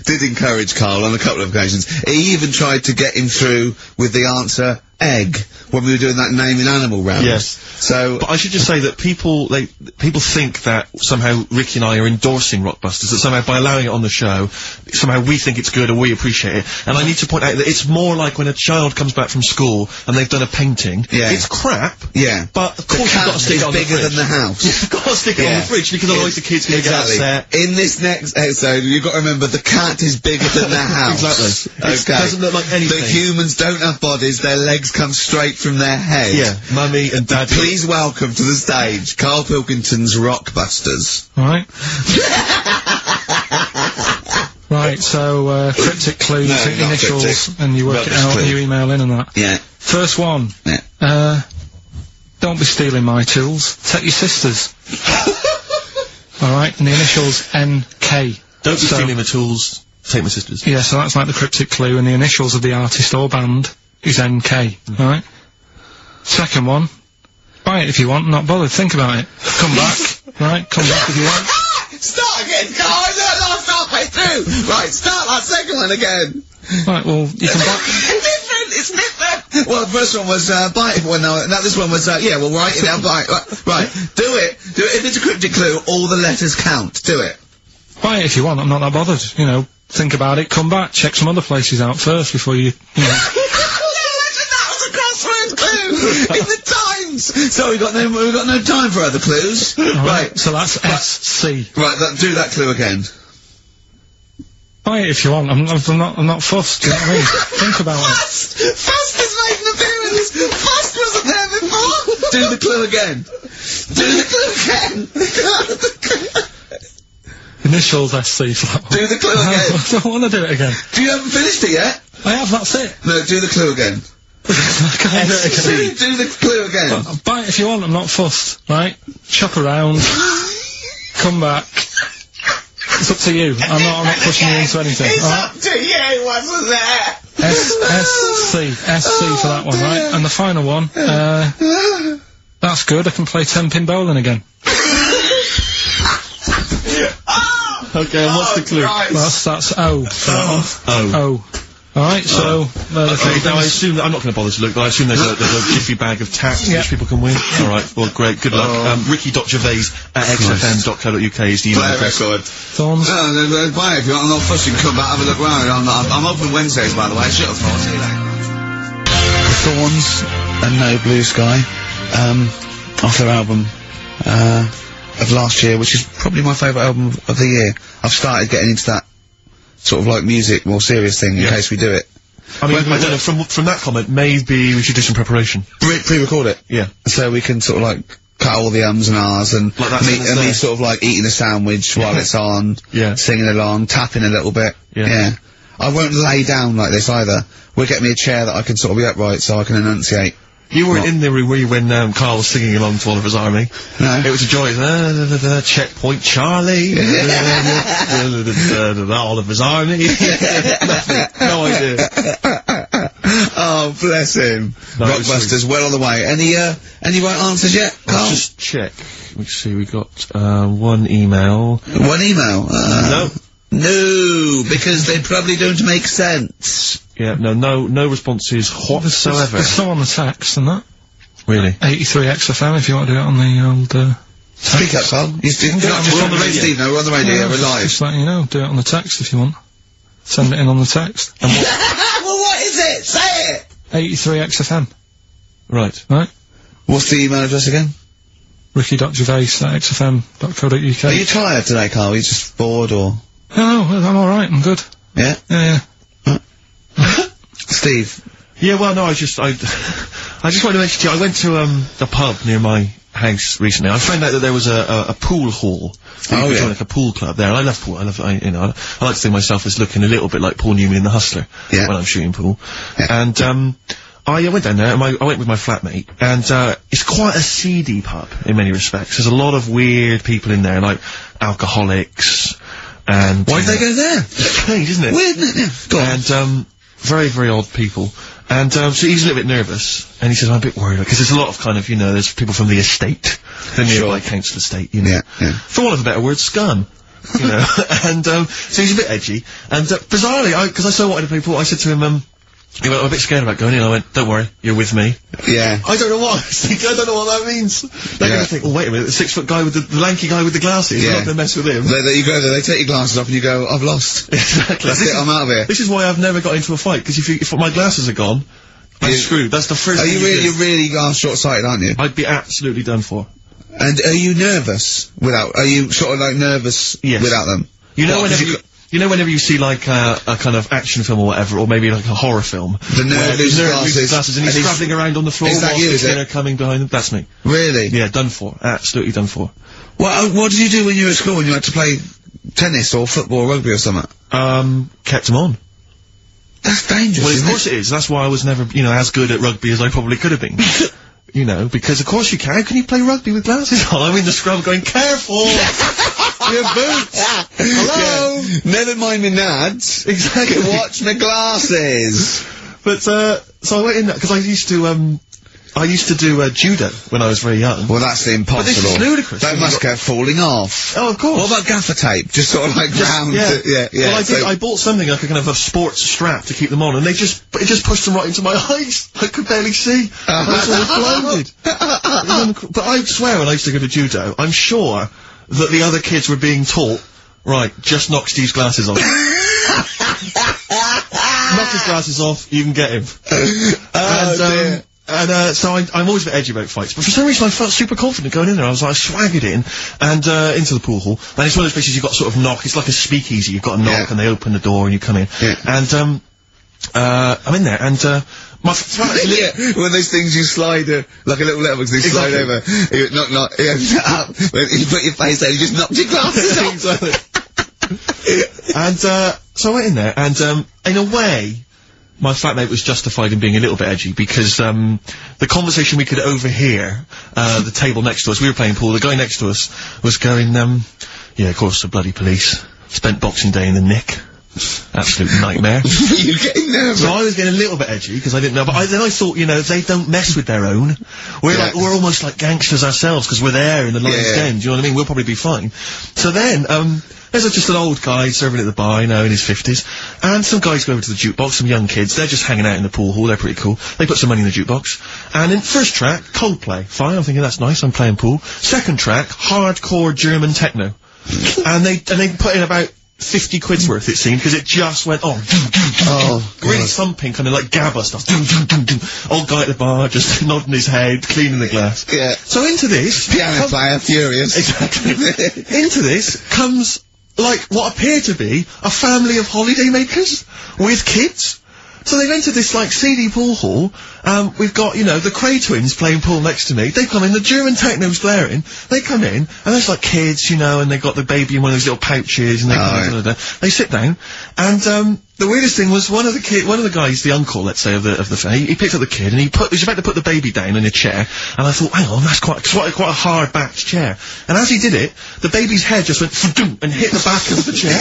did encourage Carl on a couple of occasions. He even tried to get him through with the answer egg when we were doing that naming animal round. Yes. So, but I should just say that people think that somehow Ricky and I are endorsing Rockbusters, that somehow by allowing it on the show, somehow we think it's good or we appreciate it. And I need to point out that it's more like when a child comes back from school and they've done a painting. Yeah. It's crap. Yeah. But of course you've got to stick it on the fridge. It's bigger than the house. You've got to stick it on the fridge because otherwise the kids can get upset. In this next episode, you've got to remember the cat is bigger than the house. Exactly. Okay. It doesn't look like anything. The humans don't have bodies, their legs come straight from their head. Yeah, Mummy and Daddy. Please welcome to the stage, Karl Pilkington's Rockbusters. Right. Right, so, cryptic clues, initials, cryptic. And you work it out and you email in and that. Yeah. First one. Yeah. Don't be stealing my tools. Take your sister's. Alright, and the initials NK. Don't be stealing my tools. Take my sister's. Yeah, so that's like the cryptic clue, and the initials of the artist or band is NK. Alright? Second one. Buy it if you want, not bothered. Think about it. Come back. Right? Come back if you want. Start again, Carl! That's halfway through! Right, start that second one again! Right, well, you can buy... isn't it? Well, the first one was, bite. Well, no, this one was, yeah, well, write it down, bite. Right, do it. If it's a cryptic clue, all the letters count. Do it. Buy it if you want, I'm not that bothered. You know, think about it, come back, check some other places out first before you know. That was a crossword clue! In the Times! So we've got no time for other clues. Right. So that's S-C. Right, do that clue again. Buy it if you want, I'm not fussed, do you know what I mean? Think about it. Fust has made an appearance! Fust wasn't there before! Do the clue again. Do the clue again! Initials SC for that one. Do the clue again. I don't want to do it again. You haven't finished it yet? I have, that's it. No, do the clue again. I can't do it again. Do the clue again. Buy it if you want, I'm not fussed, right? Shop around. Come back. It's up to you. I'm not pushing you into anything. It's up to you, wasn't there? SC for that one, right? And the final one, that's good, I can play 10-pin bowling again. Okay, and what's the clue? Right. That's O. O. Alright, so, okay, now I assume that, I'm not going to bother to look, but I assume there's a jiffy bag of tax which people can win. Alright, well, great, good luck. Ricky.Gervais at xfm.co.uk is the email address. Thorns? No, buy it if you want. I'm not fussing, come back, have a look round. I'm open Wednesdays, by the way. Shut up, Thorns. See you later. The Thorns and No Blue Sky, off their album, of last year, which is probably my favourite album of the year. I've started getting into that sort of like music, more serious thing, in case we do it. I mean, I don't know, from that comment, maybe we should do some preparation. Pre-record it. Yeah. So we can sort of like cut all the ums and ahs and like me sort of like eating a sandwich while it's on, singing along, tapping a little bit. Yeah. I won't lay down like this either. We'll get me a chair that I can sort of be upright so I can enunciate. You weren't in there, were you, when Karl was singing along to Oliver's Army? No. It was a joy. Checkpoint Charlie. Oliver's Army. No idea. Oh, bless him. No, Rockbusters, well on the way. Any right answers yet, Karl? Let's just check. Let me see, we got, one email. One email? No. No, because they probably don't make sense. Yeah, no responses whatsoever. There's some on the text and that. Really? 83 XFM if you want to do it on the old, Speak up, Karl. You're not just on the radio, Steve, no, we're on the radio, we're live. Just letting you know, do it on the text if you want. Send it in on the text. And well, what is it? Say it! 83 XFM. Right. Right? What's the email address again? Ricky.Gervais at xfm.co.uk. Are you tired today, Karl? Are you just bored, or...? No, I'm alright, I'm good. Yeah? Yeah. Steve? Yeah, well, no, I just wanted to mention to you, I went to, the pub near my house recently. I found out that there was a pool hall. Oh, yeah. Like a pool club there, and I love pool. I like to think of myself as looking a little bit like Paul Newman in The Hustler when I'm shooting pool. Yeah. And, I went down there, and I went with my flatmate, and, it's quite a seedy pub, in many respects. There's a lot of weird people in there, like alcoholics, and... Why'd they go there? Strange, isn't it? Weird, isn't it? Yeah. Go on. And, very, very odd people. And, so he's a little bit nervous, and he says, I'm a bit worried, because there's a lot of kind of, there's people from the estate, the nearby council estate, Yeah. For want of a better word, scum. And, so he's a bit edgy, and, bizarrely, because I so wanted to play pool, I said to him, he went, I'm a bit scared about going in. I went, don't worry, you're with me. Yeah. I don't know what. I don't know what that means. They're going to think, oh, wait a minute, the 6-foot guy with the lanky guy with the glasses. Yeah. I'm not going to mess with him. You go there, they take your glasses off and you go, I've lost. Exactly. That's it, I'm out of here. This is why I've never got into a fight, because if my glasses are gone, I'm screwed. That's the first thing you're really short-sighted, aren't you? I'd be absolutely done for. And are you nervous are you sort of like nervous without them? Whenever you see like a kind of action film or whatever, or maybe like a horror film, the nerd loses glasses and he's travelling around on the floor. Is that you? Is it? Coming behind him. That's me. Really? Yeah, done for. Absolutely done for. What did you do when you were at school? When you had to play tennis or football or rugby or something? Kept them on. That's dangerous. Well, of course it is. That's why I was never, as good at rugby as I probably could have been. Because of course you can. How can you play rugby with glasses on? I'm in the scrub going, careful! Your boots! Hello! Yeah. Never mind me nads. Exactly. Watch my glasses. But, so I went in there, because I used to, I used to do judo when I was very young. Well, that's impossible. But this is ludicrous. That must go falling off. Oh, of course. What about gaffer tape? Just sort of like round. Yeah. Well, I bought something like a kind of a sports strap to keep them on, and it just pushed them right into my eyes. I could barely see. I was always blinded. But I swear, when I used to go to judo, I'm sure that the other kids were being taught, right, just knock Steve's glasses off. Knock his glasses off, you can get him. So I'm always a bit edgy about fights, but for some reason I felt super confident going in there. I was like, swaggered in, and, into the pool hall, and it's one of those places you've got to sort of knock, it's like a speakeasy, you've got to knock, and they open the door and you come in. And, I'm in there, and, one of those things you slide, like a little lever, because they slide over. You knock, you put your face there, you just knocked your glasses off. And, so I went in there, and, in a way, my flatmate was justified in being a little bit edgy, because, the conversation we could overhear, the table next to us, we were playing pool, the guy next to us was going, yeah, of course, the bloody police. Spent Boxing Day in the Nick. Absolute nightmare. You're getting nervous. So I was getting a little bit edgy, because I didn't know, but then I thought, you know, they don't mess with their own. We're almost like gangsters ourselves, because we're there in the lion's den, do you know what I mean? We'll probably be fine. So then, there's just an old guy serving at the bar, you know, in his 50s, and some guys go over to the jukebox, some young kids, they're just hanging out in the pool hall, they're pretty cool. They put some money in the jukebox, and in first track, Coldplay. Fine, I'm thinking that's nice, I'm playing pool. Second track, hardcore German techno. and they put in about 50 quid's worth, it seemed, because it just went on. Really thumping, kind of like GABA stuff. Old guy at the bar, just nodding his head, cleaning the glass. Yeah. So into this... Piano player, furious. Exactly. Into this comes, like, what appear to be a family of holidaymakers with kids. So they've entered this, like, seedy pool hall. We've got, you know, the Cray twins playing pool next to me. They come in, the German techno's blaring. They come in, and there's, like, kids, you know, and they've got the baby in one of those little pouches, and they sit down, and, the weirdest thing was one of the guys, the uncle, let's say, of the he picked up the kid, and he was about to put the baby down in a chair, and I thought, hang on, that's quite a hard-backed chair. And as he did it, the baby's head just went and hit the back of the chair,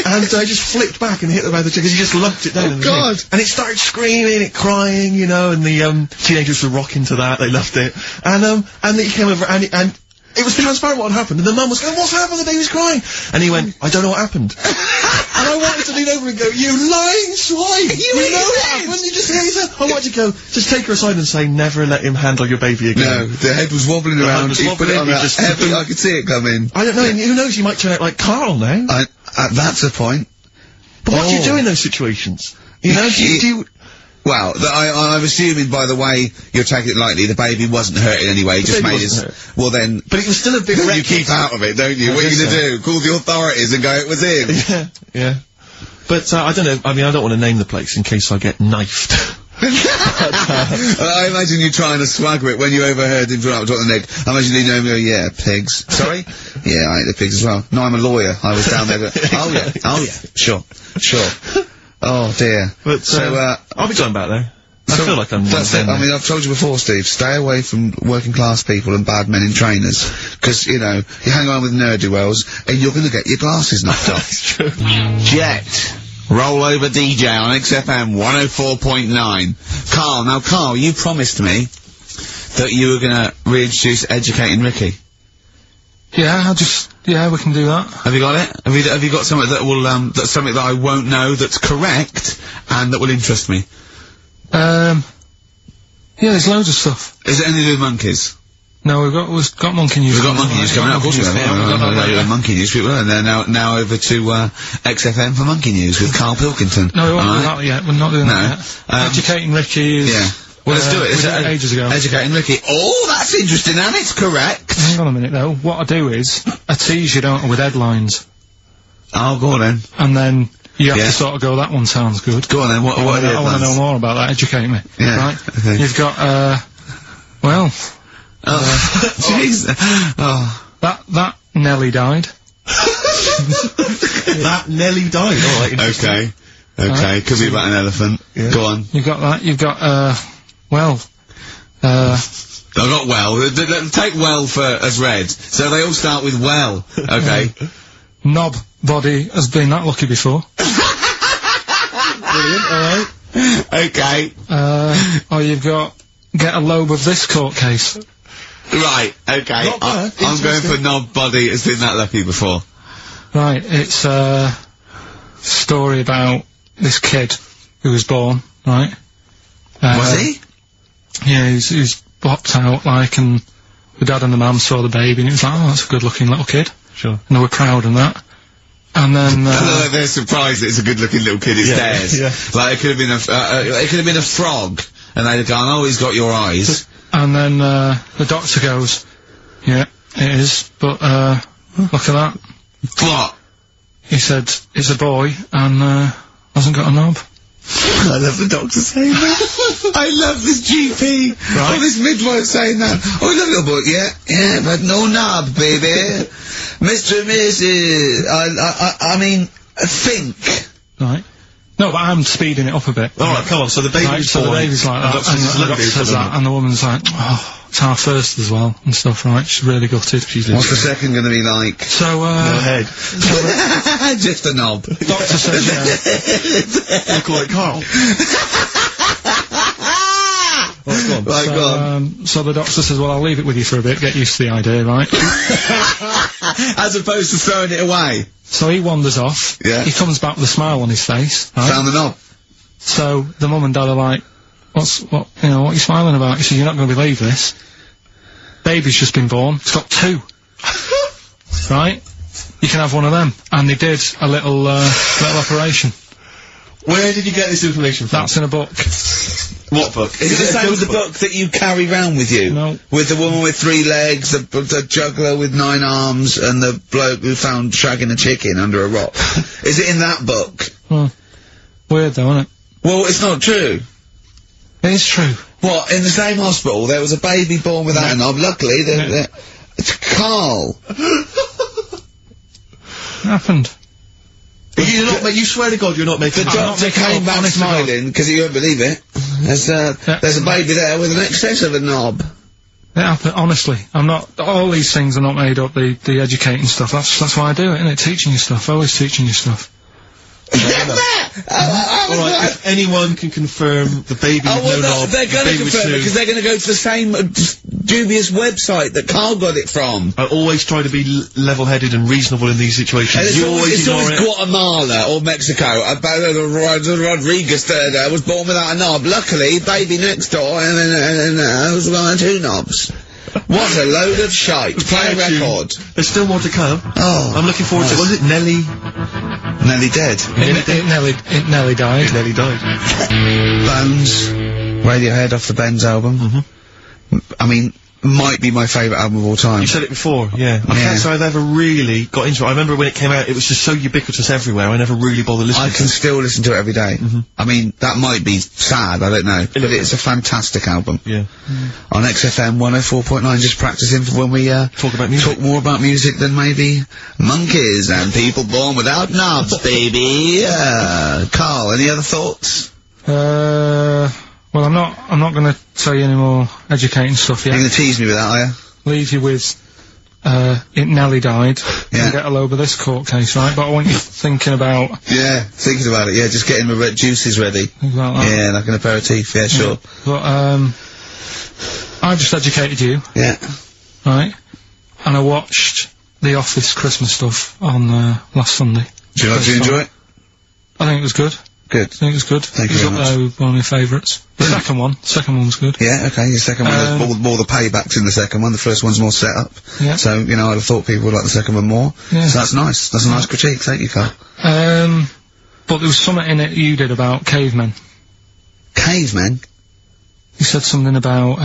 and just flipped back and hit the back of the chair, because he just lumped it down in the thing. And it started screaming, it crying, you know, and the, teenagers were rocking to that, they loved it. And then he came over, and it was transparent what had happened, and the mum was going, what's happened? The baby's crying. And he went, I don't know what happened. And I wanted to lean over and go, you lying swine! You know what happened? You just hear yourself. I wanted to go, just take her aside and say, never let him handle your baby again. No, the head was wobbling around, he put it on that heavy, I could see it coming. I don't know, who knows, he might turn out like Karl now. That's a point. But what do you do in those situations? You know, do you... Well, I'm assuming by the way you're taking it lightly, the baby wasn't hurt in any way, just made his... Well then... But it was still a bit you keep out of it, don't you? What are you gonna do? Call the authorities and go, it was him? Yeah. But, I don't know, I mean, I don't want to name the place in case I get knifed. I imagine you trying to swagger it when you overheard him drop the neck. I imagine you know, yeah, pigs. Sorry? Yeah, I ate the pigs as well. No, I'm a lawyer. I was down there. Oh yeah. Sure. Oh dear. But, I'll be going back there. I feel like I'm... That's it. I mean, I've told you before, Steve, stay away from working class people and bad men in trainers. Because, you know, you hang around with ne'er-do-wells, and you're gonna get your glasses knocked off. That's true. Jet. Rollover DJ on XFM 104.9. Carl, you promised me that you were gonna reintroduce Educating Ricky. Yeah, we can do that. Have you got it? Have you got something that will, that's something that I won't know that's correct, and that will interest me? Yeah, there's loads of stuff. Is it anything to do with monkeys? No, we've got monkey news. We've got monkey news coming up, of course we have. Monkey news, people, and they're now over to, XFM for monkey news with Karl Pilkington. No, we won't do that yet, we're not doing that yet. Educating Ricky is... Yeah. Well, let's do it. We did it ages ago. Educating Ricky. Oh, that's interesting, and it's correct. Hang on a minute, though. What I do is, I tease you, don't I, with headlines. Oh, go on then. And then, you have to sort of go, that one sounds good. Go on then, what are the I want to know more about that, educate me. Yeah. Right? Okay. You've got, well... Jeez. That Nelly died. That Nelly died, alright. Okay, could be about an elephant. Yeah. Go on. You've got that, you've got, well, I've got well. Take well as read. So they all start with well. Okay. Knob body has been that lucky before. Brilliant, alright. Okay. You've got, get a lobe of this court case. Right, okay. I'm going for nobody has been that lucky before. Right, it's a story about this kid who was born, right? Was he? Yeah, he was popped out, like, and the dad and the mum saw the baby, and it was like, oh, that's a good-looking little kid. Sure. And they were proud and that. And then, they're surprised it's a good-looking little kid, it's theirs. Yeah. Like, it could have been a frog, and they'd have gone, oh, he's got your eyes. And then, the doctor goes, yeah, it is, but, look at that. What? He said, it's a boy, and, hasn't got a knob. I love the doctor saying that. I love this GP. Right. Oh, this midwife saying that. Oh, I love little boy. Yeah, but no knob, baby. Mr. and Mrs. I mean, think. Right. No, but I'm speeding it up a bit. Alright, come on, so the baby's right, so the baby's like that, and the doctor says that, and the woman's like, oh, it's our first as well, and stuff, right? She's really gutted. What's the second gonna be like? So, Go ahead. Just a knob. Doctor says, yeah. You call it Carl. Right, go on. So the doctor says, well, I'll leave it with you for a bit, get used to the idea, right? As opposed to throwing it away. So he wanders off. Yeah. He comes back with a smile on his face, right? Found the knob. So the mum and dad are like, what are you smiling about? He says, you're not going to believe this. Baby's just been born. It's got 2. Right? You can have one of them. And they did a little operation. Where did you get this information from? That's in a book. What book? Is it the same as the book that you carry round with you? No. With the woman with 3 legs, the juggler with 9 arms, and the bloke who found shagging a chicken under a rock. Is it in that book? Weird though, isn't it? Well, it's not true. It is true. What, in the same hospital, there was a baby born without a knob. Luckily, it's Karl. It happened. You swear to God you're not making The doctor came back smiling, because you won't believe it. There's a baby there with an excess of a knob. It happened, honestly. I'm not, all these things are not made up, the educating stuff. That's why I do it, innit? Teaching you stuff, always teaching you stuff. Alright, if anyone can confirm the baby with no knob, they're gonna confirm it, because they're gonna go to the same dubious website that Karl got it from. I always try to be level-headed and reasonable in these situations. You always ignore it. Guatemala or Mexico. Rodriguez there was born without a knob. Luckily, baby next door and was got 2 knobs. What a load of shite. Play a record. There's still more to come. Oh. I'm looking forward to it. Was it Nelly? Nelly dead. It Nelly died. Nelly died. Bones. Radiohead off the Benz album. I mean, might be my favourite album of all time. You said it before, yeah. I can't say I've ever really got into it. I remember when it came out, it was just so ubiquitous everywhere, I never really bothered listening to it. I can still listen to it every day. I mean, that might be sad, I don't know, but it's a fantastic album. Yeah. On XFM 104.9, just practicing for when we, talk about music. Talk more about music than maybe monkeys and people born without knobs, baby. Karl, any other thoughts? Well, I'm not gonna tell you any more educating stuff yet. You're gonna tease me with that, are you? Leave you with, it Nelly died. Yeah. And get a load of this court case, right? But I want you thinking about... Yeah, thinking about it, yeah, just getting my red juices ready. Things like that. Yeah, like an aperitif, yeah, sure. But, I've just educated you. Yeah. Right? And I watched The Office Christmas stuff on, last Sunday. Did you enjoy it? I think it was good. Good. I think it was good. Thank you very much. It was one of my favourites. The second one was good. Yeah, okay, the second one, there's more the paybacks in the second one, the first one's more set up. Yeah. So, you know, I'd have thought people would like the second one more. Yeah. So that's nice. That's a nice critique, thank you, Karl. But there was something in it you did about cavemen. Cavemen? You said something about,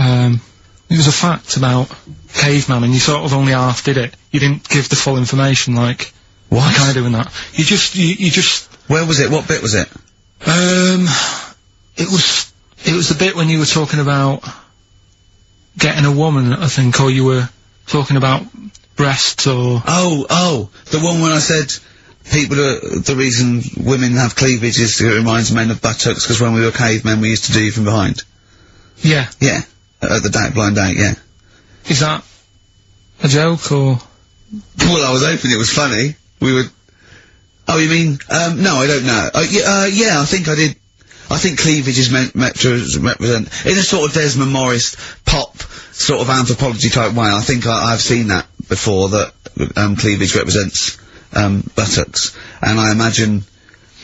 it was a fact about caveman, and you sort of only half did it. You didn't give the full information, like... What? Like I do in that. You just... Where was it? What bit was it? It was the bit when you were talking about getting a woman, I think, or you were talking about breasts or... Oh, the one when I said people the reason women have cleavage is it reminds men of buttocks, because when we were cavemen we used to do you from behind. Yeah. Yeah. At the blind date, yeah. Is that a joke, or...? Well, I was hoping it was funny. We would... Oh, you mean, no, I don't know. Yeah, I think I did. I think cleavage is meant to represent, in a sort of Desmond Morris pop sort of anthropology type way. I think I've seen that before, that cleavage represents buttocks, and I imagine,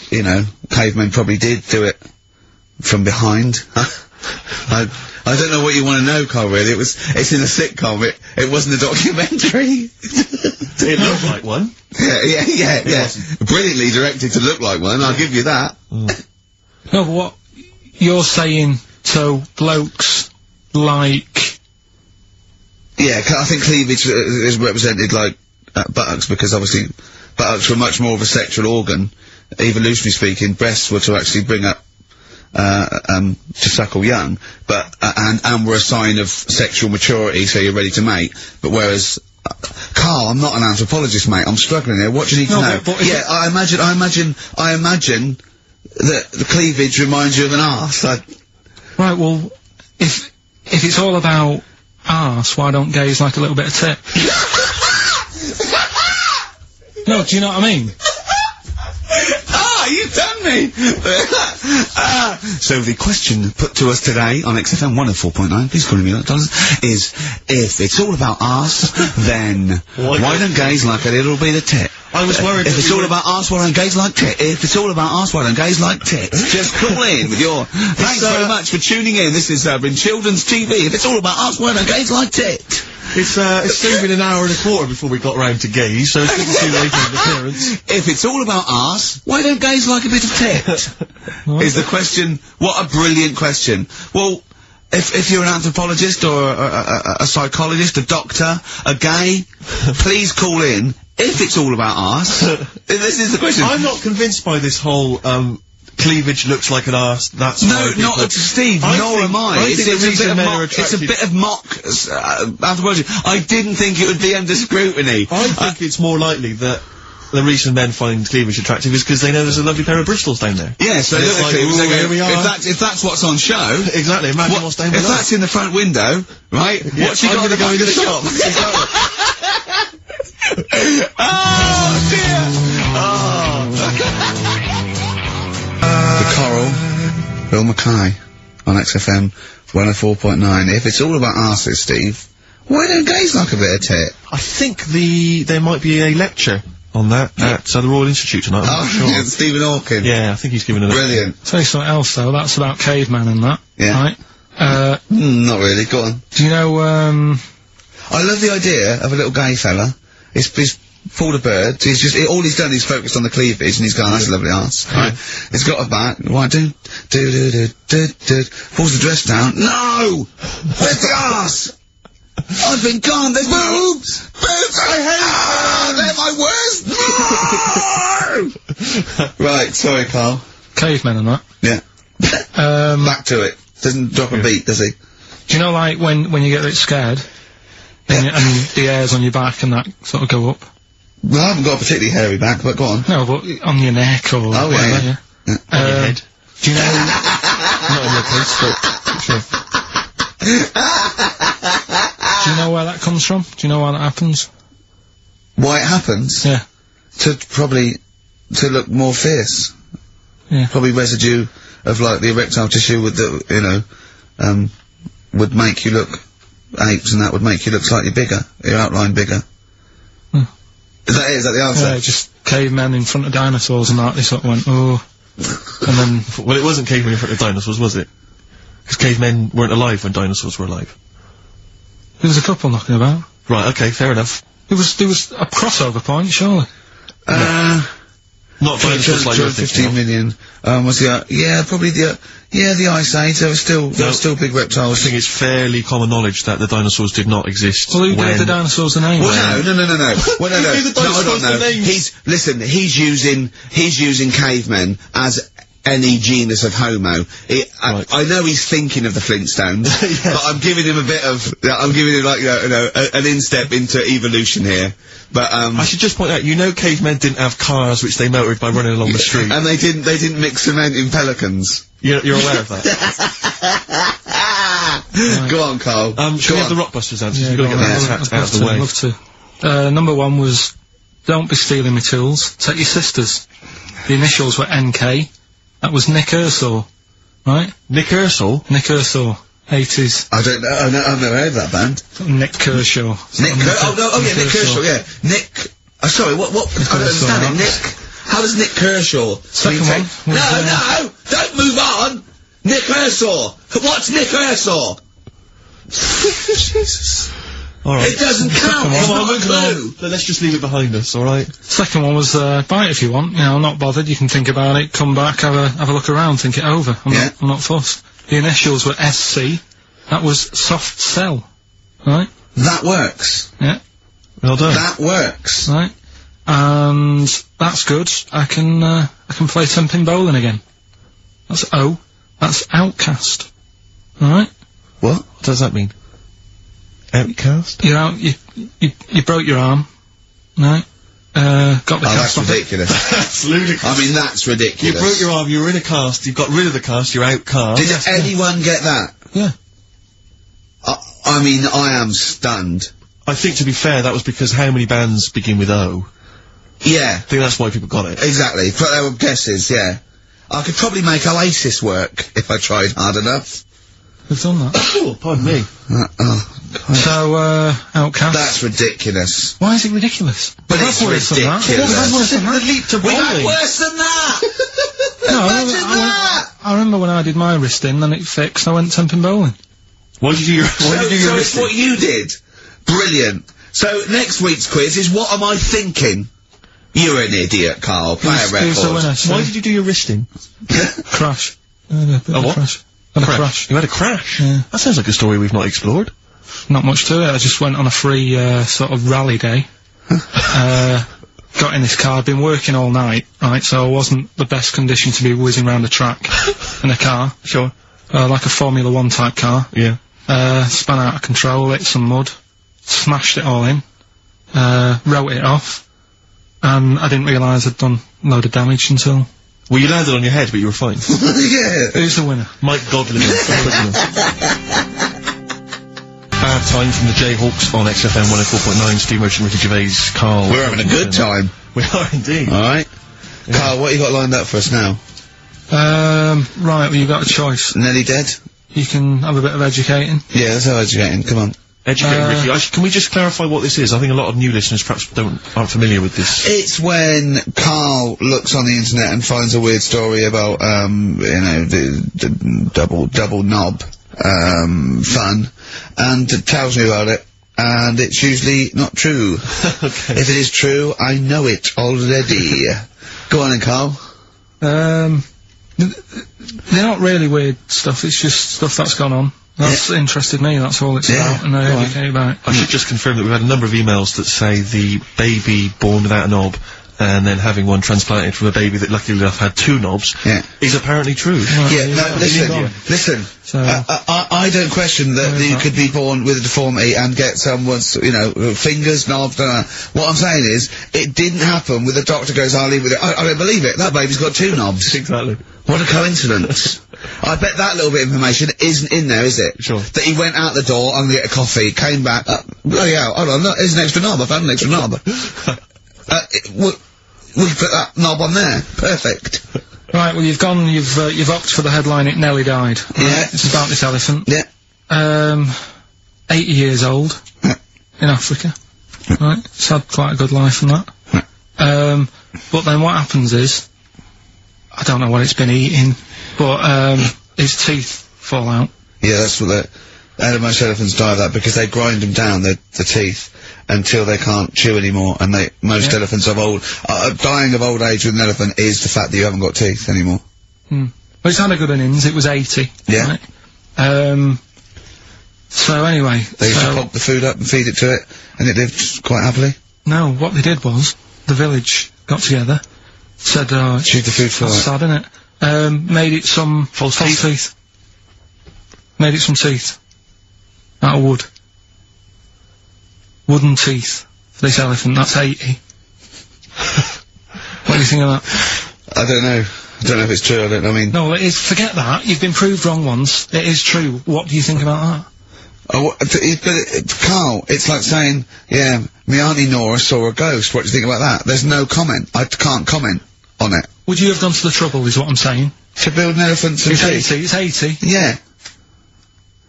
you know, cavemen probably did do it from behind. I don't know what you want to know, Carl, really. It's in a sitcom, it wasn't a documentary. It looked like one. Yeah. Brilliantly directed to look like one, I'll give you that. No, but what you're saying, so blokes like... Yeah, I think cleavage is represented like buttocks, because obviously buttocks were much more of a sexual organ. Evolutionary speaking, breasts were to actually bring up, to suckle young, but, and were a sign of sexual maturity, so you're ready to mate. But whereas, Carl, I'm not an anthropologist, mate, I'm struggling here, what do you need to know? But yeah, I imagine that the cleavage reminds you of an arse. Right, well, if it's all about arse, why don't gays like a little bit of tit? No, do you know what I mean? You've done me! So the question put to us today on XFM 104.9, please call me is, if it's all about arse, then why don't gays like a little bit of tit? I was worried if it's all about arse, why don't gays like tit? If it's all about arse, why don't gays like tit? Just call in with your... Thanks very much for tuning in. This has been Children's TV. If it's all about arse, why don't gays like tit? It's still been an hour and a quarter before we got round to gays, so it's good to see late in the appearance. If it's all about arse, why don't gays like a bit of tit? Is the question. What a brilliant question. Well, if you're an anthropologist or a psychologist, a doctor, a gay, please call in. If it's all about arse, this is the question. I'm not convinced by this whole, cleavage looks like an arse, that's no, not Steve, nor am I. It's a bit of mock anthropology. I didn't think it would be under scrutiny. I think it's more likely that the reason men find cleavage attractive is because they know there's a lovely pair of Bristols down there. Yeah, so look at cleavage, here we are. If that's what's on show... Exactly, imagine what's down below. If that's in the front window, right, yeah, what's you got to go in the shop? Oh, dear! The Coral, Bill Mackay, on XFM 104.9. If it's all about arses, Steve, why don't gays like a bit of tit? I think there might be a lecture on that at the Royal Institute tonight, I'm not sure. Stephen Hawking. Yeah, I think he's giving a lecture. Brilliant. Tell you something else, though, that's about cavemen and that. Yeah. Right? Not really, go on. Do you know, I love the idea of a little gay fella. He's pulled a bird, all he's done is focused on the cleavage, and he's gone, that's a lovely arse. Right? He's got a back, why pulls the dress down, no! Where's the arse? I've been gone, there's boobs! Boobs, I hate them! They're my worst! No! Right, sorry, Carl. cavemen and that? Yeah. Back to it. Doesn't drop a beat, does he? Do you know, like, when you get a bit scared, and the hairs on your back and that sort of go up? Well, I haven't got a particularly hairy back, but go on. No, but on your neck or whatever, yeah. On your head. Do you know... Not in your case, but sure. Do you know where that comes from? Do you know why that happens? Why it happens? Yeah. To look more fierce. Yeah. Probably residue of, like, the erectile tissue with the, you know, would make you look apes, and that would make you look slightly bigger, your outline bigger. Is that the answer? Yeah, just cavemen in front of dinosaurs and that, they sort of went, oh. And then... Well, it wasn't cavemen in front of dinosaurs, was it? Because cavemen weren't alive when dinosaurs were alive. There was a couple knocking about. Right, okay, fair enough. There was a crossover point, surely. Not dinosaurs like you're thinking 15 million. Was the, probably the Ice Age, there were still big reptiles. I think it's fairly common knowledge that the dinosaurs did not exist. Well, who gave the dinosaurs the name? Well, no. Well, no. He's using cavemen as any genus of homo. I know he's thinking of the Flintstones, but I'm giving him like, you know, an instep into evolution here. But, I should just point out, you know cavemen didn't have cars which they motored by running along the street. And they didn't mix cement in pelicans. You're aware of that? Right. Go on, Carl. Should we have the Rockbusters answers? You've got to get that out of the way. I'd love to. Number one was, don't be stealing my tools. Take your sisters. The initials were NK. That was Nick Urso. right? Nick Ersall? Nick Ersall. 80s. I don't know. I've never heard of that band. Nick Kershaw. Nick Kershaw, yeah. Nick. Sorry, what? I don't understand it. Nick. How does Nick Kershaw? Second one. No! Don't move on! Nick Ersall! What's Nick Ersall? Jesus. Alright. It doesn't count. It's not a clue. Let's just leave it behind us, alright? Second one was, buy it if you want. You know, I'm not bothered. You can think about it, come back, have a look around, think it over. I'm not fussed. The initials were SC. That was Soft Cell. Right? That works. Yeah. Well done. That works. Right. And that's good. I can play 10-pin bowling again. That's O. That's Outcast. Alright? What does that mean? Outcast? You're out, you broke your arm. Right? Got the cast that's off ridiculous. That's ludicrous. I mean, that's ridiculous. You broke your arm, you were in a cast, you got rid of the cast, you're outcast. Did anyone get that? Yeah. I mean, I am stunned. I think, to be fair, that was because how many bands begin with O? Yeah. I think that's why people got it. Exactly. But they were guesses, yeah. I could probably make Oasis work if I tried hard enough. Who've done that? Oh, pardon me. So, Outcast. That's ridiculous. Why is it ridiculous? But it's ridiculous. The leap to We've had bowling. worse than that! I remember when I did my wristing, then it fixed, I went 10-pin bowling. Why did you do your So it's wristing? what you did. Brilliant. So next week's quiz is what am I thinking? You're an idiot, Carl. Play a record. Who's the winner? Why did you do your wristing? Crash. A what? Crash. Had a crash. You had a crash? Yeah. That sounds like a story we've not explored. Not much to it. I just went on a free, sort of rally day. Got in this car. I'd been working all night, right, so I wasn't the best condition to be whizzing around a track in a car. Sure. Like a Formula 1 type car. Yeah. Spun out of control, hit some mud, smashed it all in, wrote it off, and I didn't realise I'd done a load of damage until... Well, you landed on your head, but you were fine. Yeah. Who's the winner? Mike Godley. Bad time from the Jayhawks on XFM 104.9. Steve Merchant, Ricky Gervais, Karl. We're having a good time. We are indeed. Alright. Yeah. Carl, what you got lined up for us now? Right, well, you've got a choice. Nearly dead? You can have a bit of educating. Yeah, let's have educating. Come on. Educating, Ricky. Can we just clarify what this is? I think a lot of new listeners perhaps aren't familiar with this. It's when Carl looks on the internet and finds a weird story about, you know, the double knob, fun, and tells me about it, and it's usually not true. Okay. If it is true, I know it already. Go on then, Carl. They're not really weird stuff, it's just stuff that's gone on. That's interested me, that's all it's about, and I educate about it. I should just confirm that we've had a number of emails that say the baby born without a knob and then having one transplanted from a baby that luckily enough had two knobs is apparently true. Listen, I don't question that you could be born with a deformity and get someone's, you know, fingers, knobs, what I'm saying is, it didn't happen with the doctor goes, I'll leave with it. I don't believe it, that baby's got two knobs. Exactly. What a coincidence. I bet that little bit of information isn't in there, is it? Sure. That he went out the door, I'm gonna get a coffee, came back, bloody hell, hold on, look, there's an extra knob, I found an extra knob. We put that knob on there. Perfect. Right, well, you've opted for the headline, It Nearly Died. Right? Yeah. It's about this elephant. Yeah. 80 years old. In Africa. Right? It's had quite a good life and that. But then what happens is, I don't know what it's been eating, but, his teeth fall out. Yeah, that's what most elephants die of that, because they grind them down, the teeth, until they can't chew anymore, and most elephants of dying of old age with an elephant is the fact that you haven't got teeth anymore. Well, it's had a good innings, it was 80. Yeah. Right? So anyway. They used to pop the food up and feed it to it, and it lived quite happily? No, what they did was, the village got together, said, shoot the food for that's sad, innit? Made it some false teeth. Made it some teeth. Out of wood. Wooden teeth for this elephant, that's 80. What do you think of that? I don't know. I don't know if it's true, I mean... No, it is, forget that, you've been proved wrong once, it is true. What do you think about that? Carl, it's like saying, yeah, my Auntie Nora saw a ghost, what do you think about that? There's no comment. I can't comment on it. Would you have gone to the trouble, is what I'm saying? To build an elephant's It's teeth? 80, it's 80. Yeah.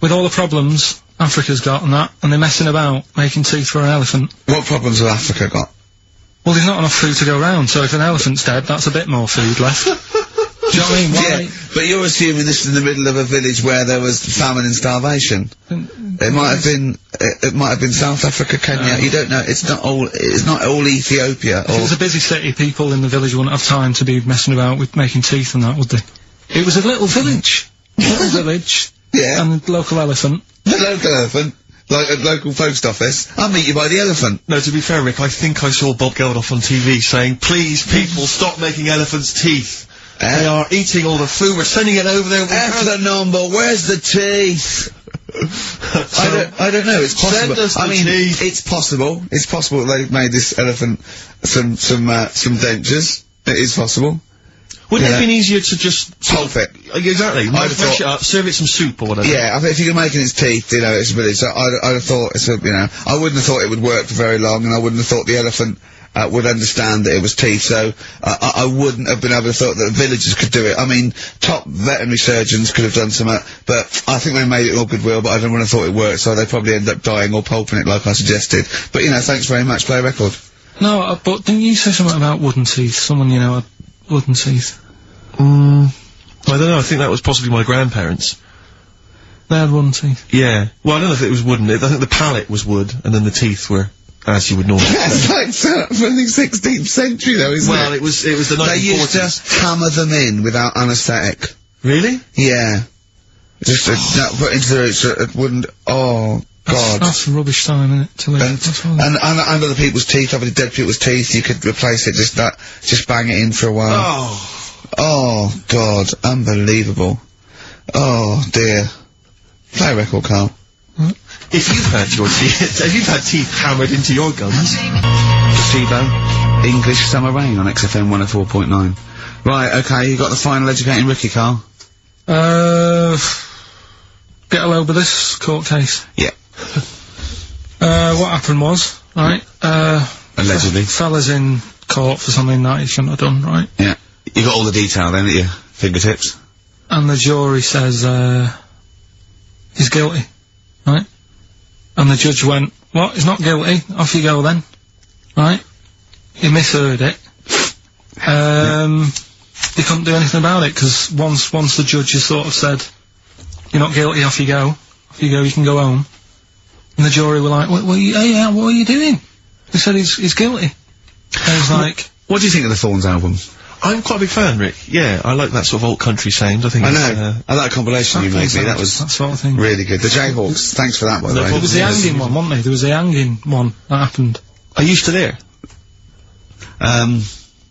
With all the problems Africa's got and that, and they're messing about making teeth for an elephant. What problems has Africa got? Well, there's not enough food to go around, so if an elephant's dead, that's a bit more food left. Do you know what I mean? Why? Yeah, but you're assuming this is in the middle of a village where there was famine and starvation. It might have been, it might have been South Africa, Kenya, you don't know, it's not all Ethiopia, If it was a busy city, people in the village wouldn't have time to be messing about with making teeth and that, would they? It was a little village. Little village. Yeah. And a local elephant. The local elephant? Like a local post office? I'll meet you by the elephant. No, to be fair, Rick, I think I saw Bob Geldof on TV saying, please, people, stop making elephants' teeth. They are eating all the food, we're sending it over there. F the number, where's the teeth? I don't know, it's possible. Send us the I mean, teeth. it's possible. It's possible that they've made this elephant some dentures. It is possible. Wouldn't it have been easier to just... Pulp it. Exactly. Fresh it up, serve it some soup or whatever. Yeah, I think if you're making its teeth, you know, it's a village, so I'd have thought, it's a, you know, I wouldn't have thought it would work for very long, and I wouldn't have thought the elephant would understand that it was teeth, so I wouldn't have been able to thought that the villagers could do it. I mean, top veterinary surgeons could have done something, but I think they made it all goodwill, but I don't want to thought it worked, so they probably ended up dying or pulping it like I suggested. But, you know, thanks very much, play a record. No, but didn't you say something about wooden teeth? Someone, you know, had wooden teeth. I don't know, I think that was possibly my grandparents. They had wooden teeth. Yeah. Well, I don't know if it was wooden, I think the palate was wood, and then the teeth were... as you would normally That's like from the 16th century though, isn't it? Well, it was the 1940s. They used to hammer them in without anaesthetic. Really? Yeah. Just put into the roots so it wouldn't, oh god. That's rubbish time, isn't it? To leave. And other people's teeth, other dead people's teeth, you could replace it, just bang it in for a while. Oh god, unbelievable. Oh dear. Play a record, Carl. If you've had your teeth, if you've had teeth hammered into your gums. Placebo, English Summer Rain on XFM 104.9. Right, okay, you got the final educating Ricky, Carl? Get a load of this court case. Yeah. What happened was, right, allegedly. Fella's in court for something that he shouldn't have done, right? Yeah. You got all the detail then at your fingertips? And the jury says, he's guilty, right? And the judge went, what, he's not guilty, off you go then, right? He misheard it. They couldn't do anything about it, because once the judge has sort of said, you're not guilty, off you go, you can go home. And the jury were like, what are you doing? They said he's guilty. And he's like... What do you think of the Thorns album? I'm quite a big fan, Rick. Yeah, I like that sort of old country sound. I think I know. I like that compilation you made me. That was that sort of thing. Really good. The Jayhawks. Thanks for that, by the way. There was the hanging one, wasn't there? There was the hanging one that happened. Are you still there?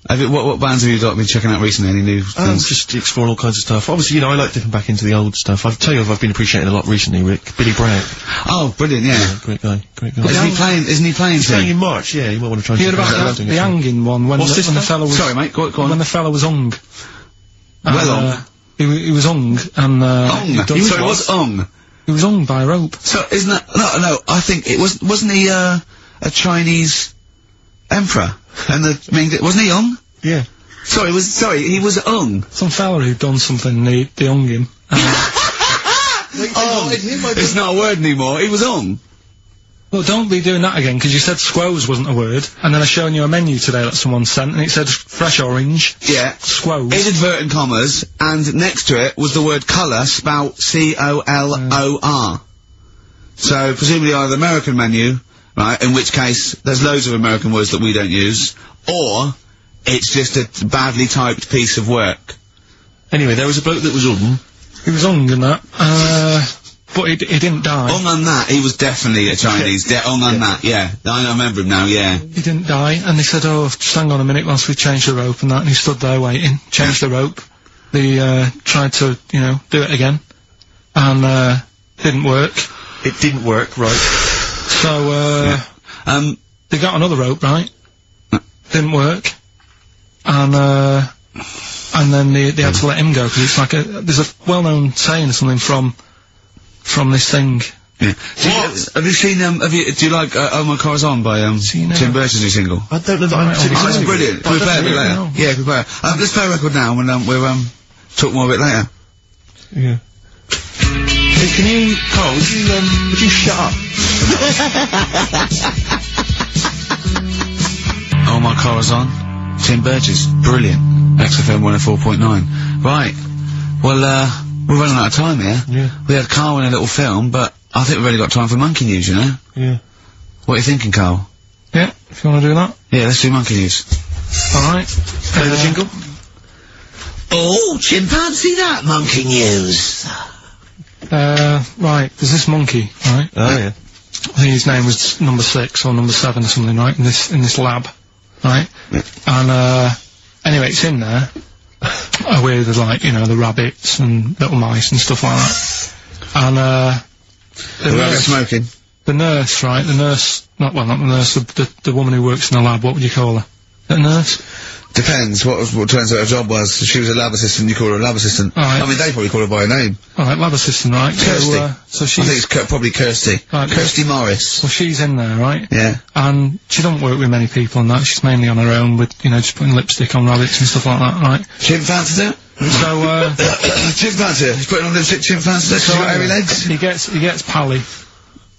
What bands have you been checking out recently? Any new things? Just exploring all kinds of stuff. Obviously, you know, I like dipping back into the old stuff. I'll tell you I've been appreciating a lot recently, Rick. Billy Bragg. Oh, brilliant, yeah. Great guy. Isn't he playing He's playing in March, yeah. You might want to try and hear about the hanging one when the fella was... Sorry, mate, go on. When the fella was hung. Well hung? He was hung, and, hung? Sorry, was hung? He was hung by a rope. So, isn't that... No, I think it wasn't he, a Chinese emperor? And wasn't he hung? Yeah. Sorry, he was hung. Some fella who'd done something, they hung him. It's not a word anymore, he was hung. Well, don't be doing that again, because you said squoze wasn't a word, and then I shown you a menu today that someone sent, and it said fresh orange. Yeah. Squoze. In inverted commas, and next to it was the word colour, spelt C-O-L-O-R. So, presumably either the American menu, right, in which case, there's loads of American words that we don't use, or... it's just a badly typed piece of work. Anyway, there was a bloke that was hung. He was hung and that, but he didn't die. Hung on that, he was definitely a Chinese. Hung on that, yeah. I remember him now, yeah. He didn't die, and they said, oh, just hang on a minute whilst we change the rope and that, and he stood there waiting, changed the rope. They, tried to, you know, do it again, and, didn't work. It didn't work, right. So, they got another rope, right? Didn't work. And then they had to let him go, because it's like there's a well-known saying or something from this thing, Yeah. Have you seen, do you like, Oh My Car's On by, Tim Burton's new single? I don't know that I'm Oh, it's brilliant. Can we play it a bit later? Yeah, can we play it? Let's play a record now and, we'll, talk more a bit later. Yeah. Hey, can you, Carl, would you shut up? Oh My Car's On. Tim Burgess. Brilliant. XFM 104.9. Right. Well, we're running out of time here. Yeah. We had Carl in a little film, but I think we've only got time for Monkey News, you know? Yeah. What are you thinking, Carl? Yeah, if you want to do that. Yeah, let's do Monkey News. Alright. Play the jingle. Oh, chimpanzee that Monkey News. Right, there's this monkey, right? Oh, yeah. I think his name was number 6 or number 7 or something, right? In this lab, right? Yeah. And, anyway, it's in there. With, like, you know, the rabbits and little mice and stuff like that. And, The rabbit smoking. the nurse, right? The nurse, not the nurse, the woman who works in the lab, what would you call her? The nurse? Depends what turns out her job was. If she was a lab assistant, you call her a lab assistant. Alright. I mean, they probably call her by her name. Alright, lab assistant, right? Kirsty. So she's... I think it's probably Kirsty. Right, Kirsty Morris. Well, she's in there, right? Yeah. And she don't work with many people and that. She's mainly on her own with, you know, just putting lipstick on rabbits and stuff like that, right? Chimpanzee? So, Chimpanzee. He's putting on lipstick, chimpanzee. She's got hairy legs. He gets pally,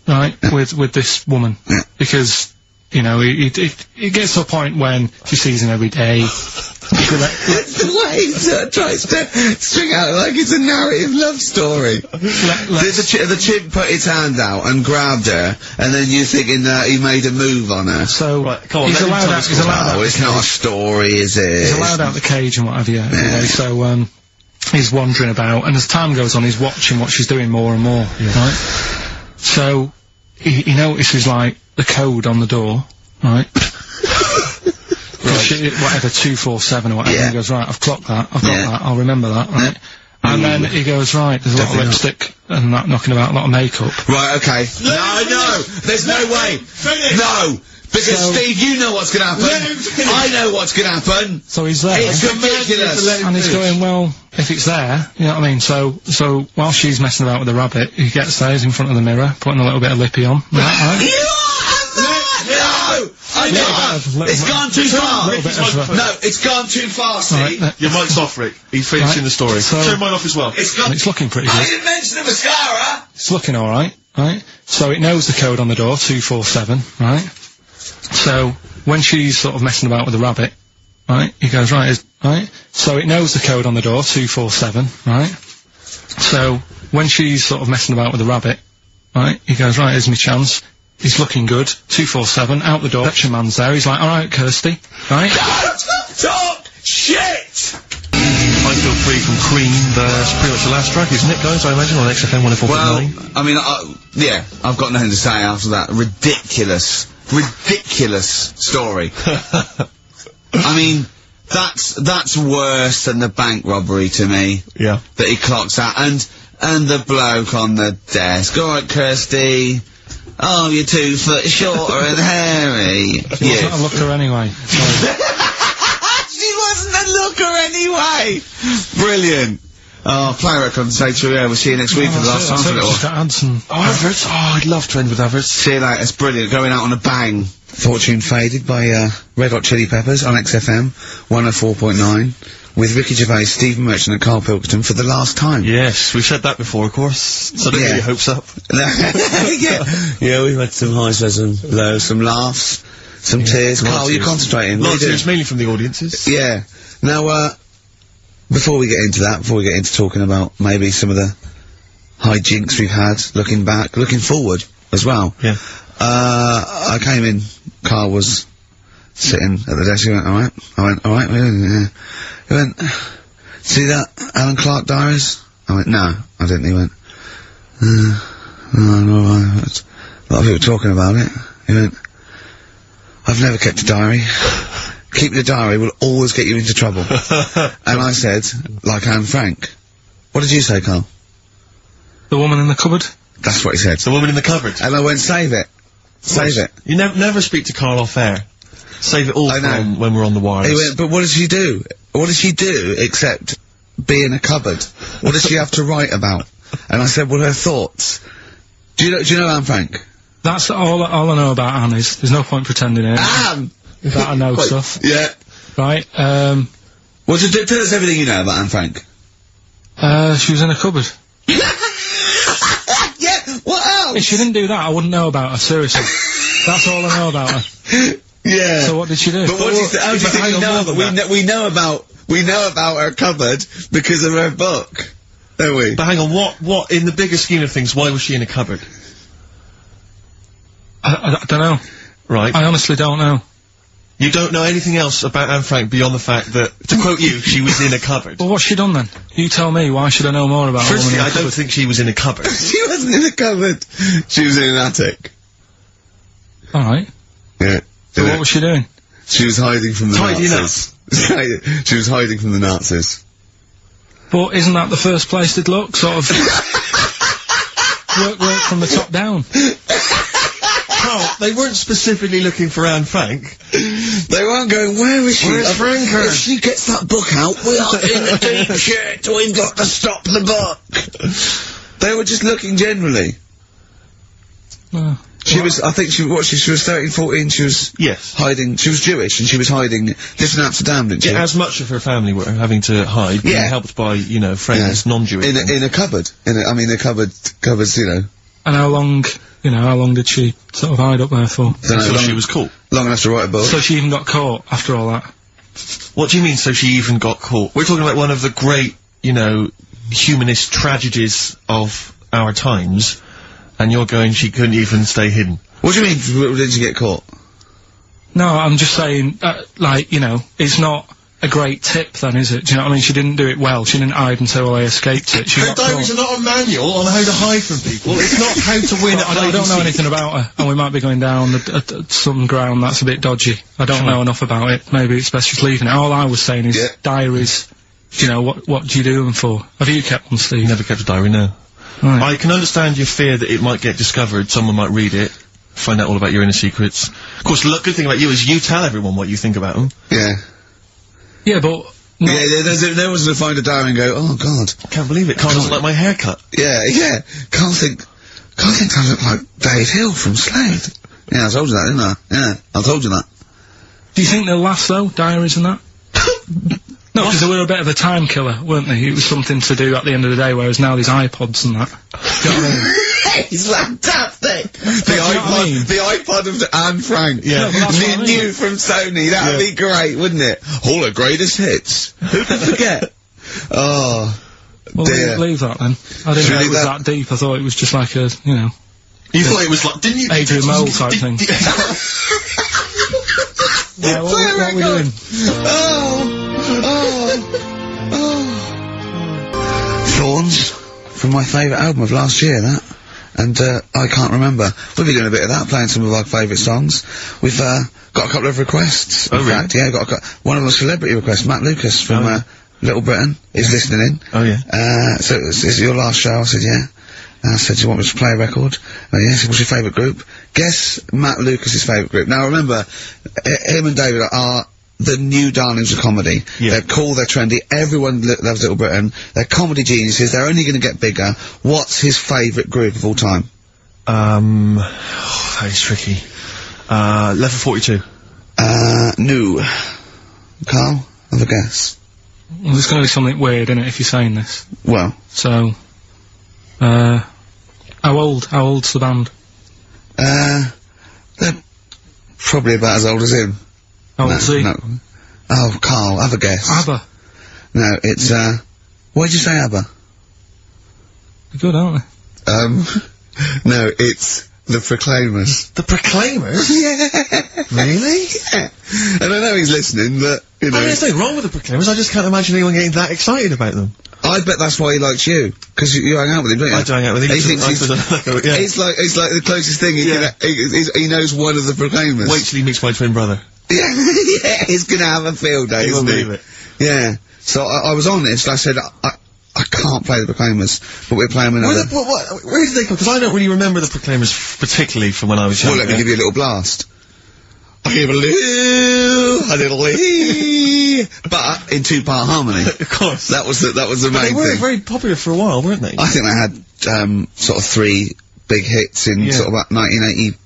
right, with this woman. Yeah. Because, you know, he gets to a point when she sees him every day. It's the way he tries to string out like it's a narrative love story. The chimp put his hand out and grabbed her, and then you're thinking that he made a move on her. So, right, come on, he's allowed out. Oh, it's not a story, is it? He's allowed out the cage and what have you. Anyway, so, he's wandering about, and as time goes on, he's watching what she's doing more and more, right? So, he notices, like, the code on the door, right? Whatever, 247 or whatever, Yeah. he goes, right, I've clocked that, I've got that, I'll remember that, right? And then he goes, right, there's a lot of lipstick and that knocking about, a lot of makeup. Right, okay. No, there's no way. No! Because, Steve, you know what's gonna happen. I know what's gonna happen. So he's there. It's ridiculous. And he's going, well, if it's there, you know what I mean? So while she's messing about with the rabbit, he gets there, he's in front of the mirror, putting a little bit of lippy on. Right? I know! It's gone too far! No, it's gone too far, Steve. Your mic's off, Rick. He's finishing the story. Turn mine off as well. It's looking pretty good. I didn't mention the mascara! It's looking alright, right? So it knows the code on the door, 247, right? So, when she's sort of messing about with the rabbit, right, he goes, right, so it knows the code on the door, 247, right? So, when she's sort of messing about with the rabbit, right, he goes, right, here's my chance. He's looking good, 247, out the door, Dutch man's there, he's like, alright, Kirsty, right? Talk shit! I Feel Free from Cream, that's pretty much the last track, isn't it, guys, I imagine, on XFM 104.9? Well, I mean, yeah, I've got nothing to say after that ridiculous story. I mean, that's worse than the bank robbery to me. Yeah. That he clocks out, and the bloke on the desk. Alright, Kirsty. Oh, you're 2 foot shorter and hairy. She wasn't a looker anyway. She wasn't a looker anyway! Brilliant. Oh, play record and say to her, we'll see you next week for the last time for a little while. Adverts? Oh, I'd love to end with adverts. See you later, it's brilliant, going out on a bang. Fortune Faded by, Red Hot Chili Peppers on XFM 104.9 with Ricky Gervais, Stephen Merchant and Karl Pilkington for the last time. Yes, we've said that before, of course. So don't get your hopes up. Yeah, we've had some highs, some lows, some laughs, some tears. Karl, you're concentrating. Lots of tears, mainly from the audiences. Yeah. Now, before we get into that, before we get into talking about maybe some of the hijinks we've had, looking back, looking forward as well. Yeah. I came in, Karl was sitting at the desk, he went, alright? I went, alright, yeah. He went, see that Alan Clark diaries? I went, no, I didn't. He went, no, alright. A lot of people talking about it. He went, I've never kept a diary. Keeping a diary will always get you into trouble. And I said, like Anne Frank. What did you say, Karl? The woman in the cupboard? That's what he said. The woman in the cupboard. And I went, save it. Save it. You never speak to Karl off air. Save it all from when we're on the wireless. He went, but what does she do? What does she do except be in a cupboard? What does she have to write about? And I said, well, her thoughts. Do you know Anne Frank? That's all I know about Anne is. There's no point pretending it. Anne! That I know stuff. Yeah. Right, well, just tell us everything you know about Anne Frank. She was in a cupboard. Yeah, what else? If she didn't do that, I wouldn't know about her, seriously. That's all I know about her. Yeah. So what did she do? But how do you think we know about her cupboard because of her book, don't we? But hang on, what, in the bigger scheme of things, why was she in a cupboard? I don't know. Right. I honestly don't know. You don't know anything else about Anne Frank beyond the fact that, to quote you, she was in a cupboard. Well, what's she done then? You tell me, why should I know more about her? Firstly, I don't think she was in a cupboard. She wasn't in a cupboard. She was in an attic. Alright. Yeah. So what was she doing? She was hiding from the Nazis. She was hiding from the Nazis. But isn't that the first place they'd look? Sort of... work from the top down. Carl, they weren't specifically looking for Anne Frank. They weren't going, where is she? Where's Franker? If she gets that book out, we are in a deep shit. We've got to stop the book. They were just looking generally. She was, I think she was 13, 14, she was hiding, she was Jewish and she was hiding, lived in Amsterdam, didn't she? Yeah, as much of her family were having to hide, being helped by, you know, friends, non-Jewish. In a cupboard. The cupboards, you know. And how long did she sort of hide up there for? Until she was caught. Long enough to write a book. So she even got caught after all that? What do you mean, so she even got caught? We're talking about one of the great, you know, humanist tragedies of our times, and you're going, she couldn't even stay hidden. What do you mean, did she get caught? No, I'm just saying, like, you know, it's not a great tip then, is it? Do you know what I mean? She didn't do it well. She didn't hide until they escaped it. Her diaries are not a manual on how to hide from people. It's not how to win at I don't know anything about her, and we might be going down some ground that's a bit dodgy. I don't know enough about it. Maybe it's best just leaving it. All I was saying is diaries, you know, what do you do them for? Have you kept one, Steve? Never kept a diary, no. Right. I can understand your fear that it might get discovered, someone might read it, find out all about your inner secrets. Of course, the good thing about you is you tell everyone what you think about them. Yeah. Yeah, but... Yeah, no one's gonna find a diary and go, oh god. I can't believe it, Carl doesn't like my haircut. Yeah. Carl thinks I look like Dave Hill from Slade. Yeah, I told you that, didn't I? Yeah, I told you that. Do you think they'll last though, diaries and that? No, because they were a bit of a time killer, weren't they? It was something to do at the end of the day, whereas now there's iPods and that. Do you know what I mean? It's fantastic! The iPod of Anne Frank. Yeah. No, new from Sony, that'd be great, wouldn't it? All her greatest hits. Who could forget? Oh, well, dear. leave that then. I didn't know it was that deep, I thought it was just like a, you know... You thought it was like, didn't you? Adrian Mole type thing. Yeah, what are we doing? Thorns, from my favourite album of last year, that. And, I can't remember. We'll be doing a bit of that, playing some of our favourite songs. We've, got a couple of requests. In fact, yeah, one of them was celebrity requests, Matt Lucas from, Little Britain is listening in. Oh, yeah. So, is it your last show? I said, yeah. I said, do you want me to play a record? Yes, what's your favourite group? Guess Matt Lucas's favourite group. Now remember, him and David are the new darlings of comedy. Yeah. They're cool, they're trendy, everyone loves Little Britain. They're comedy geniuses, they're only gonna get bigger. What's his favourite group of all time? That is tricky. Level 42. No. Carl, have a guess. Well, there's gonna be something weird in it if you're saying this. Well. So, how old's the band? They're probably about as old as him. How old's he? No. Oh, Carl, have a guess. ABBA. No, it's, why did you say ABBA? They're good, aren't they? No, it's the Proclaimers. The Proclaimers? Yeah. Really? Yeah. And I know he's listening, but, you know. I mean, there's nothing wrong with the Proclaimers, I just can't imagine anyone getting that excited about them. I bet that's why he likes you, because you hang out with him, don't you? I do hang out with him. He thinks it's like the closest thing he knows one of the Proclaimers. Wait till he meets my twin brother. Yeah, yeah, he's gonna have a field day, isn't he? Believe it. Yeah. So I was honest, I said, I can't play the Proclaimers, but we're playing another. Where did they come? Because I don't really remember the Proclaimers particularly from when I was young. Well, let me give you a little blast. I give a little but in two-part harmony. Of course. That was the main thing. They were very popular for a while, weren't they? I think they had, sort of 3 big hits in sort of like 1980.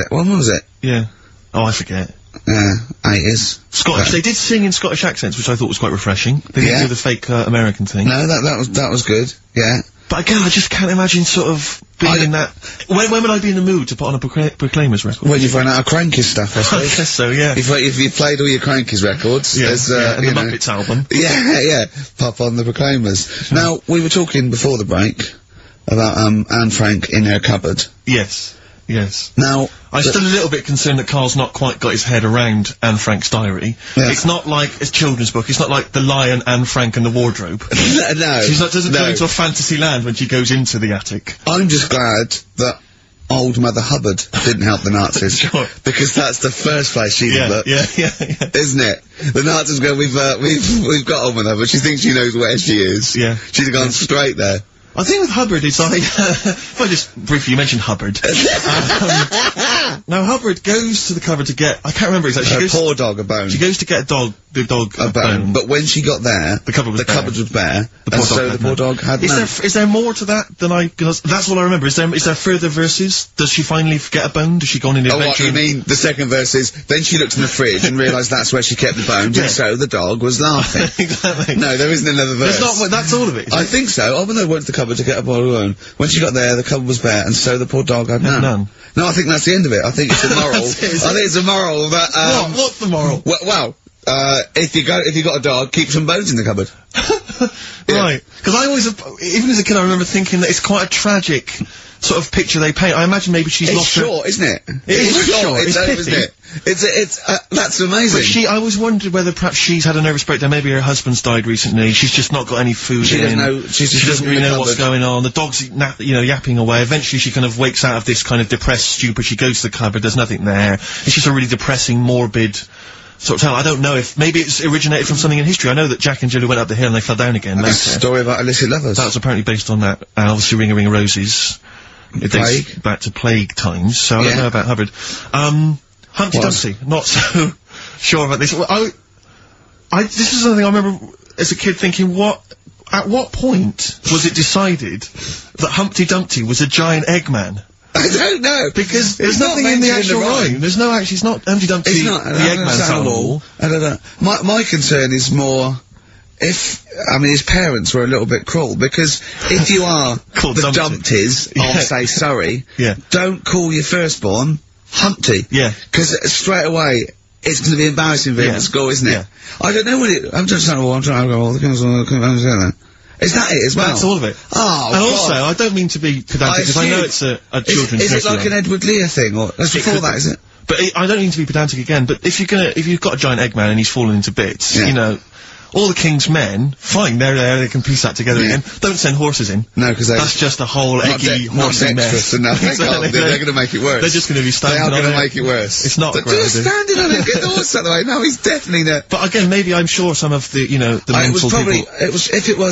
When was it? Yeah. Oh, I forget. 80s. Scottish. They did sing in Scottish accents, which I thought was quite refreshing. They didn't do the fake American thing. No, that was good. Yeah. But again, I just can't imagine sort of being in that. When would I be in the mood to put on a Proclaimers record? When you've run out of Crankies stuff, I suppose. I guess so, yeah. If you played all your Crankies records, and the know, Muppets album. Yeah, pop on the Proclaimers. Now, we were talking before the break about Anne Frank in her cupboard. Yes. Now, I'm still a little bit concerned that Carl's not quite got his head around Anne Frank's diary. Yeah. It's not like a children's book. It's not like The Lion, Anne Frank and the Wardrobe. No. She doesn't go into a fantasy land when she goes into the attic. I'm just glad that old Mother Hubbard didn't help the Nazis. Sure. Because that's the first place she'd look. Yeah. Isn't it? The Nazis go, we've got old Mother Hubbard. She thinks she knows where she is. Yeah. She'd have gone straight there. I think with Hubbard, it's like, if I just briefly, you mentioned Hubbard. Now Hubbard goes to the cupboard to get, I can't remember exactly. Her poor dog a bone. She goes to get the dog a bone. But when she got there, the cupboard was bare. The poor dog had none. Is there more to that than cause that's all I remember. Is there further verses? Does she finally get a bone? Does she go on an adventure? Oh, what, you mean, the second verse is, then she looked in the fridge and realised that's where she kept the bones, and so the dog was laughing. Exactly. No, there isn't another verse. That's all of it. I think so. Oh, but no, went to the cupboard to get a bottle of bone. When she got there, the cupboard was bare, and so the poor dog had none. No, I think that's the end of it. I think it's a moral. I think it's a moral that, What's the moral? Well, if you got a dog, keep some bones in the cupboard. Right. Because I always, even as a kid, I remember thinking that it's quite a tragic sort of picture they paint. I imagine maybe she's lost her... It's short, isn't it? It is short. It's over, isn't it? That's amazing. But I always wondered whether perhaps she's had a nervous breakdown. Maybe her husband's died recently. She's just not got any food She doesn't know. She doesn't really know what's going on. The dog's, yapping away. Eventually, she kind of wakes out of this kind of depressed stupor. She goes to the cupboard. There's nothing there. It's just a really depressing, morbid sort of tale. I don't know if maybe it's originated from something in history. I know that Jack and Jill went up the hill and they fell down again. That's a story about illicit lovers. That was apparently based on that. And obviously, Ring a Ring of Roses. It dates back to plague times. So I don't know about Hubbard. Humpty Dumpty. Not so sure about this. Well, this is something I remember as a kid thinking, at what point was it decided that Humpty Dumpty was a giant Eggman? I don't know. Because there's nothing in the actual rhyme. There's no actually, it's not Humpty Dumpty, the Eggman's animal. I don't know. My concern is more, his parents were a little bit cruel, because if you are the Dumpties of, say, Surrey, don't call your firstborn Humpty. Yeah. Because straight away, it's going to be embarrassing for him at school, isn't it? Yeah. I don't know I'm just trying to go, is that it as well? That's all of it. Oh, and also, I don't mean to be pedantic, because I know it's a children's Is it like an Edward Lear thing, or that's before that, is it? But I don't mean to be pedantic again, but if you've got a giant Eggman and he's fallen into bits, all the King's men, fine, they're there, they can piece that together again. Don't send horses in. No, because that's just a whole eggy, horsey mess. Exactly. They're going to make it worse. They're just going to be standing on it. They are going to make it worse. It's not a great idea. Standing on it, get the horse out of the way. No, he's definitely not. But again, maybe I'm sure some of the, the mental people...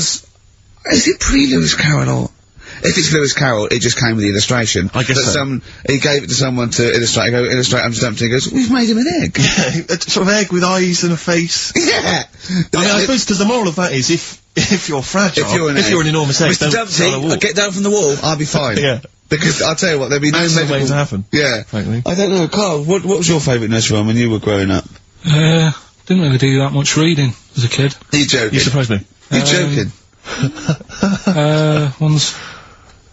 Is it pre-Lewis Carroll or... If it's Lewis Carroll, it just came with the illustration. I guess so. He gave it to someone to illustrate. Go, illustrate Humpty Dumpty. He goes, we've made him an egg. Yeah, a sort of egg with eyes and a face. Yeah. I suppose, because the moral of that is, if you're fragile, if you're an enormous egg, Mr. Dumpty, get down from the wall, I'll be fine. Yeah. Because, I'll tell you what, there'll be no medical... way to happen. Yeah. Frankly. I don't know, Carl, what was your favourite nursery rhyme when you were growing up? Didn't really do that much reading as a kid. Are you joking? You surprised me. You're joking?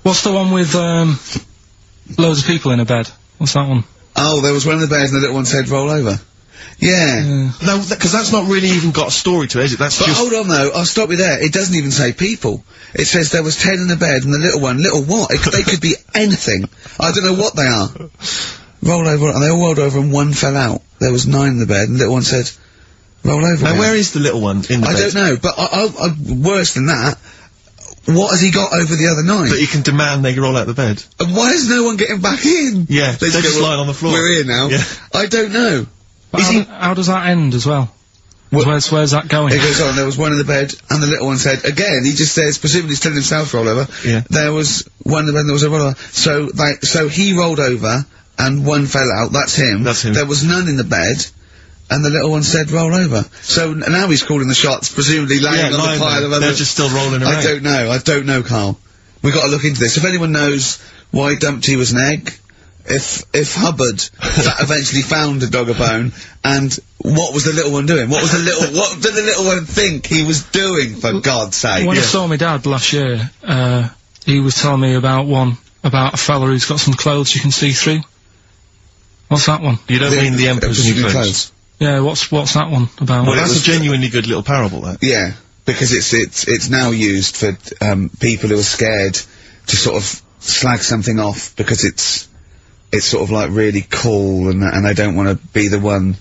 What's the one with, loads of people in a bed? What's that one? Oh, there was one of the bears and the little one said roll over. Yeah. No, because that's not really even got a story to it, is it? That's just... hold on though, I'll stop you there. It doesn't even say people. It says there was 10 in the bed and the little one, little what? They could be anything. I don't know what they are. Roll over, and they all rolled over and one fell out. There was 9 in the bed and the little one said, roll over. Now where is the little one in the bed? I don't know, but worse than that, what has he got over the other 9? That he can demand they roll out the bed. And why is no one getting back in? Yeah, they're just lying on the floor. We're here now. Yeah. I don't know. How does that end as well? Where's that going? It goes on, there was one in the bed, and the little one said, again, he just says, presumably he's telling himself roll over, there was one in the bed and there was a roll over. So he rolled over, and one fell out, that's him. That's him. There was none in the bed, and the little one said roll over. So now he's calling the shots, presumably laying on the pile of other... They're just still rolling around. I don't know, Carl. we got to look into this. If anyone knows why Dumpty was an egg, if Hubbard eventually found a dog a bone, and what was the little one doing? What did the little one think he was doing, for God's sake? When I saw my dad last year, he was telling me about a fella who's got some clothes you can see through. What's that one? You don't mean the Emperor's New Clothes? Yeah, what's that one about? Well, that's a genuinely good little parable, that. Yeah, because it's now used for, people who are scared to sort of slag something off because it's sort of like really cool and they don't want to be the one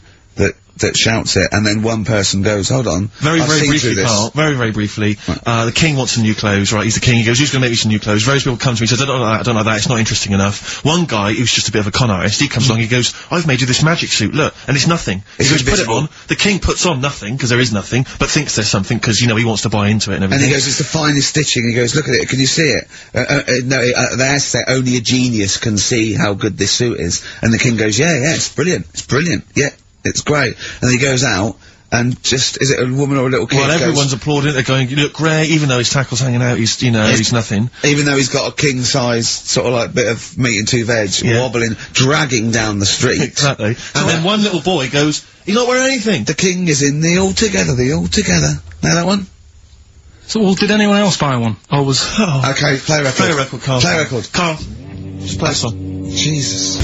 that shouts it, and then one person goes, hold on. Very briefly, Carl, very briefly, the king wants some new clothes, right? He's the king, he goes, who's gonna make me some new clothes? Various people come to me, says, I don't know that, it's not interesting enough. One guy, who's just a bit of a con artist, he comes along, he goes, I've made you this magic suit, look, and it's nothing. He goes, put it on, the king puts on nothing, because there is nothing, but thinks there's something, because, you know, he wants to buy into it and everything. And he goes, it's the finest stitching, he goes, look at it, can you see it? No, they have to say, only a genius can see how good this suit is. And the king goes, yeah, it's brilliant, yeah. It's great. And he goes out, and just, is it a woman or a little kid? Well, everyone's applauding it, they're going, you look great, even though his tackle's hanging out, he's, you know, he's nothing. Even though he's got a king-size, sort of like, bit of meat and two veg, wobbling, dragging down the street. Exactly. And then one little boy goes, he's not wearing anything. The king is in the Altogether. Know that one? So, well, did anyone else buy one? Or was... Okay, play a record. Play a record, Carl. Play a record. Carl, just play a song. Jesus.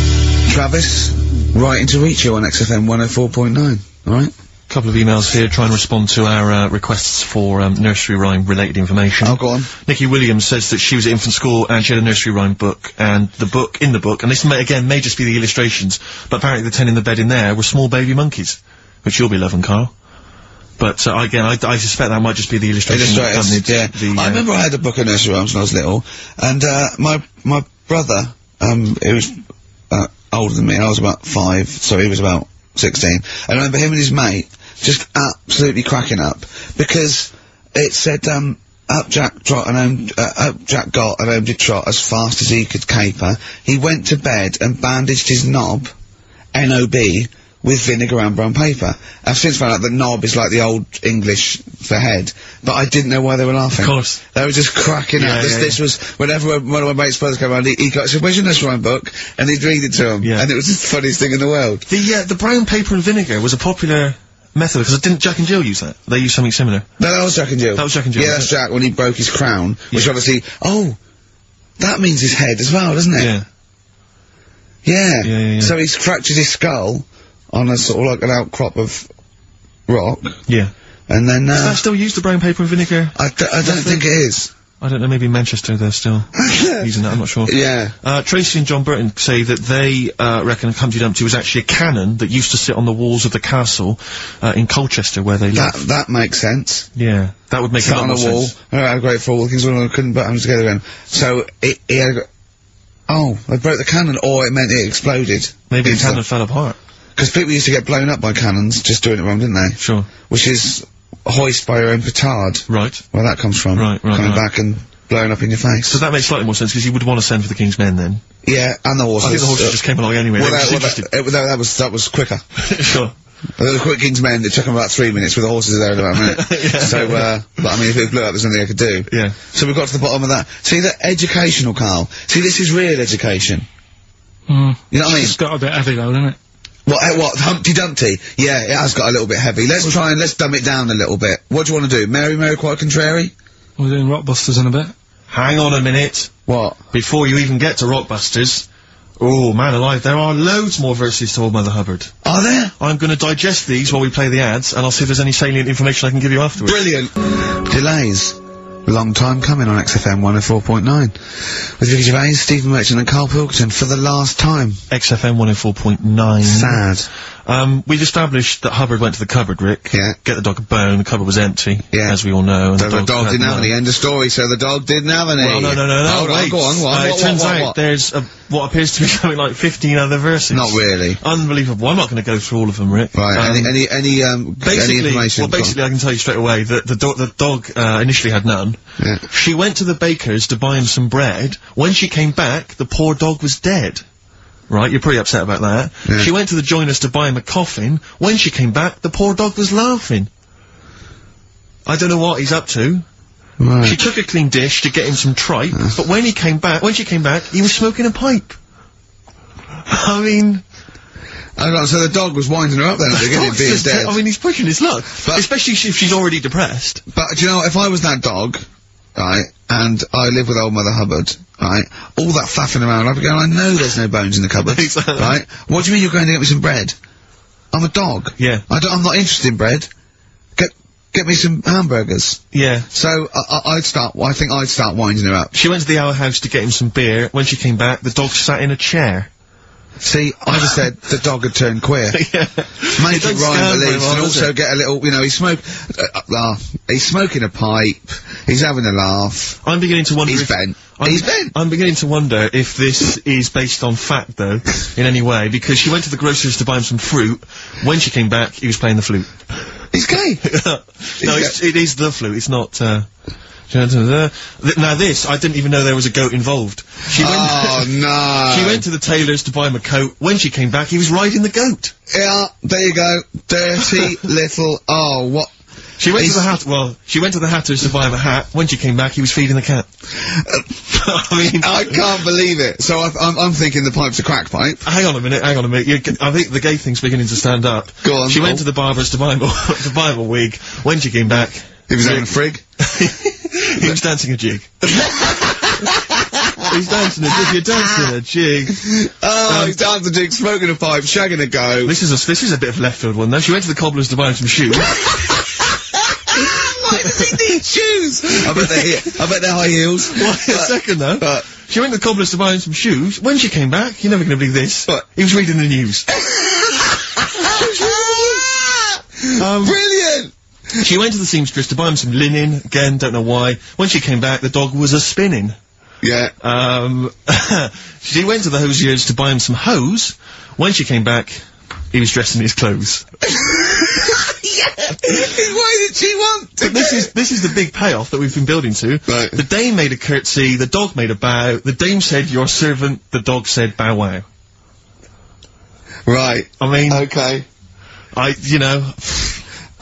Travis, writing to reach you on XFM 104.9, alright? Couple of emails here, try and respond to our requests for nursery rhyme related information. Oh, go on. Nikki Williams says that she was at infant school and she had a nursery rhyme book, and in the book, and this may just be the illustrations, but apparently the 10 in the bed in there were small baby monkeys, which you'll be loving, Carl. But again, I suspect that might just be the illustration. I remember I had a book of nursery rhymes when I was little, and my brother, he was older than me, I was about 5, so he was about 16. And I remember him and his mate just absolutely cracking up, because it said, up Jack got and home did trot as fast as he could caper. He went to bed and bandaged his knob, N-O-B, with vinegar and brown paper. I've since found out that knob is like the old English for head, but I didn't know why they were laughing. Of course. They were just cracking up. This was, whenever one of my mate's brothers came around, he said, where's your nursery rhyme book? And he'd read it to him. Yeah. And it was the funniest thing in the world. The brown paper and vinegar was a popular method, because didn't Jack and Jill use that? They used something similar. No, that was Jack and Jill. That was Jack and Jill. Yeah, that's Jack when he broke his crown, which obviously, that means his head as well, doesn't it? Yeah. So he's fractured his skull on a sort of like an outcrop of rock. Yeah. And then, Does that still use the brown paper and vinegar? I don't think it is. I don't know, maybe in Manchester they're still using that, I'm not sure. Yeah. Tracy and John Burton say that they, reckon Humpty Dumpty was actually a cannon that used to sit on the walls of the castle, in Colchester, where they lived. That makes sense. Yeah. That would make a lot more sense. Alright, great for all the kings couldn't put them together again. So, they broke the cannon, or it meant it exploded. Maybe the cannon fell apart. Because people used to get blown up by cannons, just doing it wrong, didn't they? Sure. Which is hoist by your own petard. Right. Where that comes from. Right. Coming back and blowing up in your face. So that makes slightly more sense, because you would want to send for the King's Men, then. Yeah, and the horses. I think the horses just came along anyway. Well, that was quicker. Sure. The quick King's Men, it took them about 3 minutes, with the horses there in about a minute. So, but I mean, if it blew up, there's nothing I could do. Yeah. So we got to the bottom of that. See, the educational, Carl. See, this is real education. You know what I mean? It's got a bit heavy though, doesn't it? What, Humpty Dumpty? Yeah, it has got a little bit heavy. Let's dumb it down a little bit. What do you want to do? Mary quite contrary? We're doing Rockbusters in a bit. Hang on a minute. What? Before you even get to Rockbusters, oh, man alive, there are loads more verses to Old Mother Hubbard. Are there? I'm gonna digest these while we play the ads, and I'll see if there's any salient information I can give you afterwards. Brilliant! Delays. Long time coming on XFM 104.9. With Ricky Gervais, Stephen Merchant and Karl Pilkington for the last time. XFM 104.9. Sad. We've established that Hubbard went to the cupboard, Rick. Yeah. Get the dog a bone, the cupboard was empty. Yeah. As we all know. And so the dog didn't have any. End of story, so the dog didn't have any. Well, no, wait. Go on. It turns out there's what appears to be something like 15 other verses. Not really. Unbelievable. I'm not gonna go through all of them, Rick. Right, any information? Well, basically I can tell you straight away that the dog initially had none. Yeah. She went to the baker's to buy him some bread. When she came back, the poor dog was dead. Right, you're pretty upset about that. Yeah. She went to the joiner's to buy him a coffin. When she came back, the poor dog was laughing. I don't know what he's up to. Right. She took a clean dish to get him some tripe, but when she came back, he was smoking a pipe. I mean... So the dog was winding her up then at the beginning, being dead. I mean, he's pushing his luck. But especially if she's already depressed. But do you know what, if I was that dog, right, and I live with old Mother Hubbard, right, all that faffing around, I'd be going, I know there's no bones in the cupboard. Exactly. Right? What do you mean you're going to get me some bread? I'm a dog. Yeah. I'm not interested in bread. Get me some hamburgers. Yeah. So, I think I'd start winding her up. She went to the Our House to get him some beer. When she came back, the dog sat in a chair. See, I just said the dog had turned queer. Yeah. Make it rhyme beliefs, and also get a little, he's smoking a pipe, he's having a laugh. I'm beginning to wonder He's bent. I'm beginning to wonder if this is based on fact, though, in any way, because she went to the grocer's to buy him some fruit. When she came back, he was playing the flute. He's gay! No, it is the flute, it's not, now this, I didn't even know there was a goat involved. No! She went to the tailor's to buy him a coat. When she came back, he was riding the goat. Yeah, there you go. Dirty little, what? She went to the Hatter's to buy him a hat. When she came back, he was feeding the cat. I mean... I can't believe it. So I'm thinking the pipe's a crack pipe. Hang on a minute. I think the gay thing's beginning to stand up. Go on. She went to the barber's to buy him a wig. When she came back... He was having a frig? He was dancing a jig. He's dancing a jig. You're dancing a jig. He's dancing a jig, smoking a pipe, shagging a goat. This is a bit of left field one, though. She went to the cobbler's to buy him some shoes. Why does he need shoes? I bet they're high heels. Wait a second, though. She went to the cobbler's to buy him some shoes. When she came back, you're never going to believe this. What? He was reading the news. Brilliant! She went to the seamstress to buy him some linen. Again, don't know why. When she came back, the dog was a-spinning. Yeah. She went to the hosier's to buy him some hose. When she came back, he was dressed in his clothes. Yeah! Why did she want to This is the big payoff that we've been building to. Right. The dame made a curtsy, the dog made a bow, the dame said, your servant, the dog said, bow wow. Right. I mean... Okay.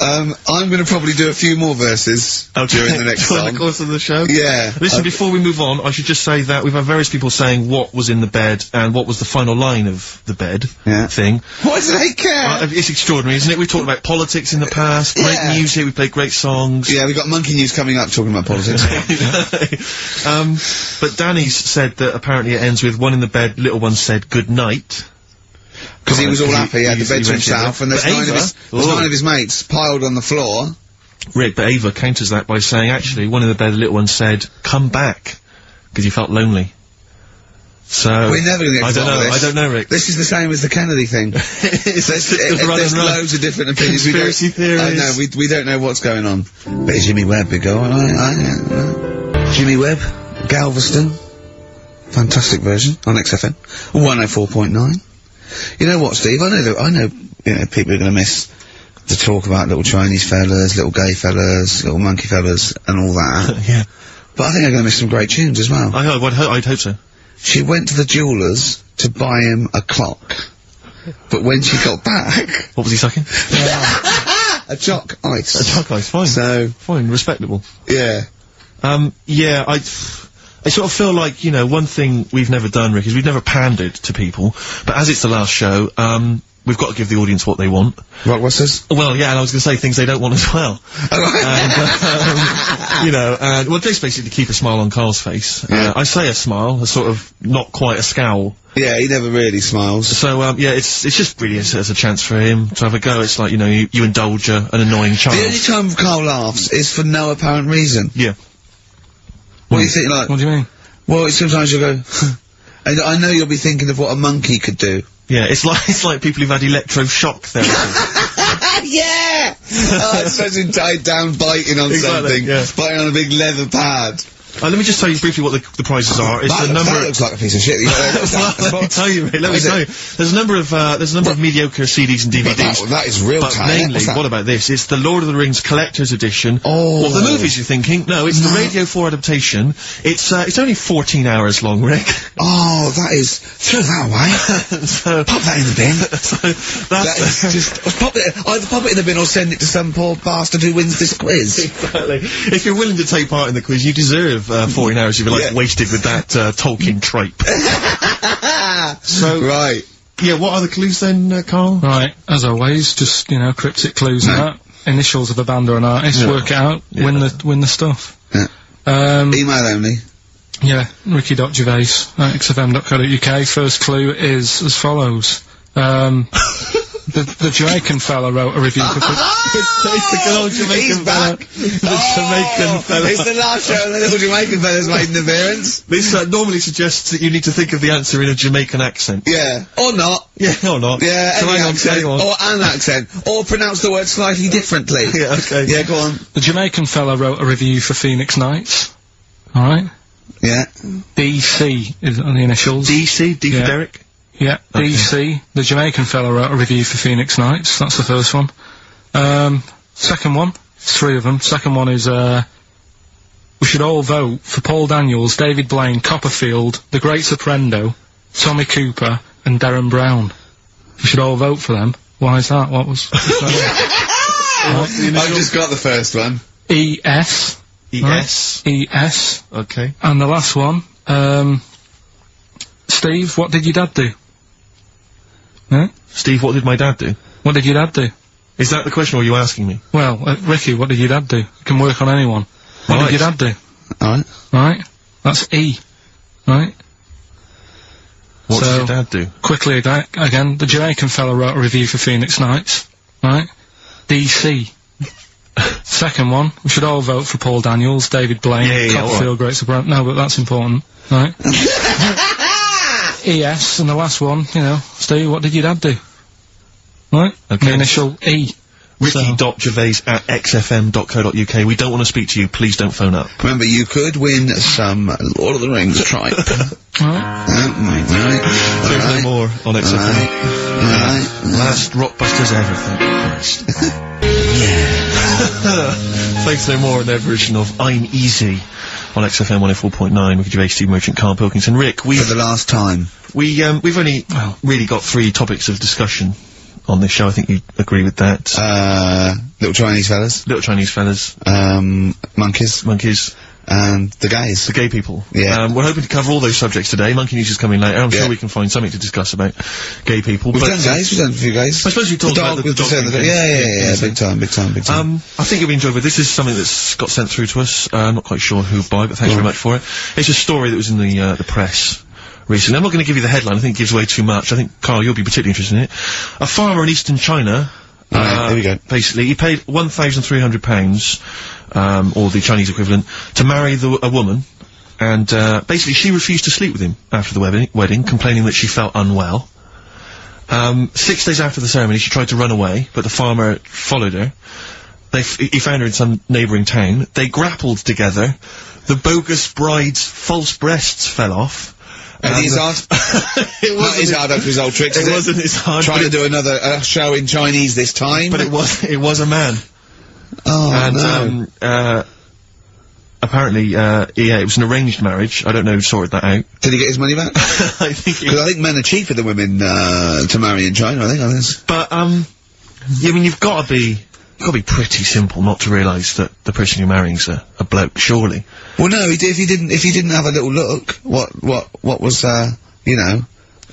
I'm gonna probably do a few more verses during the next during song. the course of the show? Yeah. Listen, before we move on, I should just say that we've had various people saying what was in the bed and what was the final line of the bed thing. Why do they care? It's extraordinary, isn't it? We've talked about politics in the past, great music, we played great songs. Yeah, we've got Monkey News coming up talking about politics. But Danny's said that apparently it ends with one in the bed, little one said good night. Because he was all happy, he had the bed to himself, and there's nine of his mates piled on the floor. Rick, but Ava counters that by saying, actually, one in the bed, the little one said, come back, because he felt lonely. So... We're never gonna get to the bottom of this. I don't know, Rick. This is the same as the Kennedy thing. There's loads of different opinions. Conspiracy theories. I know, we don't know what's going on. But Jimmy Webb, big go. Jimmy Webb, Galveston. Fantastic version on XFM. 104.9. You know what, Steve? I know, people are going to miss the talk about little Chinese fellas, little gay fellas, little monkey fellas, and all that. Yeah. But I think they're going to miss some great tunes as well. I'd hope so. She went to the jeweller's to buy him a clock. But when she got back... What was he sucking? A chalk ice. A chalk ice, fine. So... Fine, respectable. Yeah. Yeah, I sort of feel like, one thing we've never done, Rick, is we've never pandered to people, but as it's the last show, we've got to give the audience what they want. Rockbusters? Well, yeah, and I was going to say things they don't want as well. And, well, just basically to keep a smile on Carl's face. Yeah. I say a smile, a sort of, not quite a scowl. Yeah, he never really smiles. So, yeah, it's just really as a chance for him to have a go. It's like, you indulge an annoying child. The only time Carl laughs is for no apparent reason. Yeah. What do you think, like... What do you mean? Well, sometimes you'll go... and I know you'll be thinking of what a monkey could do. Yeah, it's like people who've had electroshock therapy. Yeah! Oh, it's such a tied down biting on something. Yeah. Biting on a big leather pad. Let me just tell you briefly what the prizes are. It's that, a number. That looks like a piece of shit. Let me tell you, mate. Let me tell you. There's a number of mediocre CDs and DVDs. That is real But talent. mainly, what about this? It's the Lord of the Rings Collector's Edition. Oh. Of the movies, you're thinking? No, it's the Radio 4 adaptation. It's only 14 hours long, Rick. Oh, that is. Throw that away. So, pop that in the bin. That is just. Either pop it in the bin or send it to some poor bastard who wins this quiz. Exactly. If you're willing to take part in the quiz, you deserve 14 hours of your life wasted with that Tolkien tripe. So, right. Yeah, what are the clues then, Carl? Right, as always, just, you know, cryptic clues and that. Initials of a band or an artist, work it out, win the stuff. Yeah. Email only. Yeah, ricky.gervais@xfm.co.uk. First clue is as follows. The Jamaican fella wrote a review for... It's the good old Jamaican fella. Jamaican fella. It's the last show and the little Jamaican fella's made an appearance. This normally suggests that you need to think of the answer in a Jamaican accent. Yeah. Or not. Yeah, or not. Yeah, so any hang accent. on. Or an accent. Or pronounce the word slightly differently. Yeah, okay. Yeah, go on. The Jamaican fella wrote a review for Phoenix Nights. Alright? Yeah. DC is on the initials. DC? D for Derek? Yeah, okay. DC. The Jamaican fella wrote a review for Phoenix Nights. That's the first one. Second one. 3 of them. Second one is, we should all vote for Paul Daniels, David Blaine, Copperfield, The Great Soprendo, Tommy Cooper, and Darren Brown. We should all vote for them. Why is that? What was... I've just got the first one. ES. ES? Right? ES. Okay. And the last one, Steve, what did your dad do? Huh? Steve, what did my dad do? What did your dad do? Is that the question, or are you asking me? Well, Ricky, what did your did do? It can work on anyone. What did your dad do? Alright. Right? That's E. Right? What did your dad do? Quickly again, the Jamaican fella wrote a review for Phoenix Nights. Right? DC. Second one, we should all vote for Paul Daniels, David Blaine, Copperfield, Great Soprano. No, but that's important. Right? ES, and the last one, you know, Steve, what did your dad do? Right? Okay. The initial E. Ricky.gervais@xfm.co.uk. We don't want to speak to you, please don't phone up. Remember, you could win some Lord of the Rings tripe. There's no more on XFM. Last Rockbusters ever, thank Christ. Thanks no more in their version of I'm Easy on XFM 104.9 with Gervais, Steve Merchant, Karl Pilkington. Rick, for the last time. We've only really got 3 topics of discussion on this show. I think you agree with that. Little Chinese fellas. Little Chinese fellas. Monkeys. Monkeys. And the gays. The gay people. Yeah. We're hoping to cover all those subjects today. Monkey News is coming later. I'm sure we can find something to discuss about gay people. We've done gays, we've done a few gays. I suppose you talked about the dog. Yeah, big time. I think you'll be enjoying it. This is something that's got sent through to us. I'm not quite sure who by, but thanks very much for it. It's a story that was in the press recently. I'm not going to give you the headline. I think it gives away too much. I think, Carl, you'll be particularly interested in it. A farmer in eastern China, here we go. Basically, he paid £1,300, or the Chinese equivalent, to marry a woman, and basically she refused to sleep with him after the wedding, complaining that she felt unwell. 6 days after the ceremony, she tried to run away, but the farmer followed her. He found her in some neighbouring town. They grappled together. The bogus bride's false breasts fell off. And he's hard. It wasn't his hard after his old tricks. It wasn't his hard. Trying to do another show in Chinese this time. But it was a man. Oh, and, no. Apparently, it was an arranged marriage. I don't know who sorted that out. Did he get his money back? I think I think men are cheaper than women, to marry in China, I think. But, I mean, you've got to be pretty simple not to realise that the person you're marrying's a bloke, surely. Well, no, if he didn't have a little look, what was, you know,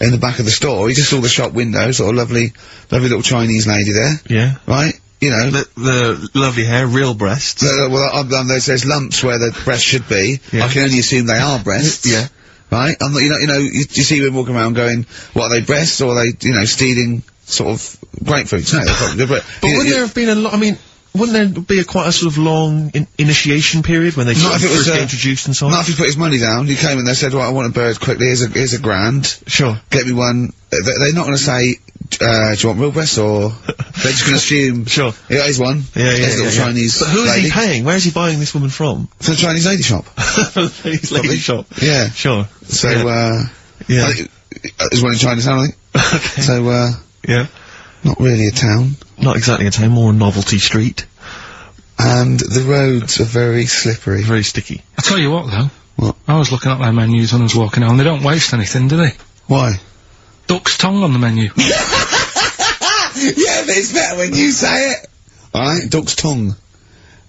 in the back of the store, he just saw the shop window, sort of lovely little Chinese lady there. Yeah. Right? You know. The lovely hair, real breasts. Well, there's lumps where the breasts should be. Yeah. I can only assume they are breasts. Yeah. Right? I'm not, you see women walking around going, what, are they breasts, or are they, stealing sort of grapefruits? No, but wouldn't there have been a lot, I mean, wouldn't there be quite a sort of long initiation period when they first get introduced and so on? Not if he put his money down. He came and they said, well, I want a bird quickly, here's a grand. Sure. Get me one. They're not going to say, do you want real breasts or? They're just gonna assume. Sure. Yeah, he's one. Yeah, There's a little Chinese. But who is lady. he paying? Where is he buying this woman from? For the Chinese lady shop. From the Chinese lady shop. Yeah. Sure. So, Yeah. I think, there's one in Chinatown, I think. Okay. So, Yeah. not really a town. Not exactly a town, more a novelty street. And the roads are very slippery. Very sticky. I tell you what, though. What? I was looking at their menus when I was walking out, and they don't waste anything, do they? Why? Duck's tongue on the menu. Yeah, but it's better when you say it. Alright, duck's tongue.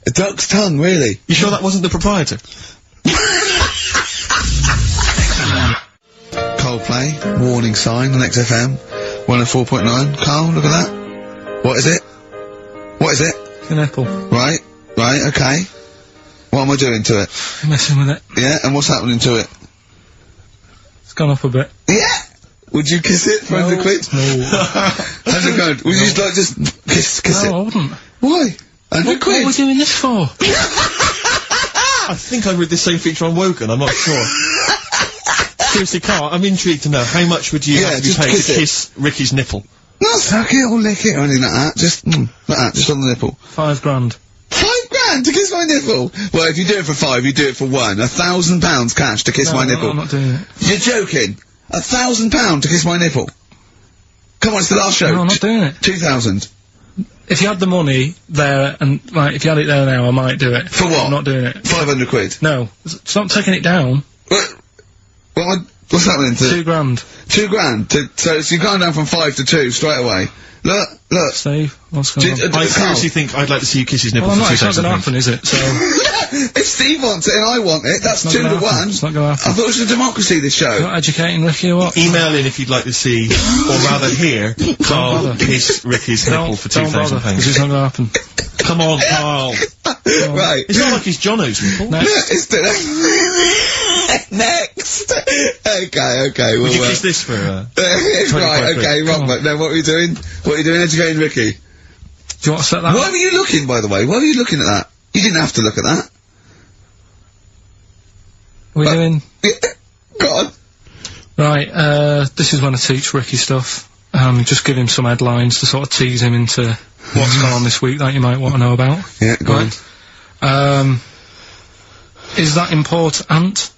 A duck's tongue, really? You sure that wasn't the proprietor? Coldplay, warning sign on XFM, 104.9. Carl, look at that. What is it? What is it? An apple. Right, okay. What am I doing to it? You're messing with it. Yeah, and what's happening to it? It's gone up a bit. Yeah! Would you kiss it for 100 quid? No. How's it going? Would you just kiss No, it? I wouldn't. Why? 100 quid? What are we doing this for? I think I read this same feature on Wogan, I'm not sure. Seriously, Carl, I'm intrigued to know, how much would you have to be just paid kiss to it. kiss Ricky's nipple? Not suck it or lick it or anything like that. Just, like that, just on the nipple. £5 grand. £5 to kiss my nipple? Well, if you do it for 5, you do it for 1. £1,000 cash to kiss my nipple. No, I'm not doing it. You're joking? £1,000 to kiss my nipple? Come on, it's the last show. No, I'm not doing it. 2,000. If you had the money there, and, like, if you had it there now, I might do it. For what? I'm not doing it. 500 quid. No. Stop taking it down. What's happening to... £2 grand. £2 grand? So you've gone down from 5 to 2 straight away. Look. Steve, what's going on? I seriously think I'd like to see you kiss his nipple Well, for it's not 2,000 going to happen, is it? So, If Steve wants it and I want it, that's not 2 to gonna 1. happen. It's not going to happen. I thought it was a democracy, this show. You're not educating Ricky or what? Email in if you'd like to see, or rather hear, Carl bother. kiss Ricky's nipple for Don't bother, because it's £2,000. not going to happen. Come on, Carl. Right. It's not like he's Jono's nipple. It's next. Okay. Would you well, kiss this for, right, 25 okay, quid? wrong, but now what are you doing? What are you doing, educating Ricky? Do you want to set that Why up? were you looking, by the way? Why were you looking at that? You didn't have to look at that. We're doing... Go on. Right, this is when I teach Ricky stuff. Just give him some headlines to sort of tease him into what's gone on this week that you might want to know about. Yeah, go on. Is that important?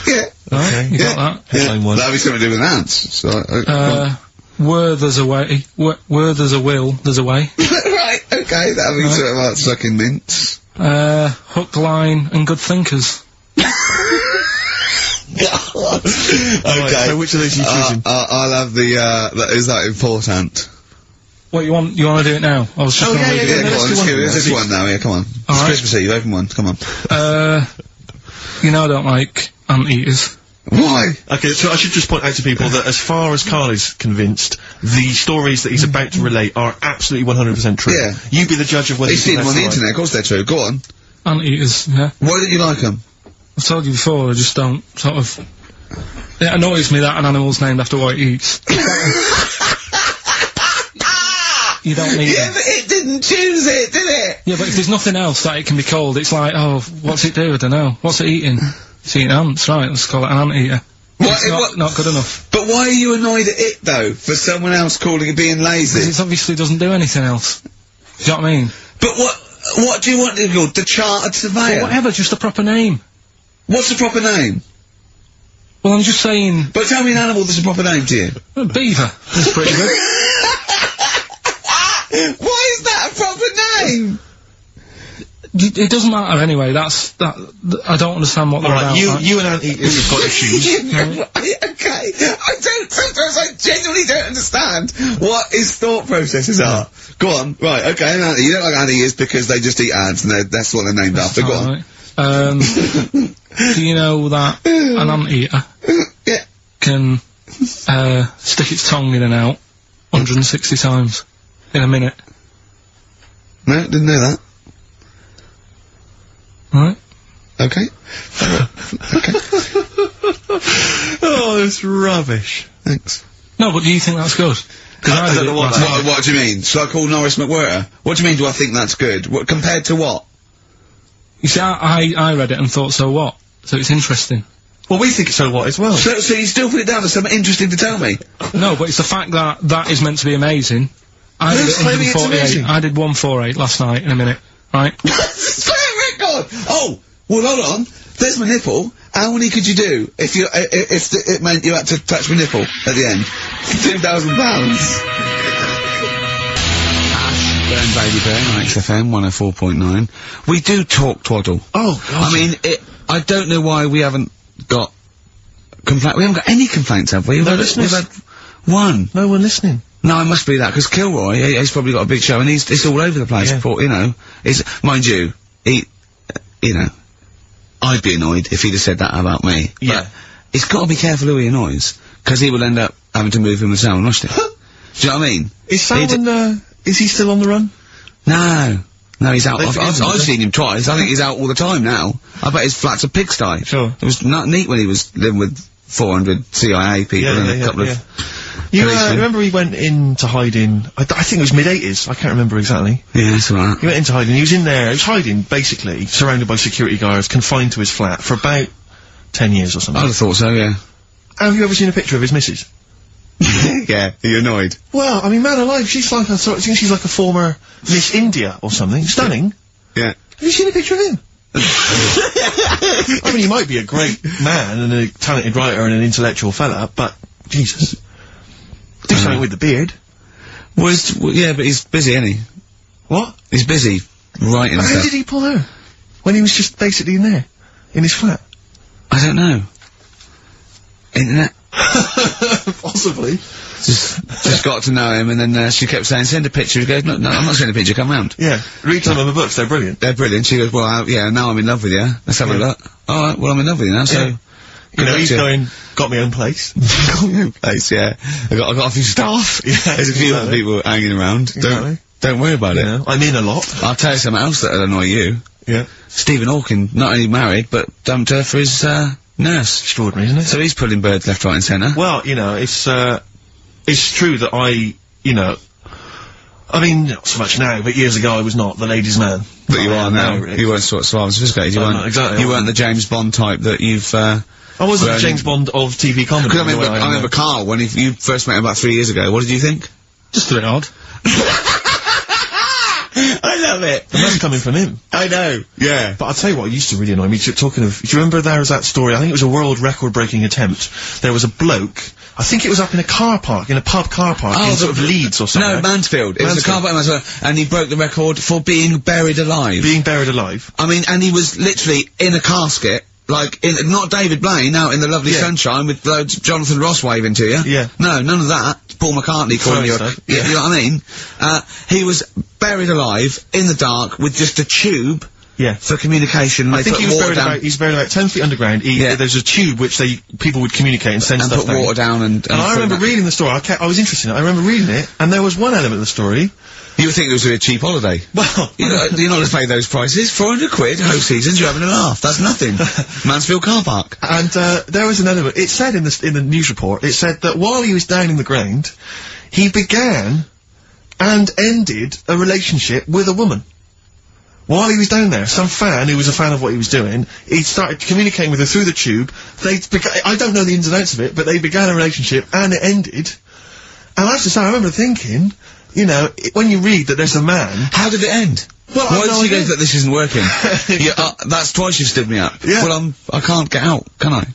Yeah. Right, you got that? Headline one. That'll be something to do with ants. So, Where there's a way, where there's a will, there's a way. right, okay, that'll be something about sucking mints. Hook, line, and good thinkers. Okay. So which of those are you choosing? I'll have the, is that important? What, you want to do it now? I was just gonna leave it. Yeah, go let's on, do let's one. give it this one now, yeah, come on. It's Alright. Christmas Eve, open one, come on. You know I don't like anteaters. Why? Okay, so I should just point out to people that as far as Carl is convinced, the stories that he's about to relate are absolutely 100% true. Yeah. You be the judge of whether He's seen you them think on the that's internet, of course they're true, go on. Anteaters, yeah. Why don't you like them? I've told you before, I just don't, sort of... It annoys me that an animal's named after what it eats. You don't need Yeah, it. but it didn't choose it, did it? Yeah, but if there's nothing else that it can be called, it's like, oh, what's it do? I don't know. What's it eating? It's eating ants, right, let's call it an anteater. It's not good enough. But why are you annoyed at it, though, for someone else calling it being lazy? Because it obviously doesn't do anything else. Do you know what I mean? But what do you want to be called? The Chartered Surveyor? Well, whatever, just a proper name. What's the proper name? Well, I'm just saying... But tell me an animal that's a proper name to you. Beaver. That's pretty good. Why is that a proper name? It doesn't matter anyway, I don't understand what they're about. Alright, you and anteaters have got issues. Right, okay. Sometimes I genuinely don't understand what his thought processes are. Go on, right, okay, an ant. You don't like anteaters because they just eat ants and that's what they're named after. Go on. Do you know that an anteater can stick its tongue in and out 160 times in a minute? No, didn't know that. Right. Okay. Okay. Oh, it's rubbish. Thanks. No, but do you think that's good? I don't know what do you mean? Shall I call Norris McWhirter? What do you mean, do I think that's good? What, compared to what? You see, I read it and thought, so what? So it's interesting. Well, we think so what as well. So you still put it down as something interesting to tell me? No, but it's the fact that that is meant to be amazing. I did Who's claiming it's 148. amazing? I did 148 last night in a minute, right? Swear record! Oh, well, hold on. There's my nipple. How many could you do if it meant you had to touch my nipple at the end? £2,000. Burn Baby Burn on XFM 104.9. We do talk twaddle. Oh, God. I mean, I don't know why we haven't got complaint. We haven't got any complaints, have we? No We've had one. No one listening. No, it must be that, because Kilroy, he's probably got a big show, and it's all over the place, Yeah. you know. Mind you, you know, I'd be annoyed if he'd have said that about me. Yeah. But he's got to be careful who he annoys, because he will end up having to move him to Salmon Rushdie. Do you know what I mean? Is Salmon, is he still on the run? No, he's out. They forget him, I've seen him twice. I think he's out all the time now. I bet his flat's a pigsty. Sure. It was not neat when he was living with 400 CIA people and a couple of... You remember he went in to hide in, I think it was mid-80s, I can't remember exactly. Yeah, that's right. He went into hiding, he was in there, he was hiding, basically, surrounded by security guards, confined to his flat for about 10 years or something. I'd have thought so, yeah. Have you ever seen a picture of his missus? Yeah, are you annoyed? Well, I mean, man alive, she's like a sort of, she's like a former Miss India or something. Stunning. Yeah. Have you seen a picture of him? I mean, he might be a great man and a talented writer and an intellectual fella, but, Jesus. Do something with the beard. Well, yeah, but he's busy, isn't he? What? He's busy writing How stuff. did he pull her? When he was just basically in there? In his flat? I don't know. Internet? Possibly. Just got to know him, and then she kept saying, send a picture. He goes, no, I'm not sending a picture, come round. Yeah. Read some of the books, they're brilliant. They're brilliant. She goes, well, yeah, now I'm in love with you. Let's have a look. Alright, well, I'm in love with you now, so... Yeah. You know, he's going, got my own place. Got my own place, yeah. I got a few staff. Yeah, There's a few other people hanging around. Don't worry about it. I'm in a lot. I'll tell you something else that'll annoy you. Yeah. Stephen Hawking, not only married, but dumped her for his, nurse. Extraordinary, isn't it? So he's pulling birds left, right and centre. Well, you know, it's true that I mean, not so much now, but years ago I was not the ladies' man. But you are now. Really. You weren't sort of suave and sophisticated. You I'm weren't, not, exactly. you weren't the James Bond type that you've, I wasn't the James Bond of TV comedy. Because I remember Karl, when you first met him about 3 years ago, what did you think? Just a bit odd. I love it. And that's coming from him. I know. Yeah. But I'll tell you what used to really annoy me, talking of, do you remember there was that story, I think it was a world record breaking attempt, there was a bloke, I think it was up in a car park, in a pub car park, in sort of Leeds or something. No, Mansfield. It was a car park in Mansfield, and he broke the record for being buried alive. Being buried alive. I mean, and he was literally in a casket, like, not David Blaine out in the lovely sunshine with loads Jonathan Ross waving to you. Yeah. No, none of that. Paul McCartney calling you you know what I mean? He was buried alive, in the dark, with just a tube. Yeah. For communication. I think he was buried about 10 feet underground. There's a tube which people would communicate and send stuff put water down and I remember reading the story, I was interested in it, I remember reading it, and there was one element of the story. You would think it was a cheap holiday. Well, you're not going to pay those prices. 400 quid, host seasons, you're having a laugh. That's nothing. Mansfield car park. And, there was an element, it said in the news report, it said that while he was down in the ground, he began and ended a relationship with a woman. While he was down there, some fan who was a fan of what he was doing, he started communicating with her through the tube. I don't know the ins and outs of it, but they began a relationship and it ended. And I have to say, I remember thinking, you know, when you read that there's a man... How did it end? Well, why did you go that this isn't working? That's twice you've stood me up. Yeah. Well, I can't get out, can I?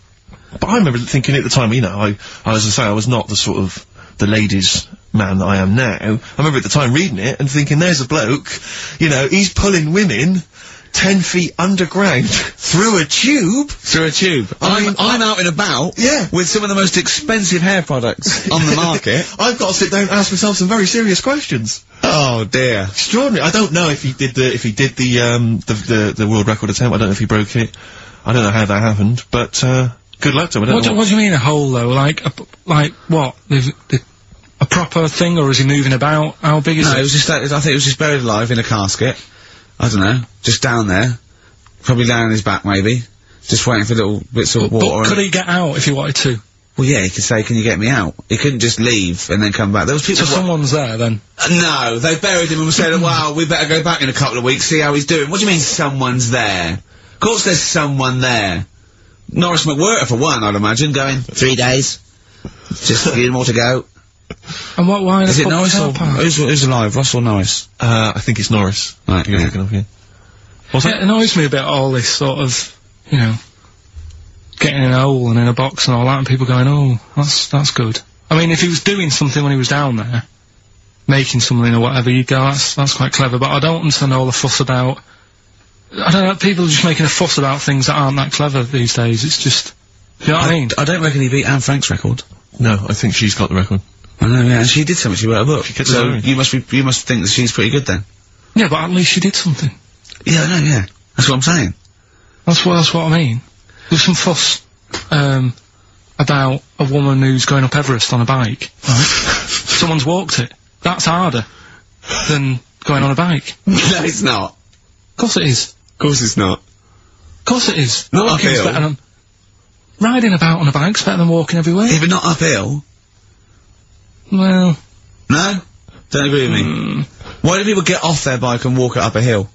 But I remember thinking at the time, you know, I was to say, I was not the sort of, the ladies' man that I am now. I remember at the time reading it and thinking, there's a bloke, you know, he's pulling women 10 feet underground through a tube. Through a tube. I'm out and about. Yeah. With some of the most expensive hair products on the market. I've got to sit down and ask myself some very serious questions. Oh dear. Extraordinary. I don't know if he did the world record attempt. I don't know if he broke it. I don't know how that happened, but, good luck to him. What do you mean a hole though? Like what? A proper thing, or is he moving about? How big is it? No, it was just I think it was just buried alive in a casket. I don't know, just down there. Probably down on his back, maybe. Just waiting for little bits of water. But could he get out if he wanted to? Well, yeah, he could say, can you get me out? He couldn't just leave and then come back. There was people... So someone's there, then? No, they buried him and said, wow, we better go back in a couple of weeks, see how he's doing. What do you mean, someone's there? Of course there's someone there. Norris McWhirter for one, I'd imagine, going 3 days. Just a few more to go. And why is it Norris or who's alive, Ross or Norris? I think it's Norris. Right, yeah. It annoys me a bit, all this sort of, you know, getting in a hole and in a box and all that, and people going, oh, that's good. I mean, if he was doing something when he was down there, making something or whatever, you'd go, that's quite clever, but I don't understand all the fuss about, I don't know, people are just making a fuss about things that aren't that clever these days. It's just, you know what I mean? I don't reckon he beat Anne Frank's record. No, I think she's got the record. I know, yeah, and she did something, she wrote a book. So, you must think that she's pretty good then. Yeah, but at least she did something. Yeah, I know, yeah. That's what I'm saying. That's what I mean. There's some fuss, about a woman who's going up Everest on a bike, right? Someone's walked it. That's harder than going on a bike. No, it's not. Of course it is. Of course it's not. Of course it is. Not Walking's uphill. better than... Riding about on a bike's better than walking everywhere. Yeah, but not uphill. Well... No? Don't agree with me. Why do people get off their bike and walk it up a hill?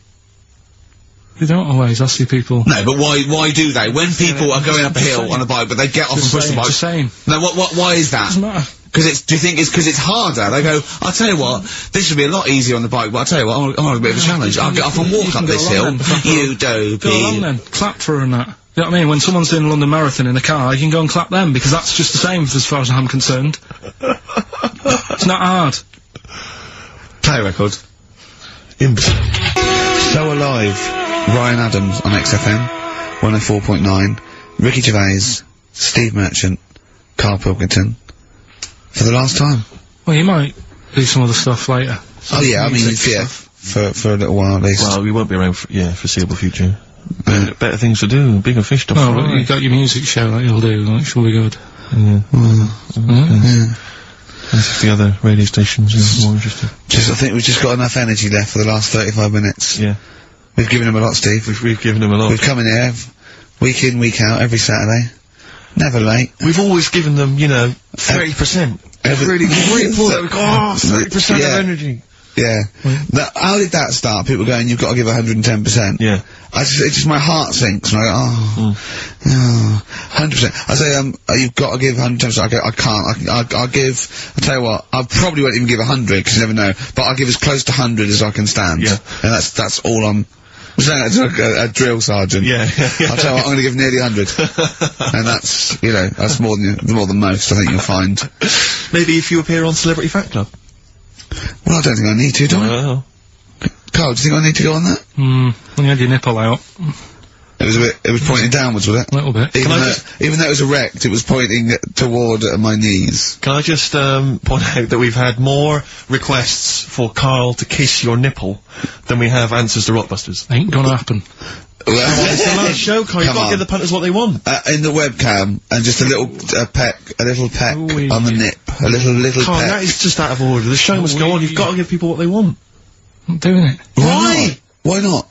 They don't always, I see people... No, but why do they? When people are going up a hill on a bike, but they get off and push the bike... Just saying. No, why is that? Doesn't matter. Do you think it's because it's harder? They go, I'll tell you what, this would be a lot easier on the bike, but I'll tell you what, I want a bit of a challenge. I'll get off and walk up this hill. You dopey. Go along then. Clap for her and that. You know what I mean? When someone's doing a London Marathon in a car, you can go and clap them, because that's just the same as far as I'm concerned. It's not hard. Play a record. So Alive. Ryan Adams on XFM. 104.9. Ricky Gervais. Steve Merchant. Karl Pilkington. For the last time. Well, you might do some other stuff later. Oh yeah, I mean, yeah, for a little while at least. Well, we won't be around for, foreseeable future. Better things to do, bigger fish to fry. Oh, well, you got your music show that you'll do, that should be good. Yeah. Yeah. As if the other radio stations are more interesting. I think we've just got enough energy left for the last 35 minutes. Yeah. We've given them a lot, Steve. We've given them a lot. We've come in here, week in, week out, every Saturday. Never late. We've always given them, 30%. Really put 30% of energy. Yeah. Now, how did that start? People going, you've got to give 110%. Yeah. It's just my heart sinks, and I go, 100%. I say, you've got to give 110%. I can't. I'll tell you what, I probably won't even give 100, because you never know, but I'll give as close to 100 as I can stand. Yeah. And that's all I'm saying to a drill sergeant. Yeah. I'll tell you what, I'm going to give nearly 100. And that's, that's more than most, I think you'll find. Maybe if you appear on Celebrity Fact Club. Well, I don't think I need to, do I? Well. Carl, do you think I need to go on that? When you had your nipple out. It was pointing downwards, was it? A little bit. Even though it was erect, it was pointing toward my knees. Can I just, point out that we've had more requests for Carl to kiss your nipple than we have answers to Rockbusters. Ain't gonna happen. Well, it's the last show, Carl. You've got to give the punters what they want. In the webcam, and just a little peck on the nip. A little Carl, peck. that is just out of order. The show must go on. You've got to give people what they want. I'm doing it. Why? Why not?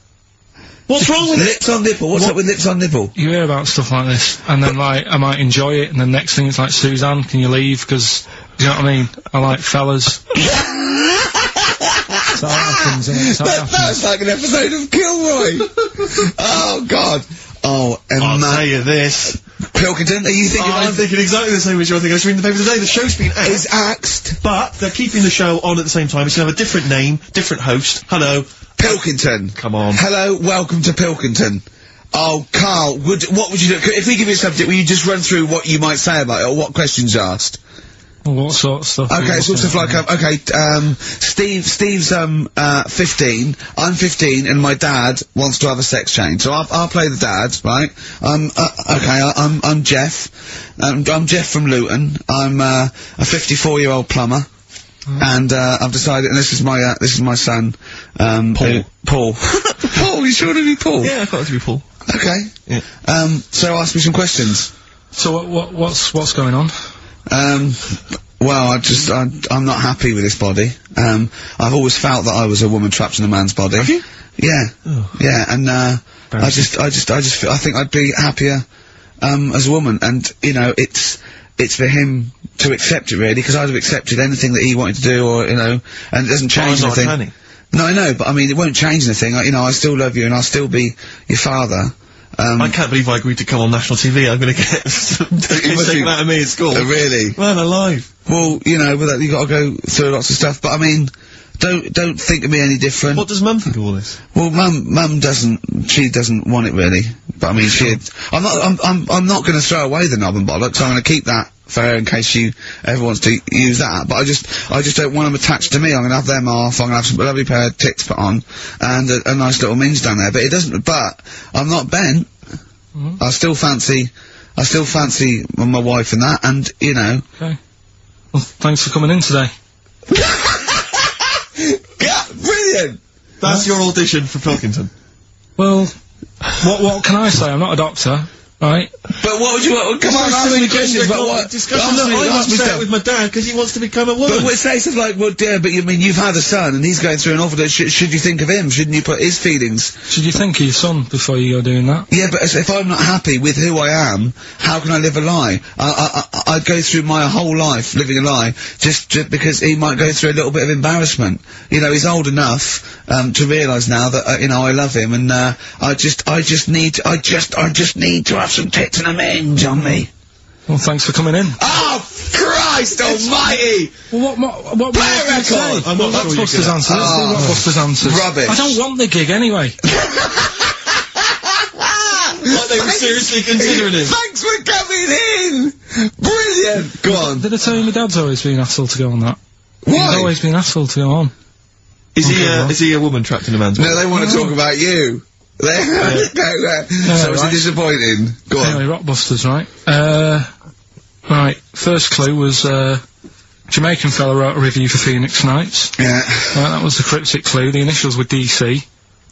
What's wrong with lips on nipple? What's up with lips on nipple? You hear about stuff like this, and then I might enjoy it, and then next thing it's like, Suzanne, can you leave? Because, you know what I mean? I like fellas. So that happens, isn't it? That's like an episode of Kilroy. Oh God. Oh, I'll tell you this. Pilkington, are you thinking? I'm thinking exactly the same as you. I think I was reading the paper today. The show's been axed. It's axed. But they're keeping the show on at the same time. It's gonna have a different name, different host. Hello. Pilkington. Come on. Hello, welcome to Pilkington. Oh, Carl, what would you do? If we give you a subject, will you just run through what you might say about it, or what questions you asked? Well, what sort of stuff? Okay, sort of like, Steve's, 15, I'm 15, and my dad wants to have a sex change, so I'll play the dad, right? I'm Jeff. I'm Jeff from Luton. I'm, a 54-year-old plumber. And, I've decided, and this is my son, Paul. Paul. Paul, you sure to be Paul? Yeah, I thought it to be Paul. Okay. Yeah. So ask me some questions. So what's going on? Well, I'm not happy with this body. I've always felt that I was a woman trapped in a man's body. Have you? Yeah. Oh. Yeah, and, I think I'd be happier, as a woman, and, it's for him to accept it, really, because I'd have accepted anything that he wanted to do, or, and it doesn't change anything. Not No, I know, but I mean, it won't change anything. I still love you, and I'll still be your father. I can't believe I agreed to come on national TV. I'm gonna get taken out of me at school. Really? Man alive. Well, you know, with that you gotta go through lots of stuff, but I mean, don't think of me any different. What does Mum think of all this? Well, Mum she doesn't want it really, but I mean, I'm not gonna throw away the knob and bollocks, I'm gonna keep that for her in case she ever wants to use that, but I just don't want them attached to me. I'm gonna have them off, I'm gonna have some lovely pair of tits put on, and a nice little minge down there, but I'm not bent. I still fancy my wife and that, and, you know. Okay. Well, thanks for coming in today. Yeah, brilliant! That's your audition for Pilkington. Well, what can I say? I'm not a doctor, right? But what would you want? Come on, ask me questions about what? I'm upset with my dad because he wants to become a woman. But it's stuff like, well, dear, but you mean, you've had a son and he's going through an awful day. Should you think of him? Shouldn't you put his feelings? Should you think of your son before you go doing that? Yeah, but if I'm not happy with who I am, how can I live a lie? I'd go through my whole life living a lie just because he might go through a little bit of embarrassment. You know, he's old enough to realise now that you know, I love him, and I just need to have some tits and a minge on me. Well, thanks for coming in. Oh, Christ almighty! Well, what Play a record! I'm not Rockbusters answers. Let's do Rockbusters answers. Rubbish. I don't want the gig anyway. Like they were seriously considering him. Thanks for coming in! Brilliant! Go on. Did I tell you my dad's always been asked to go on that? Why? He's always been asked to go on. Is he a woman trapped in a man's body? No, they want to talk about you. So it's disappointing. Go on. Anyway, Rockbusters, right? Right, first clue was, Jamaican fella wrote a review for Phoenix Nights. Yeah. That was the cryptic clue. The initials were DC.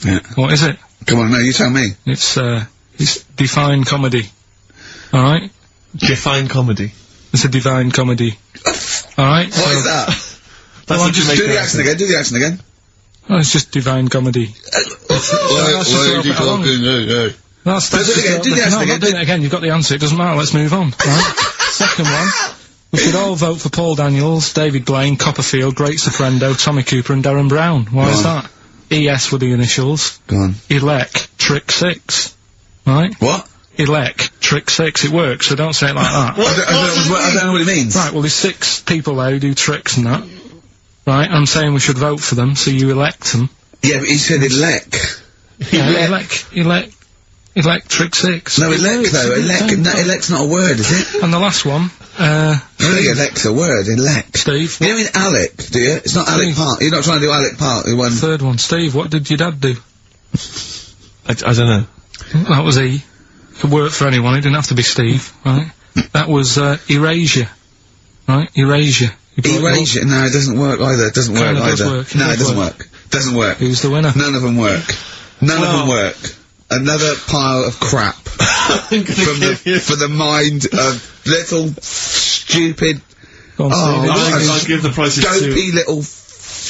Yeah. What is it? Come on, no, you tell me. It's Define Comedy. Alright? Define Comedy. It's a divine comedy. Alright? What is that? That's just do the accent again, do the accent again. Oh, it's just divine comedy. That's That's do it again, do the accent again. I'm not doing it again, you've got the answer, it doesn't matter, let's move on. Right? Second one. We should all vote for Paul Daniels, David Blaine, Copperfield, Great Soprendo, Tommy Cooper and Darren Brown. Why is that? ES were the initials. Go on. Elec, Trick 6. Right? What? Elec, Trick 6, it works, so don't say it like that. I don't know what it means. Right, well there's 6 people there who do tricks and that. Right, I'm saying we should vote for them, so you elect them. Yeah, but he said elect. Yeah, Electric 6. No, elect though. Elect's not a word, is it? And the last one, I think elect's a word, elect. Steve. You don't mean Alec, do you? It's not Alec Park. You're not trying to do Alec Park, the one. Third one. Steve, what did your dad do? I don't know. That was E. Could work for anyone, it didn't have to be Steve, right? That was, Erasure. Right? Erasure. Erasure? No, it doesn't work either. It doesn't work either. No, it doesn't work. Doesn't work. Who's the winner? None of them work. None of them work. Another pile of crap. For the mind of little stupid. I'll give the prizes dopey to little.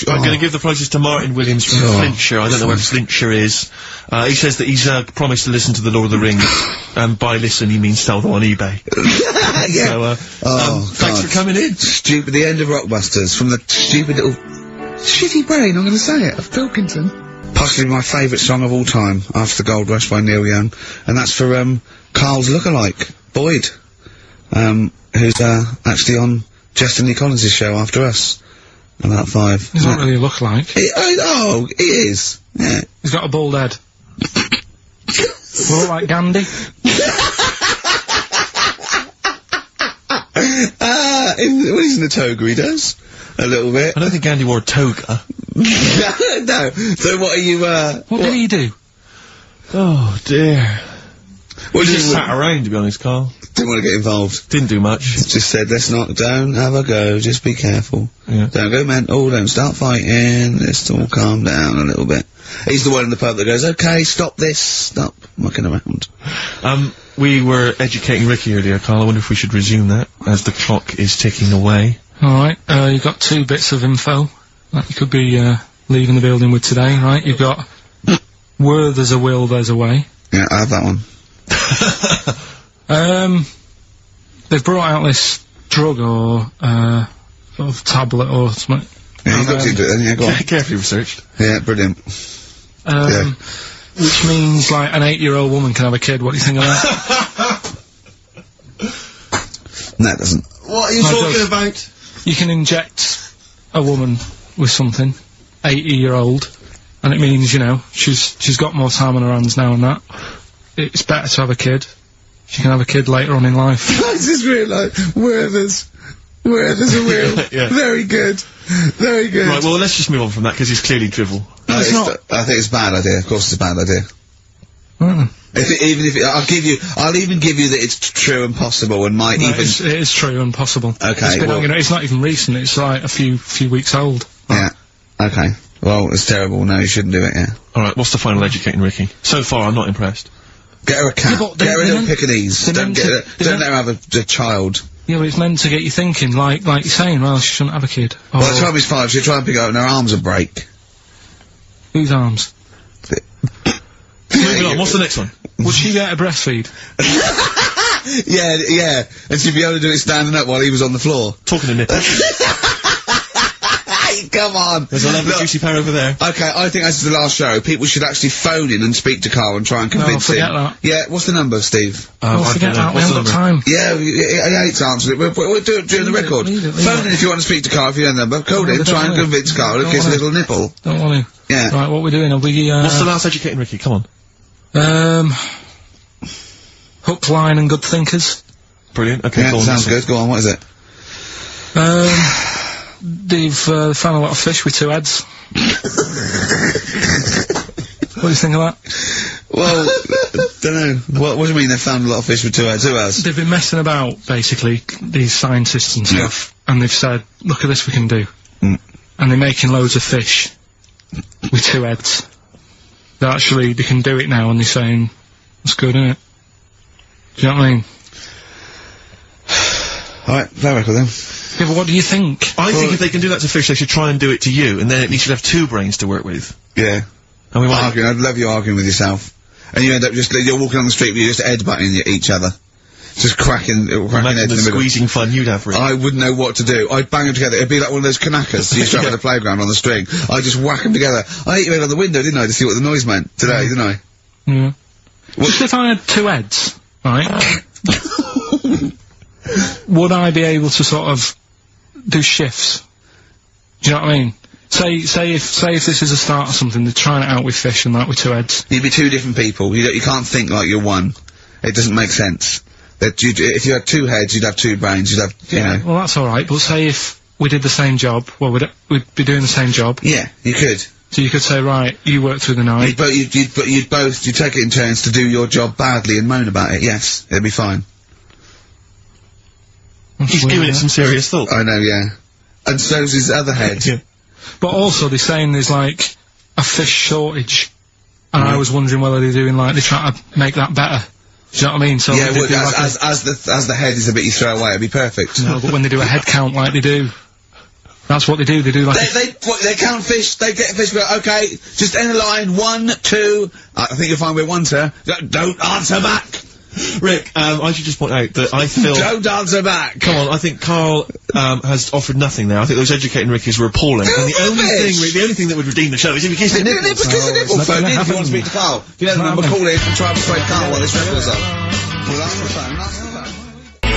I'm going to give the prizes to Martin Williams from Flintshire. I don't know where Flintshire is. He says that he's promised to listen to the Lord of the Rings, and by listen he means sell them on eBay. Yeah. So, thanks for coming in. Stupid. The end of Rockbusters from the stupid little shitty brain. I'm going to say it of Pilkington. Possibly my favourite song of all time, after the Gold Rush by Neil Young, and that's for Carl's lookalike Boyd, who's actually on Justin Lee Collins' show after us. About 5. He's not really a lookalike. He is. Yeah. He's got a bald head. Look like Gandhi. When he's in the toga, he does. A little bit. I don't think Gandhi wore a toga. No. So what are you, What did he do? Oh, dear. Well, he just sat around, to be honest, Carl. Didn't want to get involved. Didn't do much. Just said, don't have a go, just be careful. Yeah. Don't go mental, don't start fighting, let's all calm down a little bit. He's the one in the pub that goes, okay, stop this, stop mucking around. We were educating Ricky earlier, Carl. I wonder if we should resume that, as the clock is ticking away. Alright, you've got 2 bits of info that you could be, leaving the building with today, right? You've got, where there's a will, there's a way. Yeah, I have that one. They've brought out this drug or, sort of tablet or something. Yeah, you looked into it then, yeah, go on. Carefully researched. Yeah, brilliant. Yeah. which means, like, an 8-year-old woman can have a kid. What do you think of that? No, it doesn't. What are you talking about? You can inject a woman with something, 80-year-old, and it means, you know, she's got more time on her hands now and that. It's better to have a kid. She can have a kid later on in life. I just realised, Werther's a wheel. Yeah. Very good. Very good. Right, well, let's just move on from that, because he's clearly drivel. I think it's a bad idea. Of course it's a bad idea. I'll even give you that it's true and possible and might even... It is true and possible. Okay, you know, it's not even recent, it's like a few weeks old. Yeah. Okay. Well, it's terrible. No, you shouldn't do it, yeah. Alright, what's the final educating Ricky? So far, I'm not impressed. Get her a cat. Yeah, get her a little Pekingese. Don't let her have a child. Yeah, but it's meant to get you thinking, like you're saying, well, she shouldn't have a kid. By the time he's 5, she'll try and pick it up and her arms will break. Whose arms? Moving on, what's the next one? Would she get a breastfeed? Yeah. And she'd be able to do it standing up while he was on the floor. Talking to nipples. Come on. There's a lovely juicy pair over there. Okay, I think this is the last show. People should actually phone in and speak to Karl and try and convince him. Forget that. Yeah, what's the number, Steve? Forget that, we haven't got time. Yeah, I hate to answer it. We'll do it during the record. Phone in if you want to speak to Karl, if you know the number. Call in, try and convince Karl to kiss a little nipple. Don't want to. Yeah. Right, what we're doing, are we, What's the last educating Ricky? Come on. Hook, line and good thinkers. Brilliant, okay, Yeah, sounds good. Go on, what is it? They've found a lot of fish with 2 heads. What do you think of that? Well, dunno. What do you mean they found a lot of fish with 2 heads? Who else? They've been messing about, basically, these scientists and stuff, and they've said, look at this we can do. And they're making loads of fish with 2 heads. They can do it now, and they're saying, that's good, isn't it? Do you know what I mean? Alright, fair record then. Yeah, but what do you think? I think if they can do that to fish, they should try and do it to you, and then at least you'd have 2 brains to work with. Yeah. And we might arguing. I'd love you arguing with yourself. And you end up you're walking on the street, but you're just headbutting each other. Just cracking heads in the middle. Squeezing fun you'd have, Rick. I wouldn't know what to do. I'd bang them together. It'd be like one of those knackers you used to have on the playground on the string. I'd just whack them together. I hit your head on the window, didn't I, to see what the noise meant today, didn't I? Yeah. Just if I had 2 heads, right? Would I be able to sort of do shifts? Do you know what I mean? Say if this is a start or something, they're trying it out with fish and that with 2 heads. You'd be 2 different people. You can't think like you're one. It doesn't make sense. If you had 2 heads, you'd have 2 brains. You'd have, you know. Well, that's all right. But say if we did the same job, well, we'd be doing the same job. Yeah, you could. So you could say, right, you work through the night. You'd take it in turns to do your job badly and moan about it. Yes, it'd be fine. He's giving it some serious thought. I know, yeah. And so's his other head. Yeah. But also, they're saying there's, like, a fish shortage. And I was wondering whether they're doing, like, they're trying to make that better. Do you know what I mean? So yeah, well, as the head is a bit you throw away, it'd be perfect. No, but when they do a head count like they do, that's what they do. They do like they count fish. They get fish. Go, okay, just end the line. 1, 2. I think you'll find we're 1, sir. Don't answer back. Rick, I should just point out that I feel... Don't answer back! Come on, I think Karl, has offered nothing there. I think those educating Rickies were appalling. And the only thing that would redeem the show is if you kiss the nipples. Kiss the nipple phone in if you want to speak to Karl. If you know the number, call in and try and persuade Karl while this record's on. Well, answer the phone,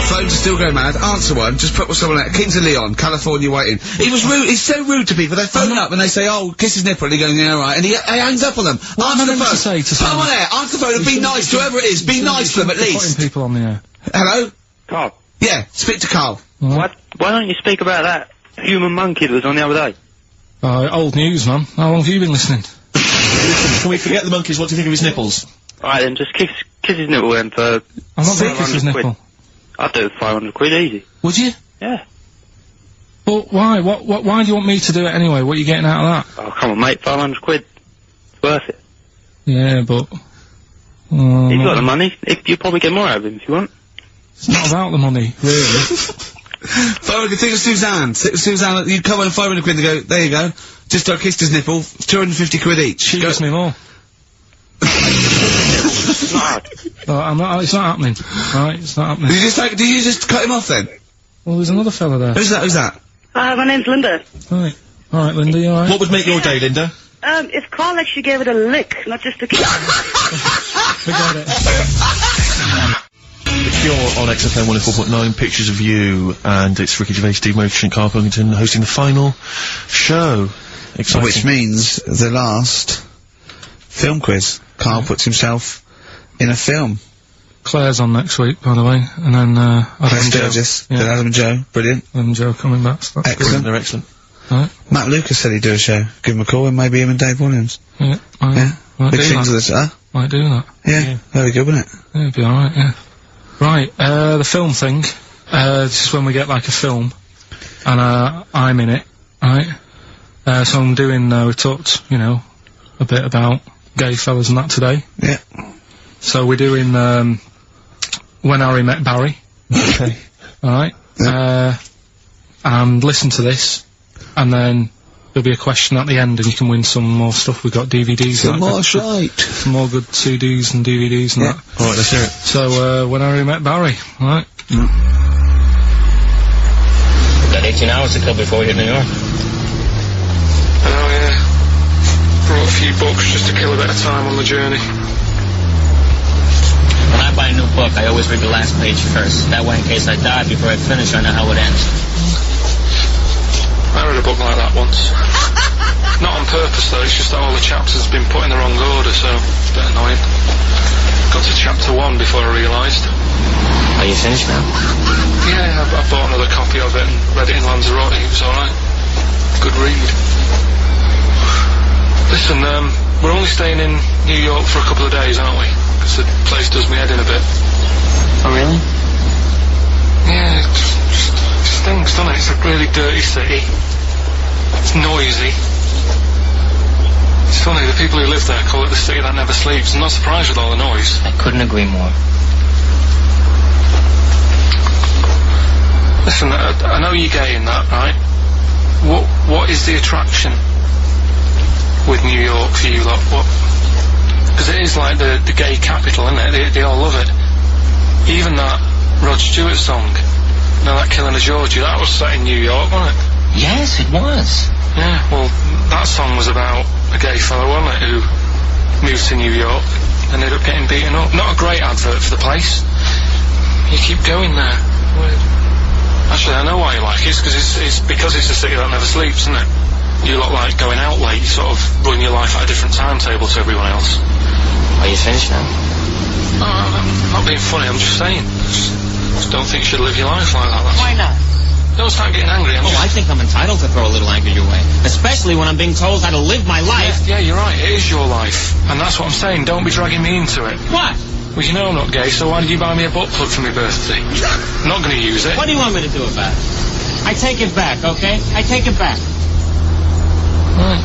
Phones are still going mad. Answer one. Just put someone out. Kings of Leon, California waiting. He was rude. He's so rude to people. They phone up and they say, "Oh, kiss his nipple." And he goes, "Yeah, right." And he hangs up on them. Answer the phone. Put them on air. Answer the phone and be nice to whoever it is. Be nice to them at least. Putting people on the air. Hello. Karl. Yeah. Speak to Karl. What? Why don't you speak about that human monkey that was on the other day? Old news, man. How long have you been listening? Listen, can we forget the monkeys? What do you think of his nipples? Alright then, just kiss his nipple then for... I'm not going to kiss his nipple. I'd do it for 500 quid easy. Would you? Yeah. Well, why? Why do you want me to do it anyway? What are you getting out of that? Oh, come on, mate, 500 quid. It's worth it. Yeah, but... He's got the money. You'll probably get more out of him if you want. It's not about the money, really. 500, think of Suzanne. Suzanne, you'd come on 500 quid and go, there you go. Just kissed his nipple, 250 quid each. She gives me more. It's not happening. Right, it's not happening. Did you just cut him off then? Well, there's another fella there. Who's that? My name's Linda. Right. Alright, Linda, you alright? What would make your day, Linda? if Carl actually gave it a lick, not just a kick. We got it. The Cure on XFM 104.9, Pictures of You, and it's Ricky Gervais, Steve Merchant, Karl Pilkington hosting the final show. Exciting. Which means the last film quiz. Carl puts himself in a film. Claire's on next week, by the way, and then, Adam and Joe. Then Adam and Joe, brilliant. Adam and Joe coming back, so that's Excellent. They're excellent. Right. Matt Lucas said he'd do a show. Give him a call, and maybe him and Dave Williams. Yeah, Big things of this, huh? Might do that. Yeah, very good, wouldn't it? Yeah, it'd be alright, yeah. Right, the film thing, this is when we get like a film, and I'm in it, right? So I'm doing, we talked, you know, a bit about gay fellas and that today. Yeah. So we're doing, When Harry Met Barry. Okay. Alright. Yeah. And listen to this, and then there'll be a question at the end, and you can win some more stuff. We've got DVDs. Some more shite. Some more good CDs and DVDs and that. Alright, let's hear it. So, When Harry Met Barry, alright? Got 18 hours to kill before we hit New York. Oh, yeah. Brought a few books just to kill a bit of time on the journey. When I buy a new book, I always read the last page first. That way, in case I die before I finish, I know how it ends. I read a book like that once. Not on purpose, though. It's just that all the chapters have been put in the wrong order, so it's a bit annoying. Got to chapter 1 before I realised. Are you finished now? Yeah, I bought another copy of it and read it in Lanzagrotty. It was alright. Good read. Listen, we're only staying in New York for a couple of days, aren't we? Because the place does me head in a bit. Oh, really? Yeah, it just stinks, doesn't it? It's a really dirty city. It's noisy. It's funny, the people who live there call it the city that never sleeps. I'm not surprised with all the noise. I couldn't agree more. Listen, I know you're gay in that, right? What is the attraction with New York for you lot? What? Because it is like the gay capital, isn't it? They all love it. Even that Rod Stewart song, you know, that Killing of Georgia, that was set in New York, wasn't it? Yes, it was. Yeah, well, that song was about a gay fellow, wasn't it, who moved to New York and ended up getting beaten up. Not a great advert for the place. You keep going there. Weird. Actually, I know why you like it. It's because it's a city that never sleeps, isn't it? You lot like going out late, you sort of run your life at a different timetable to everyone else. Are you finished now? No, I'm not being funny, I'm just saying. Just don't think you should live your life like that. Why not? Don't start getting angry. I think I'm entitled to throw a little anger your way. Especially when I'm being told how to live my life. Yeah, you're right, it is your life. And that's what I'm saying, don't be dragging me into it. What? Well, you know I'm not gay, so why did you buy me a butt plug for my birthday? I'm not going to use it. What do you want me to do about it? I take it back, okay? I take it back. Right.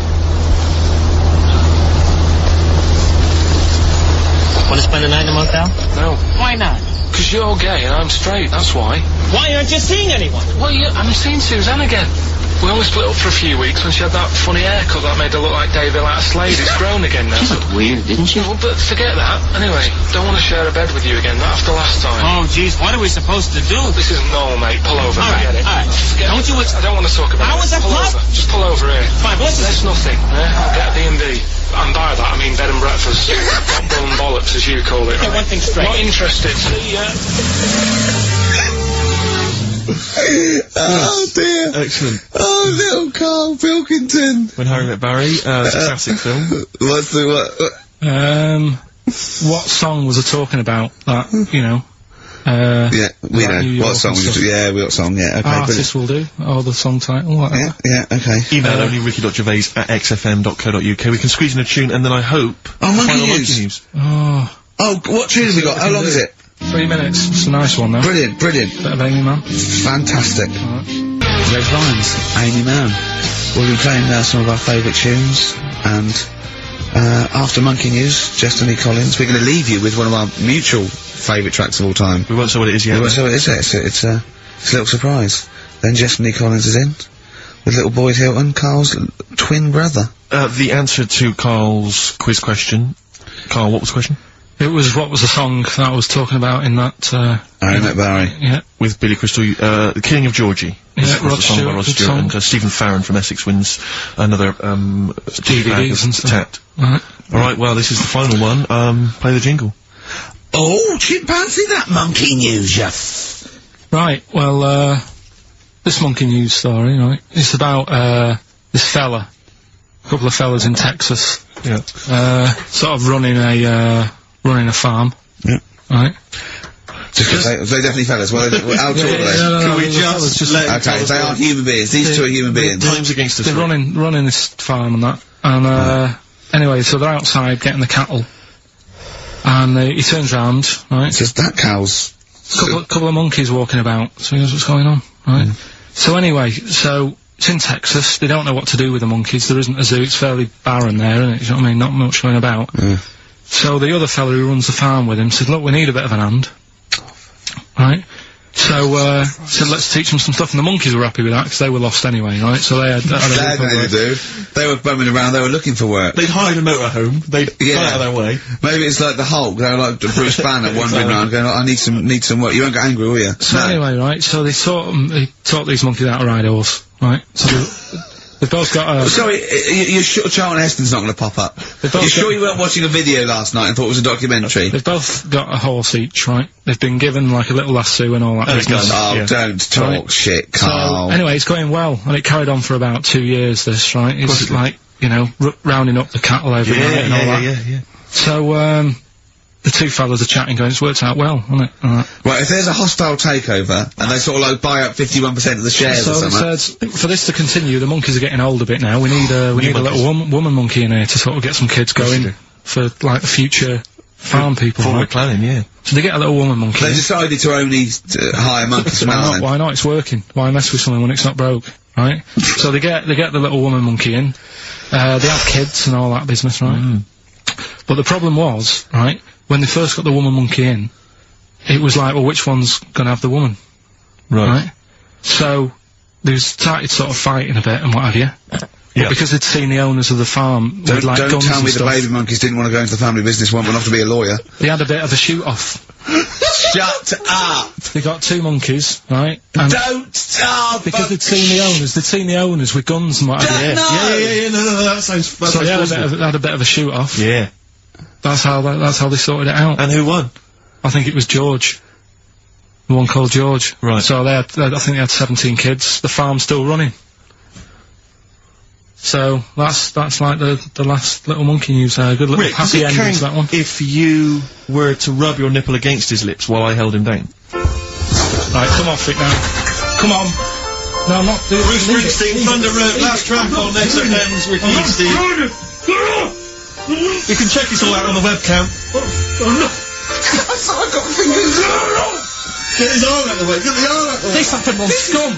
Want to spend the night in a motel? No. Why not? Because you're gay and I'm straight, that's why. Why aren't you seeing anyone? Well, I'm seeing Suzanne again. We only split up for a few weeks when she had that funny haircut that made her look like David out of Slade. It's grown again now. She looked weird, didn't she? Well, but forget that. Anyway, don't want to share a bed with you again, not after last time. Oh, jeez, what are we supposed to do? This isn't normal, mate. Pull over, Alright, forget it. alright. Don't you I don't want to talk about How it. was that Pull club? over. Just pull over here. Fine, but There's nothing. I'll get a B&B. And by that, I mean bed and breakfast. Not bull and bollocks, as you call it. Get one thing straight. Not interested. See ya. Oh dear. Excellent. Oh, little Karl Pilkington. When Harry Met Barry, it's a classic film. What's the, What song was I talking about? That, you know? Yeah, we like know. New York What song and was stuff. it? Yeah, what song, yeah, okay, brilliant. Artist will do, or the song title, whatever. Yeah, okay. Email only ricky.gervais@xfm.co.uk. We can squeeze in a tune, and then I hope... Oh, Monkey final News. Monkey News. Oh, what tune have we got? How long is it? 3 minutes. It's a nice one, though. Brilliant. Bit of Amy Man. Fantastic. Red Vines, Amy Man. We'll be playing some of our favourite tunes, and after Monkey News, Destiny Collins, we're going to leave you with one of our mutual favourite tracks of all time. We won't say what it is yet. We won't say what it is yet. It's a little surprise. Then Destiny Collins is in, with little Boyd Hilton, Carl's twin brother. The answer to Carl's quiz question. Carl, what was the question? It was, what was the song that I was talking about in that, Harry Met Barry. Yeah. With Billy Crystal, The King of Georgie. Yeah, Rod Stewart, Rod Stewart, and Stephen Farron from Essex wins another, DVDs and stuff. Tat. Right. Alright, well, this is the final one. Play the jingle. Oh, chimpanzee, that monkey news, ya. Right, well, this monkey news story, right, it's about, this fella, a couple of fellas in Texas, sort of running a farm. Yeah. Right. They definitely fellas. Well, how tall are they? Can we just let okay, they aren't human beings. These two are human beings. Time's against us. They're running this farm and that. And, anyway, so they're outside getting the cattle. And, he turns round, right? It's just that cow's... Couple of monkeys walking about. So he knows what's going on, right? So anyway, so, it's in Texas. They don't know what to do with the monkeys. There isn't a zoo. It's fairly barren there, isn't it? You know what I mean? Not much going about. So the other fella who runs the farm with him said, look, we need a bit of an hand. Right? So, said, let's teach them some stuff, and the monkeys were happy with that, because they were lost anyway, right? So they had They were bumming around, they were looking for work. They'd hired a motorhome, they'd got out of their way. Maybe it's like the Hulk, they were like Bruce Banner wandering around going, I need some work. You won't get angry, will you? So anyway, right, so they taught these monkeys how to ride a horse, right? So they've both got a... Sorry, you're sure Charlton Heston's not going to pop up? You're sure you weren't watching a video last night and thought it was a documentary? They've both got a horse each, right? They've been given, like, a little lasso and all that business. Don't talk shit, Carl. So, anyway, it's going well, and it carried on for about 2 years, this, right? It's like, you know, rounding up the cattle every night and all that. Yeah. So, the two fellas are chatting, going, it's worked out well, hasn't it? Right, if there's a hostile takeover, and they sort of like buy up 51% of the shares or something... So they said, for this to continue, the monkeys are getting old a bit now, we need a little woman monkey in here to sort of get some kids going for, like, the future farm people, Forward right? planning, yeah. So they get a little woman monkey. They decided to only hire monkeys from now then. Why not? It's working. Why mess with something when it's not broke, right? So they get the little woman monkey in, they have kids and all that business, right? But the problem was, right, when they first got the woman monkey in, it was like, well, which one's gonna have the woman? Right? So, they started sort of fighting a bit and what have you. But because they'd seen the owners of the farm with, like, guns and stuff... Don't tell me the baby monkeys didn't want to go into the family business, one went off to be a lawyer. They had a bit of a shoot-off. Shut up! They got two monkeys, right? And don't stop! Because they'd seen the owners with guns and what have you. No, that sounds... So they had a bit of a shoot-off. Yeah. That's how they sorted it out. And who won? I think it was George. The one called George. Right. So I think they had 17 kids. The farm's still running. So that's like the last little monkey news there. Good little happy ending to that one. If you were to rub your nipple against his lips while I held him down. Right, come off it now. Come on. No, I'm not doing Bruce Springsteen, Thunder Road, last track on XFM's Ricky Steve. You can check this all out on the webcam. I got fingers. Get his arm out of the way. Get the arm out of the way. This happened on Scum.